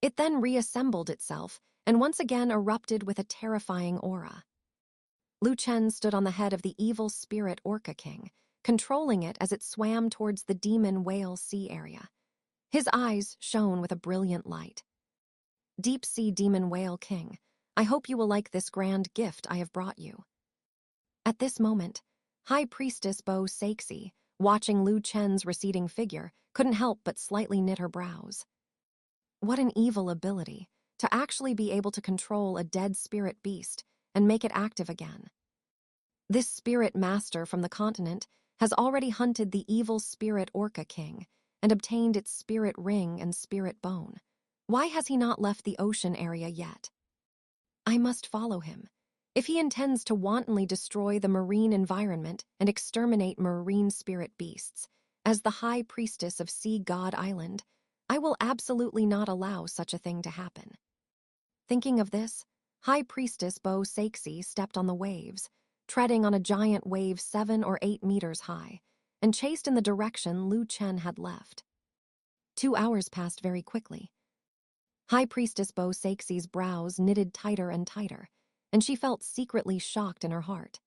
It then reassembled itself and once again erupted with a terrifying aura. Lu Chen stood on the head of the evil spirit Orca King, controlling it as it swam towards the demon whale sea area. His eyes shone with a brilliant light. Deep Sea Demon Whale King, I hope you will like this grand gift I have brought you. At this moment, High Priestess Bo Saixi, watching Lu Chen's receding figure, couldn't help but slightly knit her brows. What an evil ability, to actually be able to control a dead spirit beast and make it active again. This spirit master from the continent has already hunted the evil spirit Orca King and obtained its spirit ring and spirit bone. Why has he not left the ocean area yet? I must follow him. If he intends to wantonly destroy the marine environment and exterminate marine spirit beasts, as the High Priestess of Sea God Island, I will absolutely not allow such a thing to happen. Thinking of this, High Priestess Bo Saixi stepped on the waves, treading on a giant wave 7 or 8 meters high, and chased in the direction Lu Chen had left. 2 hours passed very quickly. High Priestess Bo Saixi's brows knitted tighter and tighter, and she felt secretly shocked in her heart.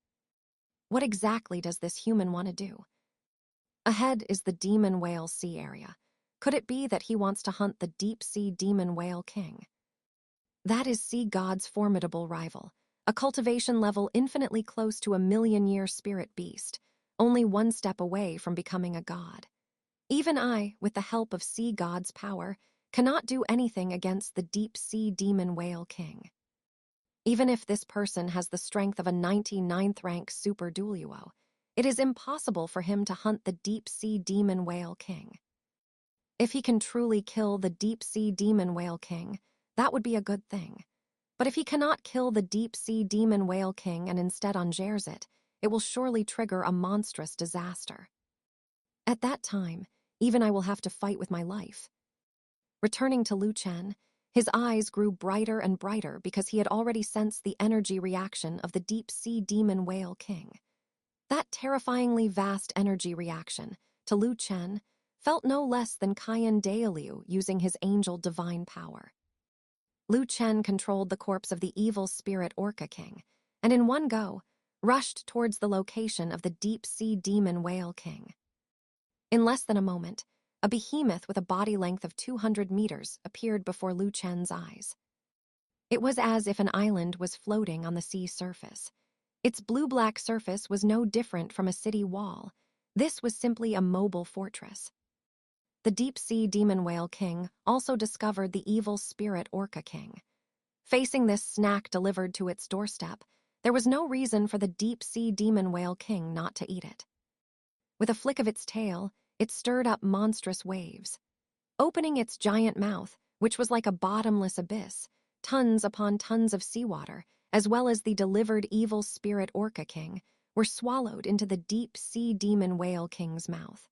What exactly does this human want to do? Ahead is the demon whale sea area. Could it be that he wants to hunt the deep-sea demon whale king? That is Sea God's formidable rival, a cultivation level infinitely close to a million-year spirit beast, only one step away from becoming a god. Even I, with the help of Sea God's power, cannot do anything against the deep-sea demon whale king. Even if this person has the strength of a 99th rank super Douluo, it is impossible for him to hunt the deep-sea demon whale king. If he can truly kill the deep-sea demon whale king, that would be a good thing. But if he cannot kill the deep-sea demon whale king and instead unjares it, it will surely trigger a monstrous disaster. At that time, even I will have to fight with my life. Returning to Lu Chen, his eyes grew brighter and brighter because he had already sensed the energy reaction of the deep-sea demon whale king. That terrifyingly vast energy reaction, to Lu Chen, felt no less than Qian Dailiu using his angel divine power. Lu Chen controlled the corpse of the evil spirit Orca King, and in one go, rushed towards the location of the deep-sea demon whale king. In less than a moment, a behemoth with a body length of 200 meters appeared before Lu Chen's eyes. It was as if an island was floating on the sea surface. Its blue-black surface was no different from a city wall. This was simply a mobile fortress. The deep-sea demon whale king also discovered the evil spirit Orca King. Facing this snack delivered to its doorstep, there was no reason for the deep-sea demon whale king not to eat it. With a flick of its tail, it stirred up monstrous waves. Opening its giant mouth, which was like a bottomless abyss, tons upon tons of seawater, as well as the delivered evil spirit Orca King, were swallowed into the deep-sea demon whale king's mouth.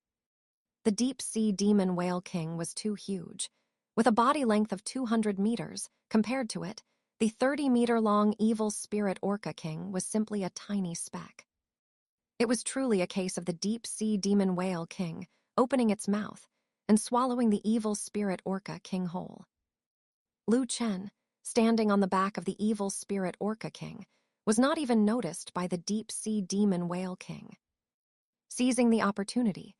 The deep-sea demon whale king was too huge. With a body length of 200 meters, compared to it, The 30-meter-long evil spirit orca king was simply a tiny speck. It was truly a case of the deep-sea demon whale king opening its mouth and swallowing the evil spirit orca king whole. Chen, standing on the back of the evil spirit orca king, was not even noticed by the deep-sea demon whale king. Seizing the opportunity,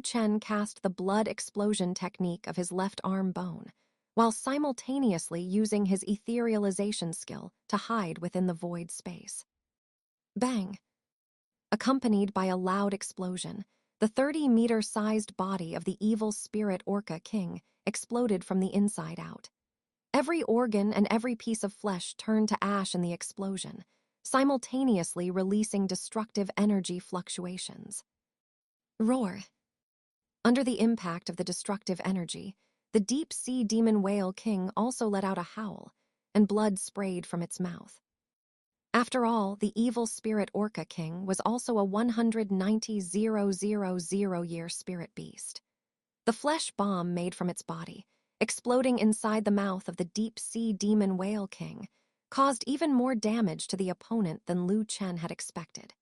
Chen cast the blood explosion technique of his left arm bone, while simultaneously using his etherealization skill to hide within the void space. Bang! Accompanied by a loud explosion, the 30-meter-sized body of the evil spirit orca king exploded from the inside out. Every organ and every piece of flesh turned to ash in the explosion, simultaneously releasing destructive energy fluctuations. Roar! Under the impact of the destructive energy, the deep-sea demon whale king also let out a howl, and blood sprayed from its mouth. After all, the evil spirit orca king was also a 190,000-year spirit beast. The flesh bomb made from its body, exploding inside the mouth of the deep-sea demon whale king, caused even more damage to the opponent than Chen had expected.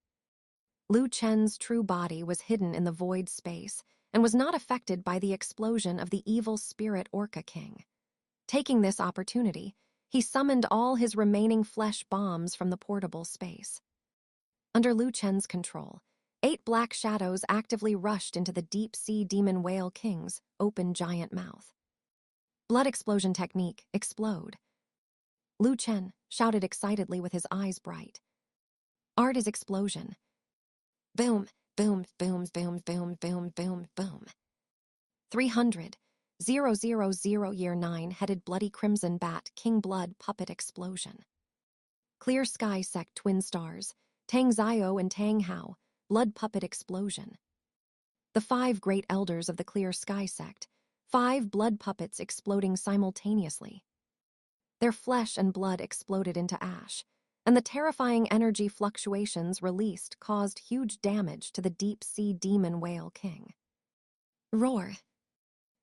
Chen's true body was hidden in the void space and was not affected by the explosion of the evil spirit orca king. Taking this opportunity, he summoned all his remaining flesh bombs from the portable space. Under Chen's control, 8 black shadows actively rushed into the deep-sea demon whale king's open giant mouth. Blood explosion technique, explode. Chen shouted excitedly with his eyes bright. Art is explosion. Boom, boom, boom, boom, boom, boom, boom, boom. 300,000 9-headed bloody crimson bat king blood puppet explosion. Clear sky sect twin stars, Tang Zio and Tang Hao, blood puppet explosion. The 5 great elders of the clear sky sect, 5 blood puppets exploding simultaneously. Their flesh and blood exploded into ash, and the terrifying energy fluctuations released caused huge damage to the deep-sea demon whale king. Roar!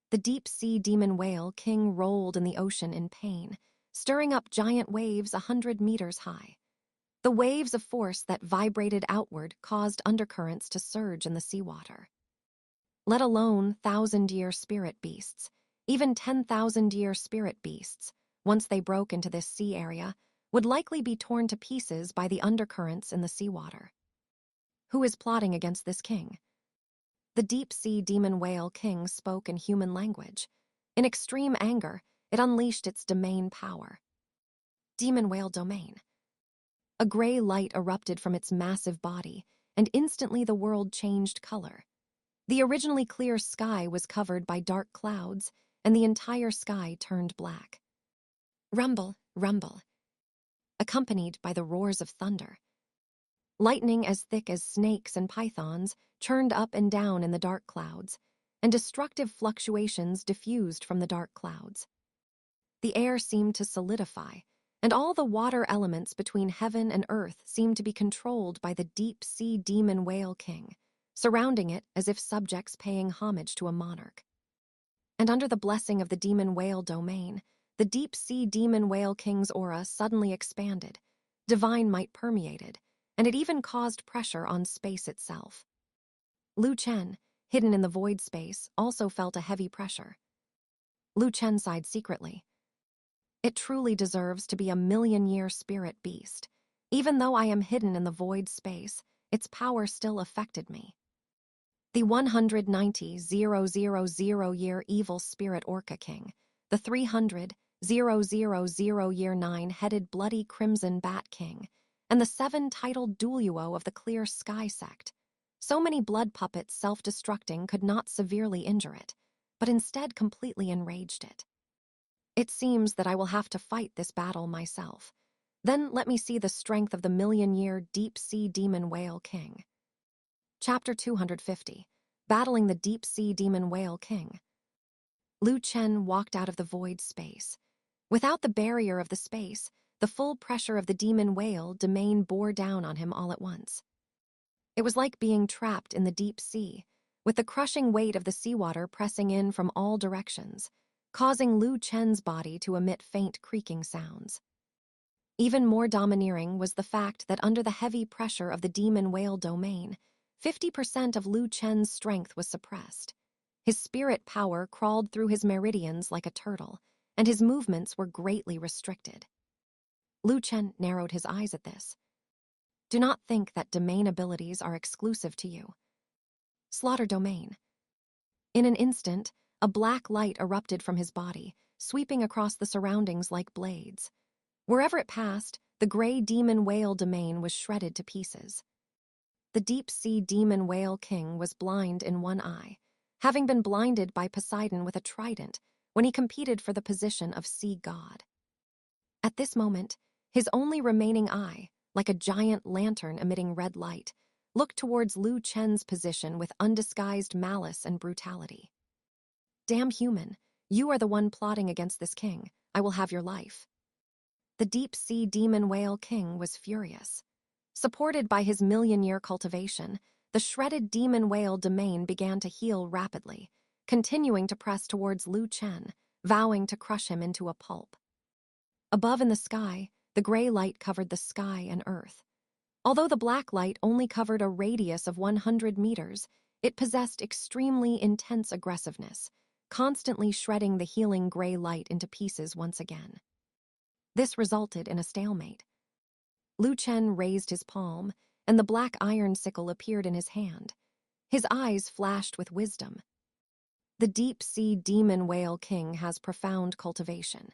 The deep-sea demon whale king rolled in the ocean in pain, stirring up giant waves 100 meters high. The waves of force that vibrated outward caused undercurrents to surge in the seawater. Let alone 1,000-year spirit beasts, even 10,000-year spirit beasts, once they broke into this sea area, would likely be torn to pieces by the undercurrents in the seawater. Who is plotting against this king? The deep-sea demon whale king spoke in human language. In extreme anger, it unleashed its domain power. Demon whale domain. A gray light erupted from its massive body, and instantly the world changed color. The originally clear sky was covered by dark clouds, and the entire sky turned black. Rumble, rumble. Accompanied by the roars of thunder. Lightning as thick as snakes and pythons churned up and down in the dark clouds, and destructive fluctuations diffused from the dark clouds. The air seemed to solidify, and all the water elements between heaven and earth seemed to be controlled by the deep-sea demon whale king, surrounding it as if subjects paying homage to a monarch. And under the blessing of the demon whale domain, the deep-sea demon whale king's aura suddenly expanded, divine might permeated, and it even caused pressure on space itself. Chen, hidden in the void space, also felt a heavy pressure. Chen sighed secretly. It truly deserves to be a 1,000,000-year spirit beast. Even though I am hidden in the void space, its power still affected me. The 190,000-year evil spirit orca king, the 300,000-year 9-headed bloody crimson bat king, and the 7 titled Douluo of the clear sky sect. So many blood puppets self-destructing could not severely injure it, but instead completely enraged it. It seems that I will have to fight this battle myself. Then let me see the strength of the 1,000,000-year deep-sea demon whale king. Chapter 250, Battling the Deep-Sea Demon Whale King. Chen walked out of the void space. Without the barrier of the space, the full pressure of the demon whale domain bore down on him all at once. It was like being trapped in the deep sea, with the crushing weight of the seawater pressing in from all directions, causing Chen's body to emit faint creaking sounds. Even more domineering was the fact that under the heavy pressure of the demon whale domain, 50% of Lu Chen's strength was suppressed. His spirit power crawled through his meridians like a turtle, and his movements were greatly restricted. Lu Chen narrowed his eyes at this. Do not think that domain abilities are exclusive to you. Slaughter domain. In an instant, a black light erupted from his body, sweeping across the surroundings like blades. Wherever it passed, the gray demon whale domain was shredded to pieces. The deep-sea demon whale king was blind in one eye, having been blinded by Poseidon with a trident when he competed for the position of sea god. At this moment, his only remaining eye, like a giant lantern emitting red light, looked towards Lu Chen's position with undisguised malice and brutality. Damn human, you are the one plotting against this king. I will have your life. The deep-sea demon whale king was furious. Supported by his million-year cultivation, the shredded demon whale domain began to heal rapidly, continuing to press towards Lu Chen, vowing to crush him into a pulp. Above in the sky, the gray light covered the sky and earth. Although the black light only covered a radius of 100 meters, it possessed extremely intense aggressiveness, constantly shredding the healing gray light into pieces once again. This resulted in a stalemate. Lu Chen raised his palm, and the black iron sickle appeared in his hand. His eyes flashed with wisdom. The deep-sea demon whale king has profound cultivation.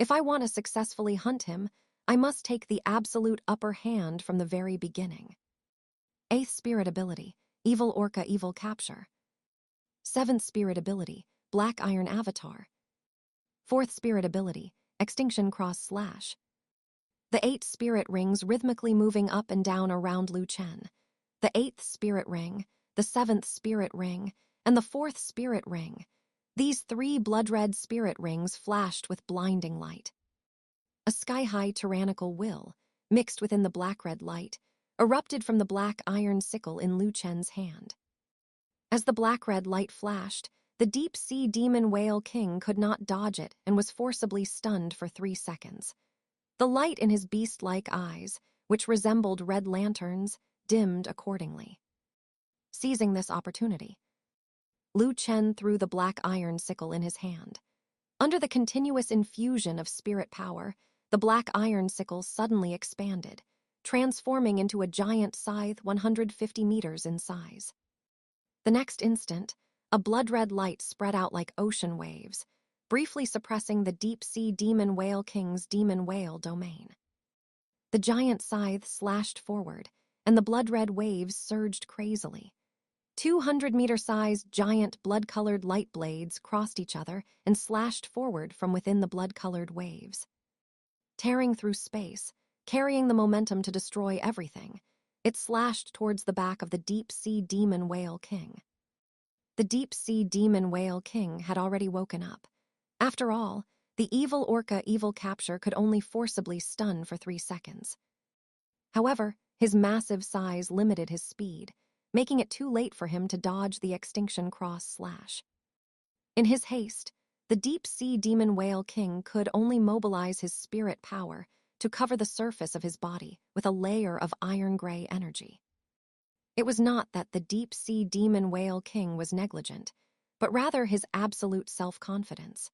If I want to successfully hunt him, I must take the absolute upper hand from the very beginning. 8th spirit ability, evil orca evil capture. 7th spirit ability, black iron avatar. 4th spirit ability, extinction cross slash. The 8 spirit rings rhythmically moving up and down around Lu Chen. The 8th spirit ring, the 7th spirit ring, and the 4th spirit ring. These 3 blood-red spirit rings flashed with blinding light. A sky-high tyrannical will, mixed within the black-red light, erupted from the black iron sickle in Lu Chen's hand. As the black-red light flashed, the deep-sea demon whale king could not dodge it and was forcibly stunned for 3 seconds. The light in his beast-like eyes, which resembled red lanterns, dimmed accordingly. Seizing this opportunity, Lu Chen threw the black iron sickle in his hand. Under the continuous infusion of spirit power, the black iron sickle suddenly expanded, transforming into a giant scythe 150 meters in size. The next instant, a blood-red light spread out like ocean waves, briefly suppressing the deep-sea demon whale king's demon whale domain. The giant scythe slashed forward, and the blood-red waves surged crazily. 200-meter-sized giant blood-colored light blades crossed each other and slashed forward from within the blood-colored waves. Tearing through space, carrying the momentum to destroy everything, it slashed towards the back of the deep-sea demon whale king. The deep-sea demon whale king had already woken up. After all, the evil orca evil capture could only forcibly stun for 3 seconds. However, his massive size limited his speed, making it too late for him to dodge the extinction cross slash. In his haste, the deep-sea demon whale king could only mobilize his spirit power to cover the surface of his body with a layer of iron-gray energy. It was not that the deep-sea demon whale king was negligent, but rather his absolute self-confidence.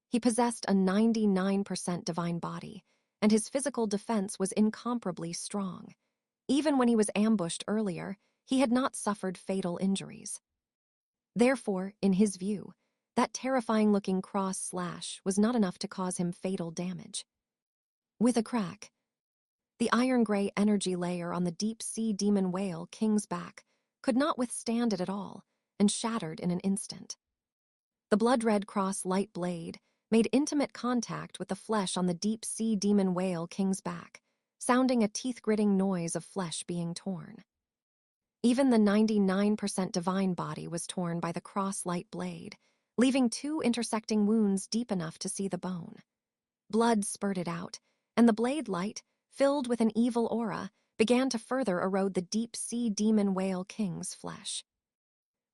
He possessed a 99% divine body, and his physical defense was incomparably strong. Even when he was ambushed earlier, he had not suffered fatal injuries. Therefore, in his view, that terrifying-looking cross slash was not enough to cause him fatal damage. With a crack, the iron-gray energy layer on the deep-sea demon whale king's back could not withstand it at all and shattered in an instant. The blood-red cross light blade made intimate contact with the flesh on the deep-sea demon whale king's back, sounding a teeth-gritting noise of flesh being torn. Even the 99% divine body was torn by the cross-light blade, leaving 2 intersecting wounds deep enough to see the bone. Blood spurted out, and the blade light, filled with an evil aura, began to further erode the deep-sea demon whale king's flesh.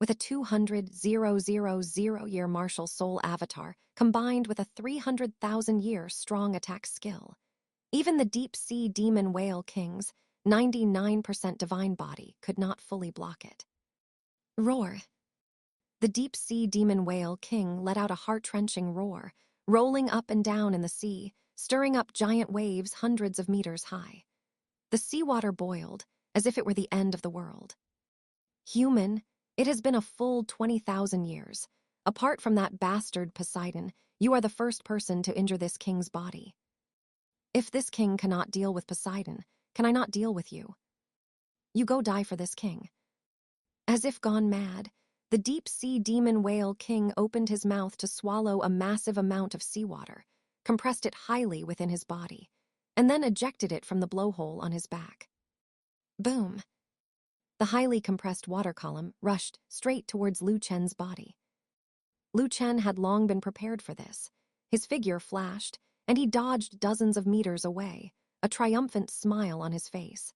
With a 200,000-year martial soul avatar combined with a 300,000-year strong attack skill, Even the deep-sea demon whale king's 99% divine body could not fully block it. Roar. The deep-sea demon whale king let out a heart-wrenching roar, rolling up and down in the sea, stirring up giant waves hundreds of meters high. The seawater boiled, as if it were the end of the world. Human, it has been a full 20,000 years. Apart from that bastard Poseidon, you are the first person to injure this king's body. If this king cannot deal with Poseidon, can I not deal with you? You go die for this king. As if gone mad, the deep-sea demon whale king opened his mouth to swallow a massive amount of seawater, compressed it highly within his body, and then ejected it from the blowhole on his back. Boom! The highly compressed water column rushed straight towards Lu Chen's body. Lu Chen had long been prepared for this. His figure flashed, and he dodged dozens of meters away, a triumphant smile on his face.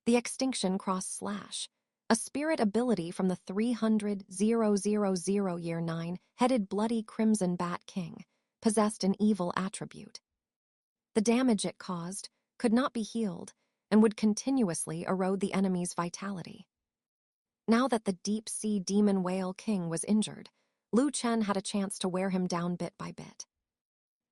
The Extinction Cross Slash, a spirit ability from the 300,000 Year 9 headed bloody Crimson Bat King, possessed an evil attribute. The damage it caused could not be healed and would continuously erode the enemy's vitality. Now that the deep-sea demon whale king was injured, Lu Chen had a chance to wear him down bit by bit.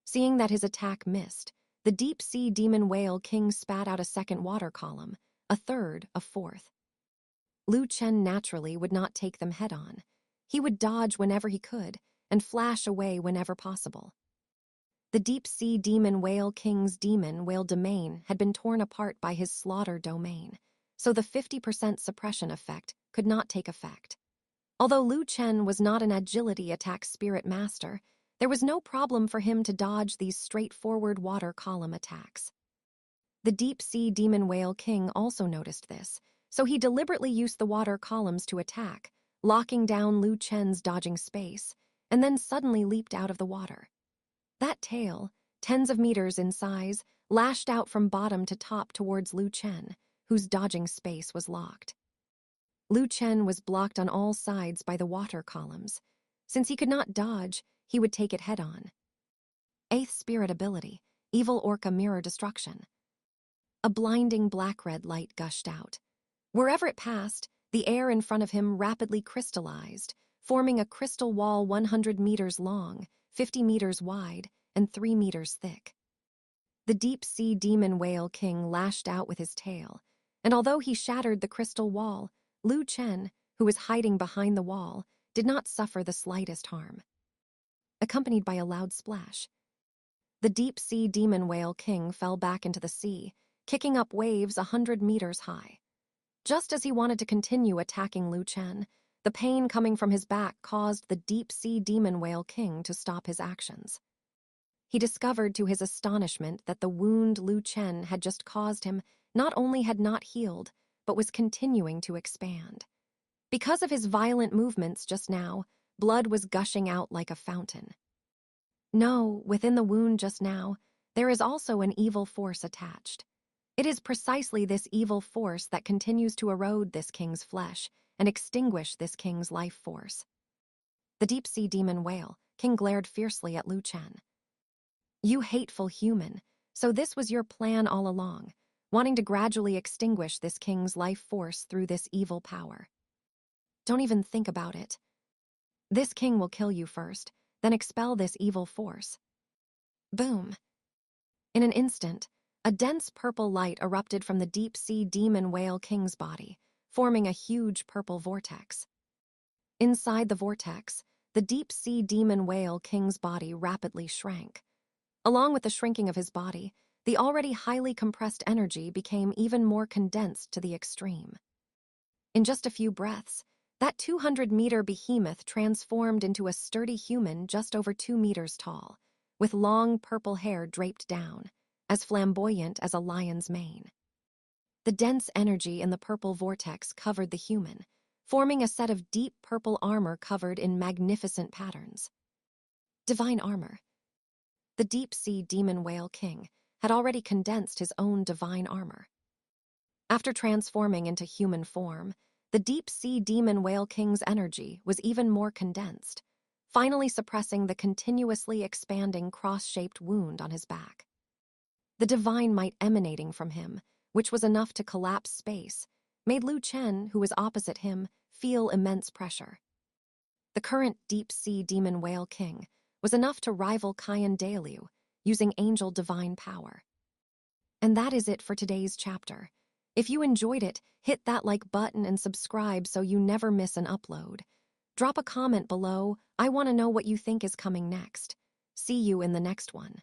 Seeing that his attack missed, the deep-sea demon whale king spat out a second water column, a third, a fourth. Lu Chen naturally would not take them head-on. He would dodge whenever he could and flash away whenever possible. The deep-sea demon whale king's demon whale domain had been torn apart by his slaughter domain, so the 50% suppression effect could not take effect. Although Lu Chen was not an agility attack spirit master, there was no problem for him to dodge these straightforward water column attacks. The deep-sea demon whale king also noticed this, so he deliberately used the water columns to attack, locking down Lu Chen's dodging space, and then suddenly leaped out of the water. That tail, tens of meters in size, lashed out from bottom to top towards Lu Chen, whose dodging space was locked. Lu Chen was blocked on all sides by the water columns. Since he could not dodge, he would take it head-on. 8th spirit ability, Evil Orca Mirror Destruction. A blinding black-red light gushed out. Wherever it passed, the air in front of him rapidly crystallized, forming a crystal wall 100 meters long, 50 meters wide, and 3 meters thick. The deep-sea demon whale king lashed out with his tail, and although he shattered the crystal wall, Lu Chen, who was hiding behind the wall, did not suffer the slightest harm. Accompanied by a loud splash, the deep-sea demon whale king fell back into the sea, kicking up waves 100 meters high. Just as he wanted to continue attacking Lu Chen, the pain coming from his back caused the deep-sea demon whale king to stop his actions. He discovered to his astonishment that the wound Lu Chen had just caused him not only had not healed, but was continuing to expand. Because of his violent movements just now, blood was gushing out like a fountain. No, within the wound just now, there is also an evil force attached. It is precisely this evil force that continues to erode this king's flesh and extinguish this king's life force. The deep-sea demon whale king glared fiercely at Lu Chen. You hateful human, so this was your plan all along, wanting to gradually extinguish this king's life force through this evil power. Don't even think about it. This king will kill you first, then expel this evil force. Boom. In an instant, a dense purple light erupted from the deep-sea demon whale king's body, forming a huge purple vortex. Inside the vortex, the deep-sea demon whale king's body rapidly shrank. Along with the shrinking of his body, the already highly compressed energy became even more condensed to the extreme. In just a few breaths, that 200-meter behemoth transformed into a sturdy human just over 2 meters tall, with long purple hair draped down, as flamboyant as a lion's mane. The dense energy in the purple vortex covered the human, forming a set of deep purple armor covered in magnificent patterns. Divine armor. The deep-sea demon whale king had already condensed his own divine armor. After transforming into human form, the deep-sea demon whale king's energy was even more condensed, finally suppressing the continuously expanding cross-shaped wound on his back. The divine might emanating from him, which was enough to collapse space, made Liu Chen, who was opposite him, feel immense pressure. The current deep-sea demon whale king was enough to rival Qian Dalu, using angel divine power. And that is it for today's chapter. If you enjoyed it, hit that like button and subscribe so you never miss an upload. Drop a comment below. I want to know what you think is coming next. See you in the next one.